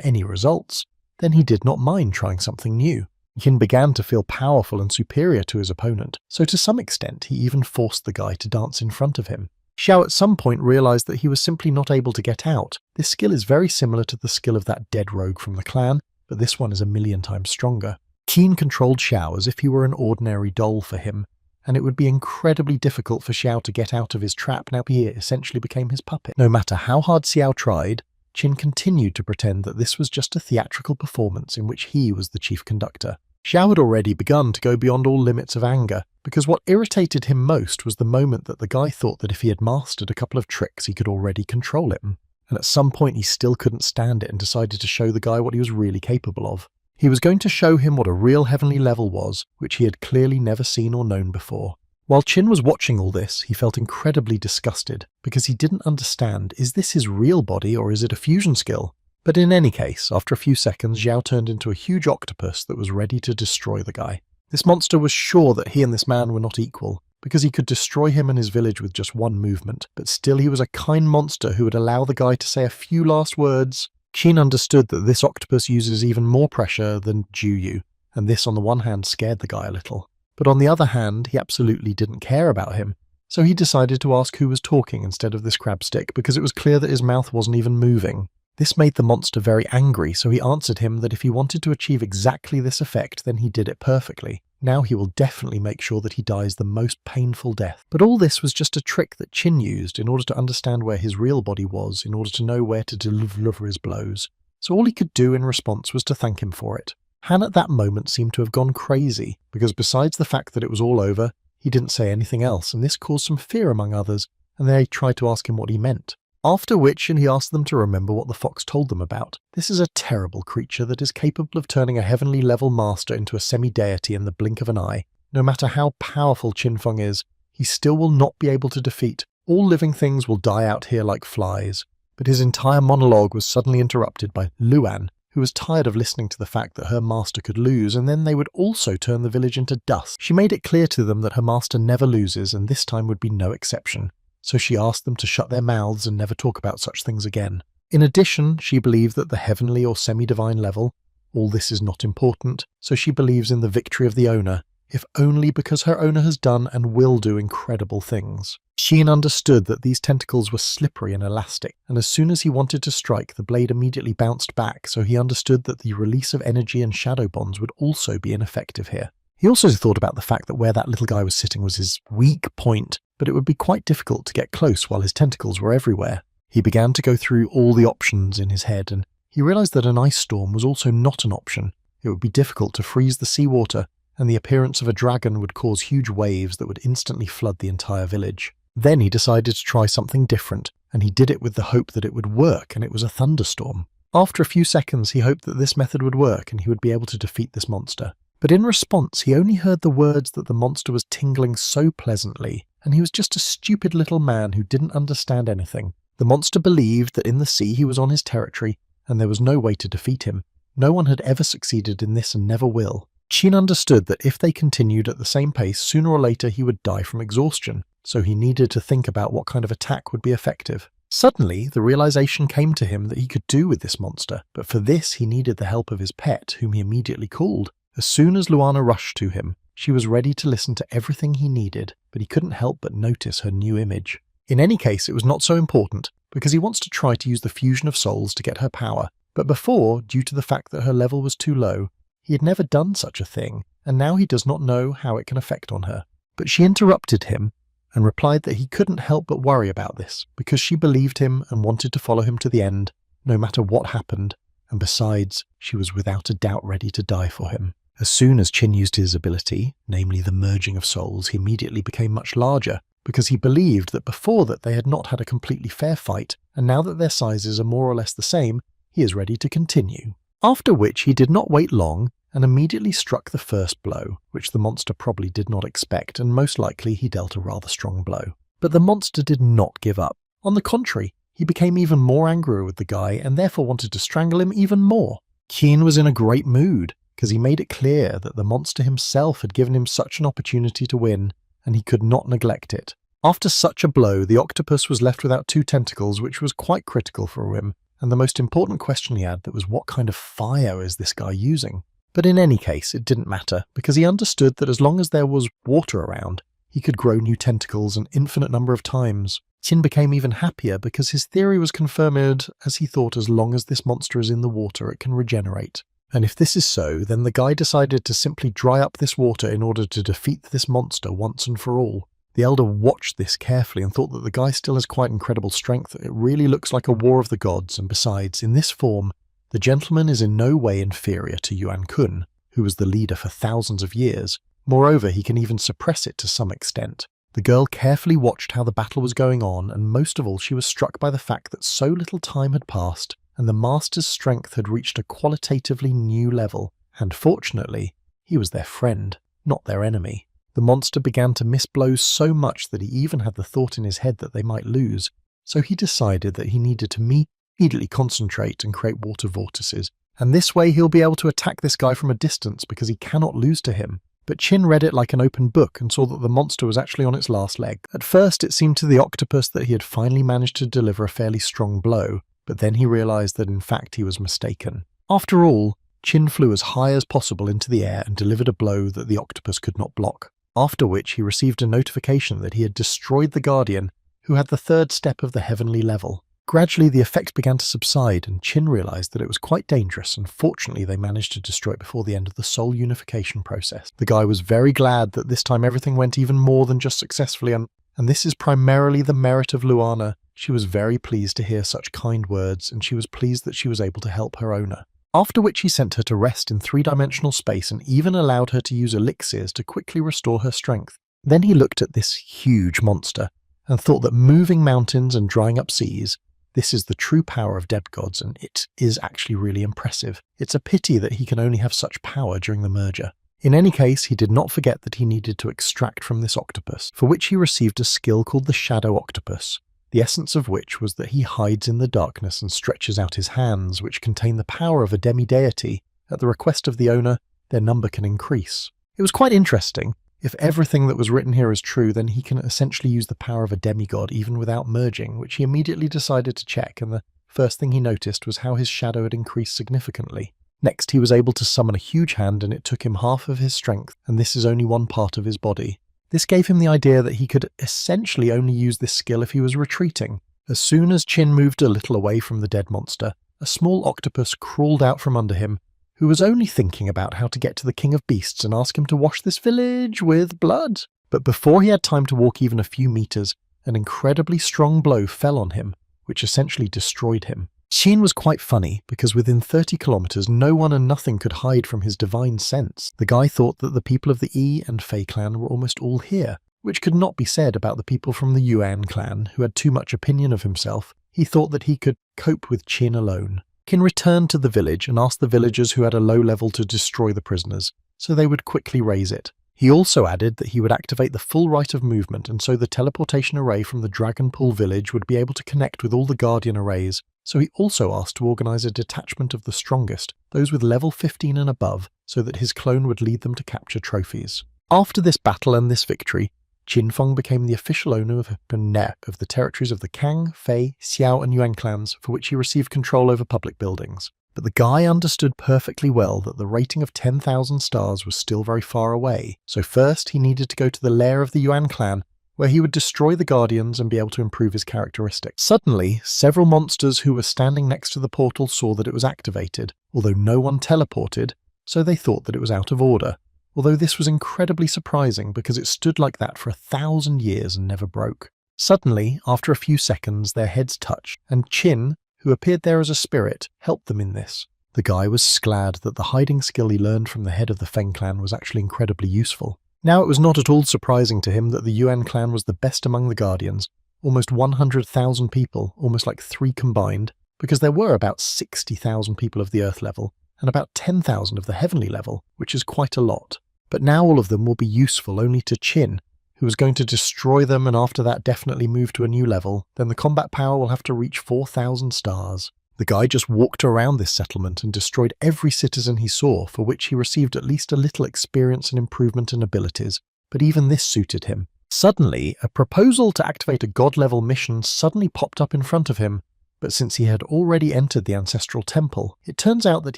any results, then he did not mind trying something new. Yin began to feel powerful and superior to his opponent, so to some extent he even forced the guy to dance in front of him. Xiao at some point realized that he was simply not able to get out. This skill is very similar to the skill of that dead rogue from the clan, but this one is 1,000,000 times stronger. Qin controlled Xiao as if he were an ordinary doll for him, and it would be incredibly difficult for Xiao to get out of his trap now he essentially became his puppet. No matter how hard Xiao tried, Qin continued to pretend that this was just a theatrical performance in which he was the chief conductor. Xiao had already begun to go beyond all limits of anger, because what irritated him most was the moment that the guy thought that if he had mastered a couple of tricks he could already control him, and at some point he still couldn't stand it and decided to show the guy what he was really capable of. He was going to show him what a real heavenly level was, which he had clearly never seen or known before. While Qin was watching all this, he felt incredibly disgusted, because he didn't understand, is this his real body or is it a fusion skill? But in any case, after a few seconds, Xiao turned into a huge octopus that was ready to destroy the guy. This monster was sure that he and this man were not equal, because he could destroy him and his village with just one movement, but still he was a kind monster who would allow the guy to say a few last words. Qin understood that this octopus uses even more pressure than Ju Yu, and this on the one hand scared the guy a little. But on the other hand, he absolutely didn't care about him, so he decided to ask who was talking instead of this crabstick, because it was clear that his mouth wasn't even moving. This made the monster very angry, so he answered him that if he wanted to achieve exactly this effect, then he did it perfectly. Now he will definitely make sure that he dies the most painful death. But all this was just a trick that Qin used in order to understand where his real body was, in order to know where to deliver his blows. So all he could do in response was to thank him for it. Han at that moment seemed to have gone crazy, because besides the fact that it was all over, he didn't say anything else, and this caused some fear among others, and they tried to ask him what he meant. After which he asked them to remember what the fox told them about. This is a terrible creature that is capable of turning a heavenly level master into a semi-deity in the blink of an eye. No matter how powerful Qin Feng is, he still will not be able to defeat. All living things will die out here like flies. But his entire monologue was suddenly interrupted by Luan, who was tired of listening to the fact that her master could lose, and then they would also turn the village into dust. She made it clear to them that her master never loses, and this time would be no exception. So she asked them to shut their mouths and never talk about such things again. In addition, she believed that the heavenly or semi-divine level, all this is not important, so she believes in the victory of the owner, if only because her owner has done and will do incredible things. Xian understood that these tentacles were slippery and elastic, and as soon as he wanted to strike, the blade immediately bounced back, so he understood that the release of energy and shadow bonds would also be ineffective here. He also thought about the fact that where that little guy was sitting was his weak point, but it would be quite difficult to get close while his tentacles were everywhere. He began to go through all the options in his head, and he realized that an ice storm was also not an option. It would be difficult to freeze the seawater, and the appearance of a dragon would cause huge waves that would instantly flood the entire village. Then he decided to try something different, and he did it with the hope that it would work, and it was a thunderstorm. After a few seconds, he hoped that this method would work and he would be able to defeat this monster. But in response, he only heard the words that the monster was tingling so pleasantly, and he was just a stupid little man who didn't understand anything. The monster believed that in the sea he was on his territory, and there was no way to defeat him. No one had ever succeeded in this and never will. Qin understood that if they continued at the same pace, sooner or later he would die from exhaustion, so he needed to think about what kind of attack would be effective. Suddenly, the realization came to him that he could do with this monster, but for this he needed the help of his pet, whom he immediately called. As soon as Luana rushed to him, she was ready to listen to everything he needed, but he couldn't help but notice her new image. In any case, it was not so important, because he wants to try to use the fusion of souls to get her power. But before, due to the fact that her level was too low, he had never done such a thing, and now he does not know how it can affect on her. But she interrupted him, and replied that he couldn't help but worry about this, because she believed him and wanted to follow him to the end, no matter what happened, and besides, she was without a doubt ready to die for him. As soon as Chin used his ability, namely the merging of souls, he immediately became much larger, because he believed that before that they had not had a completely fair fight, and now that their sizes are more or less the same, he is ready to continue. After which he did not wait long, and immediately struck the first blow, which the monster probably did not expect, and most likely he dealt a rather strong blow. But the monster did not give up. On the contrary, he became even more angry with the guy and therefore wanted to strangle him even more. Chin was in a great mood, because he made it clear that the monster himself had given him such an opportunity to win, and he could not neglect it. After such a blow, the octopus was left without 2 tentacles, which was quite critical for him, and the most important question he had was what kind of fire is this guy using? But in any case, it didn't matter, because he understood that as long as there was water around, he could grow new tentacles an infinite number of times. Chin became even happier because his theory was confirmed, as he thought as long as this monster is in the water, it can regenerate. And if this is so, then the guy decided to simply dry up this water in order to defeat this monster once and for all. The elder watched this carefully and thought that the guy still has quite incredible strength. It really looks like a war of the gods, and besides, in this form, the gentleman is in no way inferior to Yuan Kun, who was the leader for thousands of years. Moreover, he can even suppress it to some extent. The girl carefully watched how the battle was going on, and most of all she was struck by the fact that so little time had passed, and the master's strength had reached a qualitatively new level, and fortunately, he was their friend, not their enemy. The monster began to miss blows so much that he even had the thought in his head that they might lose, so he decided that he needed to immediately concentrate and create water vortices, and this way he'll be able to attack this guy from a distance because he cannot lose to him. But Chin read it like an open book and saw that the monster was actually on its last leg. At first it seemed to the octopus that he had finally managed to deliver a fairly strong blow, but then he realized that in fact he was mistaken. After all, Chin flew as high as possible into the air and delivered a blow that the octopus could not block, after which he received a notification that he had destroyed the guardian, who had the 3rd step of the heavenly level. Gradually the effect began to subside, and Chin realized that it was quite dangerous, and fortunately they managed to destroy it before the end of the soul unification process. The guy was very glad that this time everything went even more than just successfully, and this is primarily the merit of Luana. She was very pleased to hear such kind words, and she was pleased that she was able to help her owner. After which he sent her to rest in 3-dimensional space and even allowed her to use elixirs to quickly restore her strength. Then he looked at this huge monster and thought that moving mountains and drying up seas, this is the true power of gods, and it is actually really impressive. It's a pity that he can only have such power during the merger. In any case, he did not forget that he needed to extract from this octopus, for which he received a skill called the Shadow Octopus, the essence of which was that he hides in the darkness and stretches out his hands, which contain the power of a demi-deity. At the request of the owner, their number can increase. It was quite interesting. If everything that was written here is true, then he can essentially use the power of a demigod even without merging, which he immediately decided to check, and the first thing he noticed was how his shadow had increased significantly. Next, he was able to summon a huge hand, and it took him half of his strength, and this is only one part of his body. This gave him the idea that he could essentially only use this skill if he was retreating. As soon as Chin moved a little away from the dead monster, a small octopus crawled out from under him, who was only thinking about how to get to the king of beasts and ask him to wash this village with blood. But before he had time to walk even a few meters, an incredibly strong blow fell on him, which essentially destroyed him. Chin was quite funny, because within 30 kilometers no one and nothing could hide from his divine sense. The guy thought that the people of the Yi and Fei clan were almost all here, which could not be said about the people from the Yuan clan, who had too much opinion of himself. He thought that he could cope with Chin alone. Qin returned to the village and asked the villagers who had a low level to destroy the prisoners, so they would quickly raise it. He also added that he would activate the full right of movement, and so the teleportation array from the Dragon Pool village would be able to connect with all the Guardian arrays. So he also asked to organize a detachment of the strongest, those with level 15 and above, so that his clone would lead them to capture trophies. After this battle and this victory, Qin Feng became the official owner of the territories of the Kang, Fei, Xiao and Yuan clans, for which he received control over public buildings. But the guy understood perfectly well that the rating of 10,000 stars was still very far away, so first he needed to go to the lair of the Yuan clan, where he would destroy the Guardians and be able to improve his characteristics. Suddenly, several monsters who were standing next to the portal saw that it was activated, although no one teleported, so they thought that it was out of order. Although this was incredibly surprising because it stood like that for 1,000 years and never broke. Suddenly, after a few seconds, their heads touched, and Qin, who appeared there as a spirit, helped them in this. The guy was glad that the hiding skill he learned from the head of the Feng clan was actually incredibly useful. Now it was not at all surprising to him that the Yuan clan was the best among the Guardians, almost 100,000 people, almost like 3 combined, because there were about 60,000 people of the Earth level and about 10,000 of the Heavenly level, which is quite a lot. But now all of them will be useful only to Qin, who was going to destroy them and after that definitely move to a new level. Then the combat power will have to reach 4,000 stars. The guy just walked around this settlement and destroyed every citizen he saw, for which he received at least a little experience and improvement in abilities, but even this suited him. Suddenly, a proposal to activate a god-level mission suddenly popped up in front of him, but since he had already entered the ancestral temple, it turns out that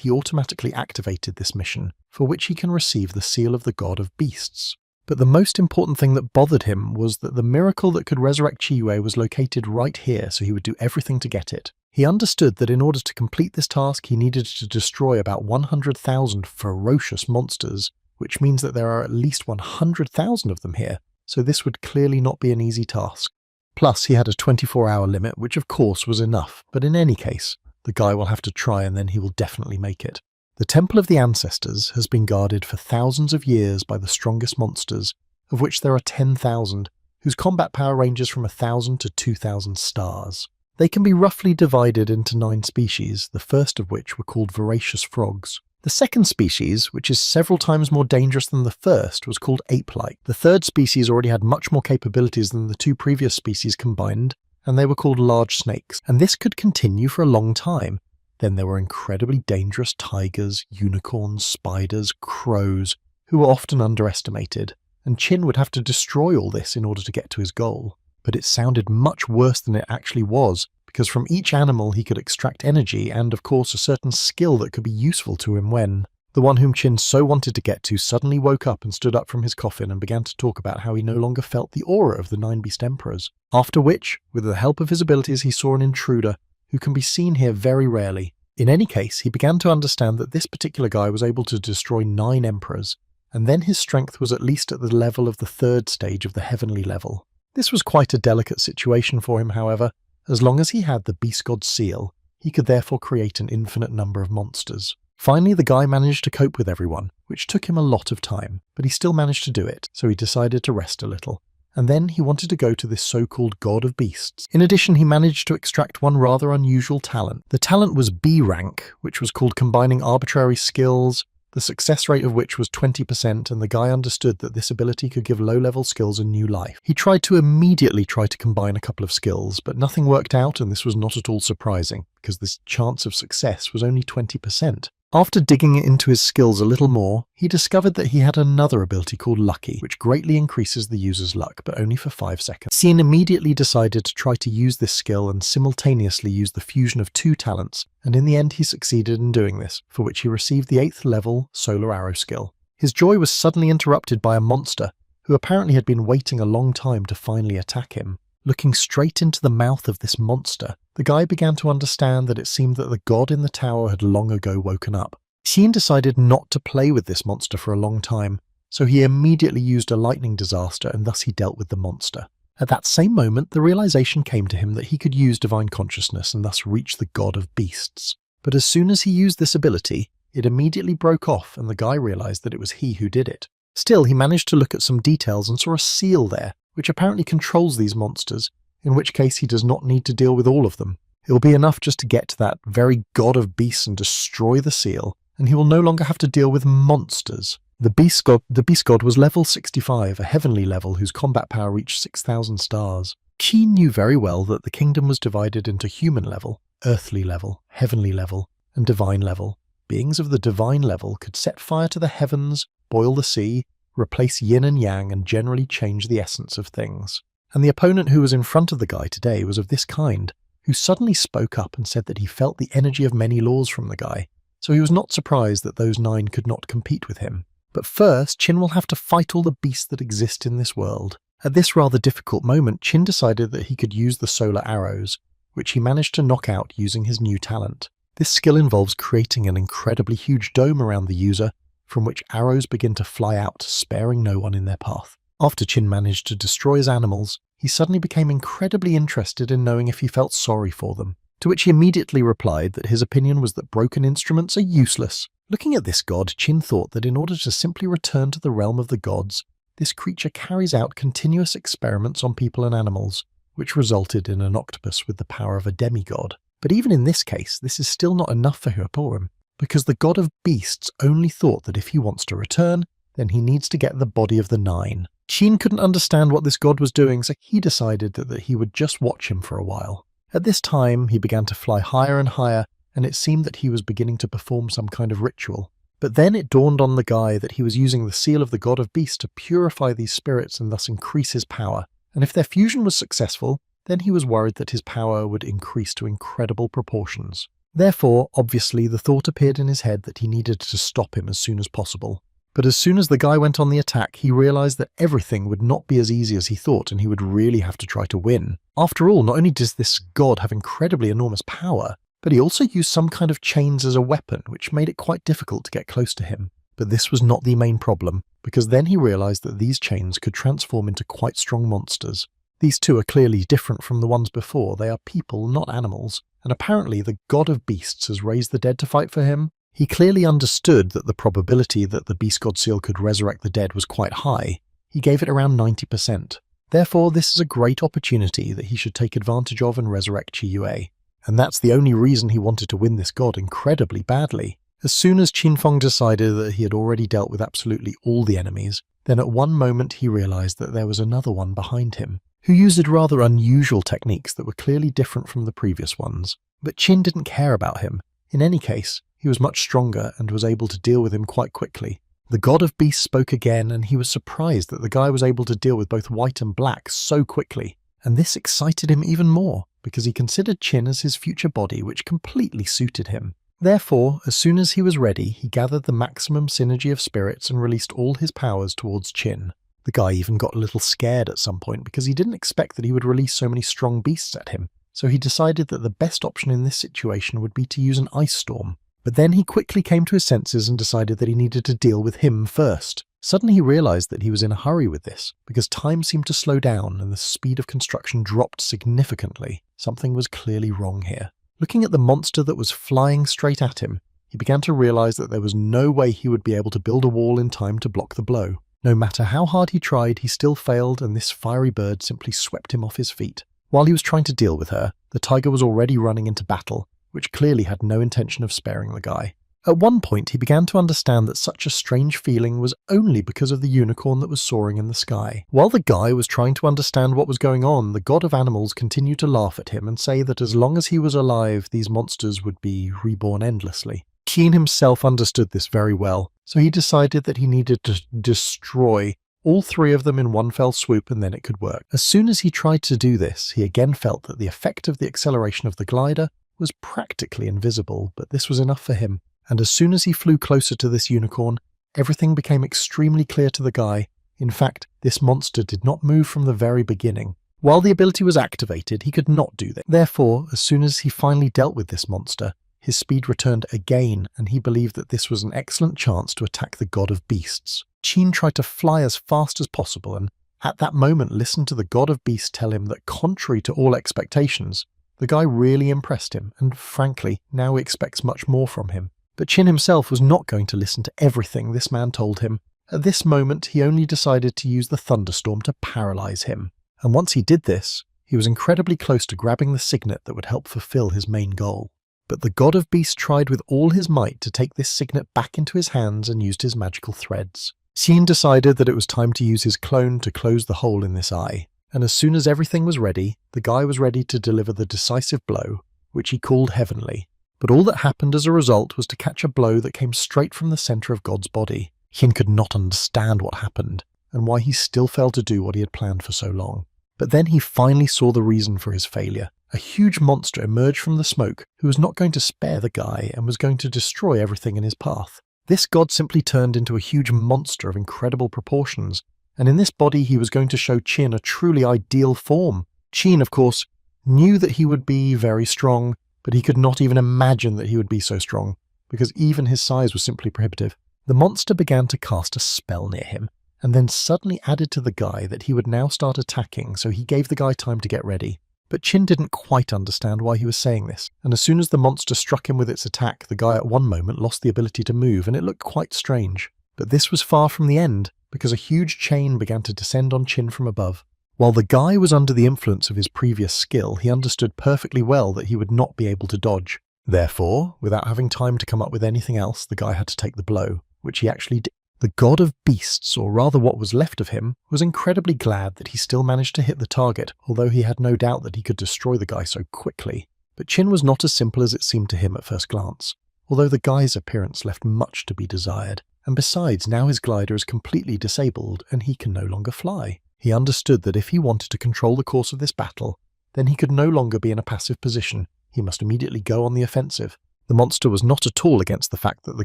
he automatically activated this mission, for which he can receive the seal of the god of beasts. But the most important thing that bothered him was that the miracle that could resurrect Qiyue was located right here, so he would do everything to get it. He understood that in order to complete this task, he needed to destroy about 100,000 ferocious monsters, which means that there are at least 100,000 of them here, so this would clearly not be an easy task. Plus, he had a 24-hour limit, which of course was enough, but in any case, the guy will have to try and then he will definitely make it. The Temple of the Ancestors has been guarded for thousands of years by the strongest monsters, of which there are 10,000, whose combat power ranges from 1,000 to 2,000 stars. They can be roughly divided into 9 species, the first of which were called voracious frogs. The second species, which is several times more dangerous than the first, was called ape-like. The third species already had much more capabilities than the 2 previous species combined, and they were called large snakes. And this could continue for a long time. Then there were incredibly dangerous tigers, unicorns, spiders, crows, who were often underestimated, and Qin would have to destroy all this in order to get to his goal. But it sounded much worse than it actually was, because from each animal he could extract energy and, of course, a certain skill that could be useful to him when the one whom Qin so wanted to get to suddenly woke up and stood up from his coffin and began to talk about how he no longer felt the aura of the 9 beast emperors. After which, with the help of his abilities, he saw an intruder, who can be seen here very rarely. In any case, he began to understand that this particular guy was able to destroy 9 emperors, and then his strength was at least at the level of the 3rd stage of the heavenly level. This was quite a delicate situation for him, however. As long as he had the Beast God seal, he could therefore create an infinite number of monsters. Finally, the guy managed to cope with everyone, which took him a lot of time, but he still managed to do it, so he decided to rest a little. And then he wanted to go to this so-called God of Beasts. In addition, he managed to extract one rather unusual talent. The talent was B rank, which was called combining arbitrary skills, the success rate of which was 20%, and the guy understood that this ability could give low-level skills a new life. He tried to immediately combine a couple of skills, but nothing worked out, and this was not at all surprising, because this chance of success was only 20%. After digging into his skills a little more, he discovered that he had another ability called Lucky, which greatly increases the user's luck, but only for 5 seconds. Xian immediately decided to try to use this skill and simultaneously use the fusion of 2 talents, and in the end he succeeded in doing this, for which he received the 8th level Solar Arrow skill. His joy was suddenly interrupted by a monster, who apparently had been waiting a long time to finally attack him. Looking straight into the mouth of this monster, the guy began to understand that it seemed that the god in the tower had long ago woken up. Xian decided not to play with this monster for a long time, so he immediately used a lightning disaster and thus he dealt with the monster. At that same moment, the realization came to him that he could use divine consciousness and thus reach the god of beasts. But as soon as he used this ability, it immediately broke off and the guy realized that it was he who did it. Still, he managed to look at some details and saw a seal there, which apparently controls these monsters, in which case he does not need to deal with all of them. It will be enough just to get to that very god of beasts and destroy the seal, and he will no longer have to deal with monsters. The beast god was level 65, a heavenly level whose combat power reached 6,000 stars. Qi knew very well that the kingdom was divided into human level, earthly level, heavenly level, and divine level. Beings of the divine level could set fire to the heavens, boil the sea, replace yin and yang, and generally change the essence of things. And the opponent who was in front of the guy today was of this kind, who suddenly spoke up and said that he felt the energy of many laws from the guy, so he was not surprised that those 9 could not compete with him. But first, Qin will have to fight all the beasts that exist in this world. At this rather difficult moment, Qin decided that he could use the solar arrows, which he managed to knock out using his new talent. This skill involves creating an incredibly huge dome around the user, from which arrows begin to fly out, sparing no one in their path. After Qin managed to destroy his animals, he suddenly became incredibly interested in knowing if he felt sorry for them. to which he immediately replied that his opinion was that broken instruments are useless. Looking at this god, Qin thought that in order to simply return to the realm of the gods, this creature carries out continuous experiments on people and animals, which resulted in an octopus with the power of a demigod. But even in this case, this is still not enough for Hyoporim, because the god of beasts only thought that if he wants to return, then he needs to get the body of the 9. Qin couldn't understand what this god was doing, so he decided that he would just watch him for a while. At this time, he began to fly higher and higher, and it seemed that he was beginning to perform some kind of ritual. But then it dawned on the guy that he was using the seal of the god of beasts to purify these spirits and thus increase his power. And if their fusion was successful, then he was worried that his power would increase to incredible proportions. Therefore, obviously, the thought appeared in his head that he needed to stop him as soon as possible. But as soon as the guy went on the attack, he realized that everything would not be as easy as he thought, and he would really have to try to win. After all, not only does this god have incredibly enormous power, but he also used some kind of chains as a weapon, which made it quite difficult to get close to him. But this was not the main problem, because then he realized that these chains could transform into quite strong monsters. These two are clearly different from the ones before. They are people, not animals, and apparently the god of beasts has raised the dead to fight for him. He clearly understood that the probability that the beast god seal could resurrect the dead was quite high. He gave it around 90%. Therefore, this is a great opportunity that he should take advantage of and resurrect Qiyue. And that's the only reason he wanted to win this god incredibly badly. As soon as Qinfeng decided that he had already dealt with absolutely all the enemies, then at one moment he realized that there was another one behind him, who used rather unusual techniques that were clearly different from the previous ones. But Qin didn't care about him. In any case, he was much stronger and was able to deal with him quite quickly. The god of beasts spoke again, and he was surprised that the guy was able to deal with both white and black so quickly. And this excited him even more, because he considered Qin as his future body, which completely suited him. Therefore, as soon as he was ready, he gathered the maximum synergy of spirits and released all his powers towards Qin. The guy even got a little scared at some point because he didn't expect that he would release so many strong beasts at him, so he decided that the best option in this situation would be to use an ice storm. But then he quickly came to his senses and decided that he needed to deal with him first. Suddenly he realized that he was in a hurry with this, because time seemed to slow down and the speed of construction dropped significantly. Something was clearly wrong here. Looking at the monster that was flying straight at him, he began to realize that there was no way he would be able to build a wall in time to block the blow. No matter how hard he tried, he still failed, and this fiery bird simply swept him off his feet. While he was trying to deal with her, the tiger was already running into battle, which clearly had no intention of sparing the guy. At one point, he began to understand that such a strange feeling was only because of the unicorn that was soaring in the sky. While the guy was trying to understand what was going on, the god of animals continued to laugh at him and say that as long as he was alive, these monsters would be reborn endlessly. Qin himself understood this very well, so he decided that he needed to destroy all 3 of them in one fell swoop, and then it could work. As soon as he tried to do this, he again felt that the effect of the acceleration of the glider was practically invisible, but this was enough for him. And as soon as he flew closer to this unicorn, everything became extremely clear to the guy. In fact, this monster did not move from the very beginning. While the ability was activated, he could not do that. Therefore, as soon as he finally dealt with this monster, his speed returned again, and he believed that this was an excellent chance to attack the god of beasts. Qin tried to fly as fast as possible, and at that moment listened to the god of beasts tell him that contrary to all expectations, the guy really impressed him, and frankly, now he expects much more from him. But Qin himself was not going to listen to everything this man told him. At this moment, he only decided to use the thunderstorm to paralyze him. And once he did this, he was incredibly close to grabbing the signet that would help fulfill his main goal. But the god of beasts tried with all his might to take this signet back into his hands and used his magical threads. Xian decided that it was time to use his clone to close the hole in this eye. And as soon as everything was ready, the guy was ready to deliver the decisive blow, which he called Heavenly. But all that happened as a result was to catch a blow that came straight from the center of God's body. Xian could not understand what happened, and why he still failed to do what he had planned for so long. But then he finally saw the reason for his failure. A huge monster emerged from the smoke who was not going to spare the guy and was going to destroy everything in his path. This god simply turned into a huge monster of incredible proportions, and in this body he was going to show Qin a truly ideal form. Qin, of course, knew that he would be very strong, but he could not even imagine that he would be so strong, because even his size was simply prohibitive. The monster began to cast a spell near him, and then suddenly added to the guy that he would now start attacking, so he gave the guy time to get ready. But Chin didn't quite understand why he was saying this, and as soon as the monster struck him with its attack, the guy at one moment lost the ability to move, and it looked quite strange. But this was far from the end, because a huge chain began to descend on Chin from above. While the guy was under the influence of his previous skill, he understood perfectly well that he would not be able to dodge. Therefore, without having time to come up with anything else, the guy had to take the blow, which he actually did. The god of beasts, or rather what was left of him, was incredibly glad that he still managed to hit the target, although he had no doubt that he could destroy the guy so quickly. But Chin was not as simple as it seemed to him at first glance, although the guy's appearance left much to be desired, and besides, now his glider is completely disabled and he can no longer fly. He understood that if he wanted to control the course of this battle, then he could no longer be in a passive position. He must immediately go on the offensive. The monster was not at all against the fact that the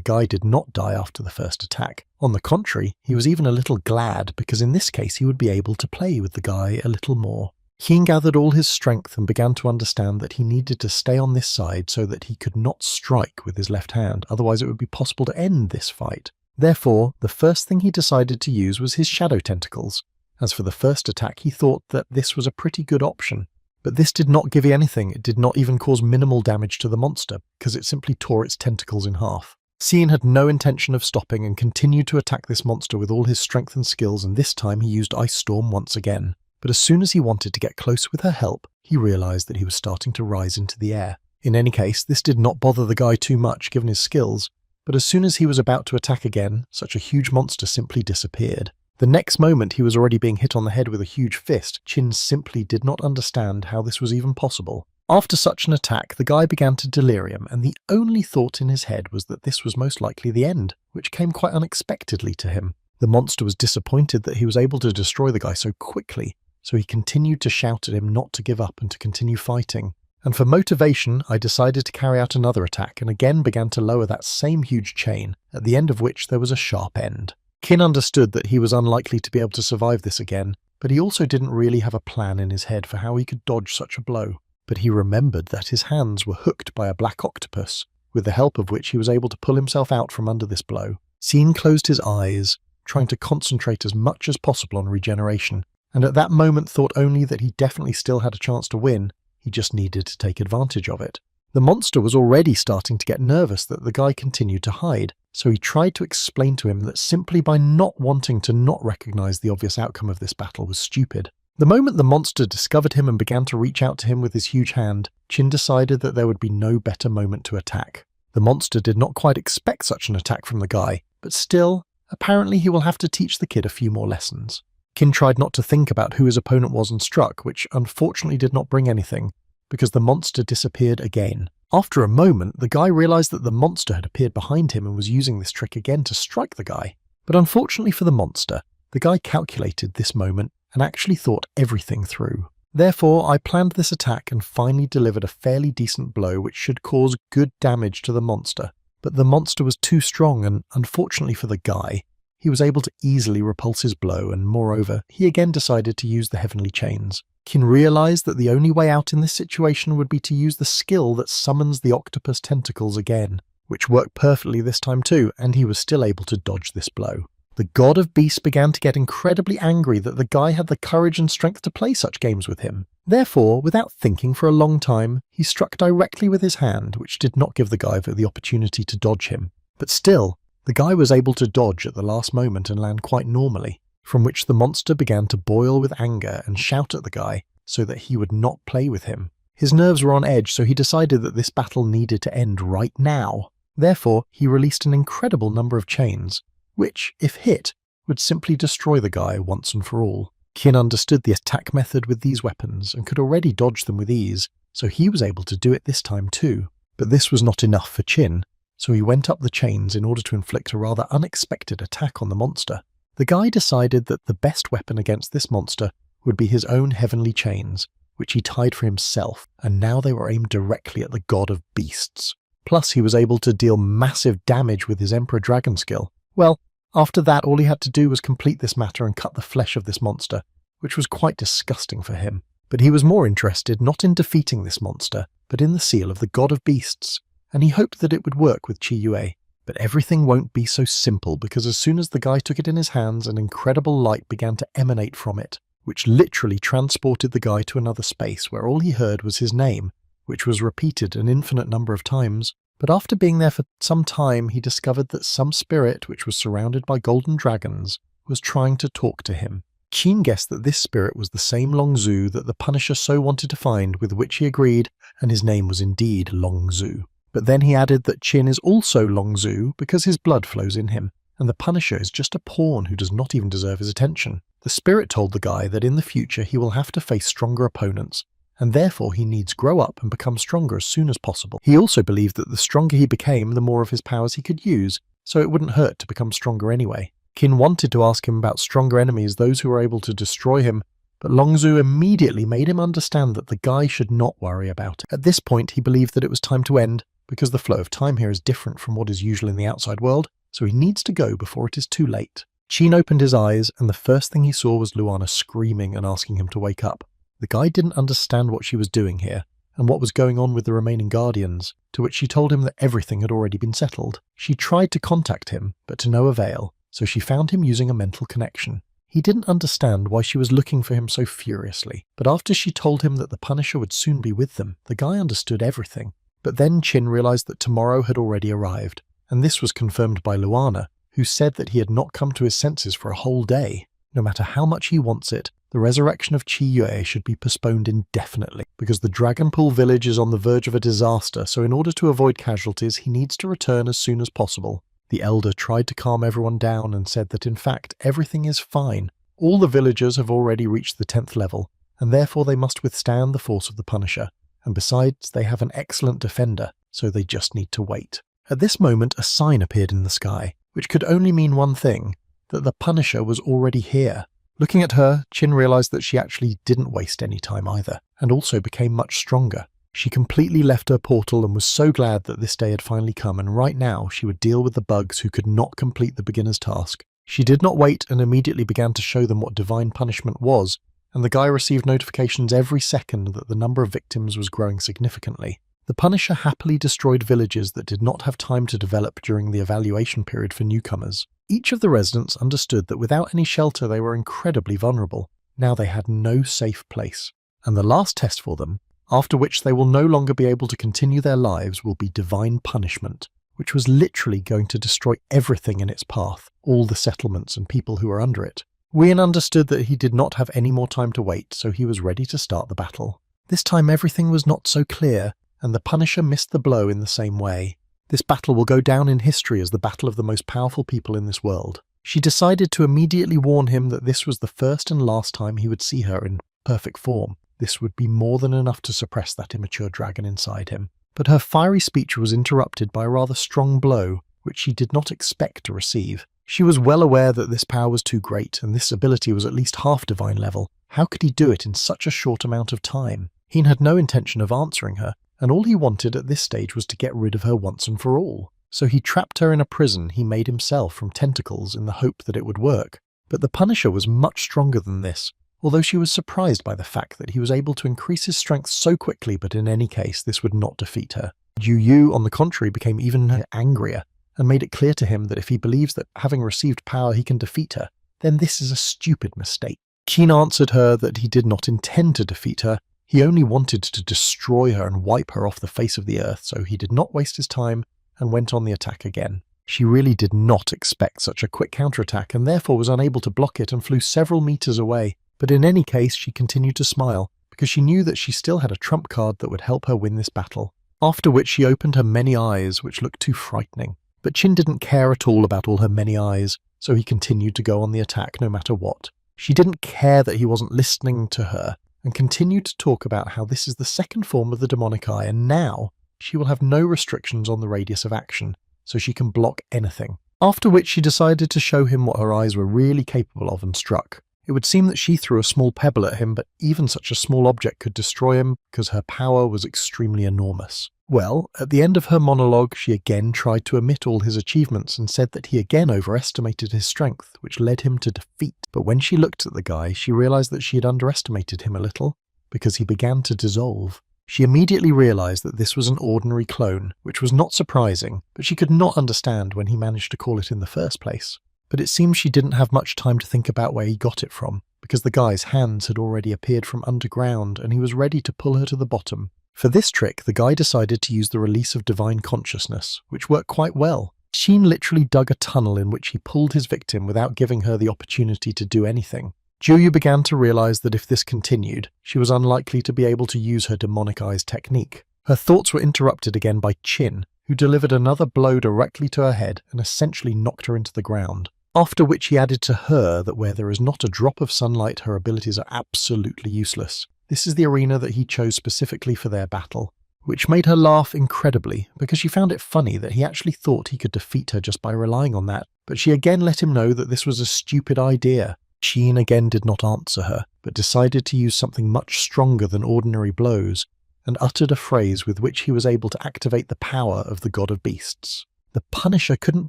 guy did not die after the first attack. On the contrary, he was even a little glad, because in this case he would be able to play with the guy a little more. Keen gathered all his strength and began to understand that he needed to stay on this side so that he could not strike with his left hand, otherwise it would be possible to end this fight. Therefore, the first thing he decided to use was his shadow tentacles. As for the first attack, he thought that this was a pretty good option. But this did not give anything. It did not even cause minimal damage to the monster, because it simply tore its tentacles in half. Cien had no intention of stopping and continued to attack this monster with all his strength and skills, and this time he used Ice Storm once again. But as soon as he wanted to get close with her help, he realized that he was starting to rise into the air. In any case, this did not bother the guy too much given his skills, but as soon as he was about to attack again, such a huge monster simply disappeared. The next moment he was already being hit on the head with a huge fist. Chin simply did not understand how this was even possible. After such an attack, the guy began to delirium, and the only thought in his head was that this was most likely the end, which came quite unexpectedly to him. The monster was disappointed that he was able to destroy the guy so quickly, so he continued to shout at him not to give up and to continue fighting. And for motivation, I decided to carry out another attack and again began to lower that same huge chain, at the end of which there was a sharp end. Kin understood that he was unlikely to be able to survive this again, but he also didn't really have a plan in his head for how he could dodge such a blow. But he remembered that his hands were hooked by a black octopus, with the help of which he was able to pull himself out from under this blow. Cien closed his eyes, trying to concentrate as much as possible on regeneration, and at that moment thought only that he definitely still had a chance to win. He just needed to take advantage of it. The monster was already starting to get nervous that the guy continued to hide, so he tried to explain to him that simply by not wanting to not recognize the obvious outcome of this battle was stupid. The moment the monster discovered him and began to reach out to him with his huge hand, Chin decided that there would be no better moment to attack. The monster did not quite expect such an attack from the guy, but still, apparently he will have to teach the kid a few more lessons. Kin tried not to think about who his opponent was and struck, which unfortunately did not bring anything, because the monster disappeared again. After a moment, the guy realized that the monster had appeared behind him and was using this trick again to strike the guy. But unfortunately for the monster, the guy calculated this moment and actually thought everything through. Therefore, I planned this attack and finally delivered a fairly decent blow which should cause good damage to the monster. But the monster was too strong and, unfortunately for the guy, he was able to easily repulse his blow, and moreover, he again decided to use the heavenly chains. Kin realized that the only way out in this situation would be to use the skill that summons the octopus tentacles again, which worked perfectly this time too, and he was still able to dodge this blow. The god of beasts began to get incredibly angry that the guy had the courage and strength to play such games with him. Therefore, without thinking for a long time, he struck directly with his hand, which did not give the guy the opportunity to dodge him. But still, the guy was able to dodge at the last moment and land quite normally, from which the monster began to boil with anger and shout at the guy so that he would not play with him. His nerves were on edge, so he decided that this battle needed to end right now. Therefore, he released an incredible number of chains, which, if hit, would simply destroy the guy once and for all. Kin understood the attack method with these weapons and could already dodge them with ease, so he was able to do it this time too. But this was not enough for Chin, so he went up the chains in order to inflict a rather unexpected attack on the monster. The guy decided that the best weapon against this monster would be his own heavenly chains, which he tied for himself, and now they were aimed directly at the god of beasts. Plus, he was able to deal massive damage with his Emperor Dragon skill. Well, after that, all he had to do was complete this matter and cut the flesh of this monster, which was quite disgusting for him. But he was more interested not in defeating this monster, but in the seal of the god of beasts, and he hoped that it would work with Chi Yue. But everything won't be so simple, because as soon as the guy took it in his hands, an incredible light began to emanate from it. which literally transported the guy to another space where all he heard was his name, which was repeated an infinite number of times. But after being there for some time, he discovered that some spirit, which was surrounded by golden dragons, was trying to talk to him. Qin guessed that this spirit was the same Long Zhu that the Punisher so wanted to find, with which he agreed, and his name was indeed Long Zhu. But then he added that Qin is also Long Zhu because his blood flows in him, and the Punisher is just a pawn who does not even deserve his attention. The spirit told the guy that in the future he will have to face stronger opponents, and therefore he needs grow up and become stronger as soon as possible. He also believed that the stronger he became, the more of his powers he could use, so it wouldn't hurt to become stronger anyway. Qin wanted to ask him about stronger enemies, those who were able to destroy him, but Long Zhu immediately made him understand that the guy should not worry about it. At this point, he believed that it was time to end, because the flow of time here is different from what is usual in the outside world, so he needs to go before it is too late. Qin opened his eyes, and the first thing he saw was Luana screaming and asking him to wake up. The guy didn't understand what she was doing here, and what was going on with the remaining guardians, to which she told him that everything had already been settled. She tried to contact him, but to no avail, so she found him using a mental connection. He didn't understand why she was looking for him so furiously, but after she told him that the Punisher would soon be with them, the guy understood everything. But then Qin realized that tomorrow had already arrived, and this was confirmed by Luana, who said that he had not come to his senses for a whole day. No matter how much he wants it, the resurrection of Qi Yue should be postponed indefinitely, because the Dragon Pool village is on the verge of a disaster, so in order to avoid casualties, he needs to return as soon as possible. The elder tried to calm everyone down and said that in fact everything is fine. All the villagers have already reached the 10th level, and therefore they must withstand the force of the Punisher, and besides they have an excellent defender, so they just need to wait. At this moment a sign appeared in the sky, which could only mean one thing, that the Punisher was already here. Looking at her, Qin realized that she actually didn't waste any time either, and also became much stronger. She completely left her portal and was so glad that this day had finally come, and right now she would deal with the bugs who could not complete the beginner's task. She did not wait and immediately began to show them what divine punishment was, and the guy received notifications every second that the number of victims was growing significantly. The Punisher happily destroyed villages that did not have time to develop during the evaluation period for newcomers. Each of the residents understood that without any shelter they were incredibly vulnerable. Now they had no safe place. And the last test for them, after which they will no longer be able to continue their lives, will be divine punishment, which was literally going to destroy everything in its path, all the settlements and people who were under it. Wien understood that he did not have any more time to wait, so he was ready to start the battle. This time everything was not so clear, and the Punisher missed the blow in the same way. This battle will go down in history as the battle of the most powerful people in this world. She decided to immediately warn him that this was the first and last time he would see her in perfect form. This would be more than enough to suppress that immature dragon inside him. But her fiery speech was interrupted by a rather strong blow, which she did not expect to receive. She was well aware that this power was too great, and this ability was at least half divine level. How could he do it in such a short amount of time? He had no intention of answering her, and all he wanted at this stage was to get rid of her once and for all. So he trapped her in a prison he made himself from tentacles in the hope that it would work. But the Punisher was much stronger than this, although she was surprised by the fact that he was able to increase his strength so quickly, but in any case this would not defeat her. Yu Yu, on the contrary, became even angrier, and made it clear to him that if he believes that having received power he can defeat her, then this is a stupid mistake. Qin answered her that he did not intend to defeat her, he only wanted to destroy her and wipe her off the face of the earth, so he did not waste his time and went on the attack again. She really did not expect such a quick counterattack and therefore was unable to block it and flew several meters away, but in any case she continued to smile, because she knew that she still had a trump card that would help her win this battle. After which she opened her many eyes, which looked too frightening. But Qin didn't care at all about all her many eyes, so he continued to go on the attack no matter what. She didn't care that he wasn't listening to her, and continued to talk about how this is the second form of the demonic eye, and now she will have no restrictions on the radius of action, so she can block anything. After which she decided to show him what her eyes were really capable of and struck. It would seem that she threw a small pebble at him, but even such a small object could destroy him because her power was extremely enormous. Well, at the end of her monologue, she again tried to omit all his achievements and said that he again overestimated his strength, which led him to defeat. But when she looked at the guy, she realized that she had underestimated him a little, because he began to dissolve. She immediately realized that this was an ordinary clone, which was not surprising, but she could not understand when he managed to call it in the first place. But it seems she didn't have much time to think about where he got it from. because the guy's hands had already appeared from underground and he was ready to pull her to the bottom. For this trick, the guy decided to use the release of divine consciousness, which worked quite well. Sheen literally dug a tunnel in which he pulled his victim without giving her the opportunity to do anything. Juyu began to realize that if this continued, she was unlikely to be able to use her demonic eyes technique. Her thoughts were interrupted again by Chin, who delivered another blow directly to her head and essentially knocked her into the ground. After which he added to her that where there is not a drop of sunlight, her abilities are absolutely useless. This is the arena that he chose specifically for their battle, which made her laugh incredibly because she found it funny that he actually thought he could defeat her just by relying on that, but she again let him know that this was a stupid idea. Sheen again did not answer her, but decided to use something much stronger than ordinary blows, and uttered a phrase with which he was able to activate the power of the God of Beasts. The Punisher couldn't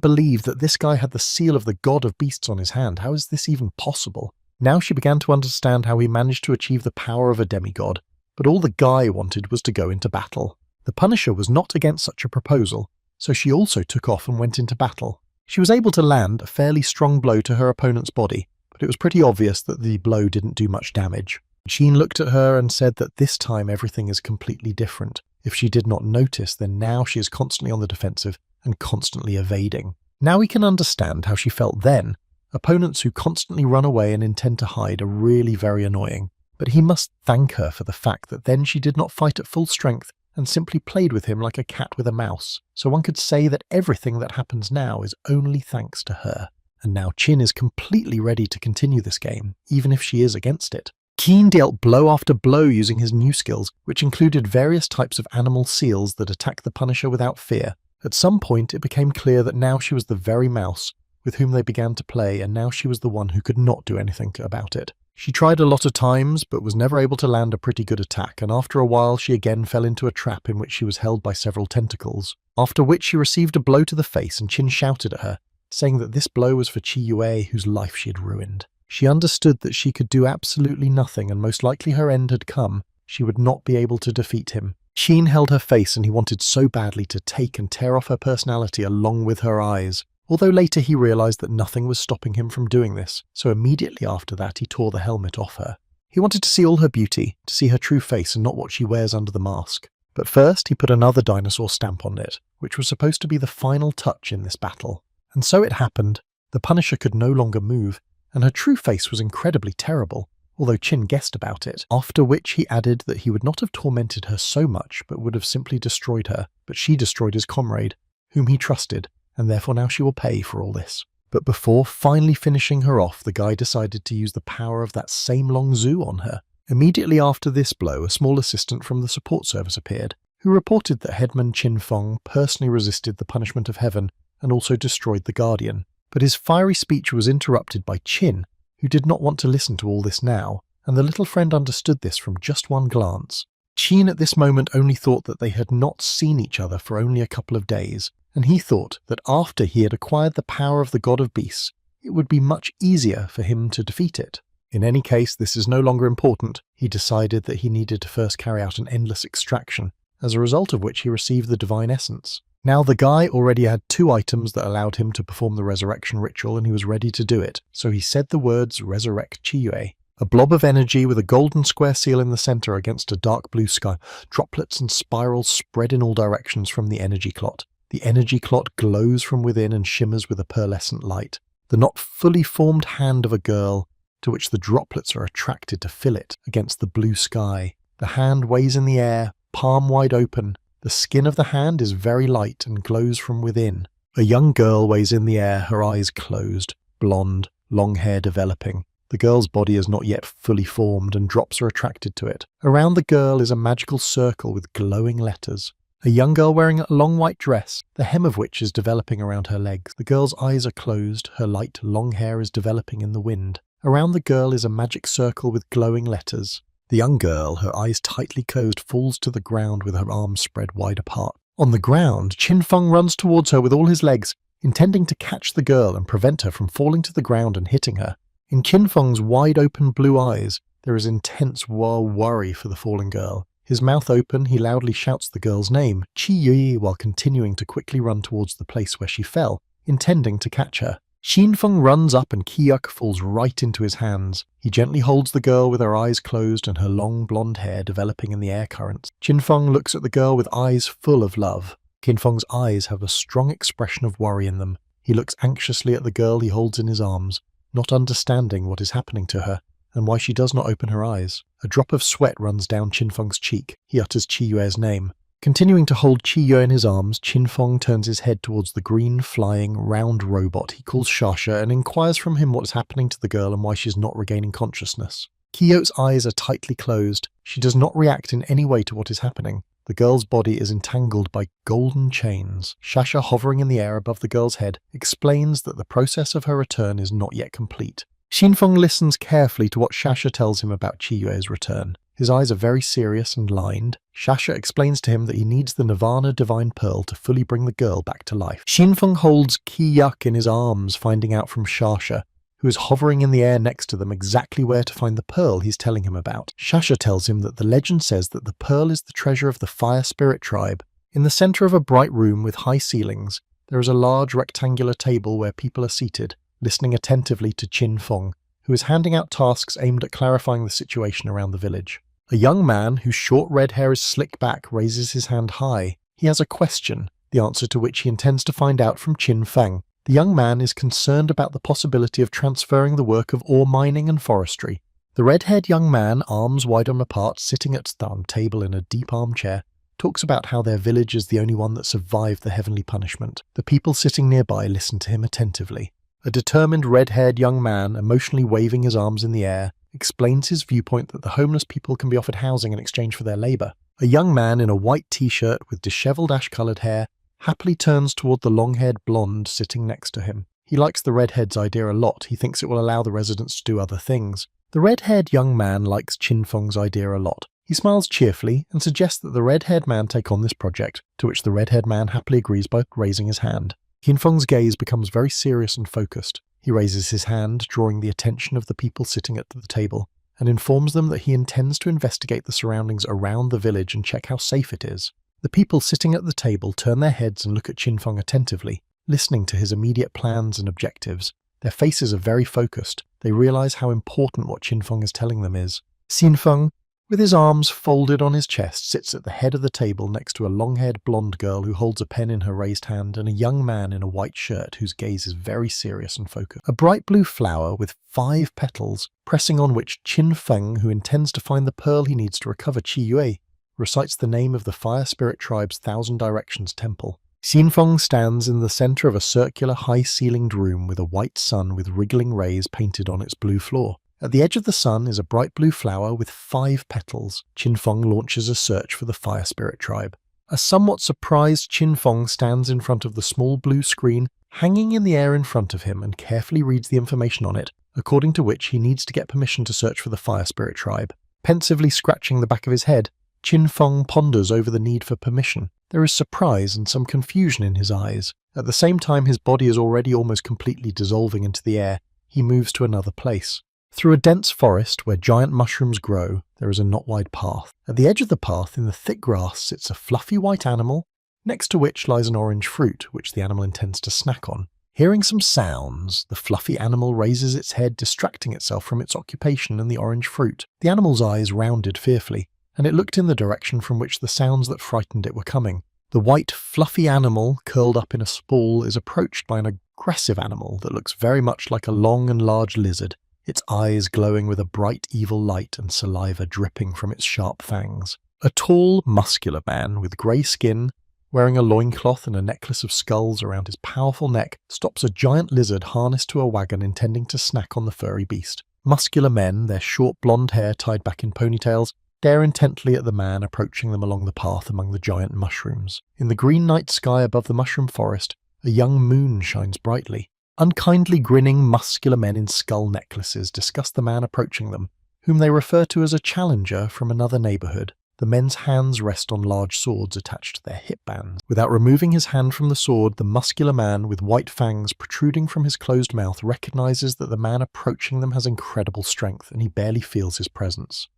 believe that this guy had the seal of the God of Beasts on his hand. How is this even possible? Now she began to understand how he managed to achieve the power of a demigod, but all the guy wanted was to go into battle. The Punisher was not against such a proposal, so she also took off and went into battle. She was able to land a fairly strong blow to her opponent's body, but it was pretty obvious that the blow didn't do much damage. Sheen looked at her and said that this time everything is completely different. If she did not notice, then now she is constantly on the defensive and constantly evading. Now we can understand how she felt then. Opponents who constantly run away and intend to hide are really very annoying, but he must thank her for the fact that then she did not fight at full strength and simply played with him like a cat with a mouse. So one could say that everything that happens now is only thanks to her. And now Chin is completely ready to continue this game, even if she is against it. Keen dealt blow after blow using his new skills, which included various types of animal seals that attack the Punisher without fear. At some point, it became clear that now she was the very mouse with whom they began to play, and now she was the one who could not do anything about it. She tried a lot of times, but was never able to land a pretty good attack, and after a while she again fell into a trap in which she was held by several tentacles, after which she received a blow to the face and Chin shouted at her, saying that this blow was for Chi Yue, whose life she had ruined. She understood that she could do absolutely nothing and most likely her end had come. She would not be able to defeat him. Sheen held her face and he wanted so badly to take and tear off her personality along with her eyes. Although later he realized that nothing was stopping him from doing this, so immediately after that he tore the helmet off her. He wanted to see all her beauty, to see her true face and not what she wears under the mask. But first he put another dinosaur stamp on it, which was supposed to be the final touch in this battle. And so it happened. The Punisher could no longer move, and her true face was incredibly terrible, although Chin guessed about it, after which he added that he would not have tormented her so much but would have simply destroyed her, but she destroyed his comrade, whom he trusted, and therefore now she will pay for all this. But before finally finishing her off, the guy decided to use the power of that same Long Zhu on her. Immediately after this blow, a small assistant from the support service appeared, who reported that Headman Chin Fong personally resisted the punishment of heaven and also destroyed the Guardian. But his fiery speech was interrupted by Chin, who did not want to listen to all this now, and the little friend understood this from just one glance. Chin at this moment only thought that they had not seen each other for only a couple of days, and he thought that after he had acquired the power of the God of Beasts, it would be much easier for him to defeat it. In any case, this is no longer important. He decided that he needed to first carry out an endless extraction, as a result of which he received the divine essence. Now the guy already had 2 items that allowed him to perform the resurrection ritual and he was ready to do it, so he said the words resurrect Chi Yue. A blob of energy with a golden square seal in the center against a dark blue sky. Droplets and spirals spread in all directions from the energy clot. The energy clot glows from within and shimmers with a pearlescent light. The not fully formed hand of a girl, to which the droplets are attracted to fill it against the blue sky. The hand waves in the air, palm wide open. The skin of the hand is very light and glows from within. A young girl waves in the air, her eyes closed, blonde, long hair developing. The girl's body is not yet fully formed and drops are attracted to it. Around the girl is a magical circle with glowing letters. A young girl wearing a long white dress, the hem of which is developing around her legs. The girl's eyes are closed, her light, long hair is developing in the wind. Around the girl is a magic circle with glowing letters. The young girl, her eyes tightly closed, falls to the ground with her arms spread wide apart. On the ground, Chin Feng runs towards her with all his legs, intending to catch the girl and prevent her from falling to the ground and hitting her. In Chin Feng's wide-open blue eyes, there is intense worry for the fallen girl. His mouth open, he loudly shouts the girl's name, Chi Yue, while continuing to quickly run towards the place where she fell, intending to catch her. Feng runs up and Kiyuk falls right into his hands. He gently holds the girl with her eyes closed and her long blonde hair developing in the air currents. Feng looks at the girl with eyes full of love. Feng's eyes have a strong expression of worry in them. He looks anxiously at the girl he holds in his arms, not understanding what is happening to her and why she does not open her eyes. A drop of sweat runs down Feng's cheek. He utters Qiyue's name. Continuing to hold Qiyue in his arms, Feng turns his head towards the green, flying, round robot he calls Shasha and inquires from him what is happening to the girl and why she is not regaining consciousness. Qiyo's eyes are tightly closed. She does not react in any way to what is happening. The girl's body is entangled by golden chains. Shasha, hovering in the air above the girl's head, explains that the process of her return is not yet complete. Feng listens carefully to what Shasha tells him about Qiyue's return. His eyes are very serious and lined. Shasha explains to him that he needs the Nirvana Divine Pearl to fully bring the girl back to life. Feng holds Qiyuk in his arms, finding out from Shasha, who is hovering in the air next to them, exactly where to find the pearl he's telling him about. Shasha tells him that the legend says that the pearl is the treasure of the Fire Spirit tribe. In the center of a bright room with high ceilings, there is a large rectangular table where people are seated, listening attentively to Feng, who is handing out tasks aimed at clarifying the situation around the village. A young man whose short red hair is slicked back raises his hand high. He has a question, the answer to which he intends to find out from Feng. The young man is concerned about the possibility of transferring the work of ore mining and forestry. The red-haired young man, arms wide on apart, sitting at the table in a deep armchair, talks about how their village is the only one that survived the heavenly punishment. The people sitting nearby listen to him attentively. A determined red-haired young man, emotionally waving his arms in the air, explains his viewpoint that the homeless people can be offered housing in exchange for their labor. A young man in a white t-shirt with disheveled ash-colored hair happily turns toward the long-haired blonde sitting next to him. He likes the redhead's idea a lot. He thinks it will allow the residents to do other things. The red-haired young man likes Feng's idea a lot. He smiles cheerfully and suggests that the red-haired man take on this project, to which the red-haired man happily agrees by raising his hand. Feng's gaze becomes very serious and focused. He raises his hand, drawing the attention of the people sitting at the table, and informs them that he intends to investigate the surroundings around the village and check how safe it is. The people sitting at the table turn their heads and look at Feng attentively, listening to his immediate plans and objectives. Their faces are very focused. They realize how important what Feng is telling them is. Feng, with his arms folded on his chest, sits at the head of the table next to a long-haired blonde girl who holds a pen in her raised hand and a young man in a white shirt whose gaze is very serious and focused. A bright blue flower with 5 petals, pressing on which Feng, who intends to find the pearl he needs to recover Qiyue, recites the name of the Fire Spirit tribe's Thousand Directions temple. Feng stands in the center of a circular high-ceilinged room with a white sun with wriggling rays painted on its blue floor. At the edge of the sun is a bright blue flower with 5 petals. Feng launches a search for the Fire Spirit tribe. A somewhat surprised Feng stands in front of the small blue screen hanging in the air in front of him and carefully reads the information on it, according to which he needs to get permission to search for the Fire Spirit tribe. Pensively scratching the back of his head, Feng ponders over the need for permission. There is surprise and some confusion in his eyes. At the same time his body is already almost completely dissolving into the air, he moves to another place. Through a dense forest where giant mushrooms grow, there is a knot-wide path. At the edge of the path, in the thick grass, sits a fluffy white animal, next to which lies an orange fruit, which the animal intends to snack on. Hearing some sounds, the fluffy animal raises its head, distracting itself from its occupation and the orange fruit. The animal's eyes rounded fearfully, and it looked in the direction from which the sounds that frightened it were coming. The white, fluffy animal, curled up in a ball, is approached by an aggressive animal that looks very much like a long and large lizard, its eyes glowing with a bright evil light and saliva dripping from its sharp fangs. A tall, muscular man with grey skin, wearing a loincloth and a necklace of skulls around his powerful neck, stops a giant lizard harnessed to a wagon intending to snack on the furry beast. Muscular men, their short blonde hair tied back in ponytails, stare intently at the man approaching them along the path among the giant mushrooms. In the green night sky above the mushroom forest, a young moon shines brightly. Unkindly grinning muscular men in skull necklaces discuss the man approaching them, whom they refer to as a challenger from another neighborhood. The men's hands rest on large swords attached to their hip bands. Without removing his hand from the sword, the muscular man with white fangs protruding from his closed mouth recognizes that the man approaching them has incredible strength, and he barely feels his presence.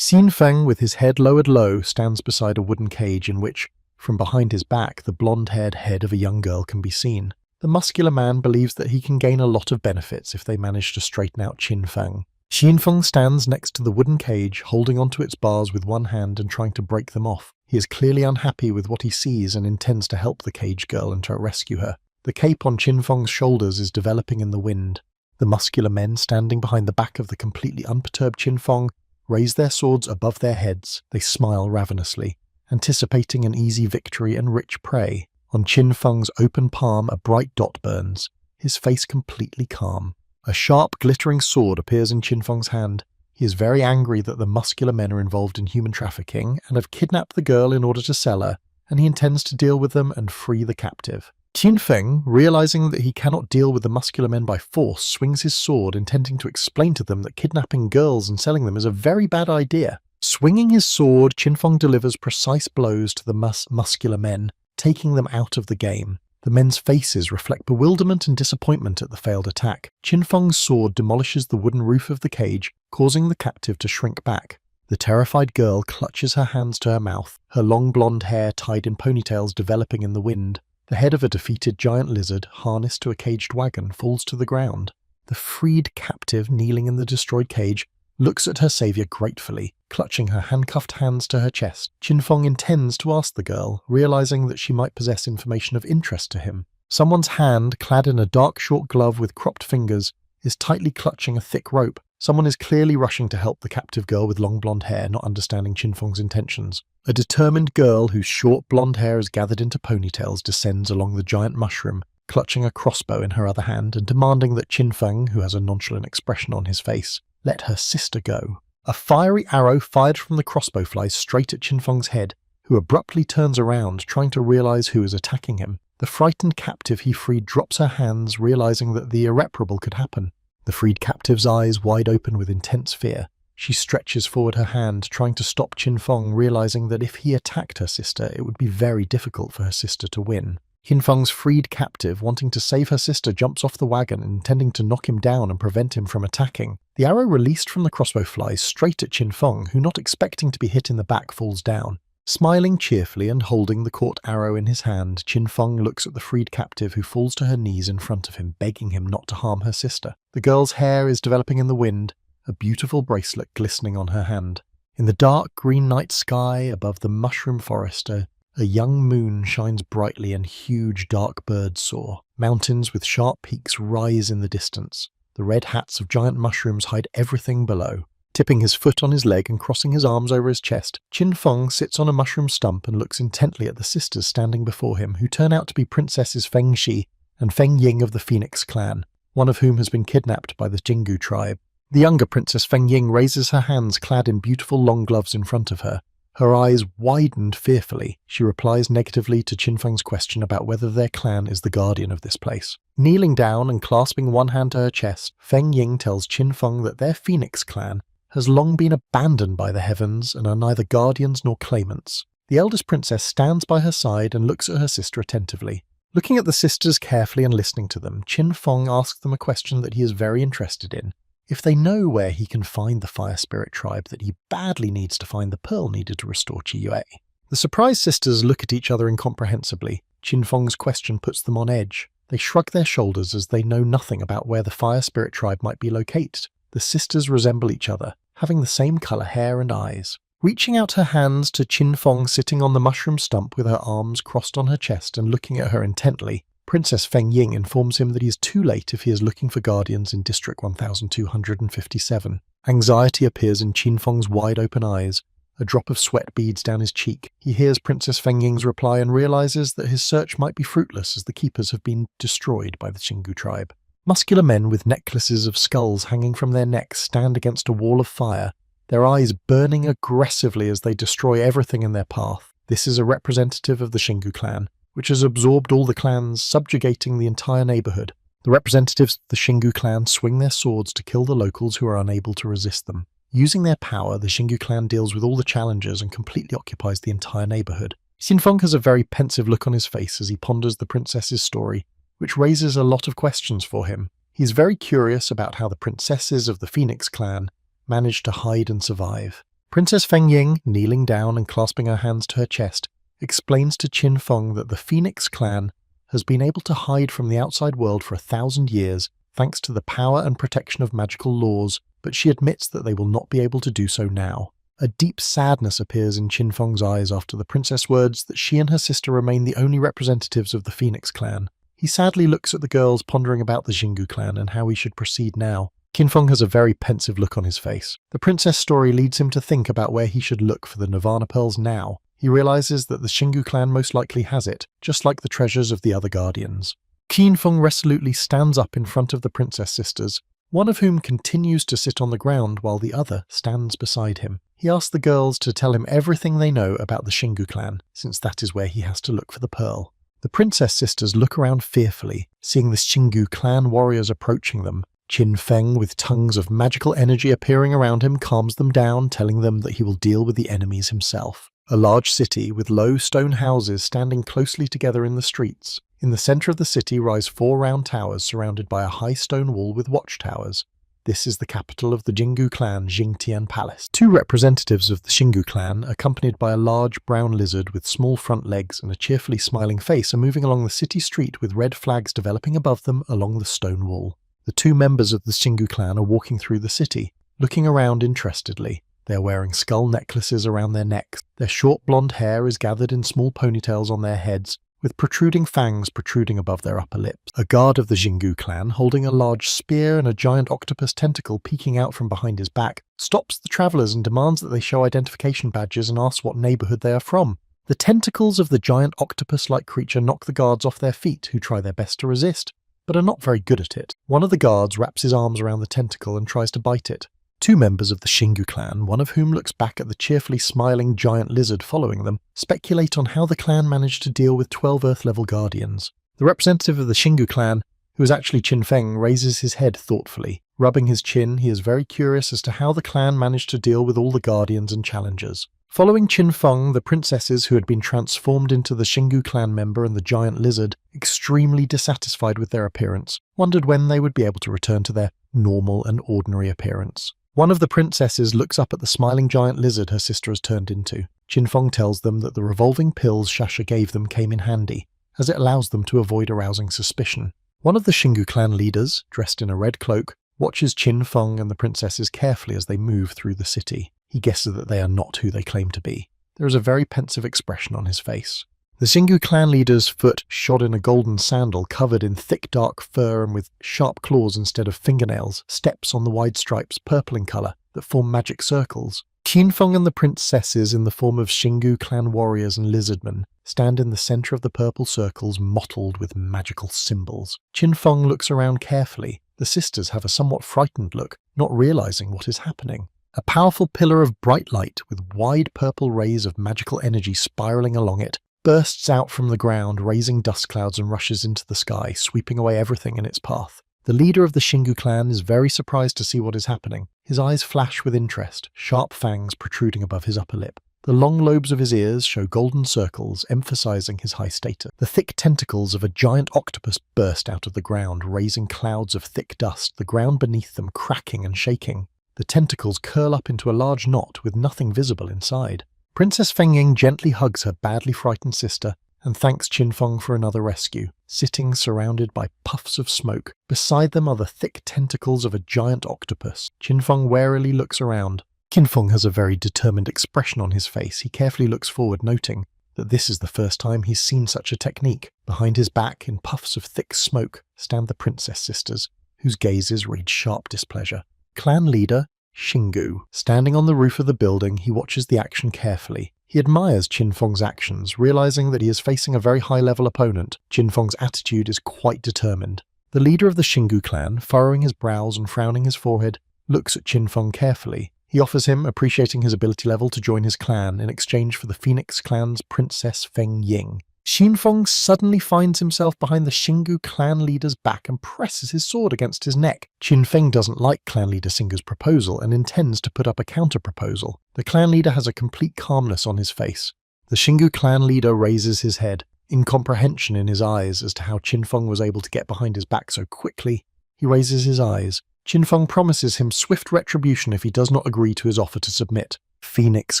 Feng, with his head lowered low, stands beside a wooden cage in which, from behind his back, the blonde-haired head of a young girl can be seen. The muscular man believes that he can gain a lot of benefits if they manage to straighten out Qin Feng. Qin Feng stands next to the wooden cage, holding onto its bars with one hand and trying to break them off. He is clearly unhappy with what he sees and intends to help the cage girl and to rescue her. The cape on Qin Feng's shoulders is developing in the wind. The muscular men standing behind the back of the completely unperturbed Qin Feng raise their swords above their heads. They smile ravenously, anticipating an easy victory and rich prey. On Qin Feng's open palm, a bright dot burns, his face completely calm. A sharp, glittering sword appears in Qin Feng's hand. He is very angry that the muscular men are involved in human trafficking and have kidnapped the girl in order to sell her, and he intends to deal with them and free the captive. Qin Feng, realizing that he cannot deal with the muscular men by force, swings his sword, intending to explain to them that kidnapping girls and selling them is a very bad idea. Swinging his sword, Qin Feng delivers precise blows to the muscular men, taking them out of the game. The men's faces reflect bewilderment and disappointment at the failed attack. Qin Feng's sword demolishes the wooden roof of the cage, causing the captive to shrink back. The terrified girl clutches her hands to her mouth, her long blonde hair tied in ponytails developing in the wind. The head of a defeated giant lizard, harnessed to a caged wagon, falls to the ground. The freed captive, kneeling in the destroyed cage, looks at her savior gratefully, clutching her handcuffed hands to her chest. Qin Feng intends to ask the girl, realizing that she might possess information of interest to him. Someone's hand, clad in a dark short glove with cropped fingers, is tightly clutching a thick rope. Someone is clearly rushing to help the captive girl with long blonde hair, not understanding Qin Feng's intentions. A determined girl whose short blonde hair is gathered into ponytails descends along the giant mushroom, clutching a crossbow in her other hand and demanding that Qin Feng, who has a nonchalant expression on his face, let her sister go. A fiery arrow fired from the crossbow flies straight at Qin Feng's head, who abruptly turns around, trying to realize who is attacking him. The frightened captive he freed drops her hands, realizing that the irreparable could happen. The freed captive's eyes wide open with intense fear. She stretches forward her hand, trying to stop Qin Feng, realizing that if he attacked her sister, it would be very difficult for her sister to win. Qin Feng's freed captive, wanting to save her sister, jumps off the wagon, intending to knock him down and prevent him from attacking. The arrow released from the crossbow flies straight at Qin Feng, who, not expecting to be hit in the back, falls down. Smiling cheerfully and holding the caught arrow in his hand, Qin Feng looks at the freed captive, who falls to her knees in front of him, begging him not to harm her sister. The girl's hair is developing in the wind, a beautiful bracelet glistening on her hand. In the dark green night sky above the mushroom forest, a young moon shines brightly and huge dark birds soar. Mountains with sharp peaks rise in the distance. The red hats of giant mushrooms hide everything below. Tipping his foot on his leg and crossing his arms over his chest, Qin Feng sits on a mushroom stump and looks intently at the sisters standing before him, who turn out to be Princesses Feng Shi and Feng Ying of the Phoenix clan, one of whom has been kidnapped by the Jingu tribe. The younger Princess Feng Ying raises her hands clad in beautiful long gloves in front of her. Her eyes widened fearfully. She replies negatively to Qin Feng's question about whether their clan is the guardian of this place. Kneeling down and clasping one hand to her chest, Feng Ying tells Qin Feng that their Phoenix clan has long been abandoned by the heavens and are neither guardians nor claimants. The eldest princess stands by her side and looks at her sister attentively. Looking at the sisters carefully and listening to them, Qin Feng asks them a question that he is very interested in. If they know where he can find the fire spirit tribe, that he badly needs to find the pearl needed to restore Qiyue. The surprised sisters look at each other incomprehensibly. Qin Feng's question puts them on edge. They shrug their shoulders as they know nothing about where the fire spirit tribe might be located. The sisters resemble each other, having the same color hair and eyes. Reaching out her hands to Qin Feng sitting on the mushroom stump with her arms crossed on her chest and looking at her intently, Princess Feng Ying informs him that he is too late if he is looking for guardians in District 1257. Anxiety appears in Qin Feng's wide-open eyes. A drop of sweat beads down his cheek. He hears Princess Feng Ying's reply and realizes that his search might be fruitless as the keepers have been destroyed by the Xingu tribe. Muscular men with necklaces of skulls hanging from their necks stand against a wall of fire, their eyes burning aggressively as they destroy everything in their path. This is a representative of the Xingu clan, which has absorbed all the clans, subjugating the entire neighborhood. The representatives of the Xingu clan swing their swords to kill the locals who are unable to resist them. Using their power, the Xingu clan deals with all the challengers and completely occupies the entire neighborhood. Qin Feng has a very pensive look on his face as he ponders the princess's story, which raises a lot of questions for him. He is very curious about how the princesses of the Phoenix clan managed to hide and survive. Princess Feng Ying, kneeling down and clasping her hands to her chest, explains to Qin Feng that the Phoenix clan has been able to hide from the outside world for 1,000 years thanks to the power and protection of magical laws, but she admits that they will not be able to do so now. A deep sadness appears in Qin Feng's eyes after the princess words that she and her sister remain the only representatives of the Phoenix clan. He sadly looks at the girls, pondering about the Xingu clan and how he should proceed now. Qin Feng has a very pensive look on his face. The princess story leads him to think about where he should look for the Nirvana pearls now. He realizes that the Xingu clan most likely has it, just like the treasures of the other guardians. Qin Feng resolutely stands up in front of the princess sisters, one of whom continues to sit on the ground while the other stands beside him. He asks the girls to tell him everything they know about the Xingu clan, since that is where he has to look for the pearl. The princess sisters look around fearfully, seeing the Xingu clan warriors approaching them. Qin Feng, with tongues of magical energy appearing around him, calms them down, telling them that he will deal with the enemies himself. A large city with low stone houses standing closely together in the streets. In the center of the city rise 4 round towers surrounded by a high stone wall with watchtowers. This is the capital of the Xingu clan, Jingtian Palace. 2 representatives of the Xingu clan, accompanied by a large brown lizard with small front legs and a cheerfully smiling face, are moving along the city street with red flags developing above them along the stone wall. The 2 members of the Xingu clan are walking through the city, looking around interestedly. They are wearing skull necklaces around their necks. Their short blonde hair is gathered in small ponytails on their heads, with protruding fangs protruding above their upper lips. A guard of the Xingu clan, holding a large spear and a giant octopus tentacle peeking out from behind his back, stops the travelers and demands that they show identification badges and asks what neighborhood they are from. The tentacles of the giant octopus-like creature knock the guards off their feet, who try their best to resist, but are not very good at it. One of the guards wraps his arms around the tentacle and tries to bite it. 2 members of the Xingu clan, one of whom looks back at the cheerfully smiling giant lizard following them, speculate on how the clan managed to deal with 12 Earth-level guardians. The representative of the Xingu clan, who is actually Qin Feng, raises his head thoughtfully. Rubbing his chin, he is very curious as to how the clan managed to deal with all the guardians and challengers. Following Qin Feng, the princesses who had been transformed into the Xingu clan member and the giant lizard, extremely dissatisfied with their appearance, wondered when they would be able to return to their normal and ordinary appearance. One of the princesses looks up at the smiling giant lizard her sister has turned into. Qin Feng tells them that the revolving pills Shasha gave them came in handy, as it allows them to avoid arousing suspicion. One of the Xingu clan leaders, dressed in a red cloak, watches Qin Feng and the princesses carefully as they move through the city. He guesses that they are not who they claim to be. There is a very pensive expression on his face. The Xingu clan leader's foot shod in a golden sandal covered in thick dark fur and with sharp claws instead of fingernails steps on the wide stripes, purple in colour, that form magic circles. Qin Feng and the princesses, in the form of Xingu clan warriors and lizardmen, stand in the centre of the purple circles mottled with magical symbols. Qin Feng looks around carefully. The sisters have a somewhat frightened look, not realising what is happening. A powerful pillar of bright light with wide purple rays of magical energy spiralling along it bursts out from the ground, raising dust clouds, and rushes into the sky, sweeping away everything in its path. The leader of the Xingu clan is very surprised to see what is happening. His eyes flash with interest, sharp fangs protruding above his upper lip. The long lobes of his ears show golden circles, emphasizing his high status. The thick tentacles of a giant octopus burst out of the ground, raising clouds of thick dust, the ground beneath them cracking and shaking. The tentacles curl up into a large knot with nothing visible inside. Princess Fengying gently hugs her badly frightened sister and thanks Qin Feng for another rescue. Sitting surrounded by puffs of smoke, beside them are the thick tentacles of a giant octopus. Qin Feng warily looks around. Qin Feng has a very determined expression on his face. He carefully looks forward, noting that this is the first time he's seen such a technique. Behind his back, in puffs of thick smoke, stand the princess sisters, whose gazes read sharp displeasure. Clan leader Xingu. Standing on the roof of the building, he watches the action carefully. He admires Qin Feng's actions, realizing that he is facing a very high-level opponent. Qin Feng's attitude is quite determined. The leader of the Xingu clan, furrowing his brows and frowning his forehead, looks at Qin Feng carefully. He offers him, appreciating his ability level, to join his clan in exchange for the Phoenix clan's Princess Feng Ying. Qin Feng suddenly finds himself behind the Xingu clan leader's back and presses his sword against his neck. Qin Feng doesn't like clan leader Xingu's proposal and intends to put up a counter-proposal. The clan leader has a complete calmness on his face. The Xingu clan leader raises his head, incomprehension in his eyes as to how Qin Feng was able to get behind his back so quickly. He raises his eyes. Qin Feng promises him swift retribution if he does not agree to his offer to submit. Phoenix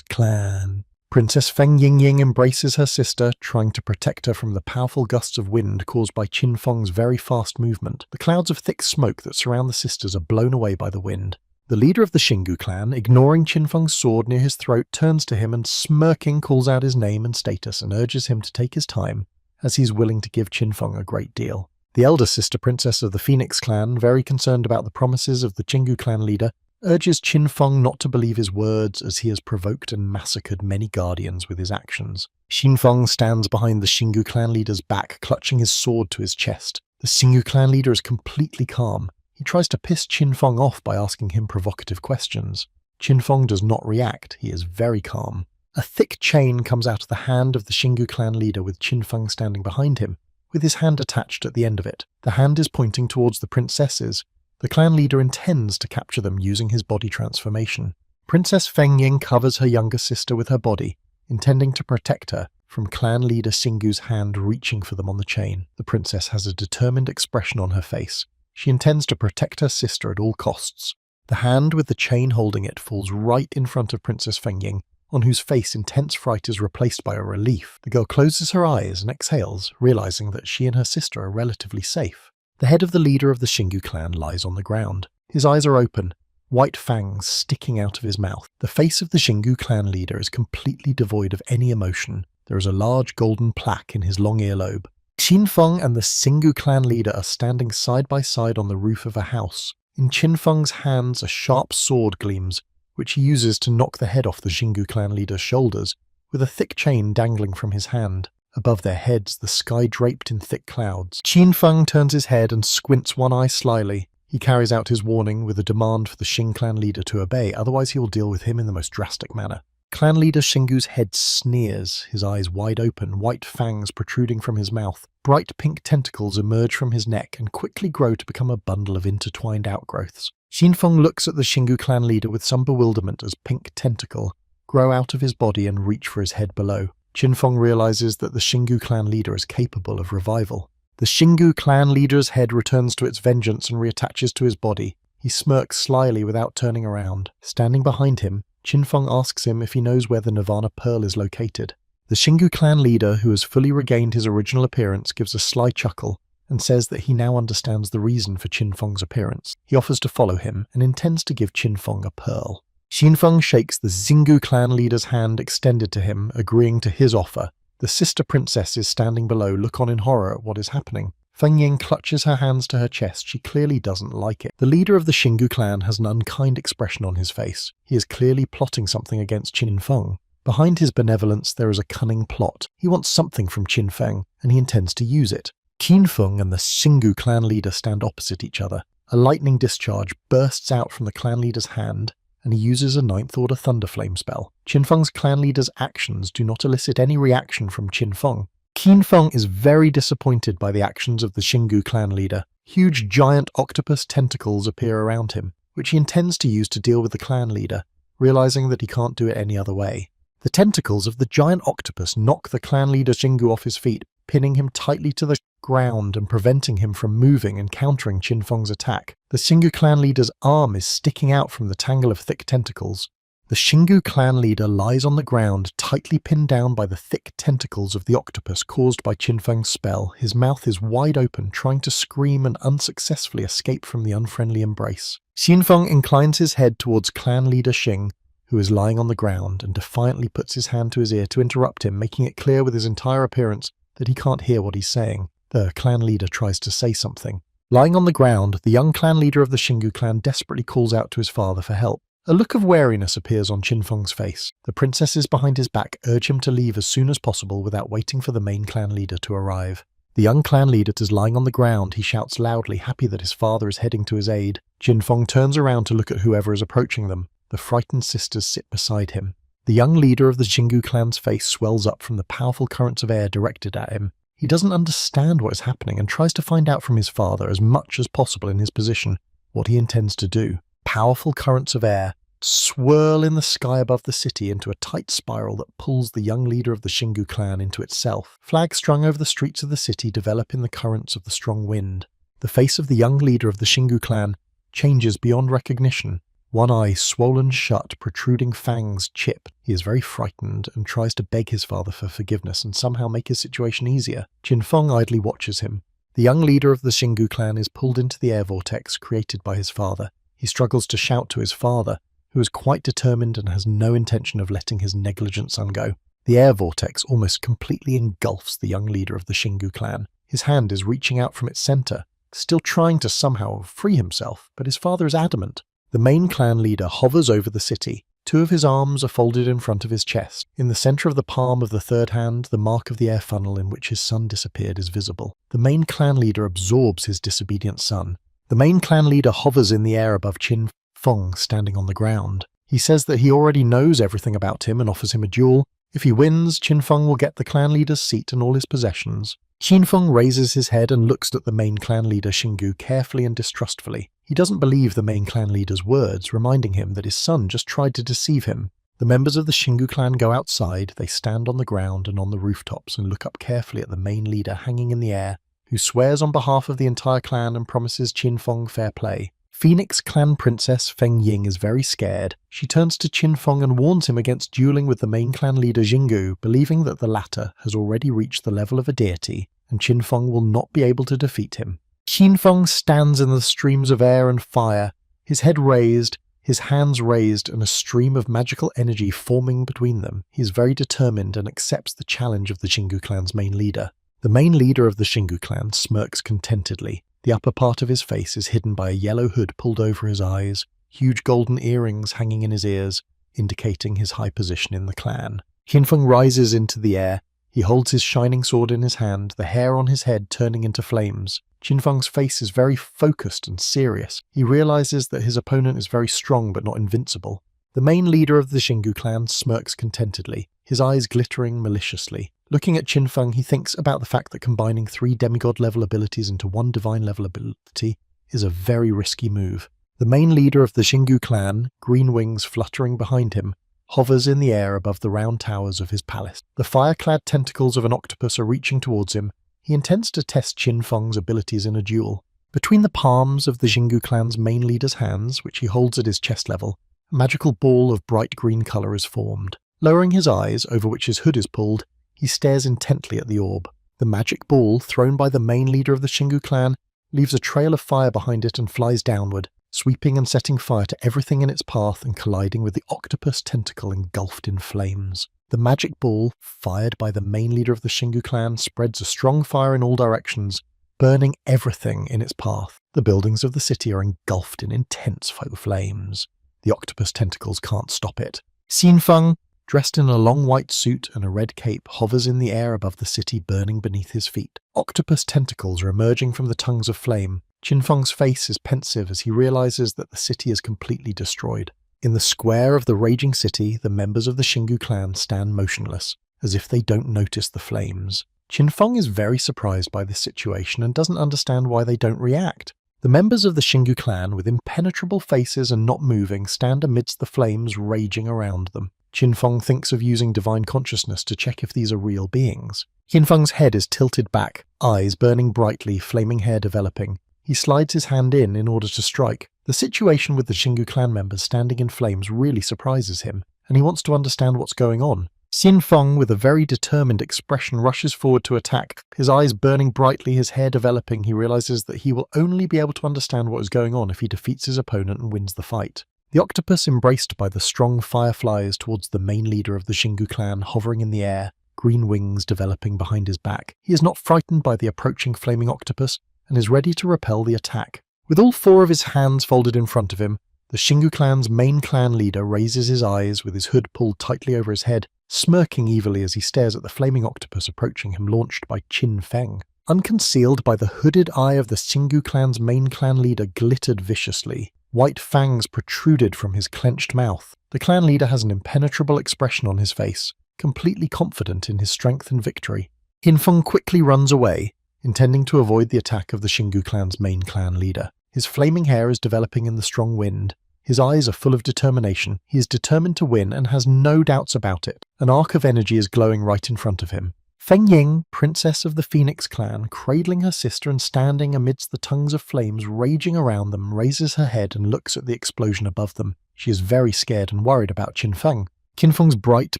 clan. Princess Feng Yingying embraces her sister, trying to protect her from the powerful gusts of wind caused by Qin Feng's very fast movement. The clouds of thick smoke that surround the sisters are blown away by the wind. The leader of the Xingu clan, ignoring Qin Feng's sword near his throat, turns to him and smirking calls out his name and status and urges him to take his time, as he's willing to give Qin Feng a great deal. The elder sister princess of the Phoenix clan, very concerned about the promises of the Xingu clan leader, urges Qin Feng not to believe his words as he has provoked and massacred many guardians with his actions. Qin Feng stands behind the Xingu clan leader's back, clutching his sword to his chest. The Xingu clan leader is completely calm. He tries to piss Qin Feng off by asking him provocative questions. Qin Feng does not react. He is very calm. A thick chain comes out of the hand of the Xingu clan leader with Qin Feng standing behind him, with his hand attached at the end of it. The hand is pointing towards the princesses. The clan leader intends to capture them using his body transformation. Princess Feng Ying covers her younger sister with her body, intending to protect her from clan leader Xingu's hand reaching for them on the chain. The princess has a determined expression on her face. She intends to protect her sister at all costs. The hand with the chain holding it falls right in front of Princess Feng Ying, on whose face intense fright is replaced by a relief. The girl closes her eyes and exhales, realizing that she and her sister are relatively safe. The head of the leader of the Xingu clan lies on the ground. His eyes are open, white fangs sticking out of his mouth. The face of the Xingu clan leader is completely devoid of any emotion. There is a large golden plaque in his long earlobe. Qin Feng and the Xingu clan leader are standing side by side on the roof of a house. In Qin Feng's hands a sharp sword gleams, which he uses to knock the head off the Xingu clan leader's shoulders, with a thick chain dangling from his hand. Above their heads, the sky draped in thick clouds. Qin Feng turns his head and squints one eye slyly. He carries out his warning with a demand for the Xing clan leader to obey, otherwise he will deal with him in the most drastic manner. Clan leader Xingu's head sneers, his eyes wide open, white fangs protruding from his mouth. Bright pink tentacles emerge from his neck and quickly grow to become a bundle of intertwined outgrowths. Qin Feng looks at the Xingu clan leader with some bewilderment as pink tentacle grow out of his body and reach for his head below. Qin Feng realizes that the Xingu clan leader is capable of revival. The Xingu clan leader's head returns to its vengeance and reattaches to his body. He smirks slyly without turning around. Standing behind him, Qin Feng asks him if he knows where the Nirvana Pearl is located. The Xingu clan leader, who has fully regained his original appearance, gives a sly chuckle and says that he now understands the reason for Qin Feng's appearance. He offers to follow him and intends to give Qin Feng a pearl. Qin Feng shakes the Xingu clan leader's hand extended to him, agreeing to his offer. The sister princesses standing below look on in horror at what is happening. Feng Ying clutches her hands to her chest. She clearly doesn't like it. The leader of the Xingu clan has an unkind expression on his face. He is clearly plotting something against Qin Feng. Behind his benevolence there is a cunning plot. He wants something from Qin Feng, and he intends to use it. Qin Feng and the Xingu clan leader stand opposite each other. A lightning discharge bursts out from the clan leader's hand, and he uses a 9th order Thunderflame spell. Qin Feng's clan leader's actions do not elicit any reaction from Qin Feng. Qin Feng is very disappointed by the actions of the Xingu clan leader. Huge giant octopus tentacles appear around him, which he intends to use to deal with the clan leader, realizing that he can't do it any other way. The tentacles of the giant octopus knock the clan leader Xingu off his feet, pinning him tightly to the ground and preventing him from moving and countering Qin Feng's attack. The Xingu clan leader's arm is sticking out from the tangle of thick tentacles. The Xingu clan leader lies on the ground, tightly pinned down by the thick tentacles of the octopus caused by Qin Feng's spell. His mouth is wide open, trying to scream and unsuccessfully escape from the unfriendly embrace. Qin Feng inclines his head towards clan leader Xing, who is lying on the ground, and defiantly puts his hand to his ear to interrupt him, making it clear with his entire appearance that he can't hear what he's saying. The clan leader tries to say something. Lying on the ground, the young clan leader of the Xingu clan desperately calls out to his father for help. A look of wariness appears on Qin Feng's face. The princesses behind his back urge him to leave as soon as possible without waiting for the main clan leader to arrive. The young clan leader is lying on the ground. He shouts loudly, happy that his father is heading to his aid. Qin Feng turns around to look at whoever is approaching them. The frightened sisters sit beside him. The young leader of the Xingu clan's face swells up from the powerful currents of air directed at him. He doesn't understand what is happening and tries to find out from his father as much as possible in his position what he intends to do. Powerful currents of air swirl in the sky above the city into a tight spiral that pulls the young leader of the Xingu clan into itself. Flags strung over the streets of the city develop in the currents of the strong wind. The face of the young leader of the Xingu clan changes beyond recognition. One eye swollen shut, protruding fangs chipped. He is very frightened and tries to beg his father for forgiveness and somehow make his situation easier. Qin Feng idly watches him. The young leader of the Xingu clan is pulled into the air vortex created by his father. He struggles to shout to his father, who is quite determined and has no intention of letting his negligent son go. The air vortex almost completely engulfs the young leader of the Xingu clan. His hand is reaching out from its center, still trying to somehow free himself, but his father is adamant. The main clan leader hovers over the city. Two of his arms are folded in front of his chest. In the center of the palm of the third hand, the mark of the air funnel in which his son disappeared is visible. The main clan leader absorbs his disobedient son. The main clan leader hovers in the air above Qin Feng standing on the ground. He says that he already knows everything about him and offers him a duel. If he wins, Qin Feng will get the clan leader's seat and all his possessions. Qin Feng raises his head and looks at the main clan leader Xingu carefully and distrustfully. He doesn't believe the main clan leader's words, reminding him that his son just tried to deceive him. The members of the Xingu clan go outside. They stand on the ground and on the rooftops and look up carefully at the main leader hanging in the air, who swears on behalf of the entire clan and promises Qin Feng fair play. Phoenix clan princess Feng Ying is very scared. She turns to Qin Feng and warns him against dueling with the main clan leader Xingu, believing that the latter has already reached the level of a deity and Qin Feng will not be able to defeat him. Qin Feng stands in the streams of air and fire, his head raised, his hands raised, and a stream of magical energy forming between them. He is very determined and accepts the challenge of the Xingu clan's main leader. The main leader of the Xingu clan smirks contentedly. The upper part of his face is hidden by a yellow hood pulled over his eyes, huge golden earrings hanging in his ears, indicating his high position in the clan. Qin Feng rises into the air. He holds his shining sword in his hand, the hair on his head turning into flames. Qin Feng's face is very focused and serious. He realizes that his opponent is very strong but not invincible. The main leader of the Xingu clan smirks contentedly, his eyes glittering maliciously. Looking at Qin Feng, he thinks about the fact that combining 3 demigod-level abilities into 1 divine-level ability is a very risky move. The main leader of the Xingu clan, green wings fluttering behind him, hovers in the air above the round towers of his palace. The fire-clad tentacles of an octopus are reaching towards him. He intends to test Qin Feng's abilities in a duel. Between the palms of the Xingu clan's main leader's hands, which he holds at his chest level, a magical ball of bright green color is formed. Lowering his eyes, over which his hood is pulled, he stares intently at the orb. The magic ball, thrown by the main leader of the Xingu clan, leaves a trail of fire behind it and flies downward, sweeping and setting fire to everything in its path and colliding with the octopus tentacle engulfed in flames. The magic ball, fired by the main leader of the Xingu clan, spreads a strong fire in all directions, burning everything in its path. The buildings of the city are engulfed in intense flames. The octopus tentacles can't stop it. Qin Feng, dressed in a long white suit and a red cape, hovers in the air above the city, burning beneath his feet. Octopus tentacles are emerging from the tongues of flame. Qin Feng's face is pensive as he realizes that the city is completely destroyed. In the square of the raging city, the members of the Xingu clan stand motionless, as if they don't notice the flames. Qin Feng is very surprised by this situation and doesn't understand why they don't react. The members of the Xingu clan, with impenetrable faces and not moving, stand amidst the flames raging around them. Qin Feng thinks of using divine consciousness to check if these are real beings. Qin Feng's head is tilted back, eyes burning brightly, flaming hair developing. He slides his hand in order to strike. The situation with the Xingu clan members standing in flames really surprises him, and he wants to understand what's going on. Qin Feng, with a very determined expression, rushes forward to attack. His eyes burning brightly, his hair developing, he realizes that he will only be able to understand what is going on if he defeats his opponent and wins the fight. The octopus, embraced by the strong fire, flies towards the main leader of the Xingu clan, hovering in the air, green wings developing behind his back. He is not frightened by the approaching flaming octopus, and is ready to repel the attack. With all 4 of his hands folded in front of him, the Xingu clan's main clan leader raises his eyes with his hood pulled tightly over his head, smirking evilly as he stares at the flaming octopus approaching him, launched by Qin Feng. Unconcealed by the hooded eye of the Xingu clan's main clan leader glittered viciously. White fangs protruded from his clenched mouth. The clan leader has an impenetrable expression on his face, completely confident in his strength and victory. Qin Feng quickly runs away, intending to avoid the attack of the Xingu clan's main clan leader. His flaming hair is developing in the strong wind. His eyes are full of determination. He is determined to win and has no doubts about it. An arc of energy is glowing right in front of him. Feng Ying, princess of the Phoenix clan, cradling her sister and standing amidst the tongues of flames raging around them, raises her head and looks at the explosion above them. She is very scared and worried about Qin Feng. Qin Feng's bright,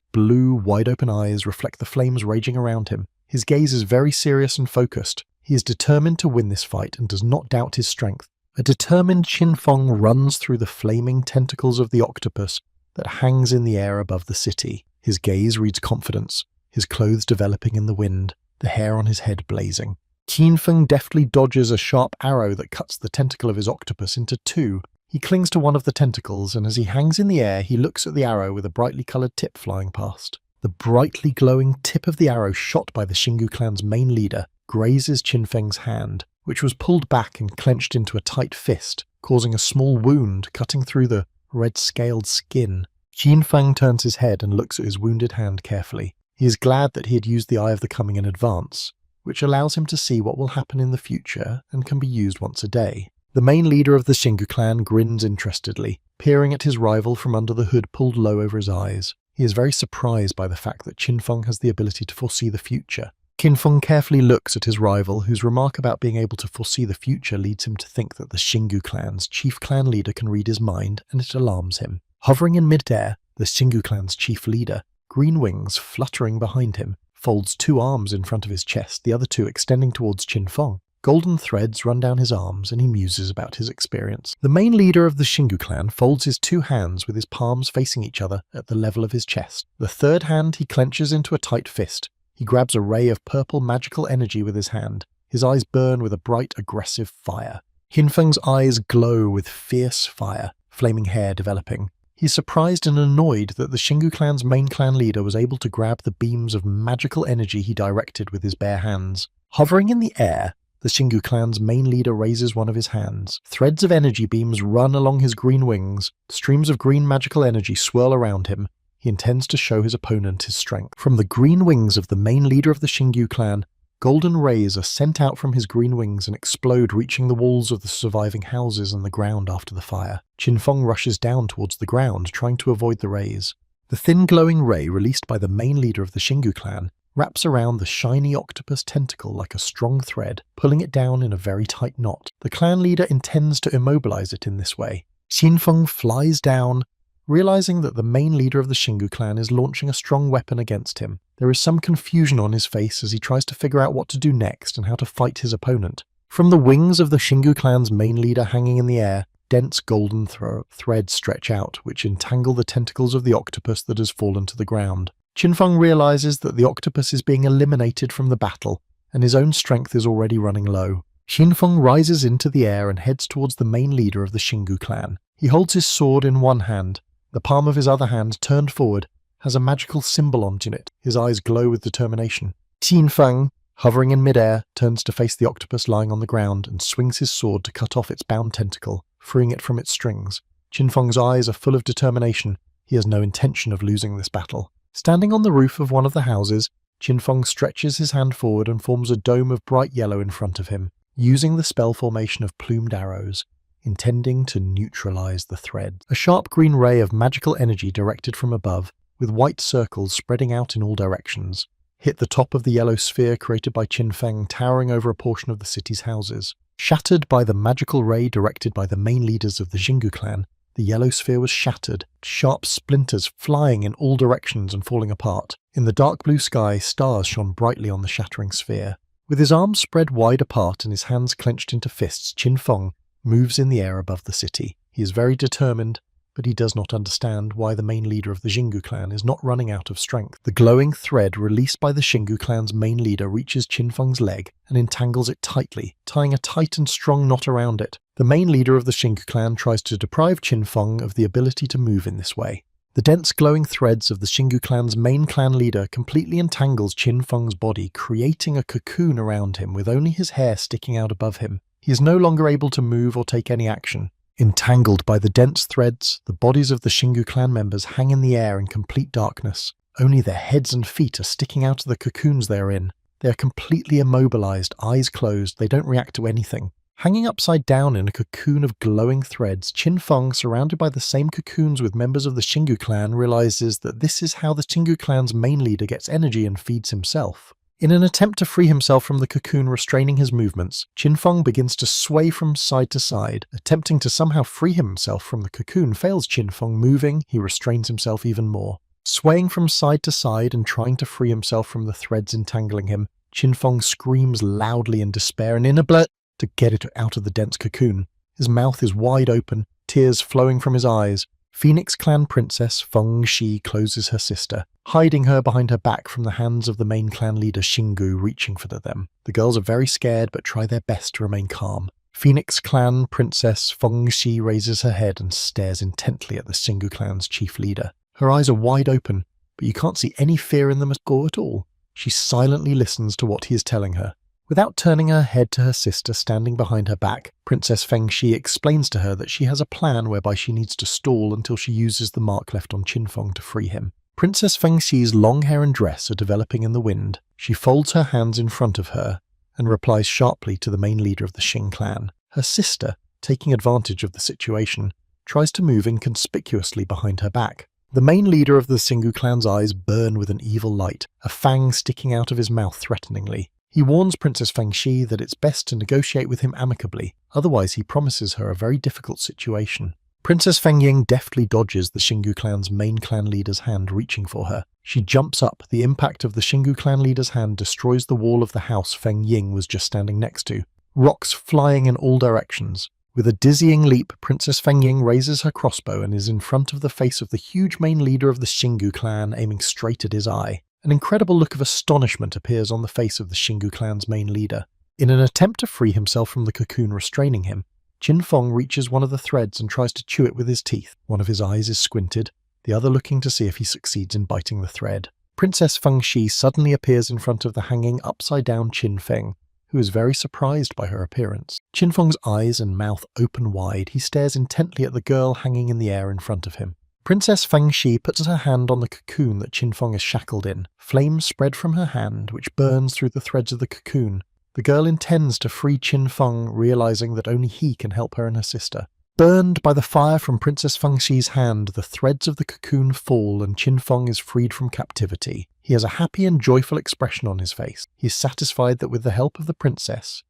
blue, wide-open eyes reflect the flames raging around him. His gaze is very serious and focused. He is determined to win this fight and does not doubt his strength. A determined Qin Feng runs through the flaming tentacles of the octopus that hangs in the air above the city. His gaze reads confidence, his clothes developing in the wind, the hair on his head blazing. Qin Feng deftly dodges a sharp arrow that cuts the tentacle of his octopus into two. He clings to one of the tentacles, and as he hangs in the air, he looks at the arrow with a brightly coloured tip flying past. The brightly glowing tip of the arrow shot by the Xingu clan's main leader grazes Qin Feng's hand, which was pulled back and clenched into a tight fist, causing a small wound cutting through the red-scaled skin. Qin Feng turns his head and looks at his wounded hand carefully. He is glad that he had used the Eye of the Coming in advance, which allows him to see what will happen in the future and can be used once a day. The main leader of the Xingu clan grins interestedly, peering at his rival from under the hood pulled low over his eyes. He is very surprised by the fact that Qin Feng has the ability to foresee the future. Qin Feng carefully looks at his rival, whose remark about being able to foresee the future leads him to think that the Xingu clan's chief clan leader can read his mind, and it alarms him. Hovering in midair, the Xingu clan's chief leader, green wings fluttering behind him, folds two arms in front of his chest, the other two extending towards Qin Feng. Golden threads run down his arms, and he muses about his experience. The main leader of the Xingu clan folds his two hands with his palms facing each other at the level of his chest. The third hand he clenches into a tight fist. He grabs a ray of purple magical energy with his hand. His eyes burn with a bright, aggressive fire. Qin Feng's eyes glow with fierce fire, flaming hair developing. He's surprised and annoyed that the Xingu clan's main clan leader was able to grab the beams of magical energy he directed with his bare hands. Hovering in the air, the Xingu clan's main leader raises one of his hands. Threads of energy beams run along his green wings. Streams of green magical energy swirl around him. He intends to show his opponent his strength. From the green wings of the main leader of the Xingu clan, golden rays are sent out from his green wings and explode, reaching the walls of the surviving houses and the ground after the fire. Qin Feng rushes down towards the ground, trying to avoid the rays. The thin glowing ray released by the main leader of the Xingu clan wraps around the shiny octopus tentacle like a strong thread, pulling it down in a very tight knot. The clan leader intends to immobilize it in this way. Qin Feng flies down, realizing that the main leader of the Xingu clan is launching a strong weapon against him. There is some confusion on his face as he tries to figure out what to do next and how to fight his opponent. From the wings of the Xingu clan's main leader hanging in the air, dense golden threads stretch out, which entangle the tentacles of the octopus that has fallen to the ground. Qin Feng realizes that the octopus is being eliminated from the battle, and his own strength is already running low. Qin Feng rises into the air and heads towards the main leader of the Xingu clan. He holds his sword in one hand. The palm of his other hand, turned forward, has a magical symbol on it. His eyes glow with determination. Qin Feng, hovering in midair, turns to face the octopus lying on the ground and swings his sword to cut off its bound tentacle, freeing it from its strings. Qin Feng's eyes are full of determination. He has no intention of losing this battle. Standing on the roof of one of the houses, Qin Feng stretches his hand forward and forms a dome of bright yellow in front of him, using the spell formation of plumed arrows, intending to neutralize the thread. A sharp green ray of magical energy directed from above, with white circles spreading out in all directions, hit the top of the yellow sphere created by Qin Feng, towering over a portion of the city's houses. Shattered by the magical ray directed by the main leaders of the Xingu clan, the yellow sphere was shattered, sharp splinters flying in all directions and falling apart. In the dark blue sky, stars shone brightly on the shattering sphere. With his arms spread wide apart and his hands clenched into fists, Qin Feng moves in the air above the city. He is very determined, but he does not understand why the main leader of the Xingu clan is not running out of strength. The glowing thread released by the Xingu clan's main leader reaches Qin Feng's leg and entangles it tightly, tying a tight and strong knot around it. The main leader of the Xingu clan tries to deprive Qin Feng of the ability to move in this way. The dense glowing threads of the Xingu clan's main clan leader completely entangles Qin Feng's body, creating a cocoon around him with only his hair sticking out above him. He is no longer able to move or take any action. Entangled by the dense threads, the bodies of the Xingu clan members hang in the air in complete darkness. Only their heads and feet are sticking out of the cocoons they are in. They are completely immobilized, eyes closed, they don't react to anything. Hanging upside down in a cocoon of glowing threads, Qin Feng, surrounded by the same cocoons with members of the Xingu clan, realizes that this is how the Xingu clan's main leader gets energy and feeds himself. In an attempt to free himself from the cocoon restraining his movements, Qinfeng begins to sway from side to side. Attempting to somehow free himself from the cocoon fails Qinfeng. Moving, he restrains himself even more. Swaying from side to side and trying to free himself from the threads entangling him, Qinfeng screams loudly in despair and in a blur to get it out of the dense cocoon. His mouth is wide open, tears flowing from his eyes. Phoenix Clan Princess Feng Shi closes her sister, hiding her behind her back from the hands of the main clan leader Xingu reaching for them. The girls are very scared but try their best to remain calm. Phoenix Clan Princess Feng Shi raises her head and stares intently at the Xingu clan's chief leader. Her eyes are wide open, but you can't see any fear in them at all. She silently listens to what he is telling her. Without turning her head to her sister standing behind her back, Princess Feng Shi explains to her that she has a plan whereby she needs to stall until she uses the mark left on Qinfeng to free him. Princess Feng Shi's long hair and dress are developing in the wind. She folds her hands in front of her and replies sharply to the main leader of the Xing clan. Her sister, taking advantage of the situation, tries to move inconspicuously behind her back. The main leader of the Xingu clan's eyes burn with an evil light, a fang sticking out of his mouth threateningly. He warns Princess Feng Shi that it's best to negotiate with him amicably, otherwise he promises her a very difficult situation. Princess Feng Ying deftly dodges the Xingu clan's main clan leader's hand reaching for her. She jumps up. The impact of the Xingu clan leader's hand destroys the wall of the house Feng Ying was just standing next to, rocks flying in all directions. With a dizzying leap, Princess Feng Ying raises her crossbow and is in front of the face of the huge main leader of the Xingu clan, aiming straight at his eye. An incredible look of astonishment appears on the face of the Xingu clan's main leader. In an attempt to free himself from the cocoon restraining him, Qinfeng reaches one of the threads and tries to chew it with his teeth. One of his eyes is squinted, the other looking to see if he succeeds in biting the thread. Princess Feng Shi suddenly appears in front of the hanging upside-down Qinfeng, who is very surprised by her appearance. Qinfeng's eyes and mouth open wide. He stares intently at the girl hanging in the air in front of him. Princess Feng Shi puts her hand on the cocoon that Qinfeng is shackled in. Flames spread from her hand, which burns through the threads of the cocoon. The girl intends to free Qinfeng, realizing that only he can help her and her sister. Burned by the fire from Princess Feng Shi's hand, the threads of the cocoon fall and Qinfeng is freed from captivity. He has a happy and joyful expression on his face. He is satisfied that with the help of the princess,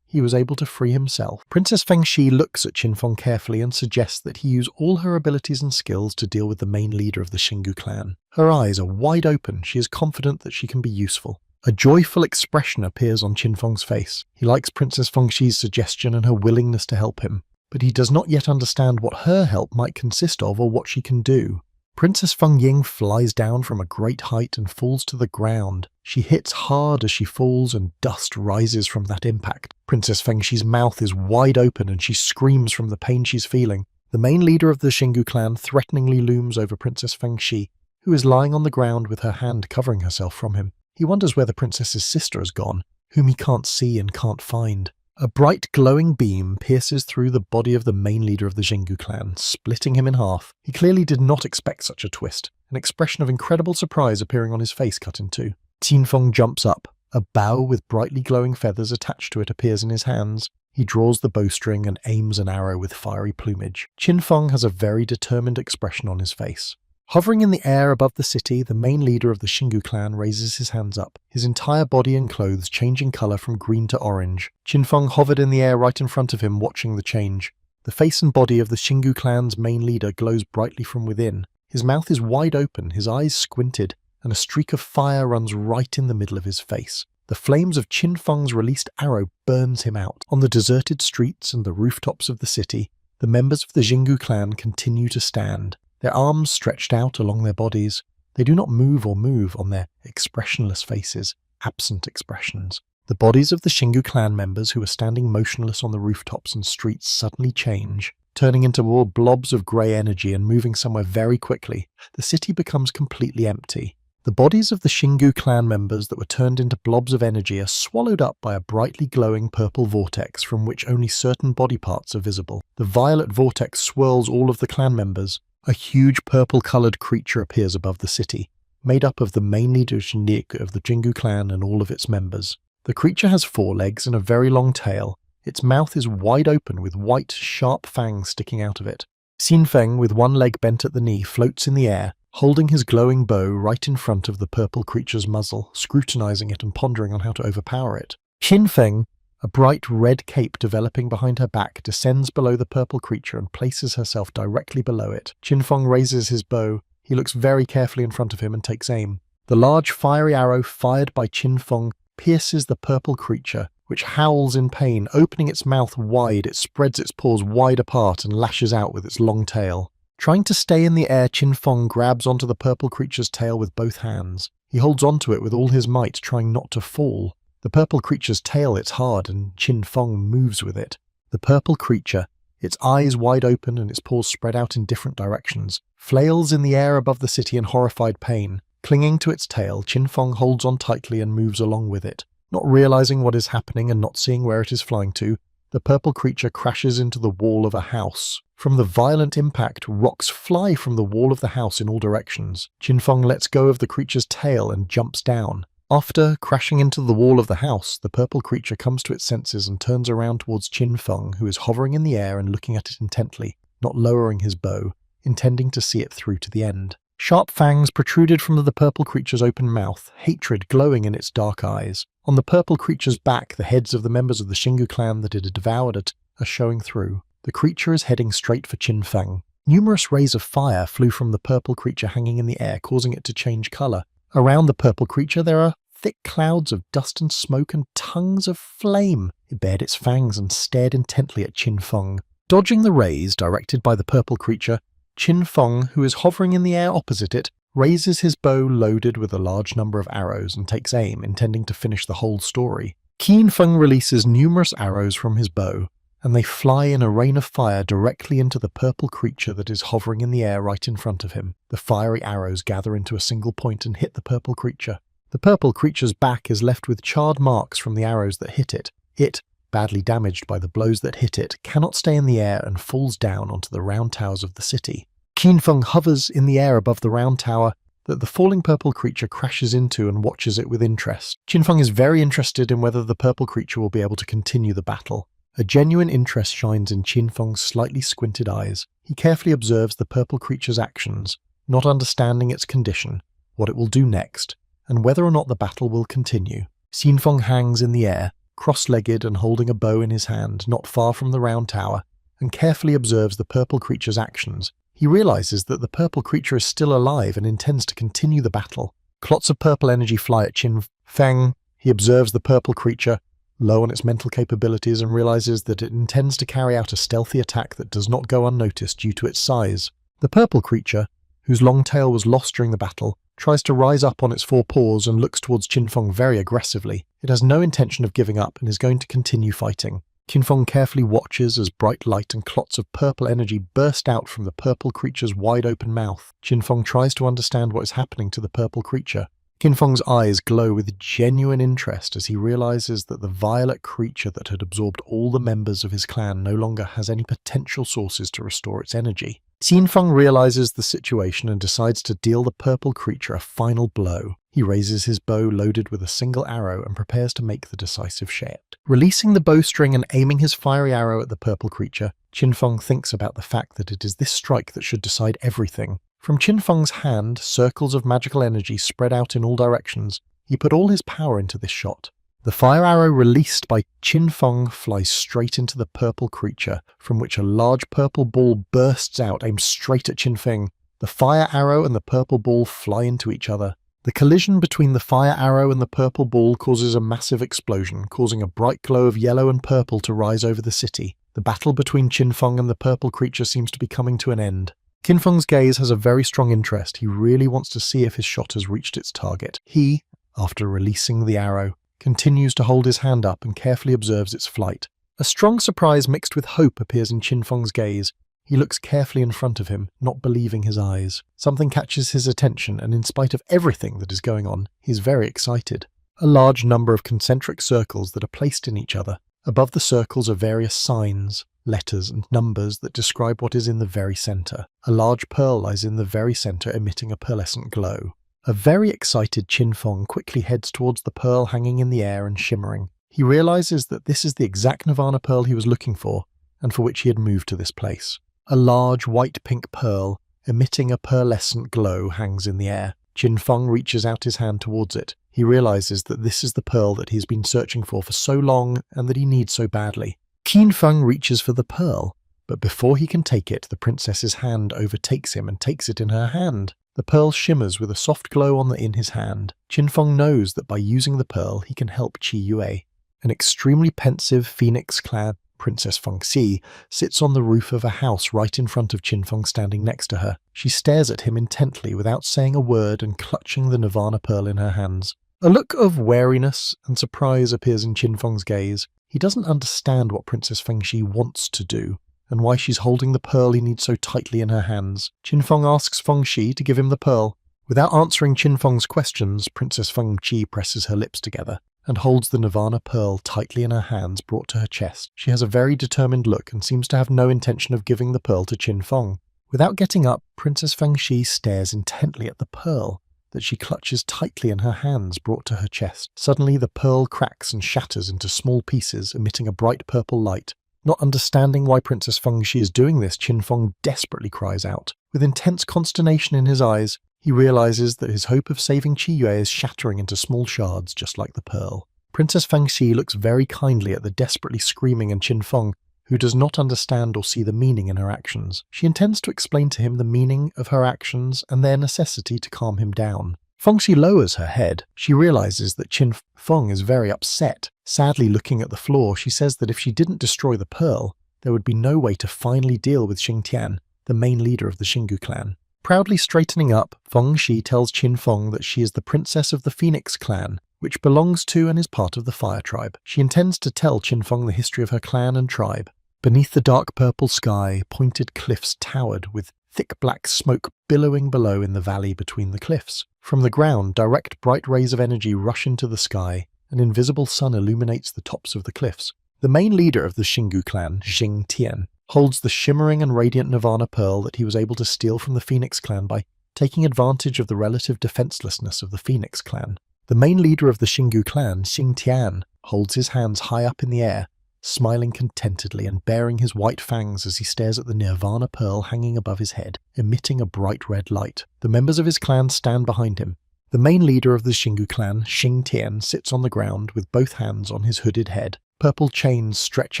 he was able to free himself. Princess Feng Shi looks at Qinfeng carefully and suggests that he use all her abilities and skills to deal with the main leader of the Xingu clan. Her eyes are wide open. She is confident that she can be useful. A joyful expression appears on Qinfeng's face. He likes Princess Feng Shi's suggestion and her willingness to help him, but he does not yet understand what her help might consist of or what she can do. Princess Feng Ying flies down from a great height and falls to the ground. She hits hard as she falls and dust rises from that impact. Princess Feng Shi's mouth is wide open and she screams from the pain she's feeling. The main leader of the Xingu clan threateningly looms over Princess Feng Shi, who is lying on the ground with her hand covering herself from him. He wonders where the princess's sister has gone, whom he can't see and can't find. A bright glowing beam pierces through the body of the main leader of the Xingu clan, splitting him in half. He clearly did not expect such a twist. An expression of incredible surprise appearing on his face cut in two. Qinfeng jumps up. A bow with brightly glowing feathers attached to it appears in his hands. He draws the bowstring and aims an arrow with fiery plumage. Qinfeng has a very determined expression on his face. Hovering in the air above the city, the main leader of the Xingu clan raises his hands up, his entire body and clothes changing colour from green to orange. Qinfeng hovered in the air right in front of him, watching the change. The face and body of the Xingu clan's main leader glows brightly from within. His mouth is wide open, his eyes squinted, and a streak of fire runs right in the middle of his face. The flames of Qinfeng's released arrow burns him out. On the deserted streets and the rooftops of the city, the members of the Xingu clan continue to stand, their arms stretched out along their bodies. They do not move on their expressionless faces, absent expressions. The bodies of the Xingu clan members who are standing motionless on the rooftops and streets suddenly change, turning into more blobs of grey energy and moving somewhere very quickly. The city becomes completely empty. The bodies of the Xingu clan members that were turned into blobs of energy are swallowed up by a brightly glowing purple vortex from which only certain body parts are visible. The violet vortex swirls all of the clan members. A huge purple-coloured creature appears above the city, made up of the main leader of the Xingu clan and all of its members. The creature has 4 legs and a very long tail. Its mouth is wide open with white, sharp fangs sticking out of it. Xinfeng, with one leg bent at the knee, floats in the air, holding his glowing bow right in front of the purple creature's muzzle, scrutinizing it and pondering on how to overpower it. Qin Feng, a bright red cape developing behind her back, descends below the purple creature and places herself directly below it. Qin Feng raises his bow. He looks very carefully in front of him and takes aim. The large fiery arrow fired by Qin Feng pierces the purple creature, which howls in pain. Opening its mouth wide, it spreads its paws wide apart and lashes out with its long tail. Trying to stay in the air, Qin Feng grabs onto the purple creature's tail with both hands. He holds onto it with all his might, trying not to fall. The purple creature's tail hits hard, and Qin Feng moves with it. The purple creature, its eyes wide open and its paws spread out in different directions, flails in the air above the city in horrified pain. Clinging to its tail, Qin Feng holds on tightly and moves along with it. Not realizing what is happening and not seeing where it is flying to, the purple creature crashes into the wall of a house. From the violent impact, rocks fly from the wall of the house in all directions. Qin Feng lets go of the creature's tail and jumps down. After crashing into the wall of the house, the purple creature comes to its senses and turns around towards Qin Feng, who is hovering in the air and looking at it intently, not lowering his bow, intending to see it through to the end. Sharp fangs protruded from the purple creature's open mouth, hatred glowing in its dark eyes. On the purple creature's back, the heads of the members of the Shingu clan that it had devoured are showing through. The creature is heading straight for Qin Feng. Numerous rays of fire flew from the purple creature hanging in the air, causing it to change color. Around the purple creature there are thick clouds of dust and smoke and tongues of flame. It bared its fangs and stared intently at Qin Feng. Dodging the rays directed by the purple creature, Qin Feng, who is hovering in the air opposite it, raises his bow loaded with a large number of arrows and takes aim, intending to finish the whole story. Qin Feng releases numerous arrows from his bow, and they fly in a rain of fire directly into the purple creature that is hovering in the air right in front of him. The fiery arrows gather into a single point and hit the purple creature. The purple creature's back is left with charred marks from the arrows that hit it. It, badly damaged by the blows that hit it, cannot stay in the air and falls down onto the round towers of the city. Qin Feng hovers in the air above the round tower that the falling purple creature crashes into and watches it with interest. Qin Feng is very interested in whether the purple creature will be able to continue the battle. A genuine interest shines in Qin Feng's slightly squinted eyes. He carefully observes the purple creature's actions, not understanding its condition, what it will do next, and whether or not the battle will continue. Qin Feng hangs in the air, cross-legged and holding a bow in his hand, not far from the round tower, and carefully observes the purple creature's actions. He realizes that the purple creature is still alive and intends to continue the battle. Clots of purple energy fly at Qin Feng. He observes the purple creature, low on its mental capabilities, and realizes that it intends to carry out a stealthy attack that does not go unnoticed due to its size. The purple creature, whose long tail was lost during the battle, tries to rise up on its four paws and looks towards Qin Feng very aggressively. It has no intention of giving up and is going to continue fighting. Qin Feng carefully watches as bright light and clots of purple energy burst out from the purple creature's wide-open mouth. Qin Feng tries to understand what is happening to the purple creature. Qin Feng's eyes glow with genuine interest as he realizes that the violet creature that had absorbed all the members of his clan no longer has any potential sources to restore its energy. Qin Feng realizes the situation and decides to deal the purple creature a final blow. He raises his bow loaded with a single arrow and prepares to make the decisive shot. Releasing the bowstring and aiming his fiery arrow at the purple creature, Qin Feng thinks about the fact that it is this strike that should decide everything. From Qin Feng's hand, circles of magical energy spread out in all directions. He put all his power into this shot. The fire arrow released by Qin Feng flies straight into the purple creature, from which a large purple ball bursts out, aimed straight at Qin Feng. The fire arrow and the purple ball fly into each other. The collision between the fire arrow and the purple ball causes a massive explosion, causing a bright glow of yellow and purple to rise over the city. The battle between Qin Feng and the purple creature seems to be coming to an end. Qin Feng's gaze has a very strong interest. He really wants to see if his shot has reached its target. He, after releasing the arrow, continues to hold his hand up and carefully observes its flight. A strong surprise mixed with hope appears in Qin Feng's gaze. He looks carefully in front of him, not believing his eyes. Something catches his attention, and in spite of everything that is going on, he's very excited. A large number of concentric circles that are placed in each other. Above the circles are various signs, letters and numbers that describe what is in the very center. A large pearl lies in the very center, emitting a pearlescent glow. A very excited Qin Feng quickly heads towards the pearl hanging in the air and shimmering. He realizes that this is the exact Nirvana pearl he was looking for, and for which he had moved to this place. A large white-pink pearl, emitting a pearlescent glow, hangs in the air. Qin Feng reaches out his hand towards it. He realizes that this is the pearl that he's been searching for so long and that he needs so badly. Qin Feng reaches for the pearl, but before he can take it, the princess's hand overtakes him and takes it in her hand. The pearl shimmers with a soft glow in his hand. Qin Feng knows that by using the pearl, he can help Qi Yue. An extremely pensive, phoenix-clad Princess Fengxi sits on the roof of a house right in front of Qin Feng, standing next to her. She stares at him intently without saying a word and clutching the Nirvana pearl in her hands. A look of wariness and surprise appears in Qin Feng's gaze. He doesn't understand what Princess Fengxi wants to do, and why she's holding the pearl he needs so tightly in her hands. Qin Feng asks Fengxi to give him the pearl. Without answering Qin Feng's questions, Princess Fengxi presses her lips together and holds the Nirvana pearl tightly in her hands, brought to her chest. She has a very determined look and seems to have no intention of giving the pearl to Qin Feng. Without getting up, Princess Fengxi stares intently at the pearl that she clutches tightly in her hands, brought to her chest. Suddenly, the pearl cracks and shatters into small pieces, emitting a bright purple light. Not understanding why Princess Fengxi is doing this, Qin Feng desperately cries out. With intense consternation in his eyes, he realizes that his hope of saving Qi Yue is shattering into small shards, just like the pearl. Princess Fengxi looks very kindly at the desperately screaming Qin Feng, who does not understand or see the meaning in her actions. She intends to explain to him the meaning of her actions and their necessity to calm him down. Fengxi lowers her head. She realizes that Qin Feng is very upset. Sadly looking at the floor, she says that if she didn't destroy the pearl, there would be no way to finally deal with Xingtian, the main leader of the Xingu clan. Proudly straightening up, Fengxi tells Qin Feng that she is the princess of the Phoenix clan, which belongs to and is part of the Fire tribe. She intends to tell Qin Feng the history of her clan and tribe. Beneath the dark purple sky, pointed cliffs towered, with thick black smoke billowing below in the valley between the cliffs. From the ground, direct bright rays of energy rush into the sky. An invisible sun illuminates the tops of the cliffs. The main leader of the Xingu clan, Xingtian, holds the shimmering and radiant Nirvana pearl that he was able to steal from the Phoenix clan by taking advantage of the relative defenselessness of the Phoenix clan. The main leader of the Xingu clan, Xingtian, holds his hands high up in the air, smiling contentedly and baring his white fangs as he stares at the Nirvana pearl hanging above his head, emitting a bright red light. The members of his clan stand behind him. The main leader of the Xingu clan, Xingtian, sits on the ground with both hands on his hooded head. Purple chains stretch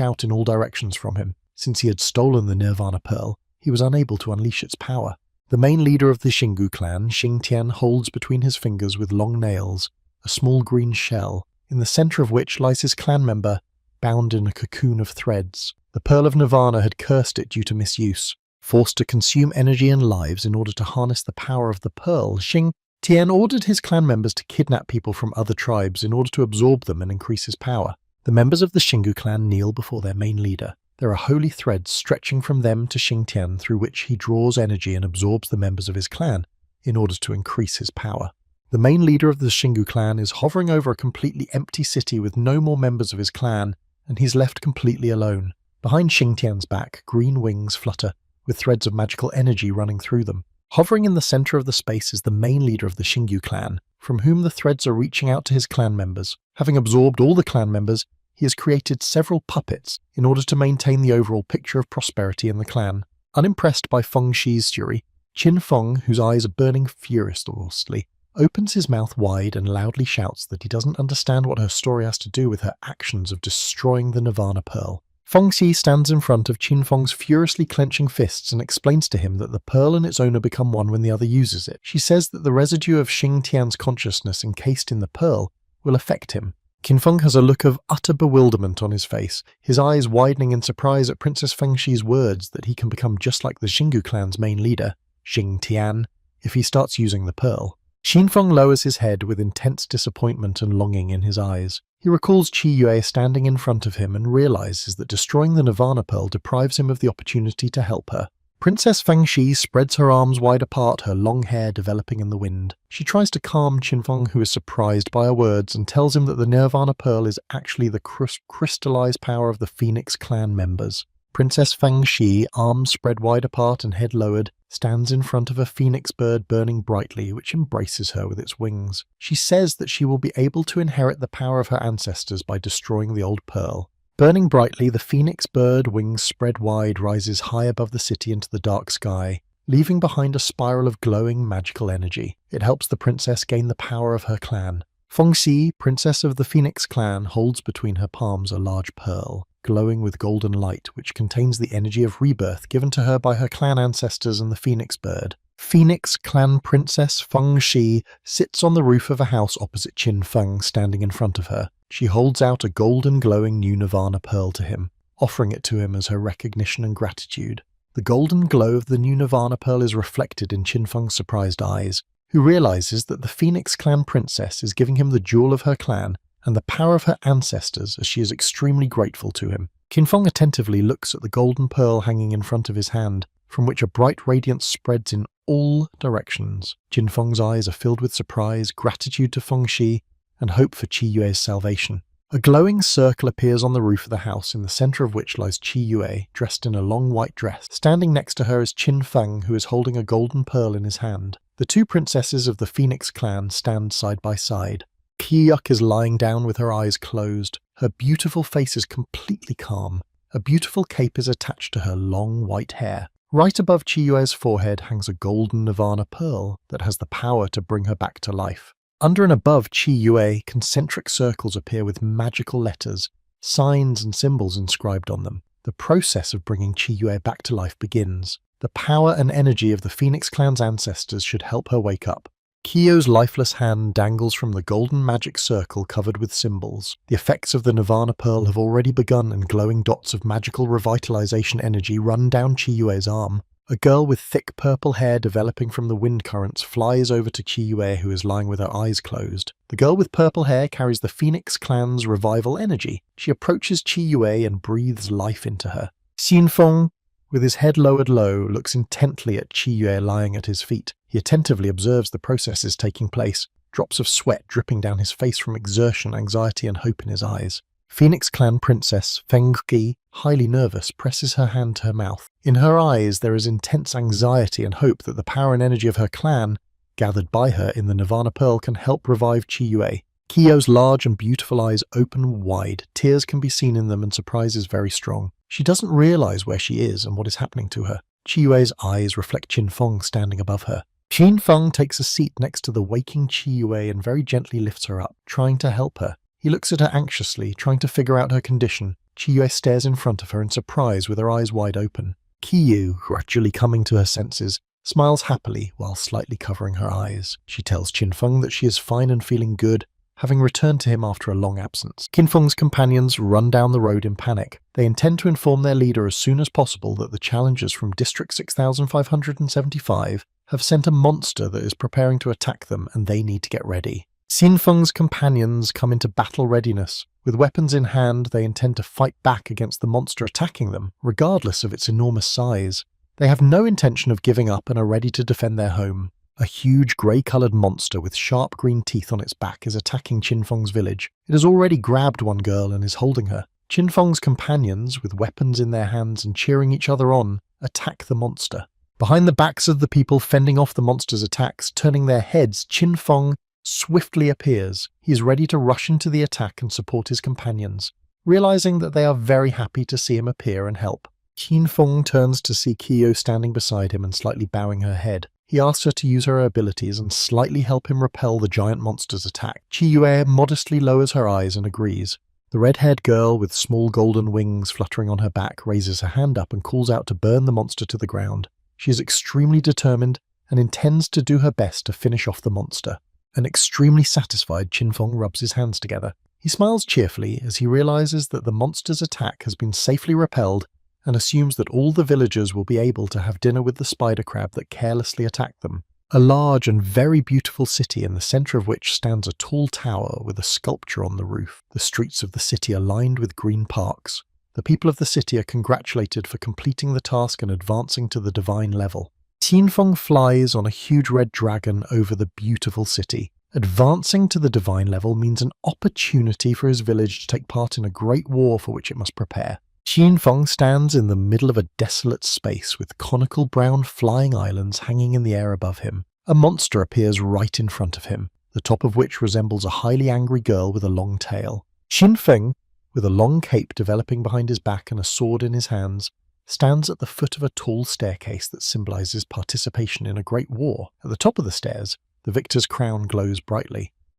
out in all directions from him. Since he had stolen the Nirvana pearl, he was unable to unleash its power. The main leader of the Xingu clan, Xingtian, holds between his fingers with long nails a small green shell, in the center of which lies his clan member, bound in a cocoon of threads. The Pearl of Nirvana had cursed it due to misuse. Forced to consume energy and lives in order to harness the power of the pearl, Xingtian ordered his clan members to kidnap people from other tribes in order to absorb them and increase his power. The members of the Xingu clan kneel before their main leader. There are holy threads stretching from them to Xingtian, through which he draws energy and absorbs the members of his clan in order to increase his power. The main leader of the Xingu clan is hovering over a completely empty city with no more members of his clan, and he's left completely alone. Behind Xingtian's back, green wings flutter, with threads of magical energy running through them. Hovering in the center of the space is the main leader of the Xingu clan, from whom the threads are reaching out to his clan members. Having absorbed all the clan members, he has created several puppets in order to maintain the overall picture of prosperity in the clan. Unimpressed by Fengxi's fury, Qin Feng, whose eyes are burning furiously, opens his mouth wide and loudly shouts that he doesn't understand what her story has to do with her actions of destroying the Nirvana pearl. Fengxi stands in front of Qin Feng's furiously clenching fists and explains to him that the pearl and its owner become one when the other uses it. She says that the residue of Xingtian's consciousness encased in the pearl will affect him. Qin Feng has a look of utter bewilderment on his face, his eyes widening in surprise at Princess Fengxi's words that he can become just like the Xingu clan's main leader, Xingtian, if he starts using the pearl. Qin Feng lowers his head with intense disappointment and longing in his eyes. He recalls Qi Yue standing in front of him and realizes that destroying the Nirvana pearl deprives him of the opportunity to help her. Princess Fengxi spreads her arms wide apart, her long hair developing in the wind. She tries to calm Qin Feng, who is surprised by her words, and tells him that the Nirvana pearl is actually the crystallized power of the Phoenix clan members. Princess Fengxi, arms spread wide apart and head lowered, stands in front of a phoenix bird burning brightly, which embraces her with its wings. She says that she will be able to inherit the power of her ancestors by destroying the old pearl. Burning brightly, the phoenix bird, wings spread wide, rises high above the city into the dark sky. leaving behind a spiral of glowing magical energy. It helps the princess gain the power of her clan. Fengxi, princess of the Phoenix clan, holds between her palms a large pearl, glowing with golden light, which contains the energy of rebirth given to her by her clan ancestors and the phoenix bird. Phoenix clan princess Fengxi sits on the roof of a house opposite Qin Feng, standing in front of her. She holds out a golden glowing new Nirvana pearl to him, offering it to him as her recognition and gratitude. The golden glow of the new Nirvana pearl is reflected in Qin Feng's surprised eyes, who realizes that the Phoenix clan princess is giving him the jewel of her clan and the power of her ancestors, as she is extremely grateful to him. Qin Feng attentively looks at the golden pearl hanging in front of his hand, from which a bright radiance spreads in all directions. Qin Feng's eyes are filled with surprise, gratitude to Fengxi, and hope for Qi Yue's salvation. A glowing circle appears on the roof of the house, in the center of which lies Qi Yue, dressed in a long white dress. Standing next to her is Qin Feng, who is holding a golden pearl in his hand. The two princesses of the Phoenix clan stand side by side. Qiyuk is lying down with her eyes closed. Her beautiful face is completely calm. A beautiful cape is attached to her long white hair. Right above Qi Yue's forehead hangs a golden Nirvana pearl that has the power to bring her back to life. Under and above Qi Yue, concentric circles appear with magical letters, signs and symbols inscribed on them. The process of bringing Qi Yue back to life begins. The power and energy of the Phoenix clan's ancestors should help her wake up. Qiyo's lifeless hand dangles from the golden magic circle covered with symbols. The effects of the Nirvana pearl have already begun, and glowing dots of magical revitalization energy run down Qi Yue's arm. A girl with thick purple hair developing from the wind currents flies over to Qi Yue, who is lying with her eyes closed. The girl with purple hair carries the Phoenix clan's revival energy. She approaches Qi Yue and breathes life into her. Xin Feng, with his head lowered low, looks intently at Qi Yue lying at his feet. He attentively observes the processes taking place, drops of sweat dripping down his face from exertion, anxiety and hope in his eyes. Phoenix clan princess Fengxi, highly nervous, presses her hand to her mouth. In her eyes there is intense anxiety and hope that the power and energy of her clan, gathered by her in the Nirvana pearl, can help revive Qi Yue. Qiyo's large and beautiful eyes open wide. Tears can be seen in them, and surprise is very strong. She doesn't realize where she is and what is happening to her. Qi Yue's eyes reflect Qin Feng standing above her. Qin Feng takes a seat next to the waking Qi Yue and very gently lifts her up, trying to help her. He looks at her anxiously, trying to figure out her condition. Qi Yue stares in front of her in surprise with her eyes wide open. Qiyu, gradually coming to her senses, smiles happily while slightly covering her eyes. She tells Qin Feng that she is fine and feeling good, having returned to him after a long absence. Qin Feng's companions run down the road in panic. They intend to inform their leader as soon as possible that the challengers from District 6575 have sent a monster that is preparing to attack them, and they need to get ready. Xin Feng's companions come into battle readiness. With weapons in hand, they intend to fight back against the monster attacking them, regardless of its enormous size. They have no intention of giving up and are ready to defend their home. A huge grey-coloured monster with sharp green teeth on its back is attacking Qin Feng's village. It has already grabbed one girl and is holding her. Qin Feng's companions, with weapons in their hands and cheering each other on, attack the monster. Behind the backs of the people fending off the monster's attacks, turning their heads, Qin Feng swiftly appears. He is ready to rush into the attack and support his companions, realizing that they are very happy to see him appear and help. Qin Feng turns to see Qiyo standing beside him and slightly bowing her head. He asks her to use her abilities and slightly help him repel the giant monster's attack. Qi Yue modestly lowers her eyes and agrees. The red-haired girl with small golden wings fluttering on her back raises her hand up and calls out to burn the monster to the ground. She is extremely determined and intends to do her best to finish off the monster. An extremely satisfied Qin Feng rubs his hands together. He smiles cheerfully as he realizes that the monster's attack has been safely repelled, and assumes that all the villagers will be able to have dinner with the spider crab that carelessly attacked them. A large and very beautiful city, in the center of which stands a tall tower with a sculpture on the roof. The streets of the city are lined with green parks. The people of the city are congratulated for completing the task and advancing to the divine level. Qin Feng flies on a huge red dragon over the beautiful city. Advancing to the divine level means an opportunity for his village to take part in a great war for which it must prepare. Qin Feng stands in the middle of a desolate space with conical brown flying islands hanging in the air above him. A monster appears right in front of him, the top of which resembles a highly angry girl with a long tail. Qin Feng, with a long cape developing behind his back and a sword in his hands, stands at the foot of a tall staircase that symbolizes participation in a great war. At the top of the stairs, the victor's crown glows brightly,